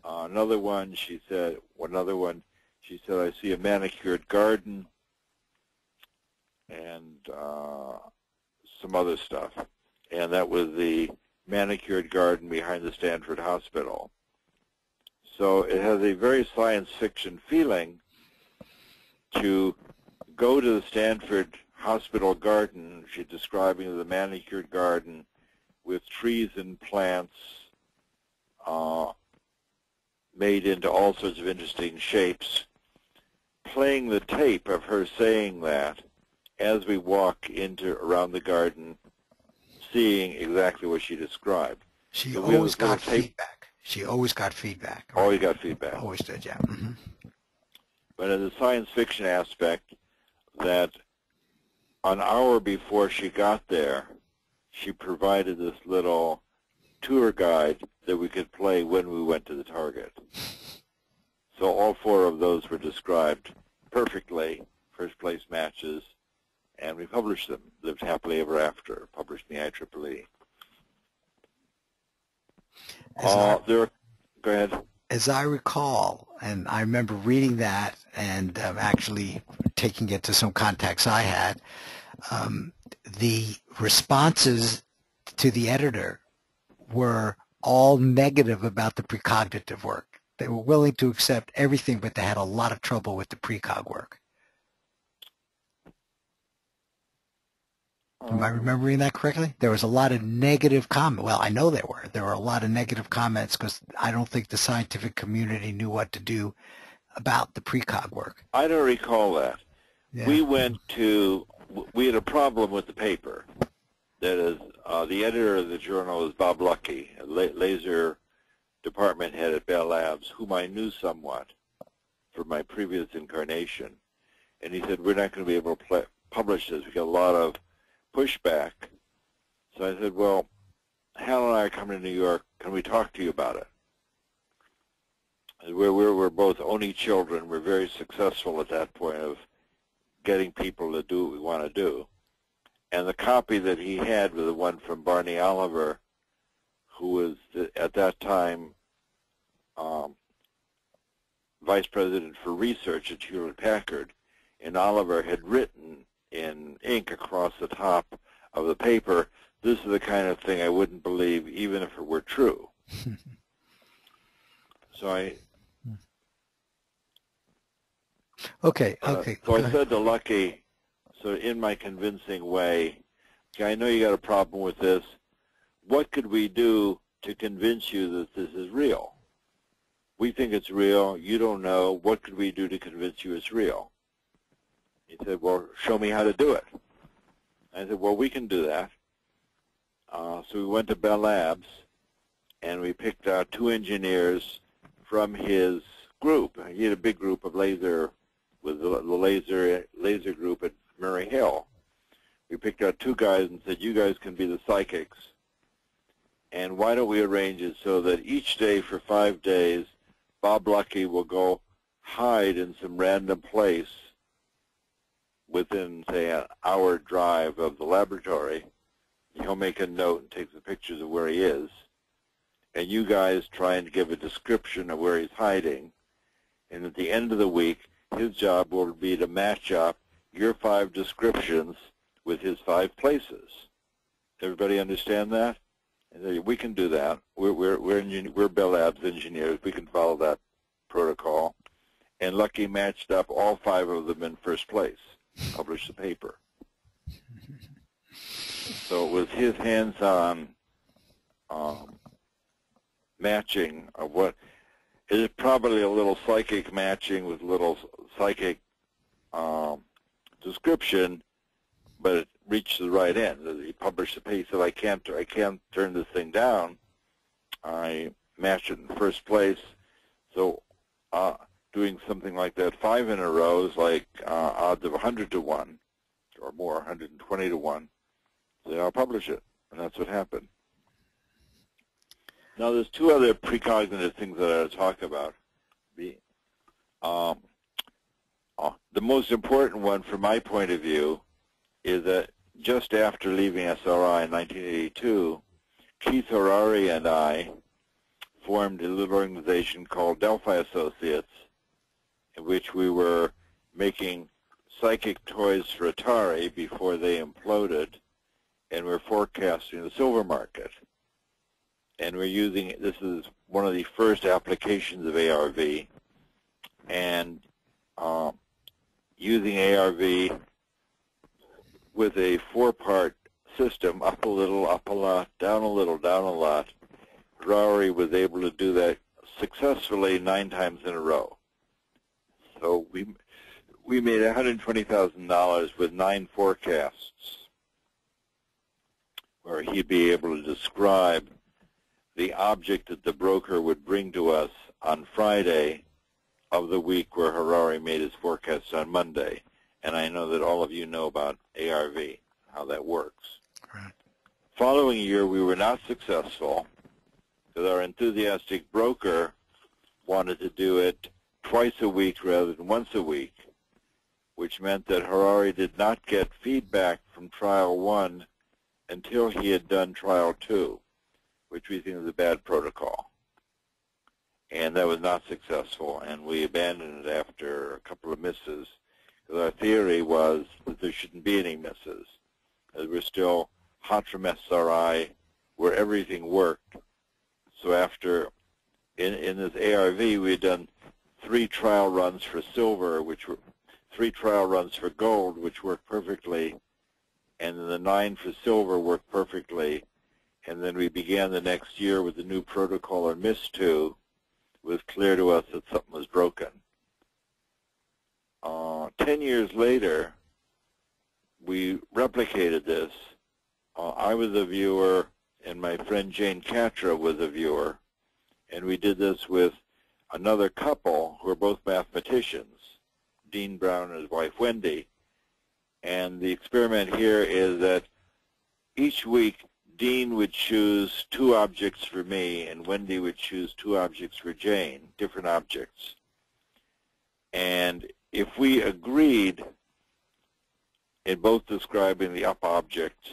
Another one, she said, I see a manicured garden and some other stuff. And that was the manicured garden behind the Stanford Hospital. So it has a very science fiction feeling to go to the Stanford hospital garden. She's describing the manicured garden with trees and plants made into all sorts of interesting shapes, playing the tape of her saying that as we walk around the garden, seeing exactly what she described. She So always got feedback. She always got feedback. Right? Always got feedback. Always did, yeah. Mm-hmm. But in the science fiction aspect, that an hour before she got there, she provided this little tour guide that we could play when we went to the target. So all 4 of those were described perfectly, first place matches, and we published them. Lived happily ever after, published in the IEEE. Go ahead. As I recall, and I remember reading that and actually taking it to some contacts I had, the responses to the editor were all negative about the precognitive work. They were willing to accept everything, but they had a lot of trouble with the precog work. Am I remembering that correctly? There was a lot of negative comment. Well, I know there were. There were a lot of negative comments because I don't think the scientific community knew what to do about the precog work. I don't recall that. Yeah. We had a problem with the paper. That is, the editor of the journal is Bob Luckey, a laser department head at Bell Labs, whom I knew somewhat from my previous incarnation. And he said, we're not going to be able to publish this. We got a lot of pushback. So I said, well, Hal and I are coming to New York. Can we talk to you about it? And we're both only children. We're very successful at that point of getting people to do what we want to do. And the copy that he had was the one from Barney Oliver, who was at that time vice president for research at Hewlett-Packard. And Oliver had written in ink across the top of the paper, this is the kind of thing I wouldn't believe even if it were true. So I So I said to Lucky, so in my convincing way, okay, I know you got a problem with this. What could we do to convince you that this is real? We think it's real. You don't know. What could we do to convince you it's real? He said, well, show me how to do it. I said, well, we can do that. So we went to Bell Labs, and we picked out 2 engineers from his group. He had a big group of laser, with the laser group at Murray Hill. We picked out 2 guys and said, you guys can be the psychics. And why don't we arrange it so that each day for 5 days, Bob Luckey will go hide in some random place within, say, an hour drive of the laboratory. He'll make a note and take the pictures of where he is. And you guys try and give a description of where he's hiding. And at the end of the week, his job will be to match up your 5 descriptions with his 5 places. Everybody understand that? And we can do that. We're Bell Labs engineers. We can follow that protocol. And Lucky matched up all 5 of them in first place. Published the paper. So it was his hands-on matching of what is probably a little psychic matching with little psychic description, but it reached the right end. He published the paper. He said, I can't turn this thing down. I matched it in first place. So doing something like that 5 in a row is like odds of 100 to 1 or more, 120 to 1. So I'll publish it, and that's what happened. Now there's 2 other precognitive things that I want to talk about. The most important one from my point of view is that just after leaving SRI in 1982, Keith Harari and I formed a little organization called Delphi Associates, in which we were making psychic toys for Atari before they imploded, and we're forecasting the silver market. And we're using, this is one of the first applications of ARV, and using ARV with a 4-part system, up a little, up a lot, down a little, down a lot. Harari was able to do that successfully 9 times in a row. So we made $120,000 with 9 forecasts, where he'd be able to describe the object that the broker would bring to us on Friday of the week where Harari made his forecast on Monday. And I know that all of you know about ARV, how that works. Right. Following year, we were not successful because our enthusiastic broker wanted to do it twice a week rather than once a week, which meant that Harari did not get feedback from trial 1 until he had done trial 2, which we think is a bad protocol. And that was not successful, and we abandoned it after a couple of misses, because our theory was that there shouldn't be any misses, as we're still hot from SRI where everything worked. So after, in this ARV, we had done 3 trial runs for silver, which were 3 trial runs for gold, which worked perfectly, and then the 9 for silver worked perfectly. And then we began the next year with the new protocol on MIS 2. It was clear to us that something was broken. 10 years later, we replicated this. I was a viewer, and my friend Jane Catra was a viewer, and we did this with another couple who are both mathematicians, Dean Brown and his wife Wendy. And the experiment here is that each week Dean would choose 2 objects for me, and Wendy would choose 2 objects for Jane, different objects. And if we agreed in both describing the up objects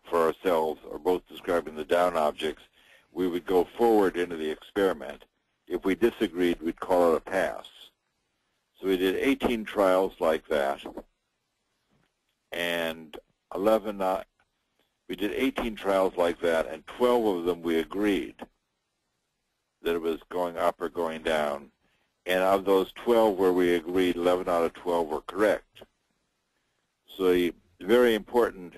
for ourselves or both describing the down objects, we would go forward into the experiment. If we disagreed, we'd call it a pass. So we did 18 trials like that, and we did 18 trials like that, and 12 of them we agreed that it was going up or going down. And of those 12 where we agreed, 11 out of 12 were correct. So the very important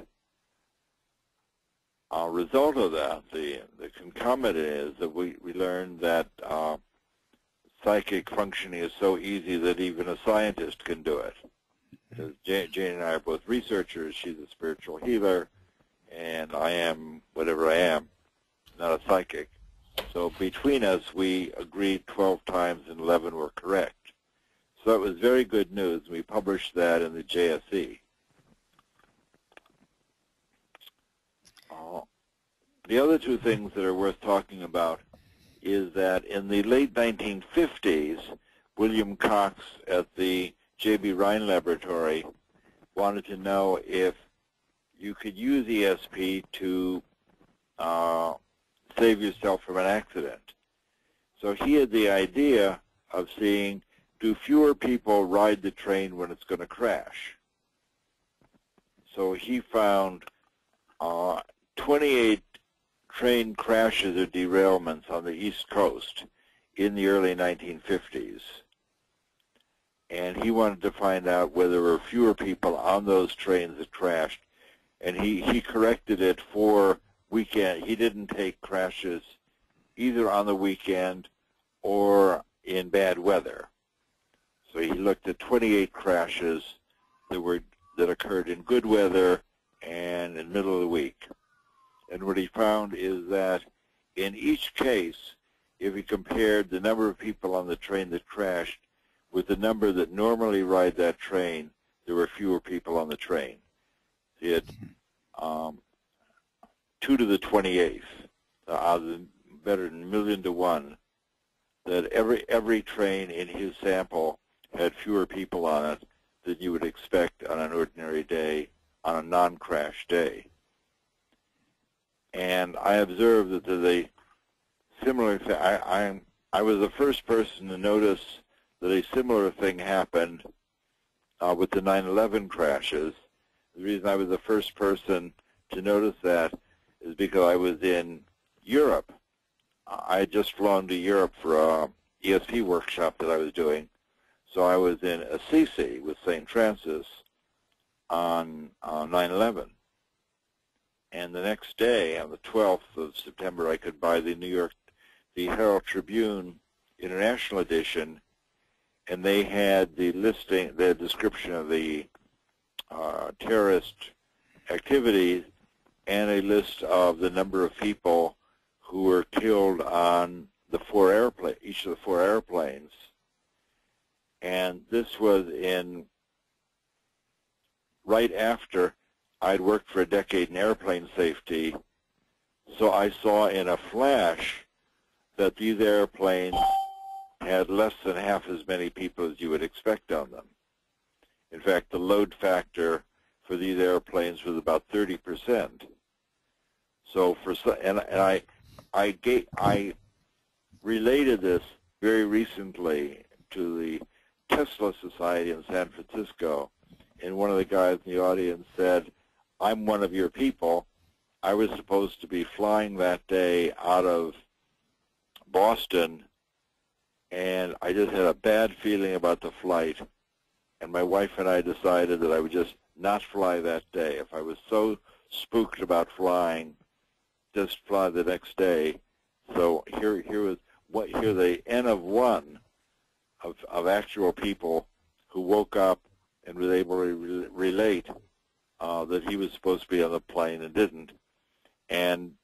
result of that, the concomitant is that we learned that psychic functioning is so easy that even a scientist can do it. Because Jane and I are both researchers. She's a spiritual healer, and I am whatever I am, not a psychic. So between us, we agreed 12 times and 11 were correct. So it was very good news. We published that in the JSE. The other 2 things that are worth talking about is that in the late 1950s, William Cox at the J.B. Rhine Laboratory wanted to know if you could use ESP to save yourself from an accident. So he had the idea of seeing, do fewer people ride the train when it's going to crash? So he found 28 train crashes or derailments on the East Coast in the early 1950s. And he wanted to find out whether there were fewer people on those trains that crashed. And he corrected it for weekend. He didn't take crashes either on the weekend or in bad weather. So he looked at 28 crashes that occurred in good weather and in the middle of the week. And what he found is that in each case, if he compared the number of people on the train that crashed with the number that normally ride that train, there were fewer people on the train. He had 2 to the 28th, better than 1,000,000 to 1, that every train in his sample had fewer people on it than you would expect on an ordinary day, on a non-crash day. And I observed that there's a similar thing. I was the first person to notice that a similar thing happened with the 9/11 crashes. The reason I was the first person to notice that is because I was in Europe. I had just flown to Europe for a ESP workshop that I was doing. So I was in Assisi with St. Francis, on 9/11. And the next day, on the 12th of September, I could buy the Herald Tribune International Edition, and they had the listing, the description of the terrorist activities, and a list of the number of people who were killed on the each of the 4 airplanes. And this was right after I'd worked for a decade in airplane safety, so I saw in a flash that these airplanes had less than half as many people as you would expect on them. In fact, the load factor for these airplanes was about 30%. So I related this very recently to the Tesla Society in San Francisco, and one of the guys in the audience said, "I'm one of your people. I was supposed to be flying that day out of Boston, and I just had a bad feeling about the flight, and my wife and I decided that I would just not fly that day. If I was so spooked about flying, just fly the next day." So here the N of 1 of actual people who woke up and was able to relate that he was supposed to be on the plane and didn't. And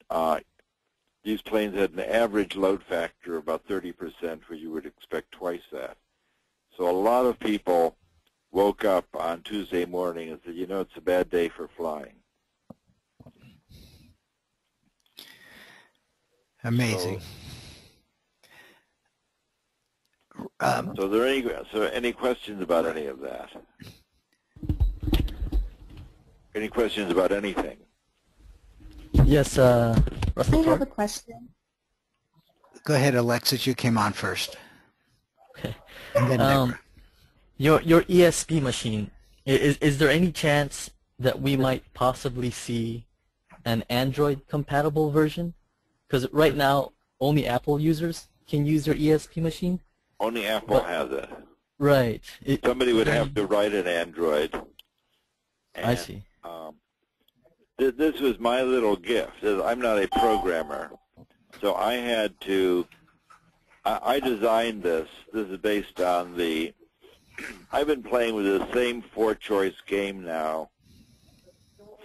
these planes had an average load factor of about 30%, where you would expect twice that. So a lot of people woke up on Tuesday morning and said, it's a bad day for flying. Amazing. So are there any questions about any of that? Any questions about anything? Yes, Russell. I have a question. Go ahead, Alexis. You came on first. Okay. And then Deborah. Your ESP machine, is there any chance that we might possibly see an Android-compatible version? Because right now, only Apple users can use your ESP machine. Only Apple has it. Right. Somebody would have to write an Android. And, I see. This was my little gift. I'm not a programmer, so I had to. I designed this. This is based on I've been playing with the same 4-choice game now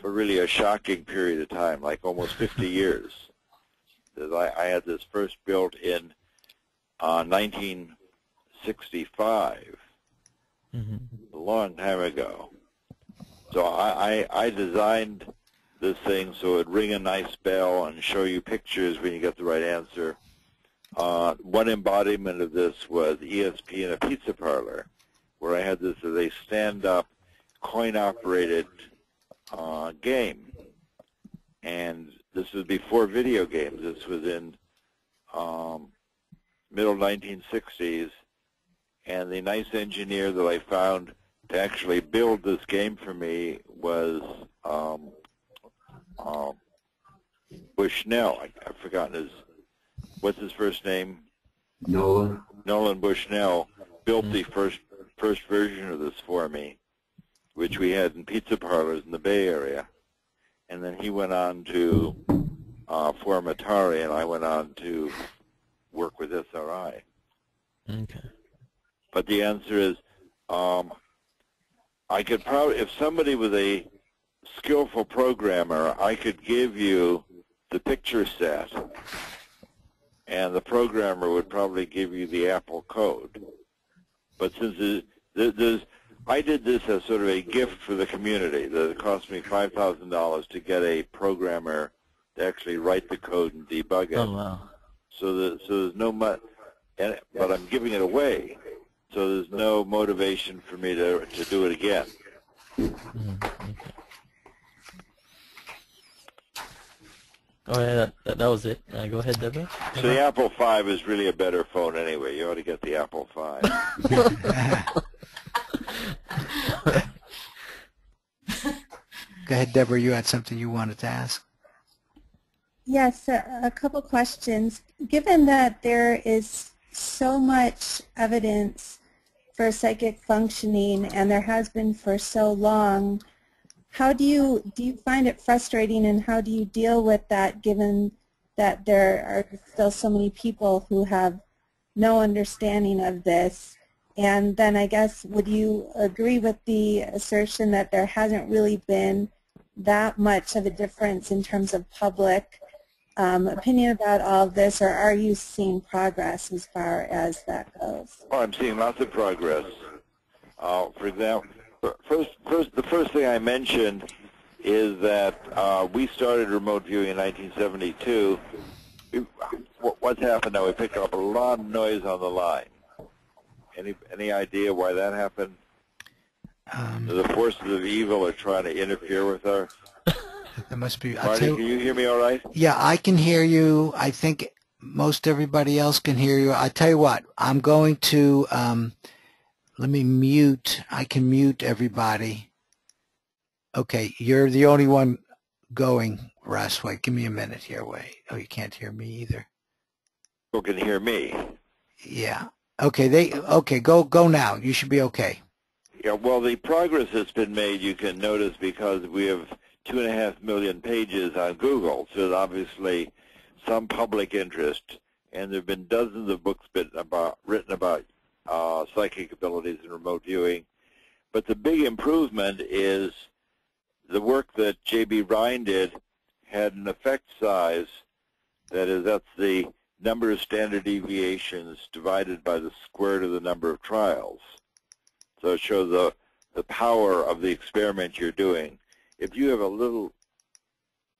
for really a shocking period of time, like almost 50 years. I had this first built in 1965, a long time ago. So I designed this thing so it would ring a nice bell and show you pictures when you get the right answer. One embodiment of this was ESP in a pizza parlor, where I had this as a stand-up, coin-operated game. And this was before video games. This was in middle 1960s. And the nice engineer that I found to actually build this game for me was Bushnell. I've forgotten what's his first name? Nolan. Nolan Bushnell built the first version of this for me, which we had in pizza parlors in the Bay Area. And then he went on to form Atari, and I went on to work with SRI. Okay. But the answer is, I could probably, if somebody was a skillful programmer, I could give you the picture set, and the programmer would probably give you the Apple code. But since I did this as sort of a gift for the community, that it cost me $5,000 to get a programmer to actually write the code and debug it. Oh, wow. So there's no but I'm giving it away. So there's no motivation for me to do it again. Okay. Oh, yeah, that was it. Go ahead, Deborah. So the Apple V is really a better phone anyway. You ought to get the Apple V. Go ahead, Deborah. You had something you wanted to ask? Yes, a couple questions. Given that there is so much evidence for psychic functioning, and there has been for so long, how do you find it frustrating, and how do you deal with that, given that there are still so many people who have no understanding of this? And then I guess, would you agree with the assertion that there hasn't really been that much of a difference in terms of public opinion about all of this, or are you seeing progress as far as that goes? Oh, I'm seeing lots of progress. For example, the first thing I mentioned is that we started remote viewing in 1972. What's happened now? We picked up a lot of noise on the line. Any idea why that happened? The forces of evil are trying to interfere with our... There must be... Marty, can you hear me all right? Yeah, I can hear you. I think most everybody else can hear you. I tell you what, I'm going to... let me mute. I can mute everybody. Okay, you're the only one going, Russ. Wait, give me a minute here. Wait. Oh, you can't hear me either. People can hear me. Yeah. Okay, okay, go now. You should be okay. Yeah, well, the progress that's been made, you can notice, because we have 2.5 million pages on Google, so there's obviously some public interest, and there have been dozens of books written about psychic abilities and remote viewing. But the big improvement is the work that J.B. Rhine did had an effect size, that's the number of standard deviations divided by the square root of the number of trials. So it shows the power of the experiment you're doing. If you have a little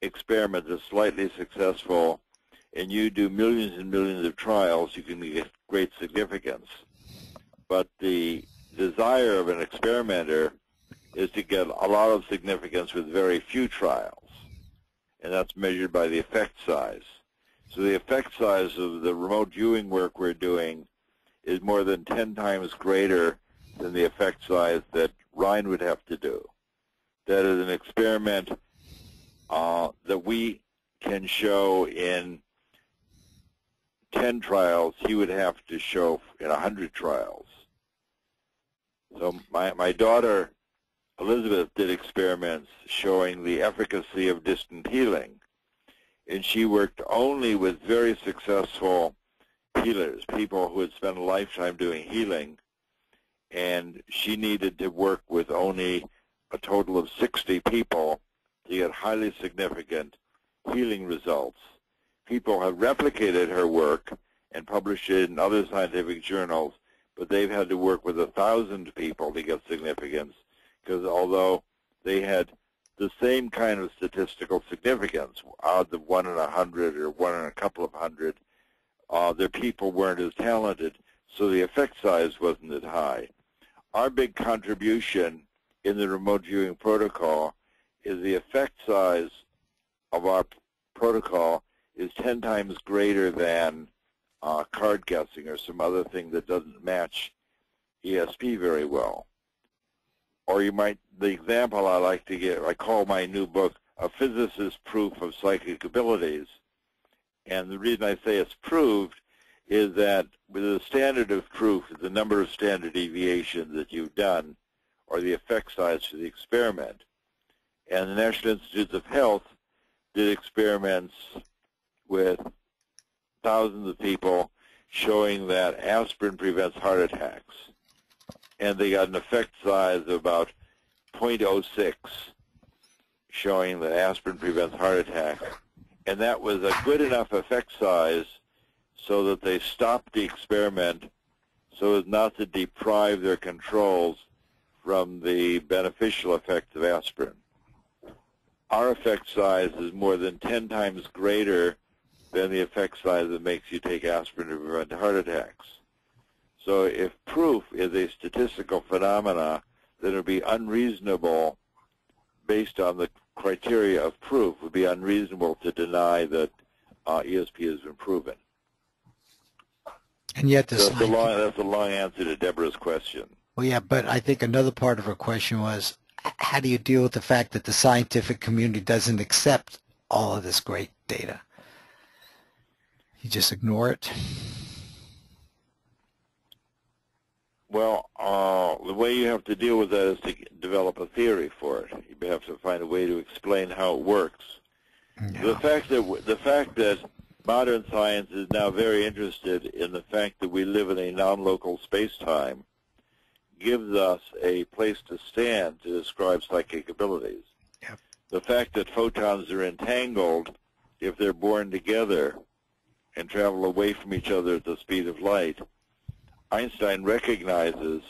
experiment that's slightly successful and you do millions and millions of trials, you can get great significance. But the desire of an experimenter is to get a lot of significance with very few trials, and that's measured by the effect size. So the effect size of the remote viewing work we're doing is more than 10 times greater than the effect size that Rhine would have to do. That is an experiment that we can show in 10 trials, he would have to show in 100 trials. So my daughter, Elizabeth, did experiments showing the efficacy of distant healing. And she worked only with very successful healers, people who had spent a lifetime doing healing. And she needed to work with only a total of 60 people to get highly significant healing results. People have replicated her work and published it in other scientific journals, but they've had to work with 1,000 people to get significance, because although they had the same kind of statistical significance, odds of 1 in 100 or 1 in a couple of hundred, their people weren't as talented, so the effect size wasn't as high. Our big contribution in the remote viewing protocol is the effect size of our protocol is 10 times greater than card guessing or some other thing that doesn't match ESP very well. Or you might, the example I like to give, I call my new book A Physicist's Proof of Psychic Abilities. And the reason I say it's proved is that with the standard of proof, the number of standard deviations that you've done, or the effect size for the experiment. And the National Institutes of Health did experiments with thousands of people showing that aspirin prevents heart attacks. And they got an effect size of about 0.06, showing that aspirin prevents heart attacks. And that was a good enough effect size so that they stopped the experiment so as not to deprive their controls from the beneficial effects of aspirin. Our effect size is more than 10 times greater than the effect size that makes you take aspirin to prevent heart attacks. So if proof is a statistical phenomena, then it would be unreasonable, based on the criteria of proof, would be unreasonable to deny that ESP has been proven. And yet that's a long answer to Deborah's question. Well, yeah, but I think another part of her question was, how do you deal with the fact that the scientific community doesn't accept all of this great data? You just ignore it? Well, the way you have to deal with that is to develop a theory for it. You have to find a way to explain how it works. Yeah. The fact that modern science is now very interested in the fact that we live in a non-local space-time gives us a place to stand to describe psychic abilities. Yep. The fact that photons are entangled, if they're born together and travel away from each other at the speed of light, Einstein recognizes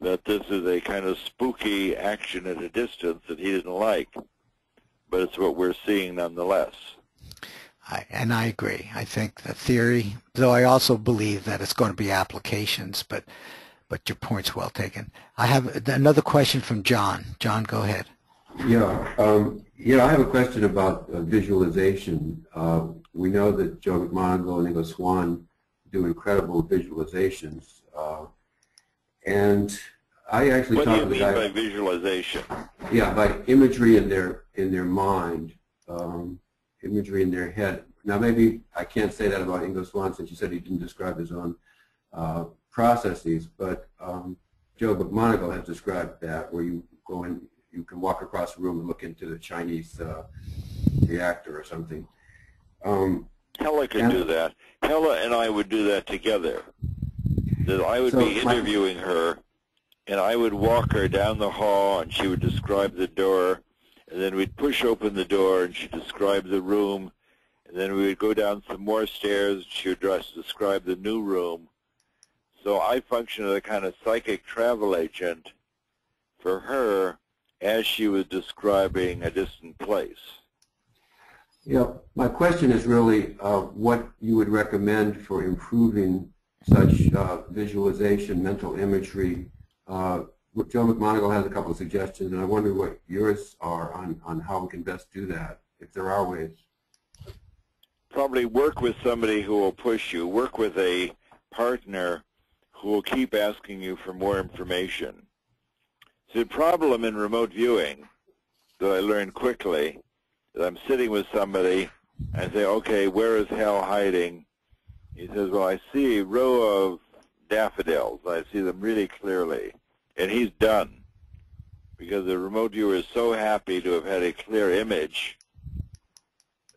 that this is a kind of spooky action at a distance that he didn't like, but it's what we're seeing nonetheless. And I agree. I think the theory, though I also believe that it's going to be applications, but your point's well taken. I have another question from John. John, go ahead. Yeah, I have a question about visualization. We know that Joe McMoneagle and Ingo Swann do incredible visualizations, and I actually what talked do you to mean by visualization? Yeah, by imagery in their mind, imagery in their head. Now, maybe I can't say that about Ingo Swann since you said he didn't describe his own processes, but Joe McMoneagle has described that, where you go in, you can walk across the room and look into the Chinese reactor or something. Hella could do that. Hella and I would do that together. That I would be interviewing her, and I would walk her down the hall, and she would describe the door, and then we'd push open the door, and she'd describe the room, and then we would go down some more stairs, and she would describe the new room. So I function as a kind of psychic travel agent for her as she was describing a distant place. Yeah, my question is really what you would recommend for improving such visualization, mental imagery. Joe McMoneagle has a couple of suggestions, and I wonder what yours are on how we can best do that, if there are ways. Probably work with somebody who will push you. Work with a partner who will keep asking you for more information. So the problem in remote viewing that I learned quickly is I'm sitting with somebody and I say, okay, where is Hal hiding? He says, well, I see a row of daffodils. I see them really clearly. And he's done, because the remote viewer is so happy to have had a clear image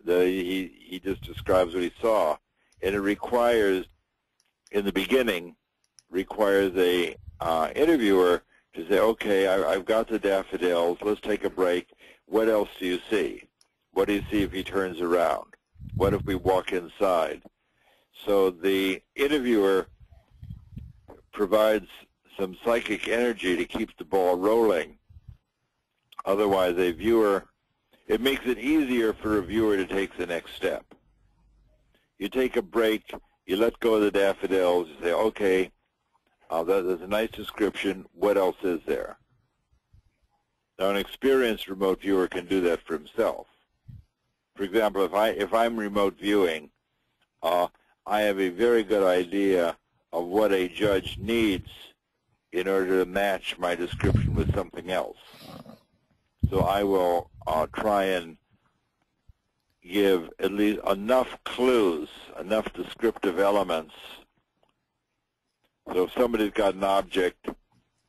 that he just describes what he saw. And it requires, in the beginning, requires a interviewer to say, okay, I've got the daffodils. Let's take a break. What else do you see? What do you see if he turns around? What if we walk inside? So the interviewer provides some psychic energy to keep the ball rolling. Otherwise, a viewer, it makes it easier for a viewer to take the next step. You take a break, you let go of the daffodils, you say, okay, there's a nice description, what else is there? Now, an experienced remote viewer can do that for himself. For example, if I'm remote viewing, I have a very good idea of what a judge needs in order to match my description with something else. So I will try and give at least enough clues, enough descriptive elements. So if somebody's got an object,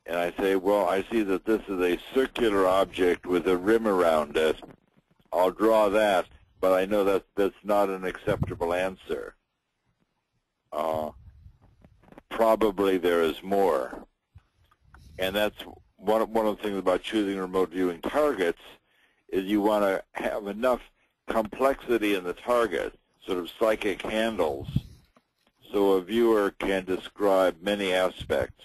and I say, well, I see that this is a circular object with a rim around it, I'll draw that, but I know that that's not an acceptable answer. Probably there is more. And that's one of the things about choosing remote viewing targets is you want to have enough complexity in the target, sort of psychic handles, so a viewer can describe many aspects.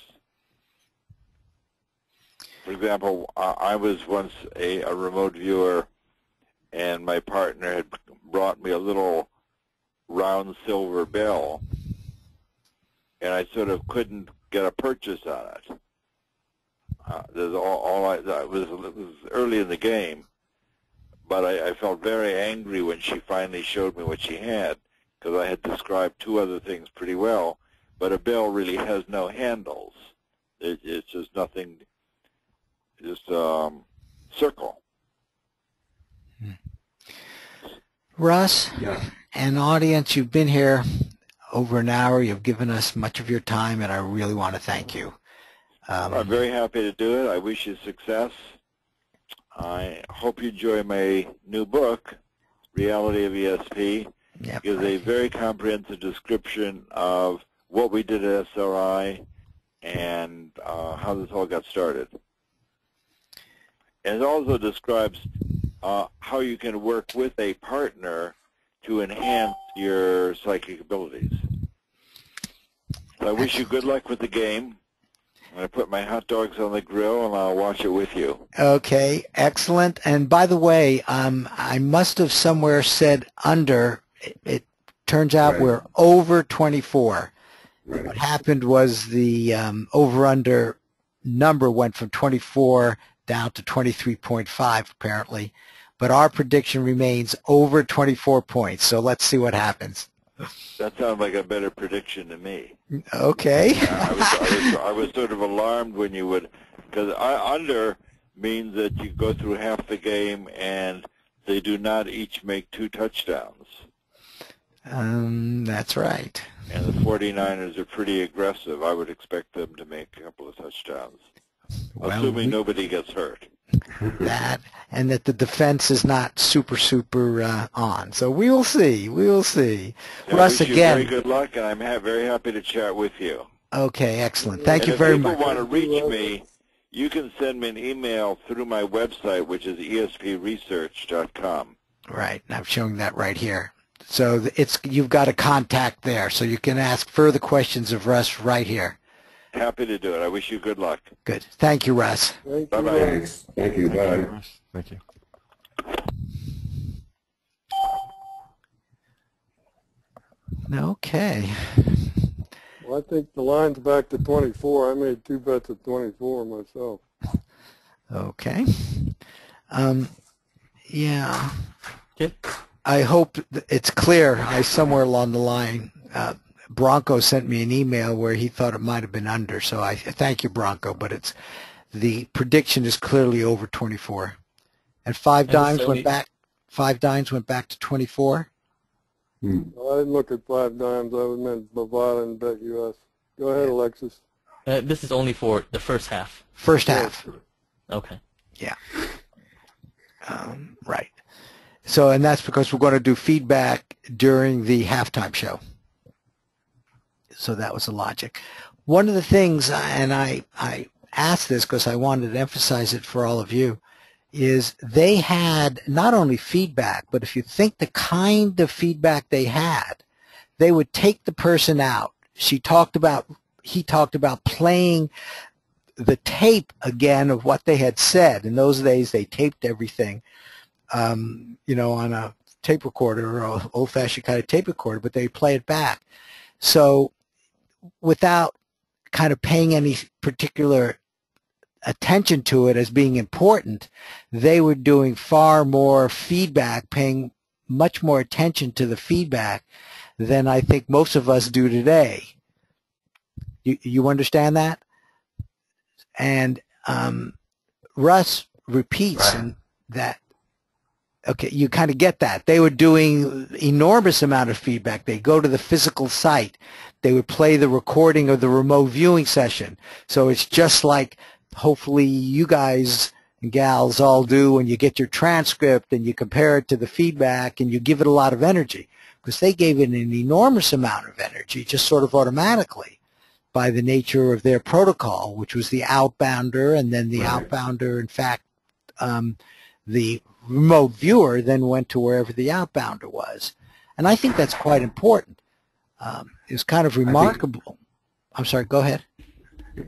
For example, I was once a remote viewer, and my partner had brought me a little round silver bell, and I sort of couldn't get a purchase on it. It was early in the game, but I felt very angry when she finally showed me what she had, because I had described two other things pretty well, but a bell really has no handles. It's just nothing, just circle. Russ, yeah. And audience, you've been here over an hour. You've given us much of your time, and I really want to thank you. I'm very happy to do it. I wish you success. I hope you enjoy my new book, Reality of ESP. Yep. Gives a very comprehensive description of what we did at SRI and how this all got started. And it also describes how you can work with a partner to enhance your psychic abilities. So I wish you good luck with the game. I'm going to put my hot dogs on the grill and I'll watch it with you. Okay, excellent. And by the way, I must have somewhere said under. It turns out we're over 24. Right. What happened was the over-under number went from 24 down to 23.5 apparently, but our prediction remains over 24 points. So let's see what happens. That sounds like a better prediction to me. Okay. I was sort of alarmed when you would, because under means that you go through half the game and they do not each make 2 touchdowns. That's right. And the 49ers are pretty aggressive. I would expect them to make a couple of touchdowns, assuming nobody gets hurt. That, and that the defense is not super on. So we will see. We will see. Yeah, Russ, I wish again. You very good luck, and I'm very happy to chat with you. Okay, excellent. Thank you very much. If people want to reach me, you can send me an email through my website, which is espresearch.com. Right. I'm showing that right here. So you've got a contact there, so you can ask further questions of Russ right here. Happy to do it. I wish you good luck. Good. Thank you, Russ. Bye-bye. Thank you. Bye. Thank you. Okay. Well, I think the line's back to 24. I made 2 bets at 24 myself. Okay. Yeah. Okay. I hope it's clear. Somewhere along the line, Bronco sent me an email where he thought it might have been under. So I thank you, Bronco. But the prediction is clearly over 24. And 5 dimes went back. 5 dimes went back to 24. Well, I didn't look at 5 dimes. I meant Bovada and Bet US. Go ahead, Alexis. This is only for the first half. First half. Okay. Yeah. Right. So, and that's because we're going to do feedback during the halftime show. So that was the logic. One of the things, and I asked this because I wanted to emphasize it for all of you, is they had not only feedback, but if you think the kind of feedback they had, they would take the person out. He talked about playing the tape again of what they had said. In those days, they taped everything, on a tape recorder or an old-fashioned kind of tape recorder, but they play it back. So without kind of paying any particular attention to it as being important, they were doing far more feedback, paying much more attention to the feedback than I think most of us do today. You understand that? And Russ repeats that. Okay, you kind of get that. They were doing enormous amount of feedback. They go to the physical site. They would play the recording of the remote viewing session. So it's just like hopefully you guys and gals all do when you get your transcript and you compare it to the feedback and you give it a lot of energy, because they gave it an enormous amount of energy just sort of automatically by the nature of their protocol, which was the outbounder, and then the outbounder, in fact, the remote viewer then went to wherever the outbounder was. And I think that's quite important. It's kind of remarkable. I'm sorry, go ahead.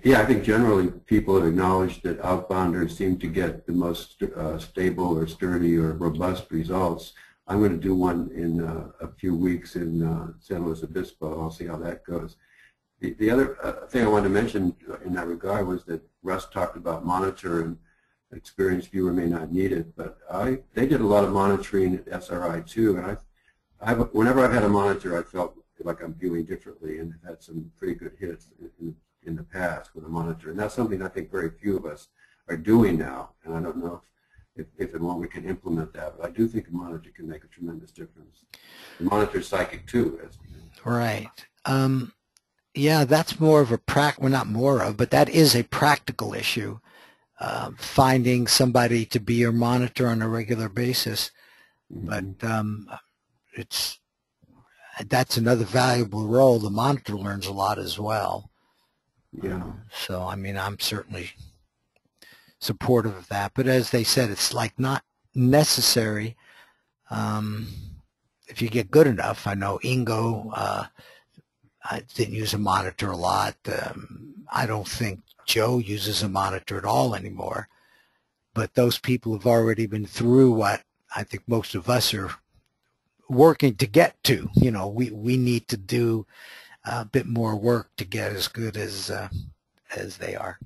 Yeah, I think generally people have acknowledged that outbounders seem to get the most stable or sturdy or robust results. I'm going to do one in a few weeks in San Luis Obispo. I'll see how that goes. The other thing I wanted to mention in that regard was that Russ talked about monitor, and experienced viewer may not need it, but they did a lot of monitoring at SRI too, and whenever I've had a monitor, I felt like I'm viewing differently, and have had some pretty good hits in the past with a monitor, and that's something I think very few of us are doing now, and I don't know if and when we can implement that, but I do think a monitor can make a tremendous difference. The monitor's psychic too, as you know. Right. yeah, that's more of a well, not more of, but that is a practical issue. Finding somebody to be your monitor on a regular basis, but that's another valuable role. The monitor learns a lot as well. Yeah. So I mean, I'm certainly supportive of that. But as they said, it's like not necessary. If you get good enough, I know Ingo I didn't use a monitor a lot. I don't think Joe uses a monitor at all anymore. But those people have already been through what I think most of us are working to get to. You know, we need to do a bit more work to get as good as they are.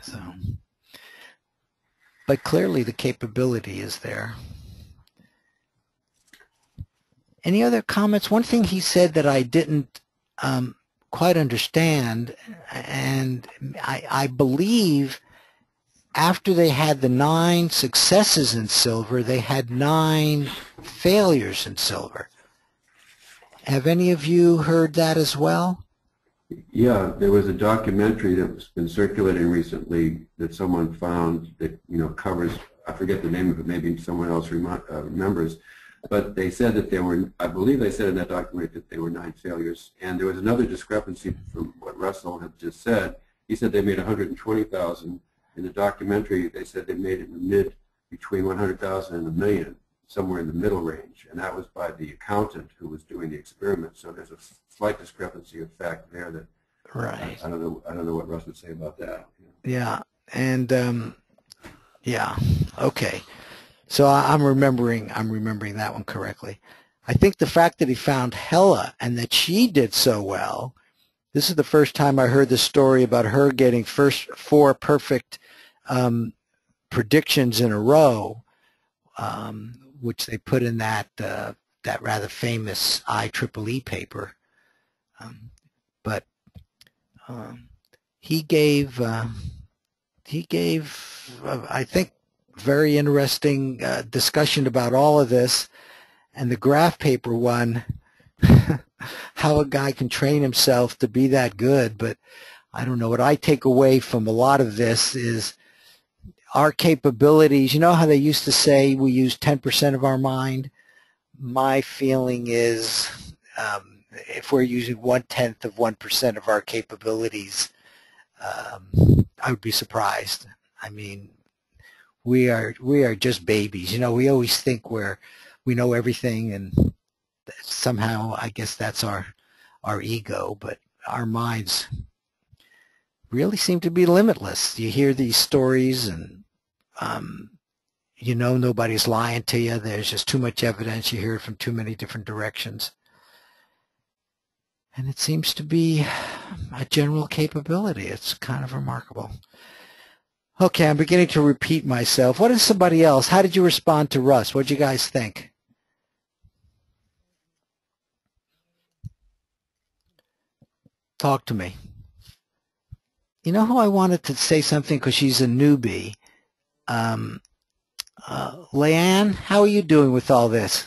So, but clearly the capability is there. Any other comments? One thing he said that I didn't quite understand, and I believe after they had the 9 successes in silver, they had 9 failures in silver. Have any of you heard that as well? Yeah, there was a documentary that's been circulating recently that someone found that, you know, covers, I forget the name of it, maybe someone else remembers, but they said that there were, I believe they said in that documentary that there were 9 failures. And there was another discrepancy from what Russell had just said. He said they made 120,000. In the documentary, they said they made it in the between 100,000 and $1 million, somewhere in the middle range. And that was by the accountant who was doing the experiment. So there's a slight discrepancy of fact there that right. I don't know what Russ would say about that. Yeah, and yeah, okay. So I'm remembering that one correctly. I think the fact that he found Hella and that she did so well. This is the first time I heard the story about her getting first 4 perfect predictions in a row, which they put in that that rather famous IEEE paper. But he gave I think very interesting discussion about all of this, and the graph paper one. How a guy can train himself to be that good. But I don't know, what I take away from a lot of this is our capabilities. You know how they used to say we use 10% of our mind? My feeling is if we're using 1/10 of 1% of our capabilities, I would be surprised. I mean, we are just babies. You know, we always think we know everything, and somehow I guess that's our ego, but our minds really seem to be limitless. You hear these stories and you know nobody's lying to you. There's just too much evidence. You hear it from too many different directions. And it seems to be a general capability. It's kind of remarkable. Okay, I'm beginning to repeat myself. What is somebody else? How did you respond to Russ? What did you guys think? Talk to me. You know who I wanted to say something because she's a newbie? Leanne, how are you doing with all this?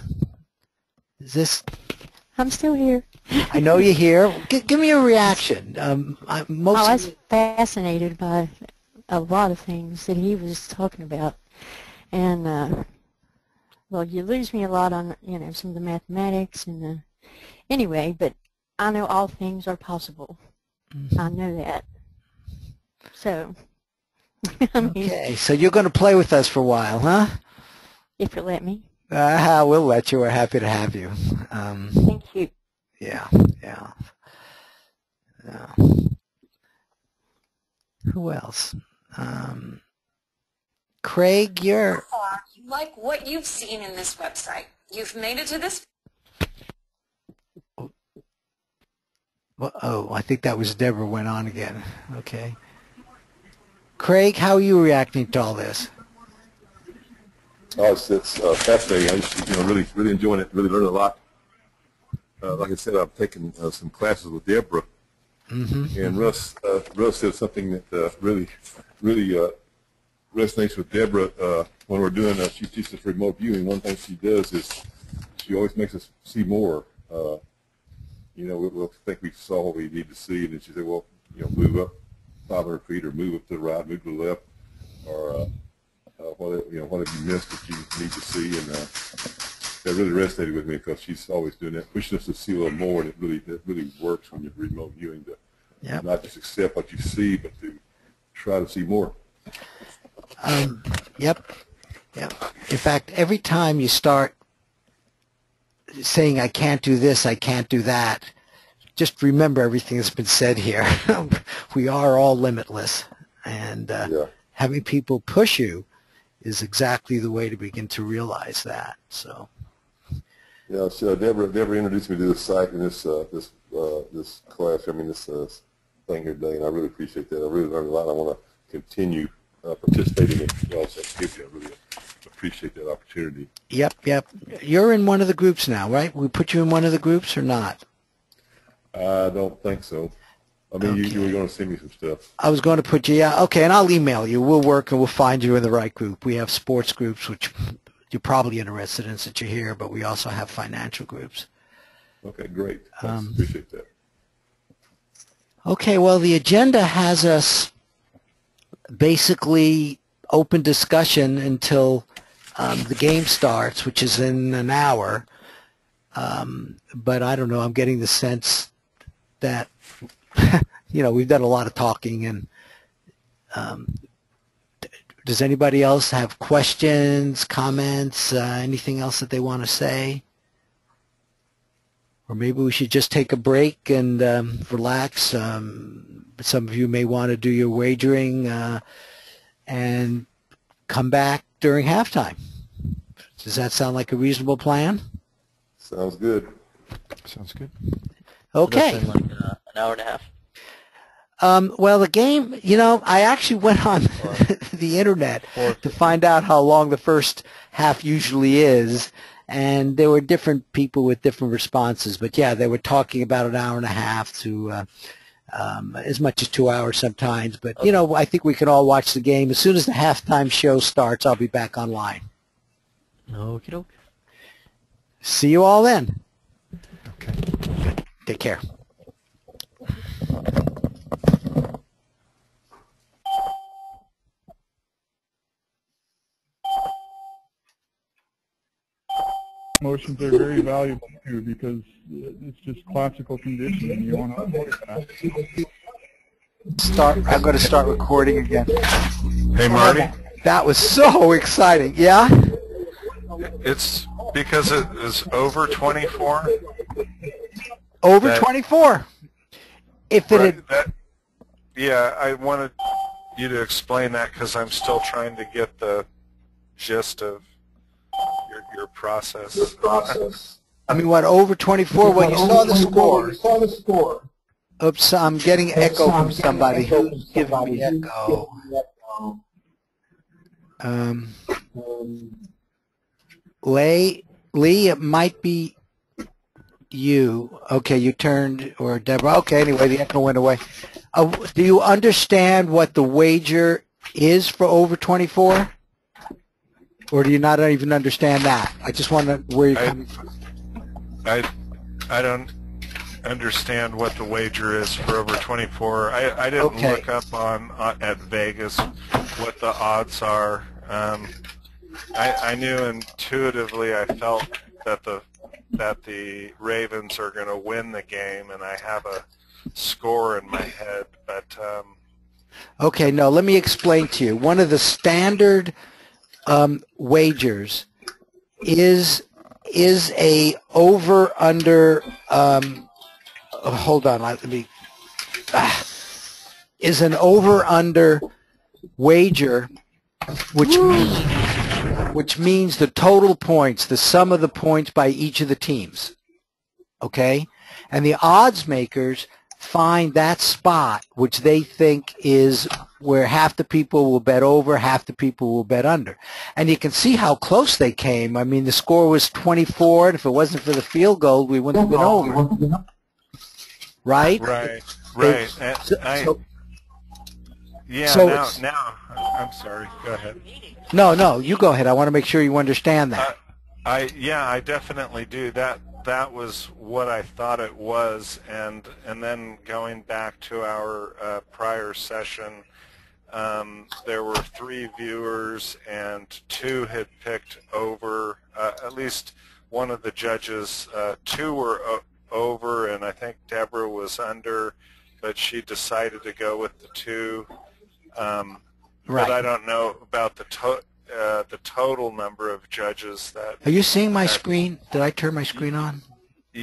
Is this? I'm still here. I know you're here. Give me a reaction. I was fascinated by a lot of things that he was talking about, and well, you lose me a lot on some of the mathematics and anyway, but I know all things are possible. I know that. So, I mean, okay, so you're going to play with us for a while, huh? If you let me. We'll let you. We're happy to have you. Thank you. Yeah. Who else? Craig, you're... Like what you've seen in this website. You've made it to this... Oh, I think that was Deborah went on again. Okay. Craig, how are you reacting to all this? Oh, it's fascinating. I'm just, really enjoying it. Really learning a lot. Like I said, I've taken some classes with Deborah, and Russ said something that really resonates with Deborah when we're doing. She teaches remote viewing. One thing she does is she always makes us see more. we'll think we saw what we need to see, and then she said, well, move up 500 feet or move up to the right, move to the left, or what have you missed that you need to see, and that really resonated with me because she's always doing that, pushing us to see a little more, and it really works when you're remote viewing to not just accept what you see, but to try to see more. Yep. In fact, every time you start saying, I can't do this, I can't do that, just remember everything that's been said here. We are all limitless, and having people push you is exactly the way to begin to realize that. So. Yeah, so Deborah introduced me to this site and this class. I mean, this thing here today, and I really appreciate that. I really learned a lot. I want to continue participating in y'all's activity. I really appreciate that opportunity. Yep. You're in one of the groups now, right? We put you in one of the groups or not? I don't think so. I mean, you were going to send me some stuff. I was going to put you, okay, and I'll email you. We'll work and we'll find you in the right group. We have sports groups, which you're probably interested in since you're here, but we also have financial groups. Okay, great. Thanks. Appreciate that. Okay, well, the agenda has us basically open discussion until the game starts, which is in an hour. But I don't know, I'm getting the sense that, we've done a lot of talking, and does anybody else have questions, comments, anything else that they want to say? Or maybe we should just take a break and relax. Some of you may want to do your wagering and come back during halftime. Does that sound like a reasonable plan? Sounds good. Sounds good. Okay. So that's in like an hour and a half. Well, the game, I actually went on the internet to find out how long the first half usually is, and there were different people with different responses. But, yeah, they were talking about an hour and a half to as much as 2 hours sometimes. But, I think we can all watch the game. As soon as the halftime show starts, I'll be back online. Okie doke. See you all then. Okay. Good. Take care. Motions are very valuable too because it's just classical conditioning. You want to avoid that. I'm going to start recording again. Hey, Marty. That was so exciting. Yeah? It's because it is over 24. Over 24. If it had... Yeah, I wanted you to explain that because I'm still trying to get the gist of your process. I mean, what, over 24? Well, you saw the score. Oops, I'm getting echo from somebody. Who's giving me echo? Lee, it might be you. Okay, you turned, or Deborah. Okay, anyway, the echo went away. Do you understand what the wager is for over 24? Or do you not even understand that? I just want to know where you're coming from. I don't understand what the wager is for over 24. I didn't look up at Vegas what the odds are. I knew intuitively, I felt that the Ravens are going to win the game, and I have a score in my head. But okay, no, let me explain to you. One of the standard wagers is a over-under, hold on, let me, is an over-under wager, which means the total points, the sum of the points by each of the teams, okay? And the odds makers find that spot which they think is where half the people will bet over, half the people will bet under. And you can see how close they came. I mean, the score was 24, and if it wasn't for the field goal, we wouldn't have been over. Right? Right. Now, I'm sorry. Go ahead. No, you go ahead. I want to make sure you understand that. I definitely do. that was what I thought it was, and then going back to our prior session, there were 3 viewers and 2 had picked over. At least one of the judges, 2 were over, and I think Deborah was under, but she decided to go with the 2. Right. But I don't know about the total number of judges that. Are you seeing my screen? Did I turn my screen on?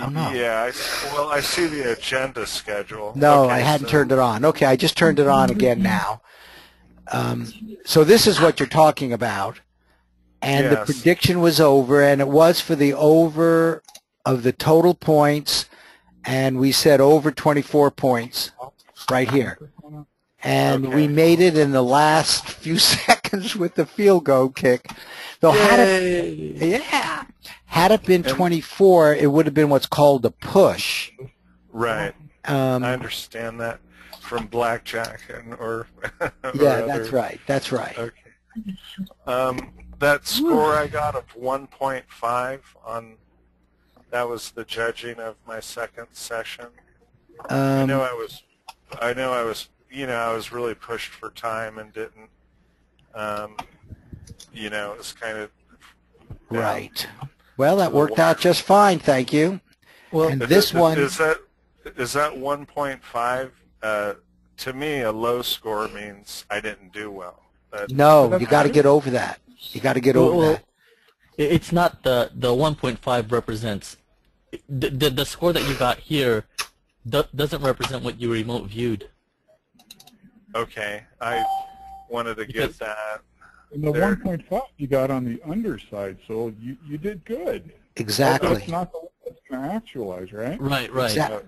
Oh, no. Yeah, I see the agenda schedule. No, okay, I hadn't turned it on. Okay, I just turned it on again now. So this is what you're talking about. And the prediction was over, and it was for the over of the total points, and we said over 24 points right here. And we made it in the last few seconds with the field goal kick. Though had it been 24, it would have been what's called a push. Right. I understand that from blackjack or yeah, that's right. That's right. Okay. That score I got of 1.5 on, that was the judging of my second session. I know I was, I was really pushed for time and didn't, it was kind of right. Well, that worked out just fine, thank you. Well, and this one is that 1.5. To me, a low score means I didn't do well. No, you got to get over that. You got to get over that. It's not the 1.5 represents the score that you got here doesn't represent what you remote viewed. Okay, I wanted to get that. And the 1.5 you got on the underside, so you did good. Exactly. That's not the one that's going to actualize, right? Right. Exactly.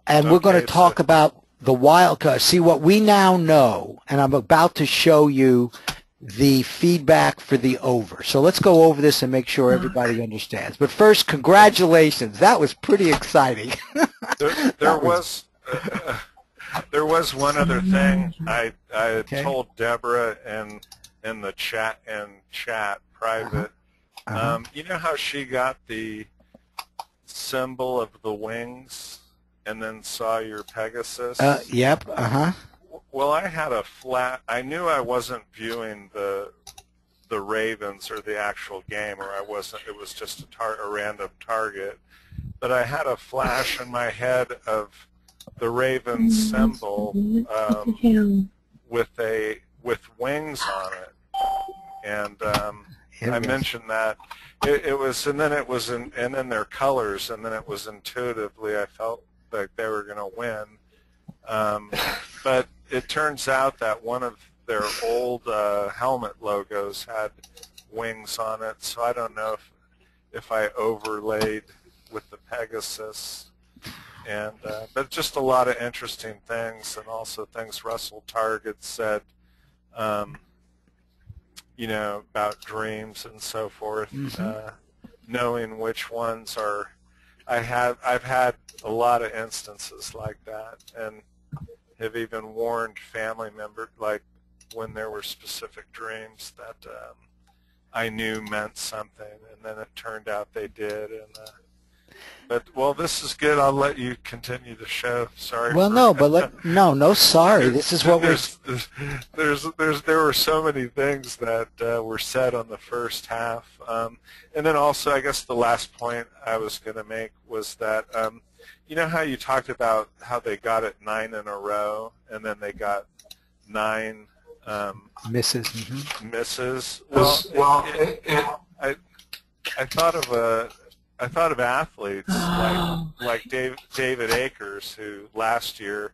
And we're going to talk about the wild card. See, what we now know, and I'm about to show you the feedback for the over. So let's go over this and make sure everybody understands. But first, congratulations. That was pretty exciting. There was one other thing. I told Deborah in the chat private. You know how she got the symbol of the wings and then saw your Pegasus? Yep. Well, I had I knew I wasn't viewing the Ravens or the actual game, or I wasn't. It was just a random target. But I had a flash in my head of the Ravens symbol with wings on it, and I mentioned that it was, and then their colors, and then it was intuitively I felt like they were going to win, but it turns out that one of their old helmet logos had wings on it, so I don't know if I overlaid with the Pegasus, and but just a lot of interesting things, and also things RussTarg had said, about dreams and so forth, knowing which ones are. I've had a lot of instances like that, and have even warned family members, like when there were specific dreams that I knew meant something, and then it turned out they did. And well, this is good. I'll let you continue the show. Sorry. Well, no, but no, sorry. This is what there were so many things that were said on the first half, and then also, I guess the last point I was going to make was that you know how you talked about how they got it 9 in a row, and then they got 9 misses. Misses. Well, I thought of athletes like David Akers, who last year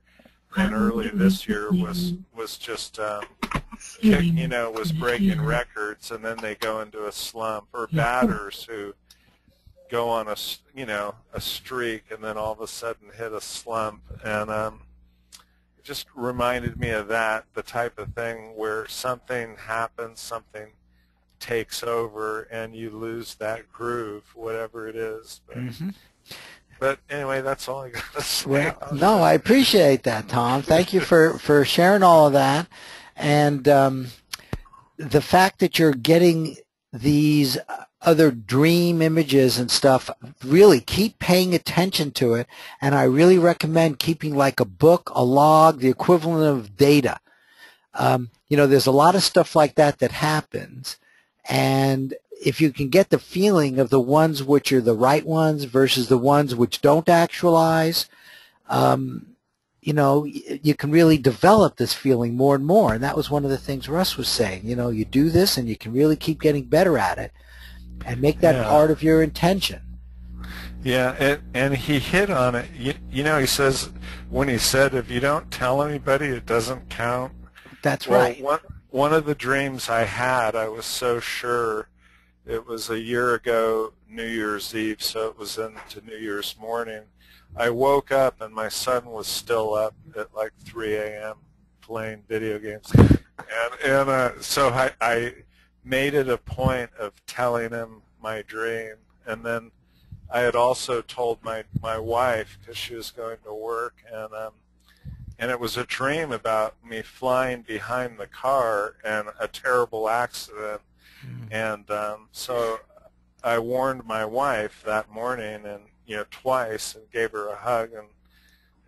and early this year was just was breaking records, and then they go into a slump, or batters who go on a streak and then all of a sudden hit a slump, and it just reminded me of that, the type of thing where something happens, something takes over, and you lose that groove, whatever it is. But anyway, that's all I got to say. Well, no, I appreciate that, Tom. Thank you for sharing all of that. And the fact that you're getting these other dream images and stuff, really keep paying attention to it. And I really recommend keeping like a book, a log, the equivalent of data. You know, there's a lot of stuff like that that happens. And if you can get the feeling of the ones which are the right ones versus the ones which don't actualize, you know, you can really develop this feeling more and more. And that was one of the things Russ was saying. You know, you do this and you can really keep getting better at it and make that part of your intention. Yeah, and he hit on it. You know, he says, when he said, if you don't tell anybody, it doesn't count. That's right. One of the dreams I had, I was so sure, it was a year ago, New Year's Eve, so it was into New Year's morning. I woke up and my son was still up at like 3 a.m. playing video games. And so I made it a point of telling him my dream. And then I had also told my wife, because she was going to work, and it was a dream about me flying behind the car and a terrible accident. And so I warned my wife that morning, and twice, and gave her a hug, and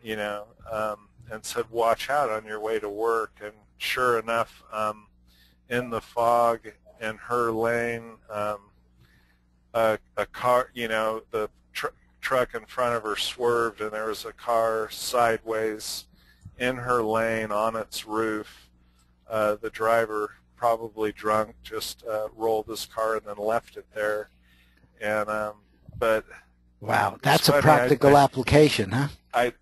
and said, watch out on your way to work. And sure enough, in the fog in her lane, a car, the truck in front of her swerved, and there was a car sideways in her lane on its roof. The driver, probably drunk, just rolled his car and then left it there. And but wow, that's a practical application, huh? But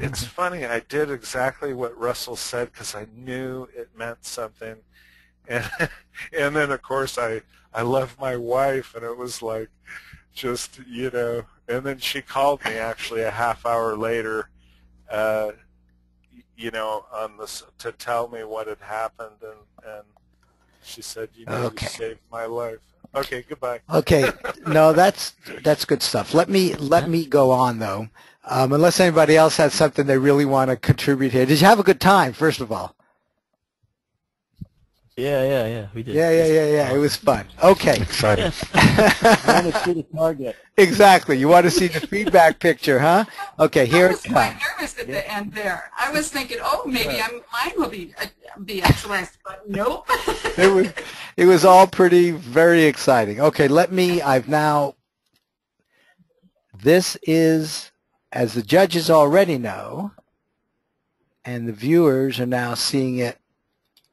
it's funny. I did exactly what Russell said because I knew it meant something, and then of course I love my wife, and it was like just and then she called me actually a half hour later, on this to tell me what had happened, and she said, you saved my life. Okay, goodbye. Okay, no, that's good stuff. Let me go on though, unless anybody else has something they really want to contribute here. Did you have a good time, first of all? Yeah, we did. Yeah. It was fun. Okay. Exciting. I want to see the target. Exactly. You want to see the feedback picture, huh? Okay, here it comes. I was quite nervous at the end there. I was thinking, oh, maybe mine will be excellent, but nope. It was all very exciting. Okay, this is, as the judges already know, and the viewers are now seeing it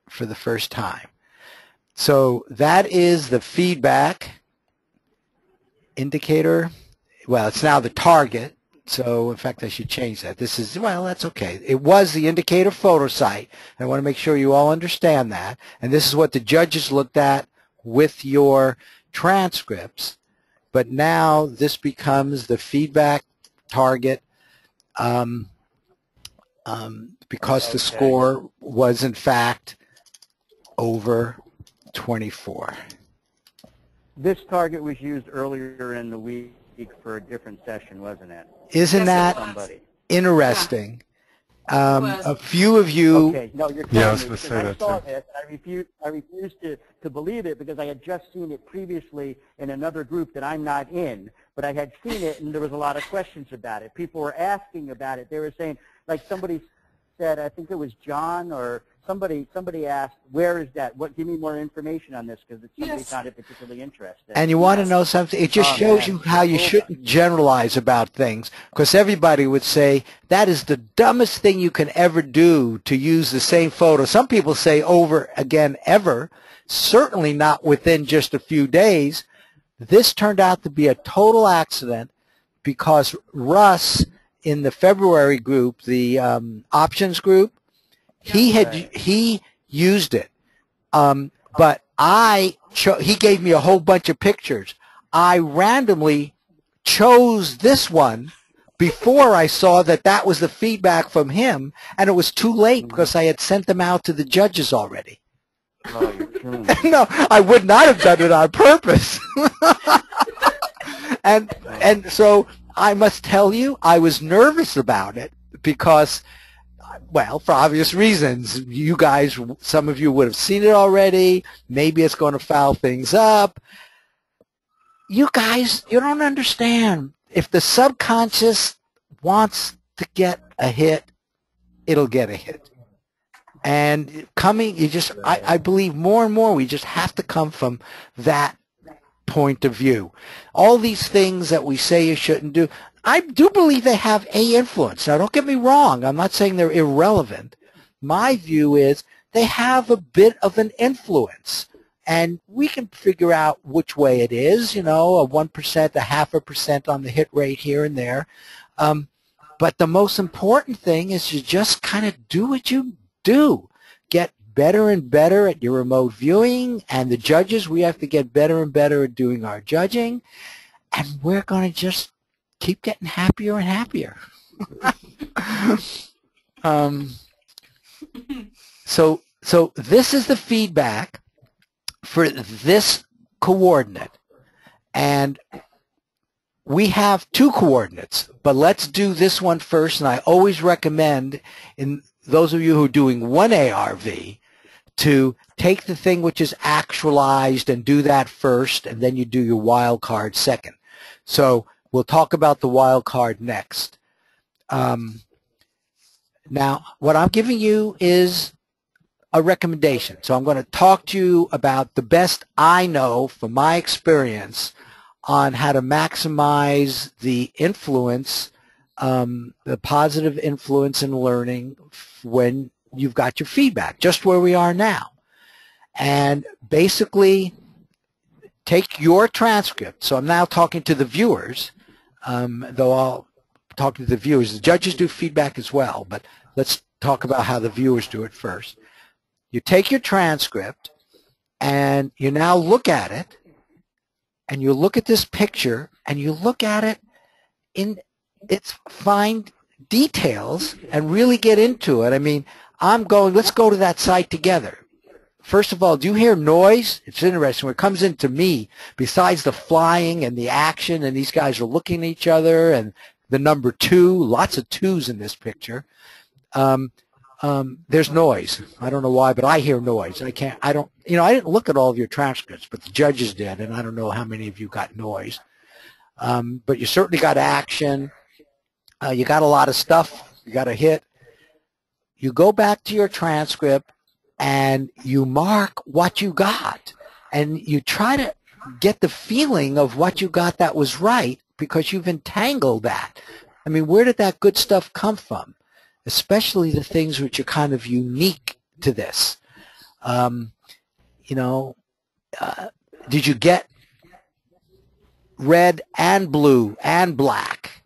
for the first time. So that is the feedback indicator. Well, it's now the target. So in fact, I should change that. That's okay. It was the indicator photo site. I want to make sure you all understand that. And this is what the judges looked at with your transcripts. But now this becomes the feedback target because the score was in fact over 24. This target was used earlier in the week for a different session, wasn't it? Isn't that interesting? A few of you. Okay, no, you're Yeah, I telling was me, going to say because I saw that this. I refused to believe it because I had just seen it previously in another group that I'm not in, but I had seen it and there was a lot of questions about it. People were asking about it. They were saying, like somebody said, I think it was John or somebody asked, where is that? Give me more information on this because somebody's not particularly interested. And you want to know something? It just shows you how you shouldn't generalize about things, because everybody would say that is the dumbest thing you can ever do, to use the same photo. Some people say over again ever, certainly not within just a few days. This turned out to be a total accident because Russ in the February group, the options group, he used it, but he gave me a whole bunch of pictures. I randomly chose this one before I saw that was the feedback from him, and it was too late because I had sent them out to the judges already. Oh, you're killing me. No, I would not have done it on purpose. and so I must tell you, I was nervous about it because Well, for obvious reasons. You guys, some of you would have seen it already. Maybe it's going to foul things up. You guys, you don't understand. If the subconscious wants to get a hit, it'll get a hit. And I believe more and more we just have to come from that point of view. All these things that we say you shouldn't do, I do believe they have a influence. Now, don't get me wrong. I'm not saying they're irrelevant. My view is they have a bit of an influence. And we can figure out which way it is, a 1%, a 0.5% on the hit rate here and there. But the most important thing is to just kind of do what you do. Get better and better at your remote viewing, and the judges, we have to get better and better at doing our judging, and we're going to just keep getting happier and happier. So this is the feedback for this coordinate, and we have 2 coordinates, but let's do this one first, and I always recommend, in those of you who are doing 1 ARV, to take the thing which is actualized and do that first, and then you do your wild card second. So we'll talk about the wild card next. Now, what I'm giving you is a recommendation. So I'm going to talk to you about the best I know from my experience on how to maximize the influence, the positive influence in learning when you've got your feedback, just where we are now. And basically, take your transcript. So I'm now talking to the viewers, though I'll talk to the viewers. The judges do feedback as well, but let's talk about how the viewers do it first. You take your transcript, and you now look at it, and you look at this picture, and you look at it in its fine details and really get into it. I mean, let's go to that site together. First of all, do you hear noise? It's interesting. When it comes into me, besides the flying and the action, and these guys are looking at each other, and the number 2, lots of 2s in this picture, there's noise. I don't know why, but I hear noise. I didn't look at all of your transcripts, but the judges did, and I don't know how many of you got noise. But you certainly got action. You got a lot of stuff. You got a hit. You go back to your transcript, and you mark what you got, and you try to get the feeling of what you got that was right, because you've entangled that. I mean, where did that good stuff come from? Especially the things which are kind of unique to this. Did you get red and blue and black?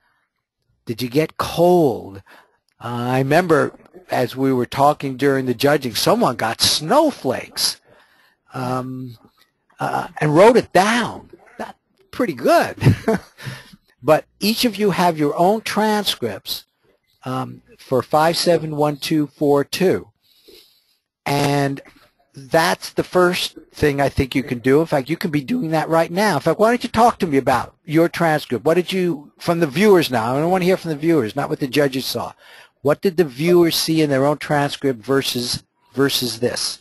Did you get cold? I remember as we were talking during the judging, someone got snowflakes and wrote it down. That's pretty good. But each of you have your own transcripts for 571242, and that's the first thing I think you can do. In fact, you can be doing that right now. In fact, why don't you talk to me about your transcript? What did you, from the viewers now, I don't want to hear from the viewers, not what the judges saw. What did the viewers see in their own transcript versus this?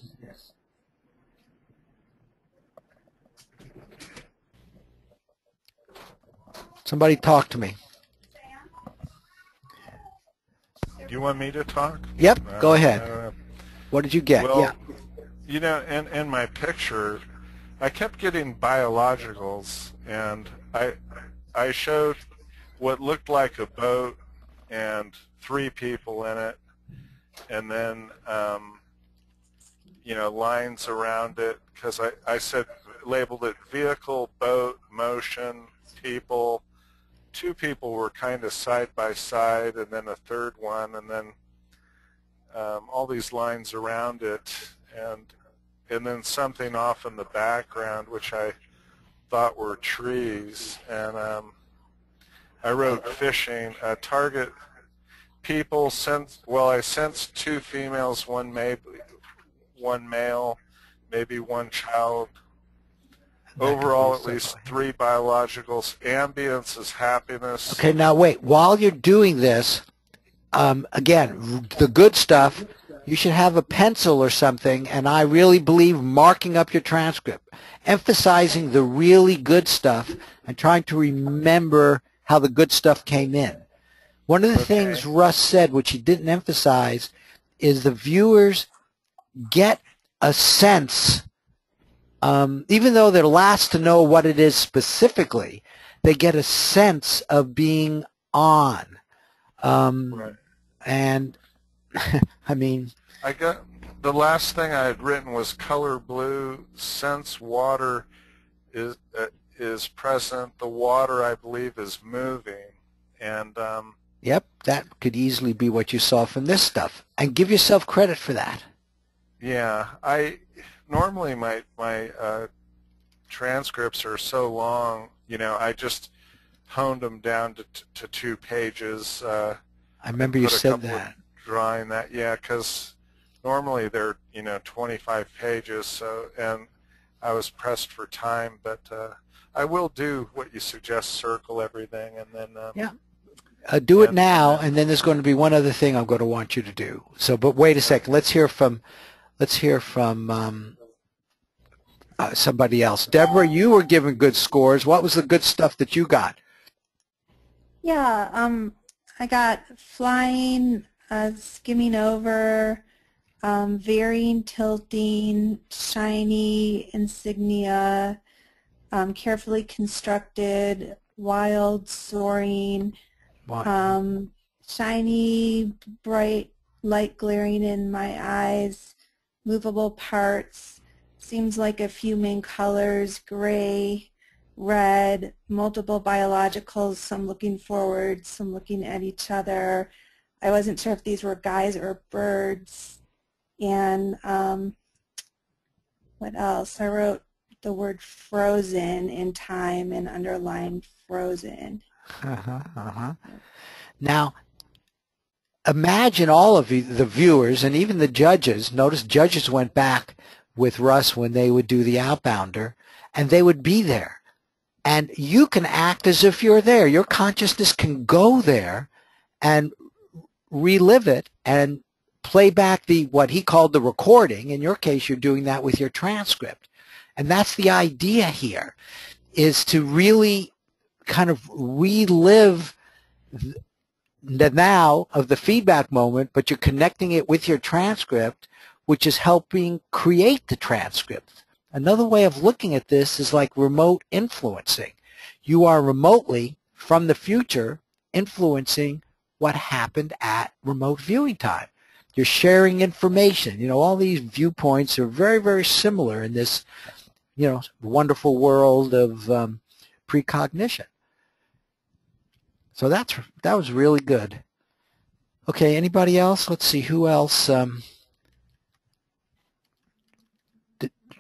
Somebody talk to me. Do you want me to talk? Yep, go ahead. What did you get? Well, in my picture, I kept getting biologicals, and I showed what looked like a boat and 3 people in it, and then lines around it, because I labeled it vehicle, boat, motion, people. 2 people were kind of side by side, and then a 3rd one, and then all these lines around it, and then something off in the background which I thought were trees, and I wrote fishing. Target people, I sensed 2 females, 1 male, maybe 1 child. Overall, at least 3 biologicals. Ambience is happiness. Okay, now wait. While you're doing this, again, the good stuff, you should have a pencil or something, and I really believe marking up your transcript, emphasizing the really good stuff and trying to remember how the good stuff came in. One of the things Russ said, which he didn't emphasize, is the viewers get a sense, even though they're last to know what it is specifically, they get a sense of being on. And I mean, I got the last thing I had written was color blue. Since water is present, the water I believe is moving, and yep, that could easily be what you saw from this stuff, and give yourself credit for that. yeah, I normally my transcripts are so long, you know, I just honed them down to 2 pages. I remember you said that. Drawing that, yeah, because normally they're, you know, 25 pages, so, and I was pressed for time, but I will do what you suggest, circle everything, and then yeah, do it now, and then there's going to be one other thing I'm going to want you to do. So, but wait a second, let's hear from somebody else. Deborah, you were given good scores. What was the good stuff that you got? Yeah, I got flying, skimming over, varying, tilting, shiny, insignia, carefully constructed, wild, soaring, shiny, bright, light glaring in my eyes, movable parts, seems like a few main colors, gray, red, multiple biologicals, some looking forward, some looking at each other. I wasn't sure if these were guys or birds. And what else? I wrote the word frozen in time and underlined frozen. Now, imagine all of the viewers and even the judges. Notice judges went back with Russ when they would do the outbounder, and they would be there. And you can act as if you're there. Your consciousness can go there and relive it and play back what he called the recording. In your case, you're doing that with your transcript. And that's the idea here, is to really kind of relive the now of the feedback moment, but you're connecting it with your transcript, which is helping create the transcript. Another way of looking at this is like remote influencing. You are remotely, from the future, influencing what happened at remote viewing time. You're sharing information. You know, all these viewpoints are very, very similar in this, you know, wonderful world of precognition. So that was really good. Okay, anybody else? Let's see, who else?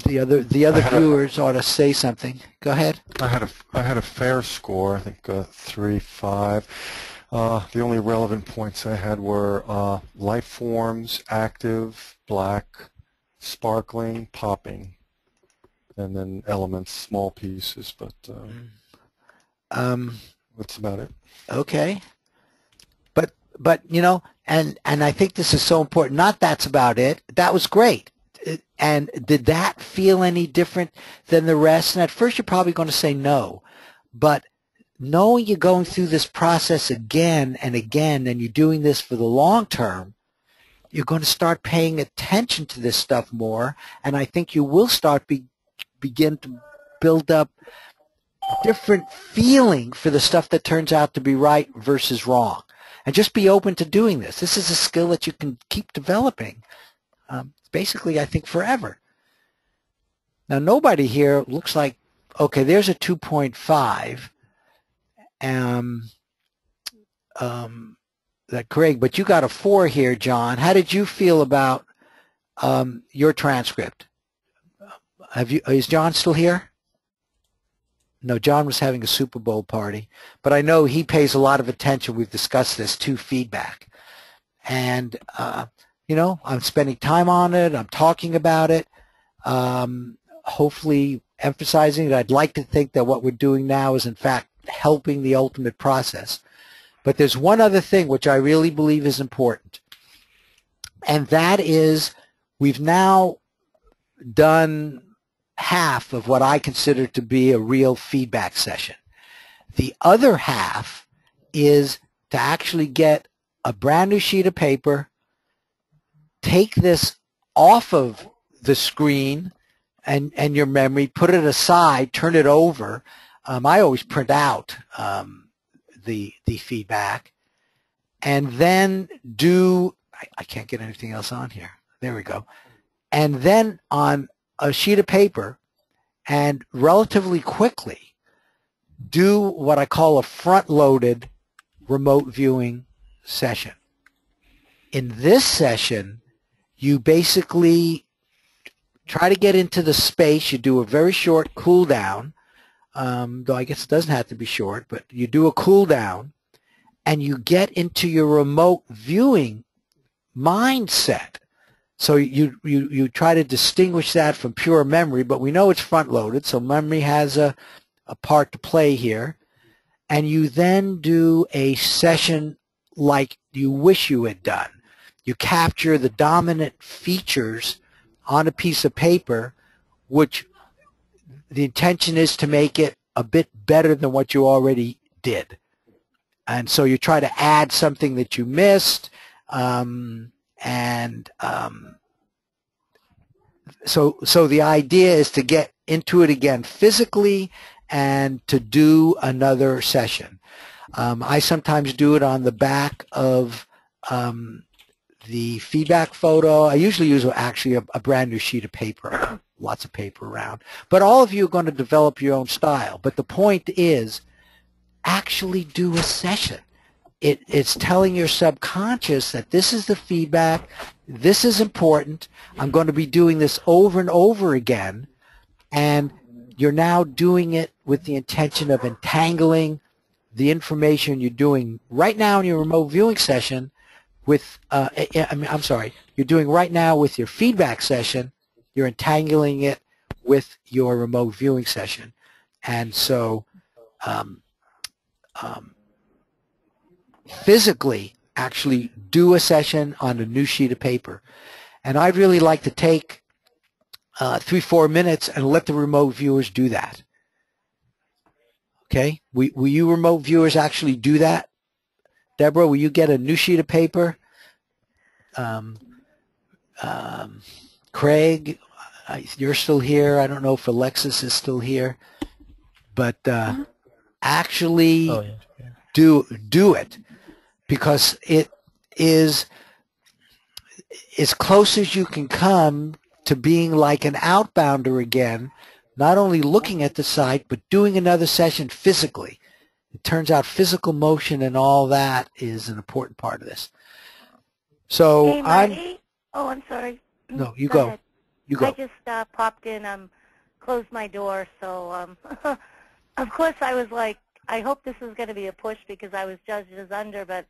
The other viewers ought to say something. Go ahead. I had a fair score. I think 3-5. The only relevant points I had were life forms, active, black, sparkling, popping, and then elements, small pieces. But that's about it. Okay. But you know, and I think this is so important. Not that's about it. That was great. And did that feel any different than the rest? And at first you're probably going to say no. But knowing you're going through this process again and again, and you're doing this for the long term, you're going to start paying attention to this stuff more. And I think you will start begin to build up different feeling for the stuff that turns out to be right versus wrong. And just be open to doing this. This is a skill that you can keep developing. Basically, I think forever. Now, nobody here looks like, okay, there's a 2.5, that Craig, but you got a 4 here, John. How did you feel about your transcript? Is John still here? No, John was having a Super Bowl party, but I know he pays a lot of attention. We've discussed this, to feedback. And you know, I'm spending time on it. I'm talking about it, hopefully emphasizing that I'd like to think that what we're doing now is, in fact, helping the ultimate process. But there's one other thing which I really believe is important, and that is we've now done half of what I consider to be a real feedback session. The other half is to actually get a brand new sheet of paper, take this off of the screen and your memory, put it aside, turn it over. I always print out the feedback, and then do, I can't get anything else on here. There we go. And then on a sheet of paper, and relatively quickly, do what I call a front-loaded remote viewing session. In this session, you basically try to get into the space. You do a very short cool down, though I guess it doesn't have to be short, but you do a cool down, and you get into your remote viewing mindset. So you try to distinguish that from pure memory, but we know it's front-loaded, so memory has a part to play here. And you then do a session like you wish you had done. You capture the dominant features on a piece of paper, which the intention is to make it a bit better than what you already did. And so you try to add something that you missed, so the idea is to get into it again physically and to do another session. I sometimes do it on the back of the feedback photo. I usually use actually a brand new sheet of paper, lots of paper around. But all of you are going to develop your own style. But the point is, actually do a session. It's telling your subconscious that this is the feedback, this is important, I'm going to be doing this over and over again, and you're now doing it with the intention of entangling the information you're doing right now in your remote viewing session with, you're doing right now with your feedback session, you're entangling it with your remote viewing session. And so physically actually do a session on a new sheet of paper. And I'd really like to take 3-4 minutes and let the remote viewers do that. Okay? Will you remote viewers actually do that? Deborah, will you get a new sheet of paper? Craig, you're still here. I don't know if Alexis is still here. But actually do it, because it is as close as you can come to being like an outbounder again, not only looking at the site, but doing another session physically. It turns out physical motion and all that is an important part of this. So hey, Marty. I'm sorry. No, you go. Ahead. You go. I just popped in, closed my door, so of course I was like, I hope this is going to be a push because I was judged as under, but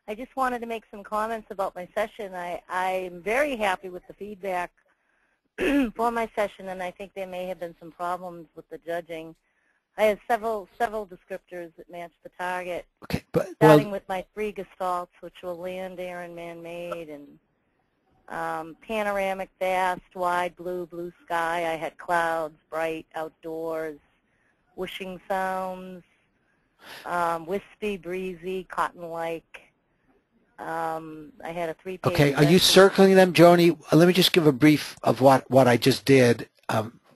I just wanted to make some comments about my session. I'm very happy with the feedback for my session, and I think there may have been some problems with the judging. I had several descriptors that matched the target, starting with my 3 gestalts, which were land, air, and man-made, and panoramic, vast, wide, blue sky. I had clouds, bright, outdoors, whooshing sounds, wispy, breezy, cotton-like. I had a 3-page. Okay, are you circling them, Joni? Let me just give a brief of what I just did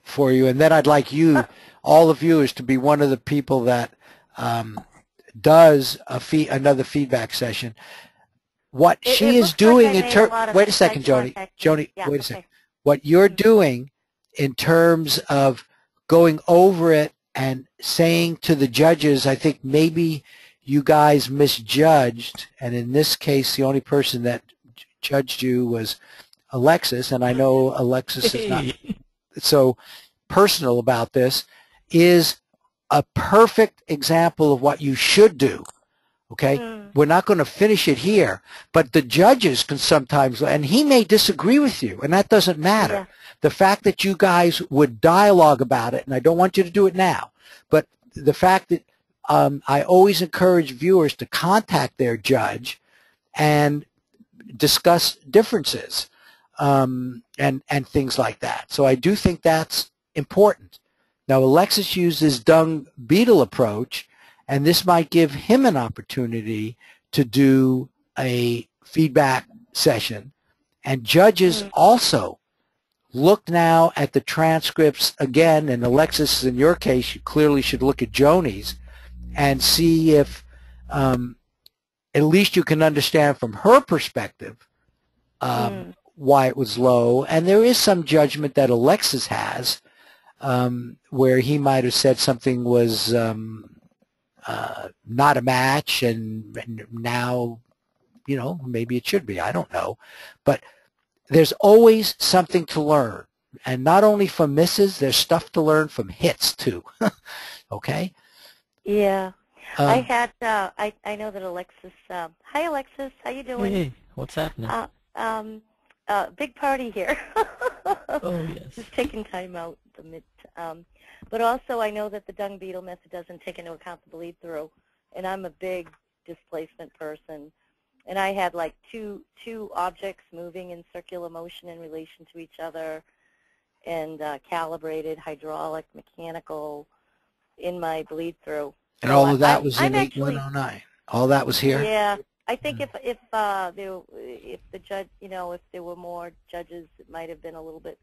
for you, and then I'd like you, all the viewers, to be one of the people that does another feedback session. What she is doing in terms, wait a second, Joni. Wait a second. What you're doing in terms of going over it and saying to the judges, I think maybe you guys misjudged, and in this case, the only person that judged you was Alexis, and I know Alexis is not so personal about this, is a perfect example of what you should do. Okay? We're not going to finish it here, but the judges can sometimes, and he may disagree with you, and that doesn't matter. Yeah. The fact that you guys would dialogue about it, and I don't want you to do it now, but the fact that I always encourage viewers to contact their judge and discuss differences and things like that. So I do think that's important. Now, Alexis uses dung beetle approach, and this might give him an opportunity to do a feedback session. And judges also look now at the transcripts again, and Alexis, in your case, you clearly should look at Joni's and see if at least you can understand from her perspective why it was low. And there is some judgment that Alexis has where he might have said something was not a match, and now, you know, maybe it should be. I don't know. But there's always something to learn. And not only from misses, there's stuff to learn from hits, too. Okay? Yeah. I had, I know that Alexis, hi Alexis, how you doing? Hey, what's happening? Big party here. Oh, yes. Just taking time out the mid, but also I know that the dung beetle method doesn't take into account the bleed through, and I'm a big displacement person, and I had like two objects moving in circular motion in relation to each other, and calibrated hydraulic, mechanical in my bleed through. And all of that was in 8109. All that was here? Yeah. I think if the judge, you know, if there were more judges, it might have been a little bit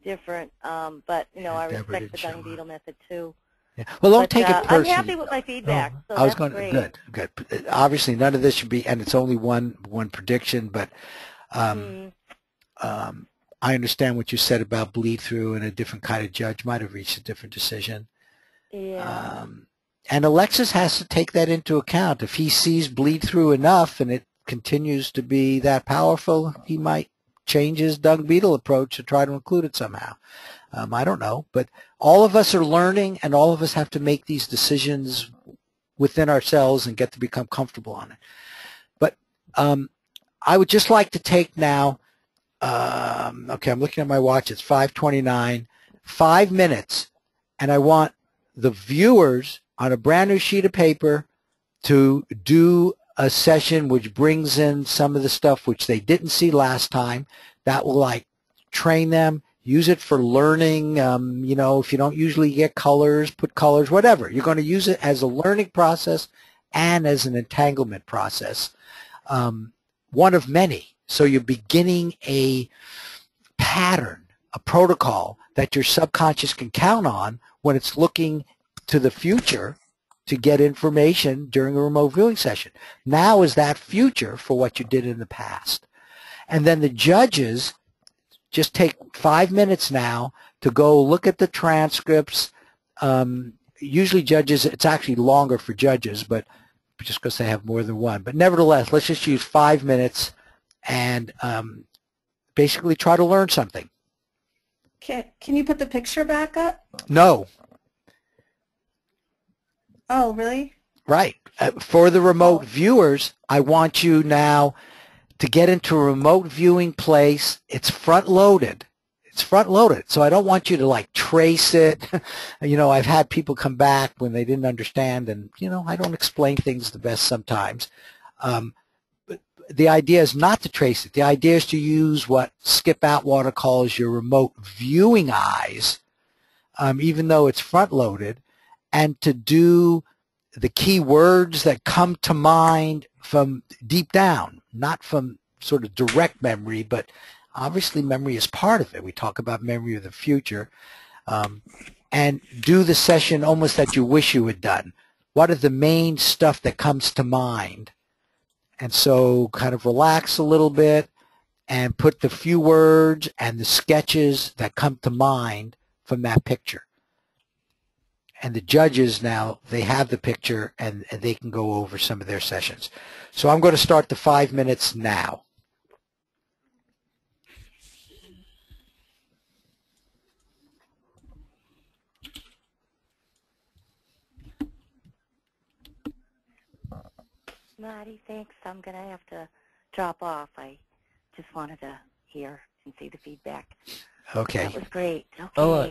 different. But you know, I respect the dung beetle method too. Yeah. Well, don't take it personally. I'm happy with my feedback. So I was that's great. Good. Obviously, none of this should be, and it's only one prediction. But I understand what you said about bleed through, and a different kind of judge might have reached a different decision. Yeah. And Alexis has to take that into account. If he sees bleed through enough and it continues to be that powerful, he might change his dung beetle approach to try to include it somehow. I don't know. But all of us are learning, and all of us have to make these decisions within ourselves and get to become comfortable on it. But I would just like to take now, okay, I'm looking at my watch. It's 5:29, 5 minutes, and I want the viewers on a brand new sheet of paper to do a session which brings in some of the stuff which they didn't see last time. That will like train them, use it for learning. You know, if you don't usually get colors, put colors, whatever. You're going to use it as a learning process and as an entanglement process. One of many. So you're beginning a pattern, a protocol that your subconscious can count on when it's looking to the future to get information during a remote viewing session. Now is that future for what you did in the past. And then the judges just take 5 minutes now to go look at the transcripts. Usually judges, it's actually longer for judges, but just because they have more than one. But nevertheless, let's just use 5 minutes and basically try to learn something. Can you put the picture back up? No. Oh, really? Right. For the remote viewers, I want you now to get into a remote viewing place. It's front-loaded. It's front-loaded. So I don't want you to, like, trace it. You know, I've had people come back when they didn't understand, and, you know, I don't explain things the best sometimes. But the idea is not to trace it. The idea is to use what Skip Atwater calls your remote viewing eyes, even though it's front-loaded, and to do the key words that come to mind from deep down, not from sort of direct memory, but obviously memory is part of it. We talk about memory of the future. And do the session almost that you wish you had done. What are the main stuff that comes to mind? And so kind of relax a little bit and put the few words and the sketches that come to mind from that picture. And the judges now, they have the picture and they can go over some of their sessions. So I'm going to start the 5 minutes now. Marty, thanks. I'm going to have to drop off. I just wanted to hear and see the feedback. Okay. That was great. Okay. Oh,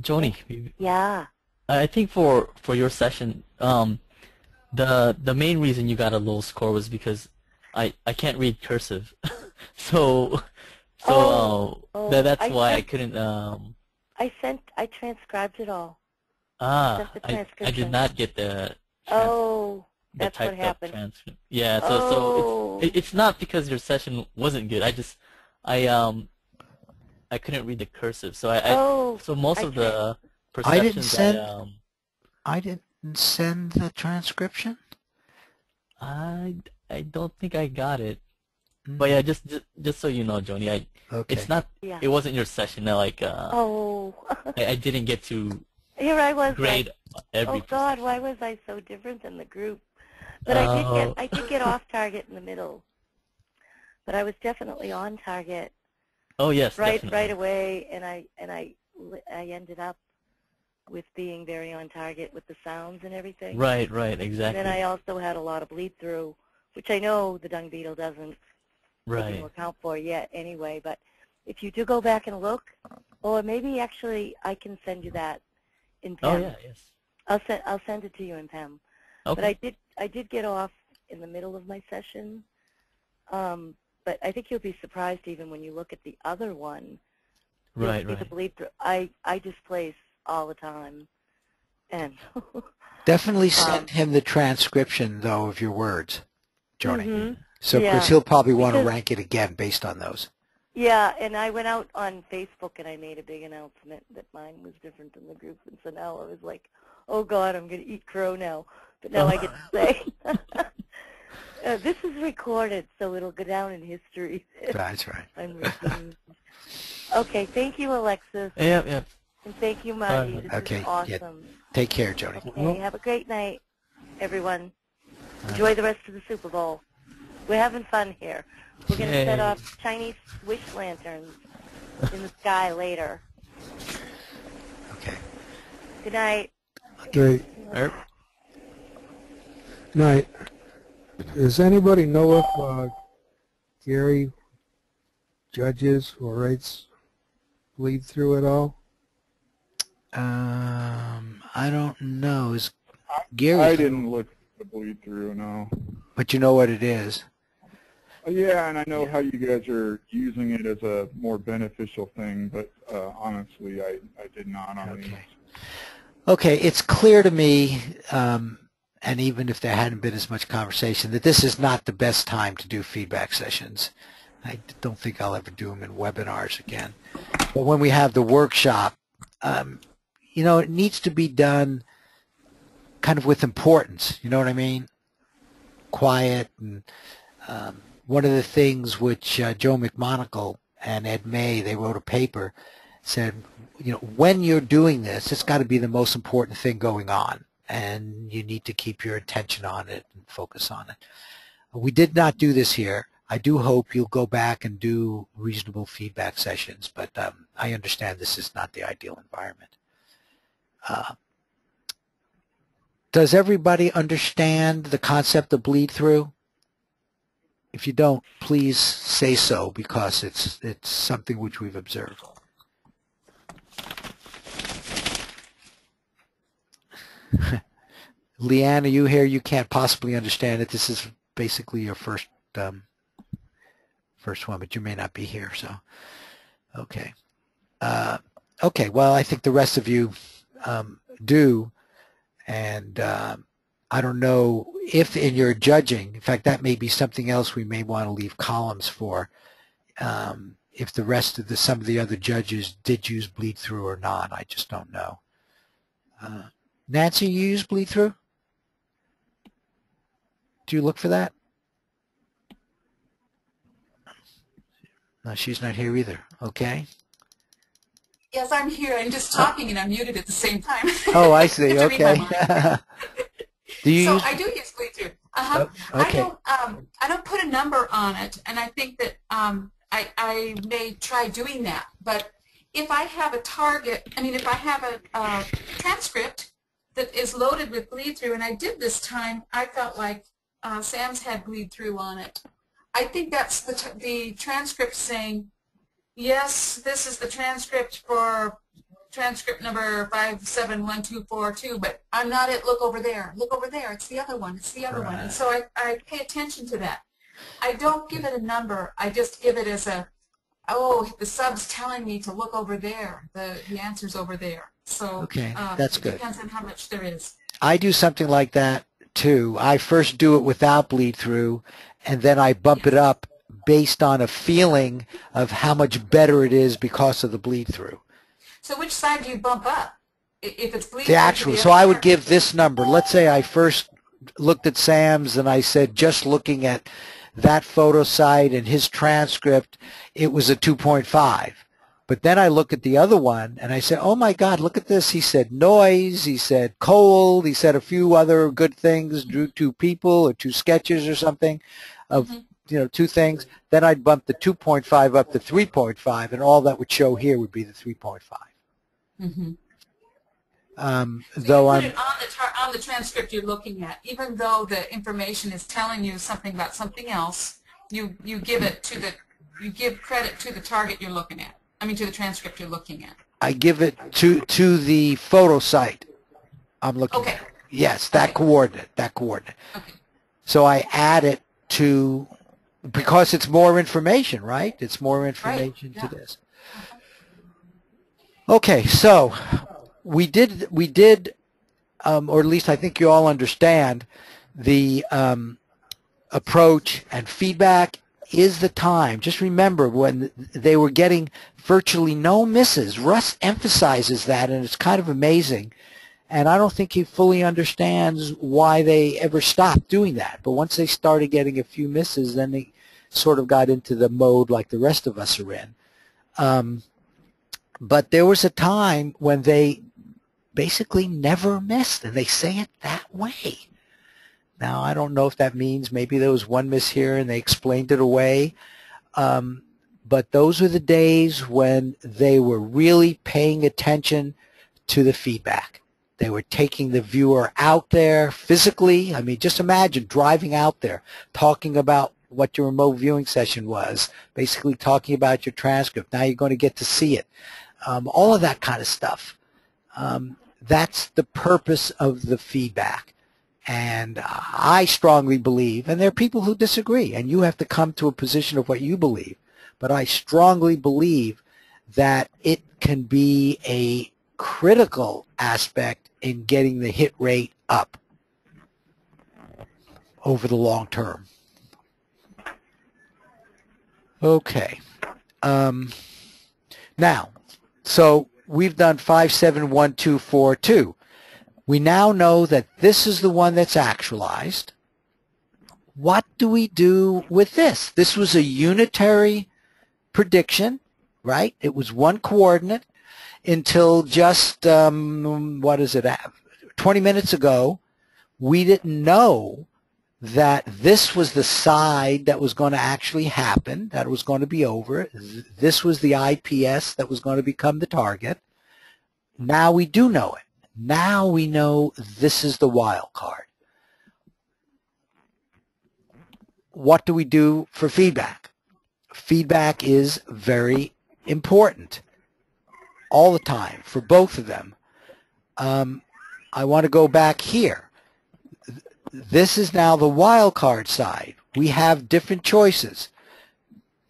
Joni. Yeah. I think for your session, the main reason you got a low score was because I can't read cursive, so that's why I couldn't. I transcribed it all. I did not get the. That's what happened. Transcript. Yeah, so it's not because your session wasn't good. I couldn't read the cursive, so so most of the perceptions I didn't send the transcription. I don't think I got it. But yeah, just so you know, Joni, it's not. Yeah. It wasn't your session. Like I didn't get to. Here I was grade every. Oh God, why was I so different than the group? But I did get off target in the middle. But I was definitely on target. Oh yes, right definitely. away, and I ended up with being very on target with the sounds and everything. Right, exactly. And then I also had a lot of bleed through, which I know the dung beetle doesn't take into account for yet anyway. But if you do go back and look, or maybe actually I can send you that in PEM. Oh yeah, yes. I'll send it to you in PEM. Okay. But I did get off in the middle of my session. But I think you'll be surprised even when you look at the other one. Right. The bleed through. I displace all the time, and definitely send him the transcription though of your words, Joni. So yeah, because he'll probably want to rank it again based on those. Yeah, and I went out on Facebook and I made a big announcement that mine was different than the group, and so now I was like, oh God, I'm going to eat crow now. But now I get to say. This is recorded, so it'll go down in history. That's right. Okay, thank you, Alexis. Yep. And thank you, Marty. This is awesome. Yeah. Take care, Joni. Okay, have a great night, everyone. Enjoy the rest of the Super Bowl. We're having fun here. We're going to set off Chinese wish lanterns in the sky later. Okay. Good night. Great. Night. Does anybody know if Gary judges or rates bleed through at all? I don't know. Is Gary? I didn't look at the bleed through, no. But you know what it is. Yeah, and I know how you guys are using it as a more beneficial thing, but honestly, I did not on these. Okay, it's clear to me, and even if there hadn't been as much conversation, that this is not the best time to do feedback sessions. I don't think I'll ever do them in webinars again. But when we have the workshop, you know, it needs to be done kind of with importance, you know what I mean? Quiet. And one of the things which Joe McMonagle and Ed May, they wrote a paper, said, you know, when you're doing this, it's got to be the most important thing going on, and you need to keep your attention on it and focus on it. We did not do this here. I do hope you'll go back and do reasonable feedback sessions, but I understand this is not the ideal environment. Does everybody understand the concept of bleed through? If you don't, please say so, because it's something which we've observed. Leanne, are you here? You can't possibly understand it. This is basically your first one, but you may not be here. So, okay. Okay. Well, I think the rest of you do, and I don't know if in your judging. In fact, that may be something else we may want to leave columns for. If the rest of some of the other judges did use bleed through or not, I just don't know. Nancy, you use bleed through? Do you look for that? No, she's not here either. Okay. Yes, I'm here. I'm just talking and I'm muted at the same time. Oh, I see. Okay. Do you use? I do use bleed through. Okay. I don't put a number on it, and I think that I may try doing that. But if I have a target, I mean, if I have a transcript that is loaded with bleed through, and I did this time, I felt like Sam's had bleed through on it. I think that's the transcript saying, yes, this is the transcript for transcript number 571242, but I'm not at look over there. Look over there. It's the other one. It's the other one. And so I pay attention to that. I don't give it a number. I just give it as a, oh, the sub's telling me to look over there. The answer's over there. So okay, that's it good. depends on how much there is. I do something like that too. I first do it without bleed through, and then I bump it up based on a feeling of how much better it is because of the bleed through. So which side do you bump up? If it's bleed The actual. So I would give this number. Let's say I first looked at Sam's and I said, just looking at that photo site and his transcript, it was a 2.5. But then I look at the other one and I said, oh my God, look at this. He said noise, he said cold, he said a few other good things, drew 2 people or 2 sketches or something of, you know, 2 things. Then I'd bump the 2.5 up to 3.5, and all that would show here would be the 3.5. Mm-hmm. Though you put it on the transcript you're looking at, even though the information is telling you something about something else, you give it to the, you give credit to the target you're looking at. I mean, to the transcript you're looking at. I give it to the photo site I'm looking at. Yes, that coordinate, Okay. So I add it to, because it's more information, right? It's more information to this. Okay, so we did, or at least I think you all understand, the approach and feedback is the time. Just remember, when they were getting virtually no misses, Russ emphasizes that, and it's kind of amazing. And I don't think he fully understands why they ever stopped doing that. But once they started getting a few misses, then they sort of got into the mode like the rest of us are in. But there was a time when they basically never missed, and they say it that way. Now, I don't know if that means maybe there was one miss here and they explained it away. But those were the days when they were really paying attention to the feedback. They were taking the viewer out there physically. I mean, just imagine driving out there, talking about what your remote viewing session was, basically talking about your transcript. Now you're going to get to see it. All of that kind of stuff. That's the purpose of the feedback. And I strongly believe, and there are people who disagree, and you have to come to a position of what you believe, but I strongly believe that it can be a critical aspect in getting the hit rate up over the long term. Okay. Now, so we've done 571242. We now know that this is the one that's actualized. What do we do with this? This was a unitary prediction, right? It was one coordinate until just, 20 minutes ago, we didn't know that this was the side that was going to actually happen, that was going to be over. This was the IPS that was going to become the target. Now we do know it. Now we know this is the wild card. What do we do for feedback? Feedback is very important all the time for both of them. I want to go back here. This is now the wild card side. We have different choices.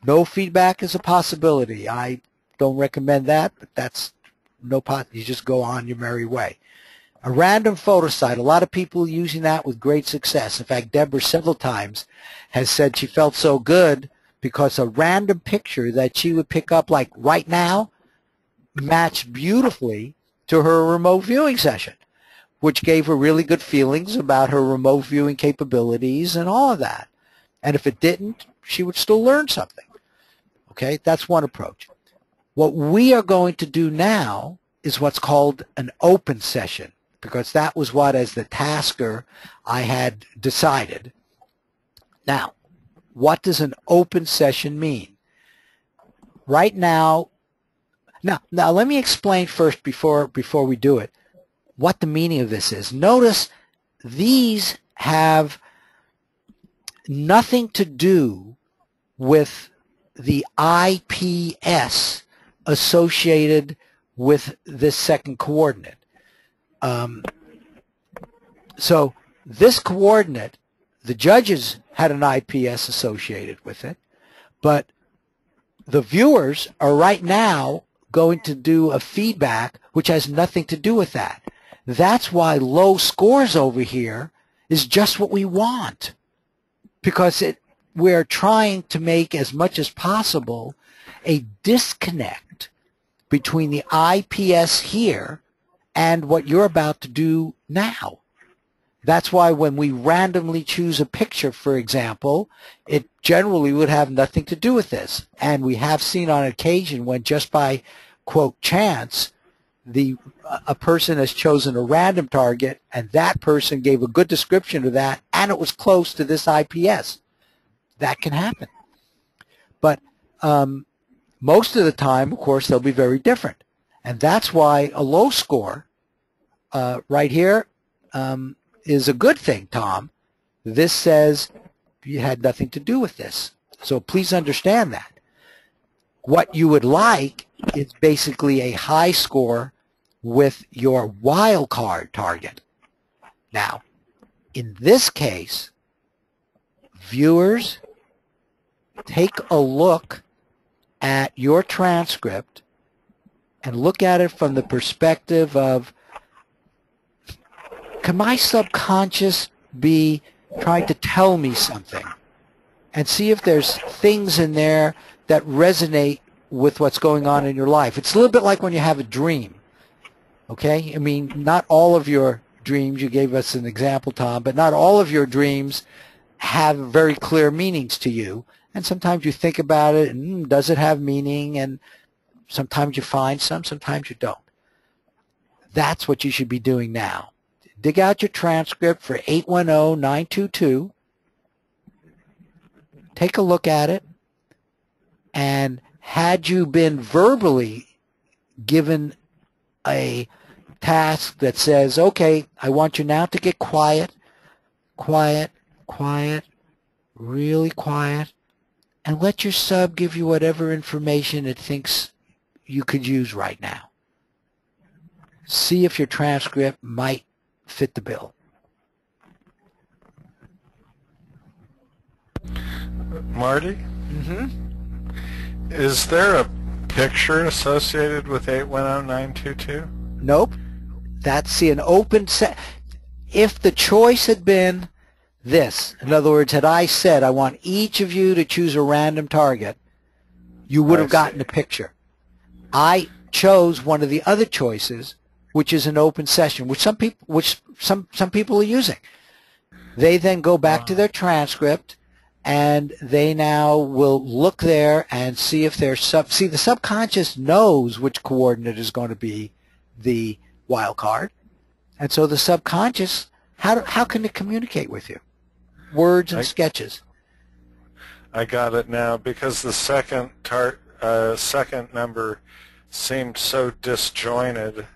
No feedback is a possibility. I don't recommend that, but that's no pot. You just go on your merry way. A random photo site, a lot of people using that with great success. In fact, Deborah several times has said she felt so good because a random picture that she would pick up like right now matched beautifully to her remote viewing session, which gave her really good feelings about her remote viewing capabilities and all of that. And if it didn't, she would still learn something. Okay, that's one approach. What we are going to do now is what's called an open session, because that was what, as the tasker, I had decided. Now, what does an open session mean? Right now, now let me explain first before we do it what the meaning of this is. Notice these have nothing to do with the IPS associated with this second coordinate. So this coordinate, the judges had an IPS associated with it, but the viewers are right now going to do a feedback which has nothing to do with that. That's why low scores over here is just what we want, because we're trying to make as much as possible a disconnect between the IPS here and what you're about to do now. That's why when we randomly choose a picture, for example, it generally would have nothing to do with this. And we have seen on occasion when just by, quote, chance, a person has chosen a random target and that person gave a good description of that and it was close to this IPS. That can happen. But most of the time, of course, they'll be very different. And that's why a low score right here is a good thing, Tom. This says you had nothing to do with this. So please understand that. What you would like is basically a high score with your wild card target. Now, in this case, viewers, take a look at your transcript and look at it from the perspective of, can my subconscious be trying to tell me something? And see if there's things in there that resonate with what's going on in your life. It's a little bit like when you have a dream. Okay? I mean, not all of your dreams, you gave us an example, Tom, but not all of your dreams have very clear meanings to you. And sometimes you think about it, and does it have meaning? And sometimes you find some, sometimes you don't. That's what you should be doing now. Dig out your transcript for 810-922. Take a look at it. And had you been verbally given a task that says, okay, I want you now to get quiet, quiet, quiet, really quiet, and let your sub give you whatever information it thinks you could use right now. See if your transcript might fit the bill. Marty? Mm-hmm. Is there a picture associated with 810-922? Nope. That's an open set. If the choice had been this, in other words, had I said I want each of you to choose a random target, you would have gotten a picture. I chose one of the other choices, which is an open session, which some people are using. They then go back to their transcript, and they now will look there and see if they're see, the subconscious knows which coordinate is going to be the wild card, and so the subconscious, how can it communicate with you? Words and sketches. I got it now, because the second number seemed so disjointed,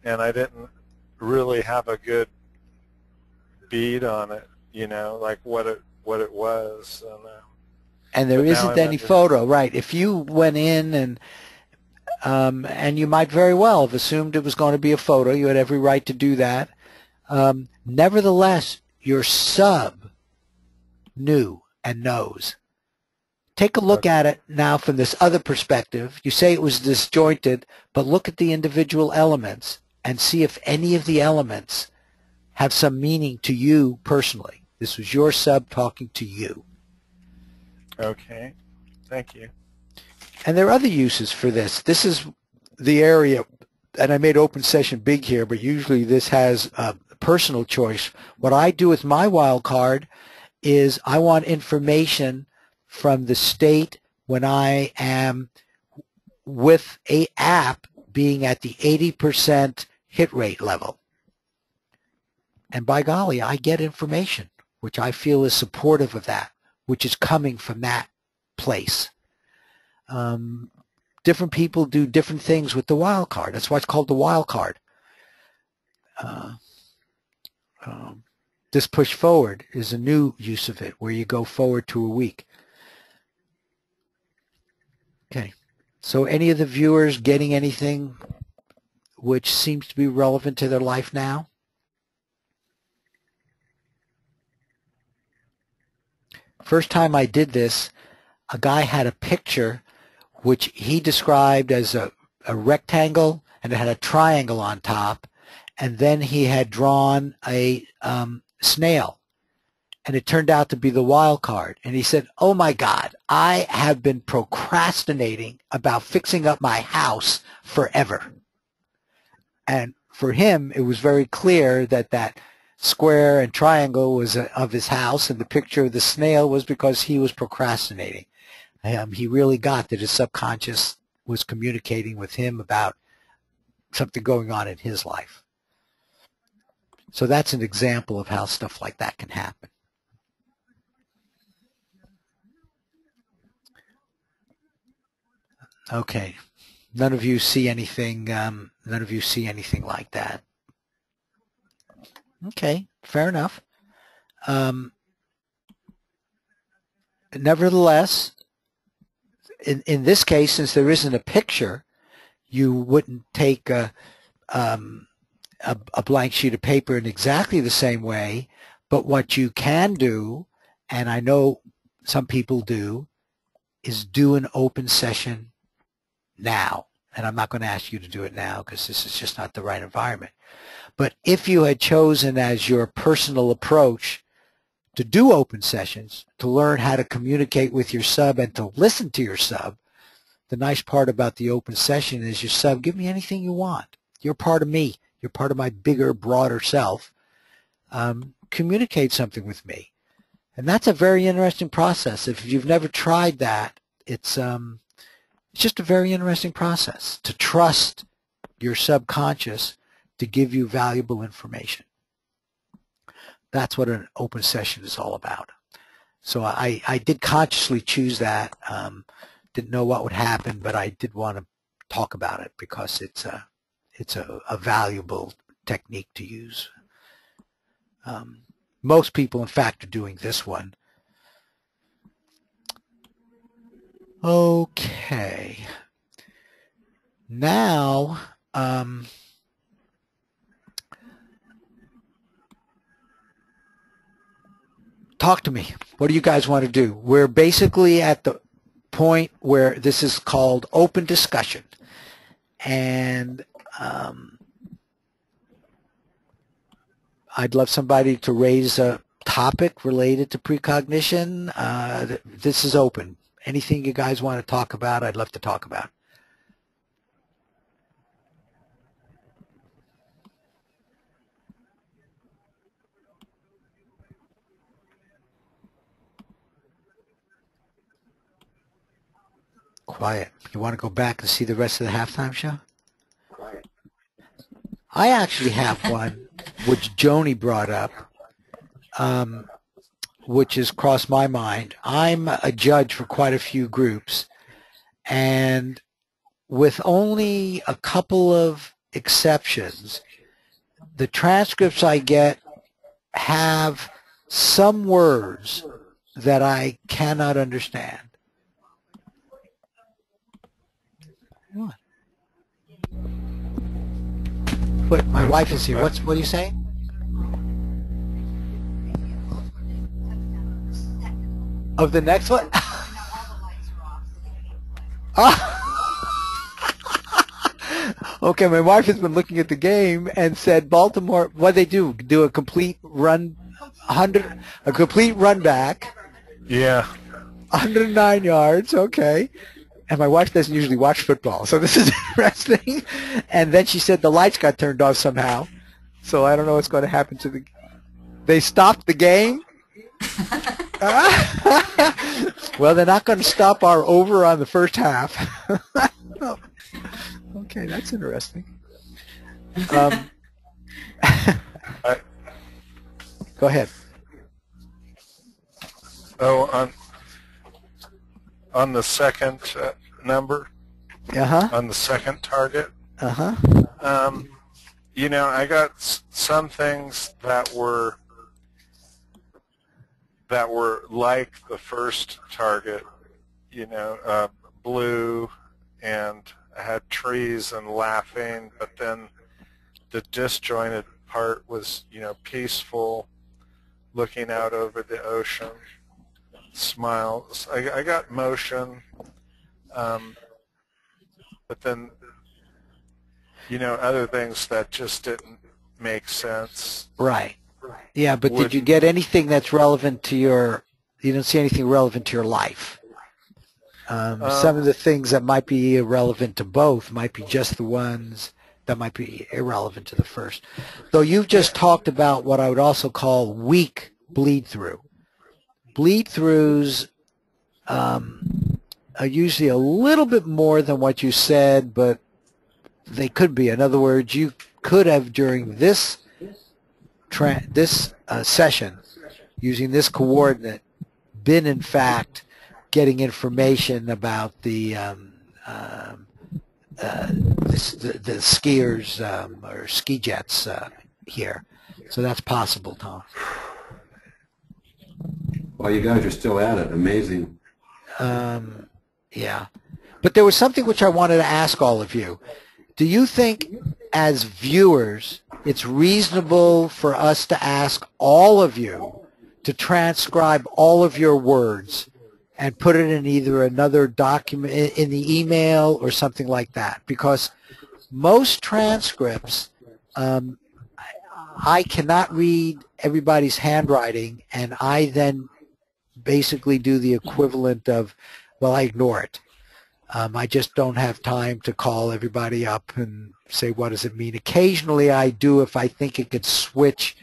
and I didn't really have a good bead on it, you know, like what it was. And there isn't any photo, right? If you went in and you might very well have assumed it was going to be a photo, you had every right to do that. Nevertheless, your sub knew and knows. Take a look at it now from this other perspective. You say it was disjointed, but look at the individual elements and see if any of the elements have some meaning to you personally. This was your sub talking to you. Okay. Thank you. And there are other uses for this. This is the area, and I made open session big here, but usually this has a personal choice. What I do with my wild card is I want information from the state when I am with a app being at the 80% hit rate level. And by golly, I get information which I feel is supportive of that, which is coming from that place. Different people do different things with the wild card. That's why it's called the wild card. This push forward is a new use of it, where you go forward to a week. Okay. So any of the viewers getting anything which seems to be relevant to their life now? First time I did this, a guy had a picture which he described as a rectangle, and it had a triangle on top, and then he had drawn a snail, and it turned out to be the wild card. And he said, "Oh my God, I have been procrastinating about fixing up my house forever." And for him, it was very clear that that square and triangle was of his house, and the picture of the snail was because he was procrastinating. He really got that his subconscious was communicating with him about something going on in his life. So that's an example of how stuff like that can happen. Okay, none of you see anything. None of you see anything like that. Okay, fair enough. Nevertheless, in this case, since there isn't a picture, you wouldn't take a blank sheet of paper in exactly the same way. But what you can do, and I know some people do, is do an open session now. And I'm not going to ask you to do it now because this is just not the right environment. But if you had chosen as your personal approach to do open sessions, to learn how to communicate with your sub and to listen to your sub, the nice part about the open session is your sub, give me anything you want. You're part of me. You're part of my bigger, broader self. Communicate something with me. And that's a very interesting process. If you've never tried that, it's just a very interesting process to trust your subconscious to give you valuable information. That's what an open session is all about. So I did consciously choose that. Didn't know what would happen, but I did want to talk about it because it's a valuable technique to use. Most people, in fact, are doing this one. Okay. Now, talk to me. What do you guys want to do? We're basically at the point where this is called open discussion. And I'd love somebody to raise a topic related to precognition. This is open. Anything you guys want to talk about, I'd love to talk about. Quiet. You want to go back and see the rest of the halftime show? Quiet. I actually have one, which Joni brought up, which has crossed my mind. I'm a judge for quite a few groups, and with only a couple of exceptions, the transcripts I get have some words that I cannot understand. What? My wife is here. What are you saying? Of the next one? Okay, my wife has been looking at the game and said Baltimore, what they do a complete run, a complete run back. Yeah. 109 yards, okay. And my wife doesn't usually watch football, so this is interesting. And then she said the lights got turned off somehow. So I don't know what's going to happen to the... They stopped the game? Well, they're not going to stop our over on the first half. Okay, that's interesting. Go ahead. Oh, on the second number, on the second target, you know, I got some things that were like the first target, you know, blue and I had trees and laughing, but then the disjointed part was, peaceful, looking out over the ocean, smiles. I got motion, but then, other things that just didn't make sense. Right. Yeah, but did you get anything that's relevant to you don't see anything relevant to your life? Some of the things that might be irrelevant to both might be just the ones that might be irrelevant to the first. Though you've just talked about what I would also call weak bleed-through. Bleed-throughs are usually a little bit more than what you said, but they could be. In other words, you could have during this session, using this coordinate, been in fact getting information about the skiers or ski jets here. So that's possible, Tom. Well, you guys are still at it. Amazing. Yeah. But there was something which I wanted to ask all of you. Do you think, as viewers, it's reasonable for us to ask all of you to transcribe all of your words and put it in either another document, in the email or something like that? Because most transcripts, I cannot read everybody's handwriting, and I then basically do the equivalent of, well, I ignore it. I just don't have time to call everybody up and say, what does it mean? Occasionally I do if I think it could switch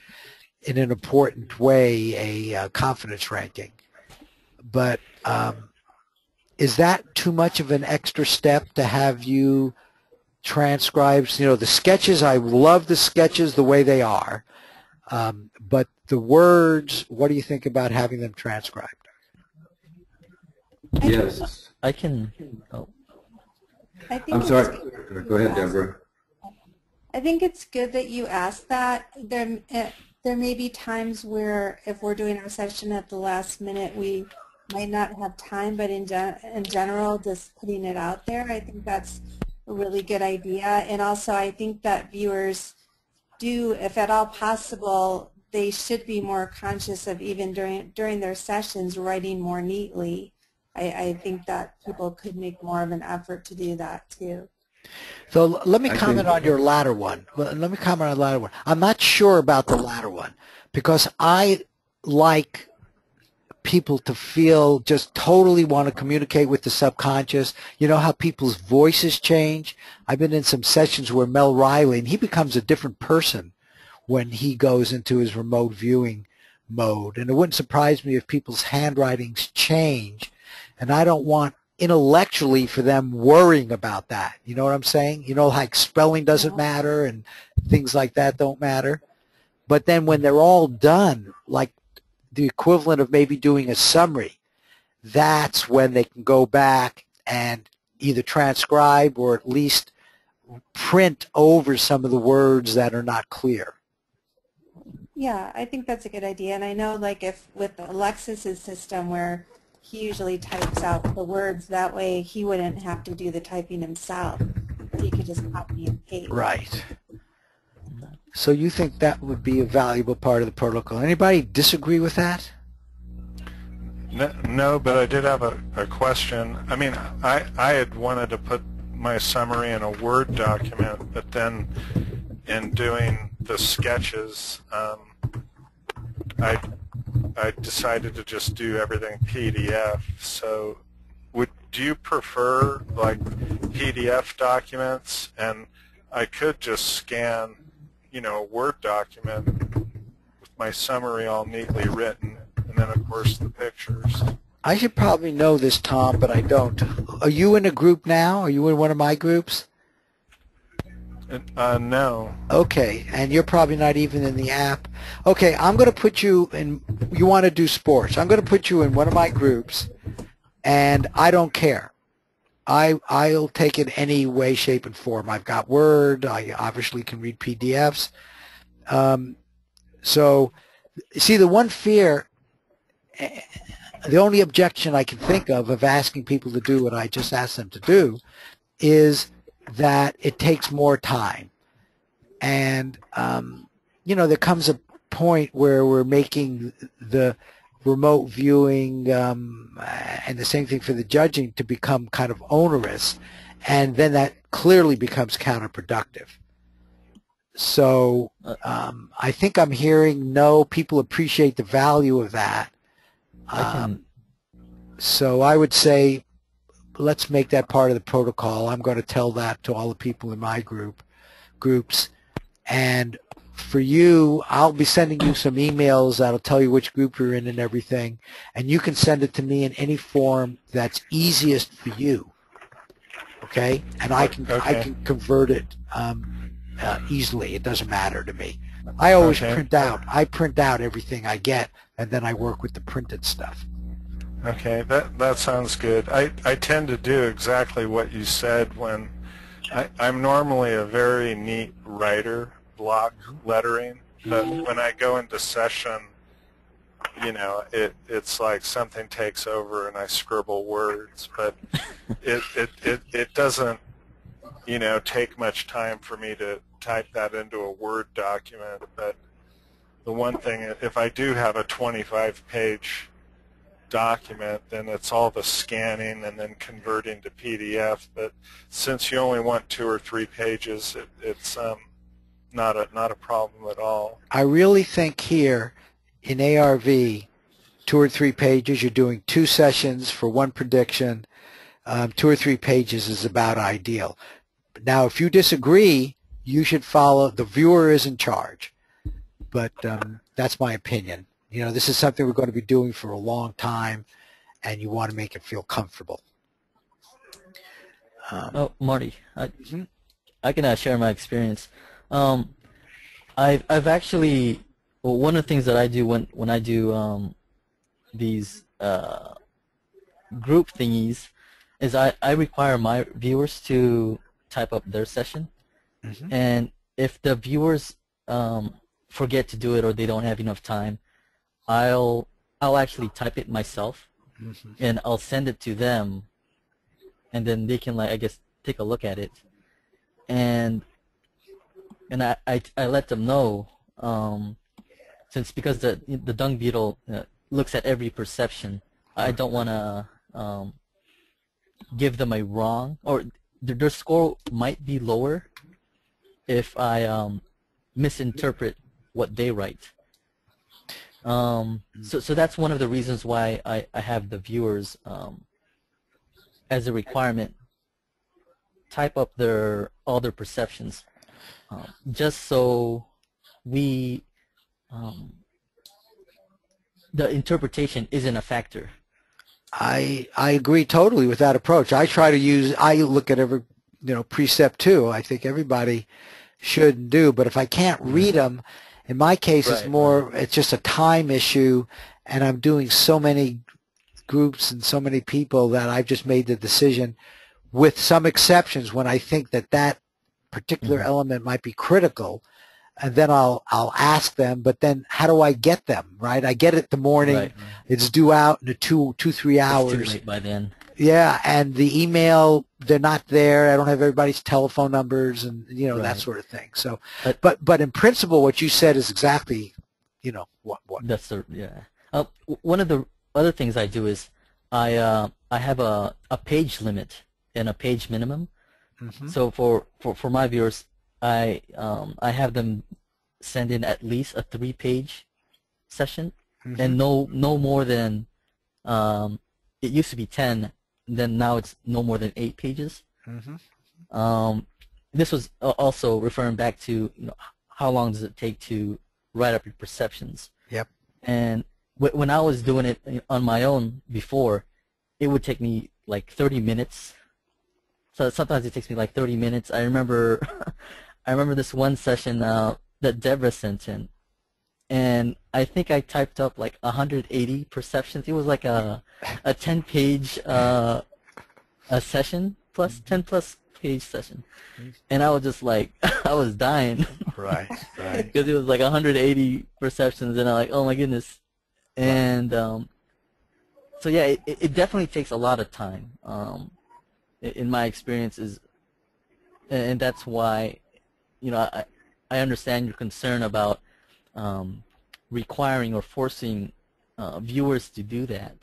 in an important way a confidence ranking. But is that too much of an extra step to have you transcribe? The sketches, I love the sketches the way they are. But the words, what do you think about having them transcribed? Yes. I can. Oh. I'm sorry. Go ahead, Deborah. I think it's good that you asked that. There may be times where if we're doing our session at the last minute, we might not have time, but in general, just putting it out there, I think that's a really good idea. And also, I think that viewers do, if at all possible, they should be more conscious of even during their sessions writing more neatly. I think that people could make more of an effort to do that too. So let me comment on your latter one. I'm not sure about the latter one because I like people to feel just totally want to communicate with the subconscious. You know how people's voices change? I've been in some sessions where Mel Riley, and he becomes a different person when he goes into his remote viewing mode. And it wouldn't surprise me if people's handwritings change. And I don't want intellectually for them worrying about that. You know what I'm saying? Like spelling doesn't matter and things like that don't matter. But then when they're all done, like the equivalent of maybe doing a summary, that's when they can go back and either transcribe or at least print over some of the words that are not clear. Yeah, I think that's a good idea. And I know like if with Alexis's system where he usually types out the words, that way he wouldn't have to do the typing himself. He could just copy and paste. Right. So you think that would be a valuable part of the protocol. Anybody disagree with that? No, but I did have a question. I mean, I had wanted to put my summary in a Word document, but then in doing the sketches, I decided to just do everything PDF. So do you prefer like PDF documents? And I could just scan, a Word document with my summary all neatly written, and then of course the pictures. I should probably know this, Tom, but I don't. Are you in a group now? Are you in one of my groups? No. Okay, and you're probably not even in the app. Okay, I'm going to put you in, you want to do sports. I'm going to put you in one of my groups, and I don't care. I'll take it any way, shape, and form. I've got Word. I obviously can read PDFs. So, see, the one fear, the only objection I can think of asking people to do what I just asked them to do is that it takes more time. And, there comes a point where we're making the remote viewing and the same thing for the judging to become kind of onerous, and then that clearly becomes counterproductive. So I think I'm hearing people appreciate the value of that. So I would say let's make that part of the protocol. I'm going to tell that to all the people in my groups. And for you, I'll be sending you some emails that'll tell you which group you're in and everything. And you can send it to me in any form that's easiest for you. Okay? And I can convert it easily. It doesn't matter to me. I always print out. I print out everything I get, and then I work with the printed stuff. Okay, that sounds good. I tend to do exactly what you said when I'm normally a very neat writer, block lettering, but when I go into session, it's like something takes over and I scribble words, but it doesn't, take much time for me to type that into a Word document. But the one thing, if I do have a 25-page document, then it's all the scanning and then converting to PDF. But since you only want 2 or 3 pages, it's not a problem at all. I really think here in ARV, 2 or 3 pages, you're doing 2 sessions for 1 prediction. 2 or 3 pages is about ideal. Now, if you disagree, you should follow. The viewer is in charge. But that's my opinion. This is something we're going to be doing for a long time, and you want to make it feel comfortable. Marty, I can share my experience. I've actually, one of the things that I do when I do these group thingies is I require my viewers to type up their session, and if the viewers forget to do it or they don't have enough time, I'll actually type it myself, and I'll send it to them, and then they can, I guess, take a look at it, and I let them know, because the dung beetle looks at every perception, I don't want to give them a wrong, or their score might be lower if I misinterpret what they write. So that's one of the reasons why I have the viewers as a requirement type up all their perceptions, just so the interpretation isn't a factor. I agree totally with that approach. I look at every precept too. I think everybody should do, but if I can't read them, in my case, it's just a time issue, and I'm doing so many groups and so many people that I've just made the decision, with some exceptions, when I think that particular element might be critical, and then I'll ask them, but then how do I get them, right? I get it the morning, it's due out in 2-3 hours. It's too late by then. Yeah, and the email, they're not there. I don't have everybody's telephone numbers and, that sort of thing. So, but in principle, what you said is exactly, what. That's one of the other things I do is I have a page limit and a page minimum. So for my viewers, I have them send in at least a 3-page session, and no more than it used to be 10. Then now it's no more than 8 pages. This was also referring back to how long does it take to write up your perceptions. Yep. And when I was doing it on my own before, it would take me like 30 minutes. So sometimes it takes me like 30 minutes. I remember this one session that Deborah sent in, and I think I typed up like 180 perceptions. It was like a 10-page a session, 10+ page session, and I was just like, I was dying. Right. Because it was like 180 perceptions, and I'm like, oh my goodness. And so yeah, it definitely takes a lot of time. in my experience, is, and that's why, you know, I understand your concern about requiring or forcing viewers to do that.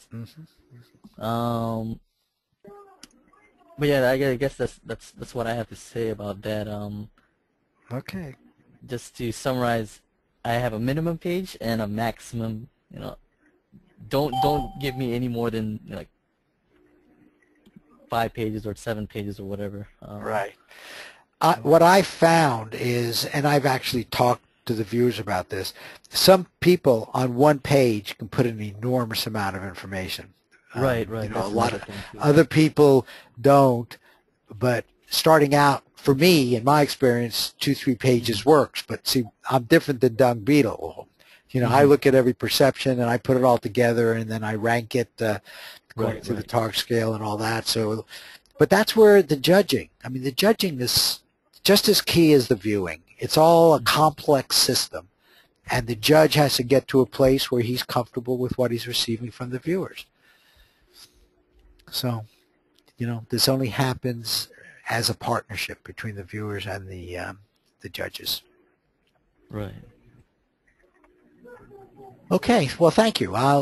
But yeah, I guess that's what I have to say about that. Okay. Just to summarize, I have a minimum page and a maximum. You know, don't give me any more than, you know, like 5 pages or 7 pages or whatever. Right. What I found is, and I've actually talked to the viewers about this, some people on one page can put an enormous amount of information. Right. You know, That's a lot of another thing, too. other people don't, but starting out, for me, in my experience, 2-3 pages works. But see, I'm different than Dung Beetle. You know, I look at every perception and I put it all together, and then I rank it according to the Targ scale and all that. So, but that's where the judging. I mean, the judging is just as key as the viewing. It's all a complex system, and the judge has to get to a place where he's comfortable with what he's receiving from the viewers. So, you know, this only happens as a partnership between the viewers and the judges. Right. Okay. Well, thank you. I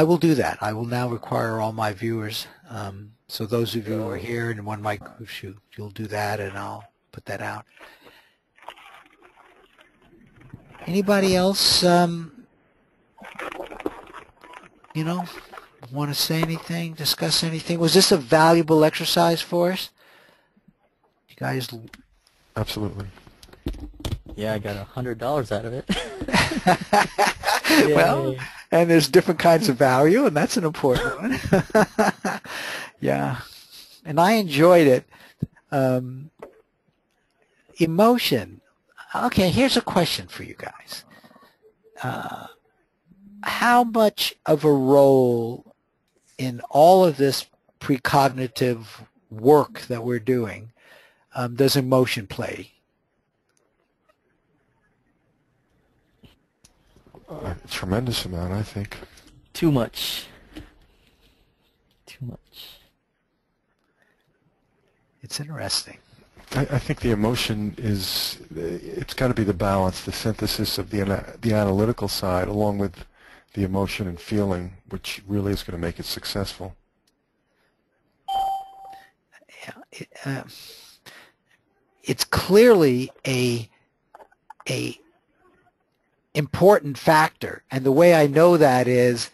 will do that. I will now require all my viewers. So those of you who are here and one mic, you'll do that, and I'll put that out. Anybody else? You know, want to say anything? Discuss anything? Was this a valuable exercise for us? You guys? Absolutely. Yeah, I got $100 out of it. Well, and there's different kinds of value, and that's an important one. Yeah, and I enjoyed it. Emotion. Okay, here's a question for you guys. How much of a role in all of this precognitive work that we're doing does emotion play? A tremendous amount, I think. Too much. Too much. It's interesting. I think the emotion is, it's got to be the balance, the synthesis of the analytical side along with the emotion and feeling, which really is going to make it successful. Yeah, it's clearly a important factor, and the way I know that is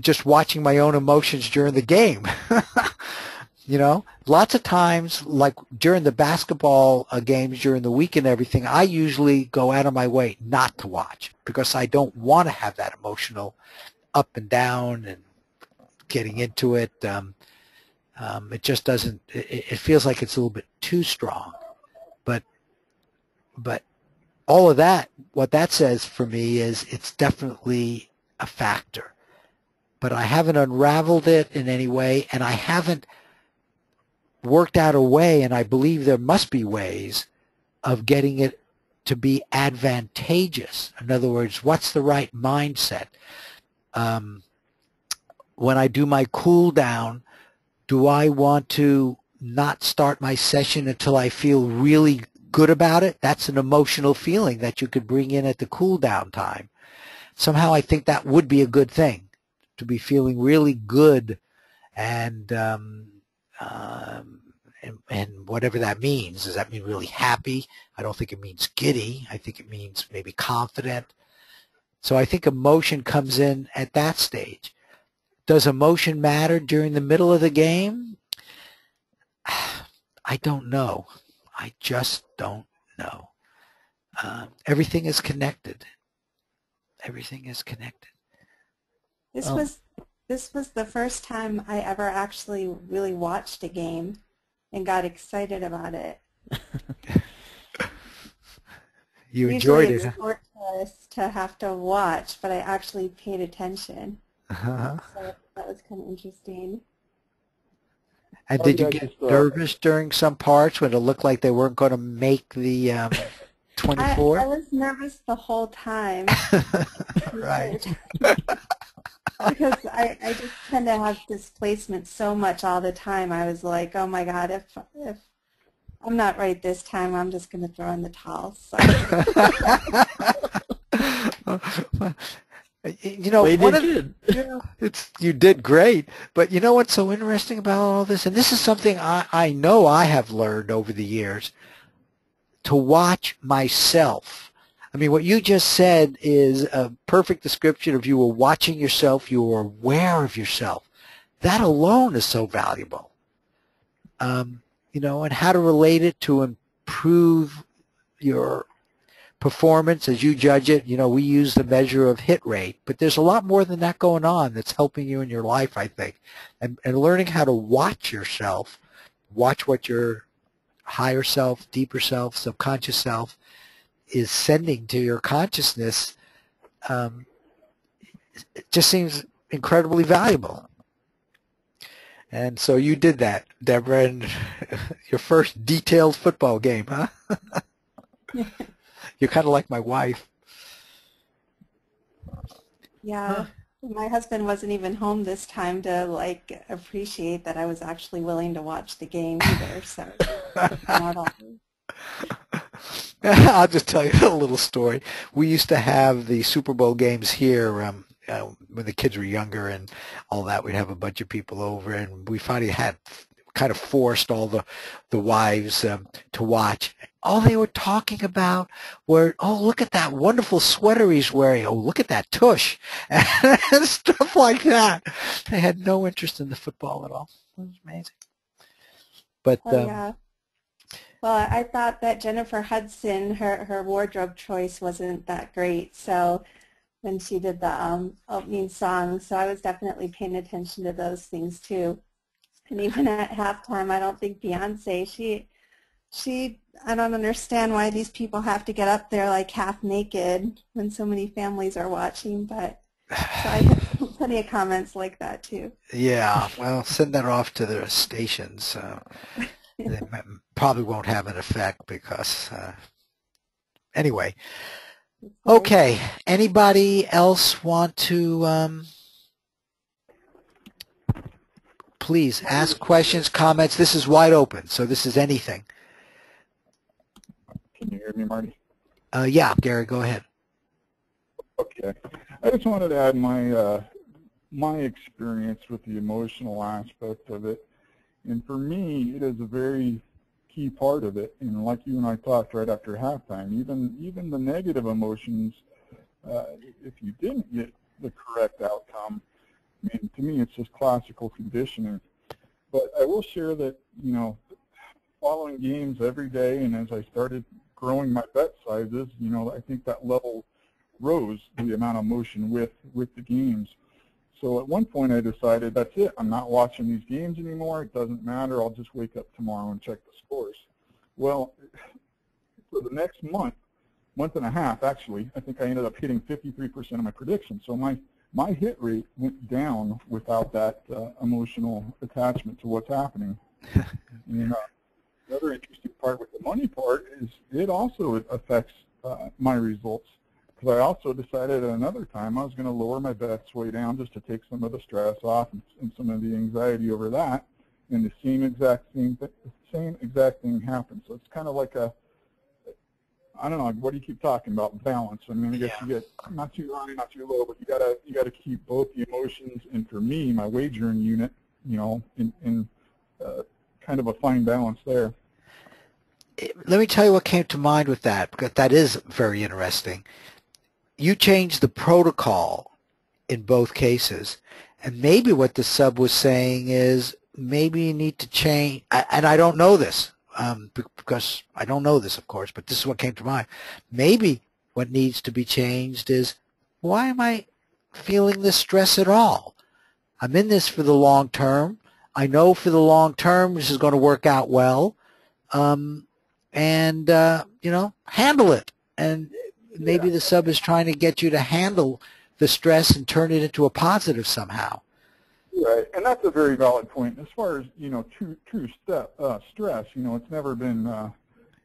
just watching my own emotions during the game. You know, lots of times, like during the basketball games during the week and everything, I usually go out of my way not to watch because I don't want to have that emotional up and down and getting into it. It just doesn't, it feels like it's a little bit too strong. But all of that, what that says for me is it's definitely a factor. But I haven't unraveled it in any way, and I haven't worked out a way, and I believe there must be ways of getting it to be advantageous. In other words, what's the right mindset? When I do my cool down, do I want to not start my session until I feel really good about it? That's an emotional feeling that you could bring in at the cool down time. Somehow I think that would be a good thing, to be feeling really good and whatever that means. Does that mean really happy? I don't think it means giddy. I think it means maybe confident. So I think emotion comes in at that stage. Does emotion matter during the middle of the game? I don't know. I just don't know. Everything is connected. Everything is connected. This was the first time I ever actually really watched a game and got excited about it. You enjoyed Usually it. It's torturous to have to watch, but I actually paid attention. Uh-huh. So that was kind of interesting. And did you get nervous during some parts when it looked like they weren't going to make the 24? I was nervous the whole time. right. Because I just tend to have displacement so much all the time. I was like, oh my God, if I'm not right this time, I'm just going to throw in the towel. So. You know, you did great, but you know what's so interesting about all this? And this is something I know I have learned over the years, to watch myself. I mean, what you just said is a perfect description of you were watching yourself, you were aware of yourself. That alone is so valuable. You know, and how to relate it to improve your performance as you judge it. You know, we use the measure of hit rate, but there's a lot more than that going on that's helping you in your life, I think. And learning how to watch yourself, watch what your higher self, deeper self, subconscious self is sending to your consciousness, it just seems incredibly valuable. And so you did that, Deborah, in your first detailed football game, huh? You're kind of like my wife. Yeah, my husband wasn't even home this time to like appreciate that I was actually willing to watch the game either. So not all. I'll just tell you a little story. We used to have the Super Bowl games here when the kids were younger and all that. We'd have a bunch of people over, and we finally had kind of forced all the wives to watch. All they were talking about were, oh, look at that wonderful sweater he's wearing. Oh, look at that tush. And stuff like that. They had no interest in the football at all. It was amazing. But yeah. Well, I thought that Jennifer Hudson, her wardrobe choice wasn't that great. So when she did the opening song, so I was definitely paying attention to those things too. And even at halftime, I don't think Beyonce, she, I don't understand why these people have to get up there like half naked when so many families are watching, but so I had plenty of comments like that too. Yeah, well, send that off to the stations. They probably won't have an effect because, anyway. Okay, anybody else want to please ask questions, comments? This is wide open, so this is anything. Can you hear me, Marty? Yeah, Gary, go ahead. Okay. I just wanted to add my my experience with the emotional aspect of it. And for me, it is a very key part of it. And like you and I talked right after halftime, even the negative emotions, if you didn't get the correct outcome, I mean, to me, it's just classical conditioning. But I will share that, you know, following games every day, and as I started growing my bet sizes, you know, I think that level rose, the amount of emotion with the games. So at one point I decided, that's it, I'm not watching these games anymore, it doesn't matter, I'll just wake up tomorrow and check the scores. Well, for the next month and a half actually, I think I ended up hitting 53% of my predictions. So my hit rate went down without that emotional attachment to what's happening. And the other interesting part with the money part is it also affects my results. Because I also decided at another time I was going to lower my bets way down just to take some of the stress off and some of the anxiety over that. And the same exact thing happened. So it's kind of like a, I don't know, what do you keep talking about? Balance. I mean, I guess you get not too high, not too low, but you gotta keep both the emotions and for me, my wagering unit, you know, in kind of a fine balance there. Let me tell you what came to mind with that, because that is very interesting. You changed the protocol in both cases, and maybe what the sub was saying is maybe you need to change, and I don't know this, because I don't know this, of course, but this is what came to mind. Maybe what needs to be changed is, why am I feeling this stress at all? I'm in this for the long term. I know for the long term this is going to work out well, and you know, handle it. And maybe the sub is trying to get you to handle the stress and turn it into a positive somehow. Right, and that's a very valid point. As far as, you know, true stress, you know, it's never been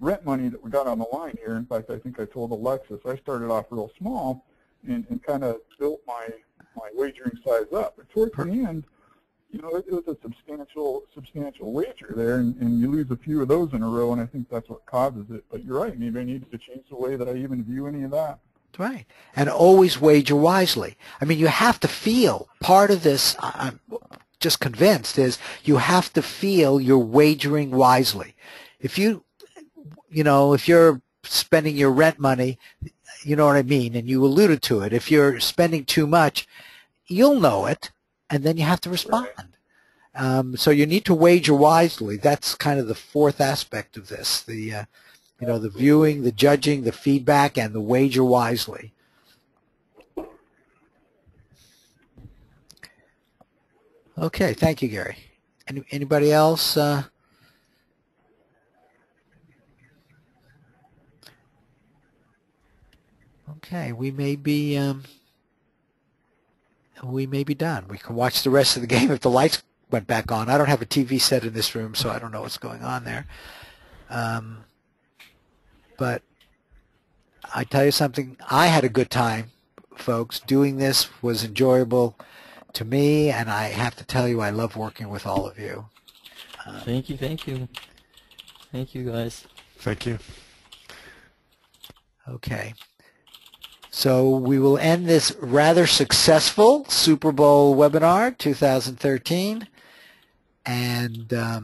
rent money that we got on the line here. In fact, I think I told Alexis, I started off real small, and kind of built my wagering size up. But towards the end, you know, it was a substantial wager there, and you lose a few of those in a row, and I think that's what causes it. But you're right, maybe I need to change the way that I even view any of that. That's right. And always wager wisely. I mean, you have to feel part of this, I'm just convinced, is you have to feel you're wagering wisely. If you know, if you're spending your rent money, you know what I mean, and you alluded to it, if you're spending too much, you'll know it, and then you have to respond. So you need to wager wisely. That's kind of the fourth aspect of this, the you know, the viewing, the judging, the feedback, and the wager wisely. Okay, thank you, Gary. Anybody else? Okay, we may be done. We can watch the rest of the game if the lights went back on. I don't have a TV set in this room, so I don't know what's going on there. But I tell you something, I had a good time, folks. Doing this was enjoyable to me, and I have to tell you, I love working with all of you. Thank you, thank you. Thank you, guys. Thank you. Okay. So we will end this rather successful Super Bowl webinar 2013. And yeah,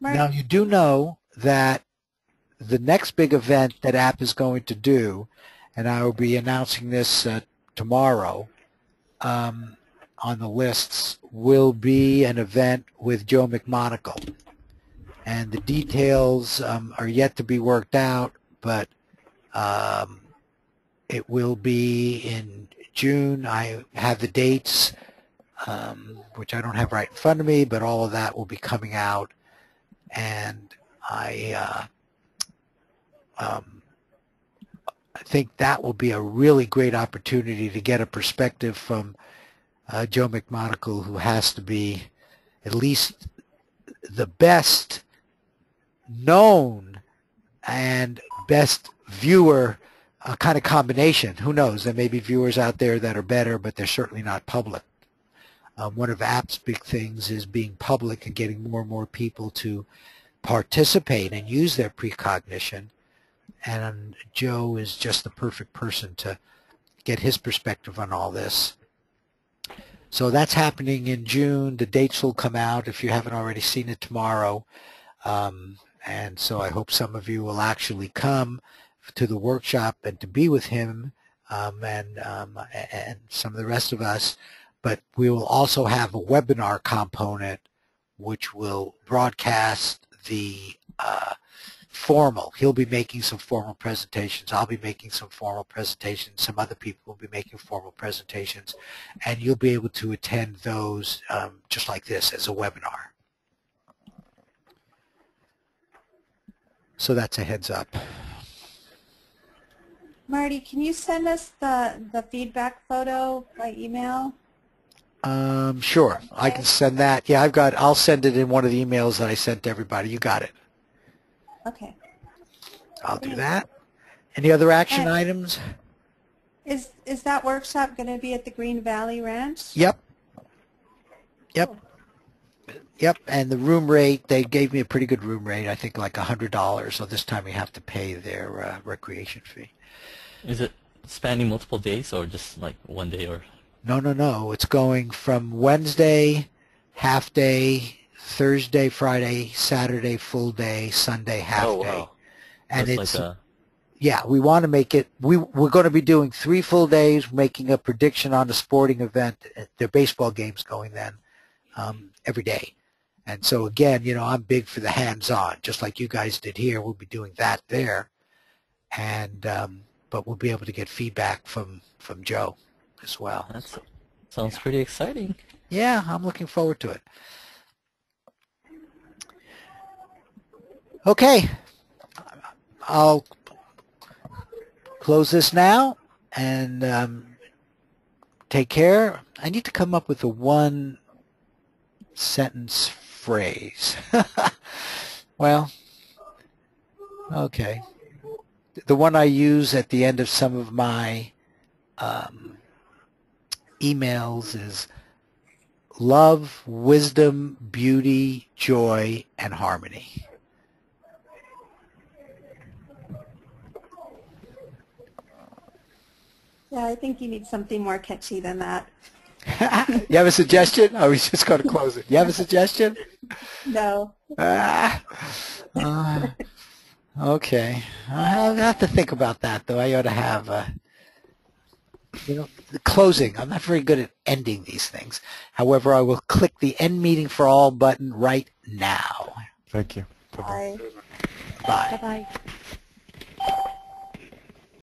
now you do know that the next big event that app is going to do, and I will be announcing this tomorrow on the lists, will be an event with Joe McMonagle. And the details are yet to be worked out, but it will be in June. I have the dates, which I don't have right in front of me, but all of that will be coming out. And I think that will be a really great opportunity to get a perspective from Joe McMonagle, who has to be at least the best known and best viewer kind of combination. Who knows? There may be viewers out there that are better, but they're certainly not public. One of app's big things is being public and getting more and more people to participate and use their precognition. And Joe is just the perfect person to get his perspective on all this. So that's happening in June. The dates will come out if you haven't already seen it tomorrow. And so I hope some of you will actually come to the workshop and to be with him and some of the rest of us. But we will also have a webinar component which will broadcast the formal. He'll be making some formal presentations. I'll be making some formal presentations. Some other people will be making formal presentations. And you'll be able to attend those just like this as a webinar. So that's a heads up. Marty, can you send us the feedback photo by email? Sure, I can send that. Yeah, I'll send it in one of the emails that I sent to everybody. You got it. Okay. I'll do that. Any other action items? Is that workshop going to be at the Green Valley Ranch? Yep. Yep. Yep, and the room rate, they gave me a pretty good room rate, I think like $100, so this time we have to pay their recreation fee. Is it spanning multiple days or just like one day or? No. It's going from Wednesday, half day, Thursday, Friday, Saturday, full day, Sunday, half day. Wow. And that's it's, like yeah, we want to make it, we're going to be doing 3 full days, making a prediction on a sporting event. There are baseball games going then every day. And so again, you know, I'm big for the hands-on, just like you guys did here. We'll be doing that there. And but we'll be able to get feedback from Joe as well. That sounds pretty exciting. Yeah, I'm looking forward to it. Okay, I'll close this now and take care. I need to come up with a one-sentence phrase. Well, okay. the one I use at the end of some of my emails is love, wisdom, beauty, joy, and harmony. Yeah, I think you need something more catchy than that. You have a suggestion? Or are we just going to close it? You have a suggestion? No. Okay. I'll have to think about that, though. I ought to have, the closing. I'm not very good at ending these things. However, I will click the End Meeting for All button right now. Thank you. Bye. Bye. Bye-bye.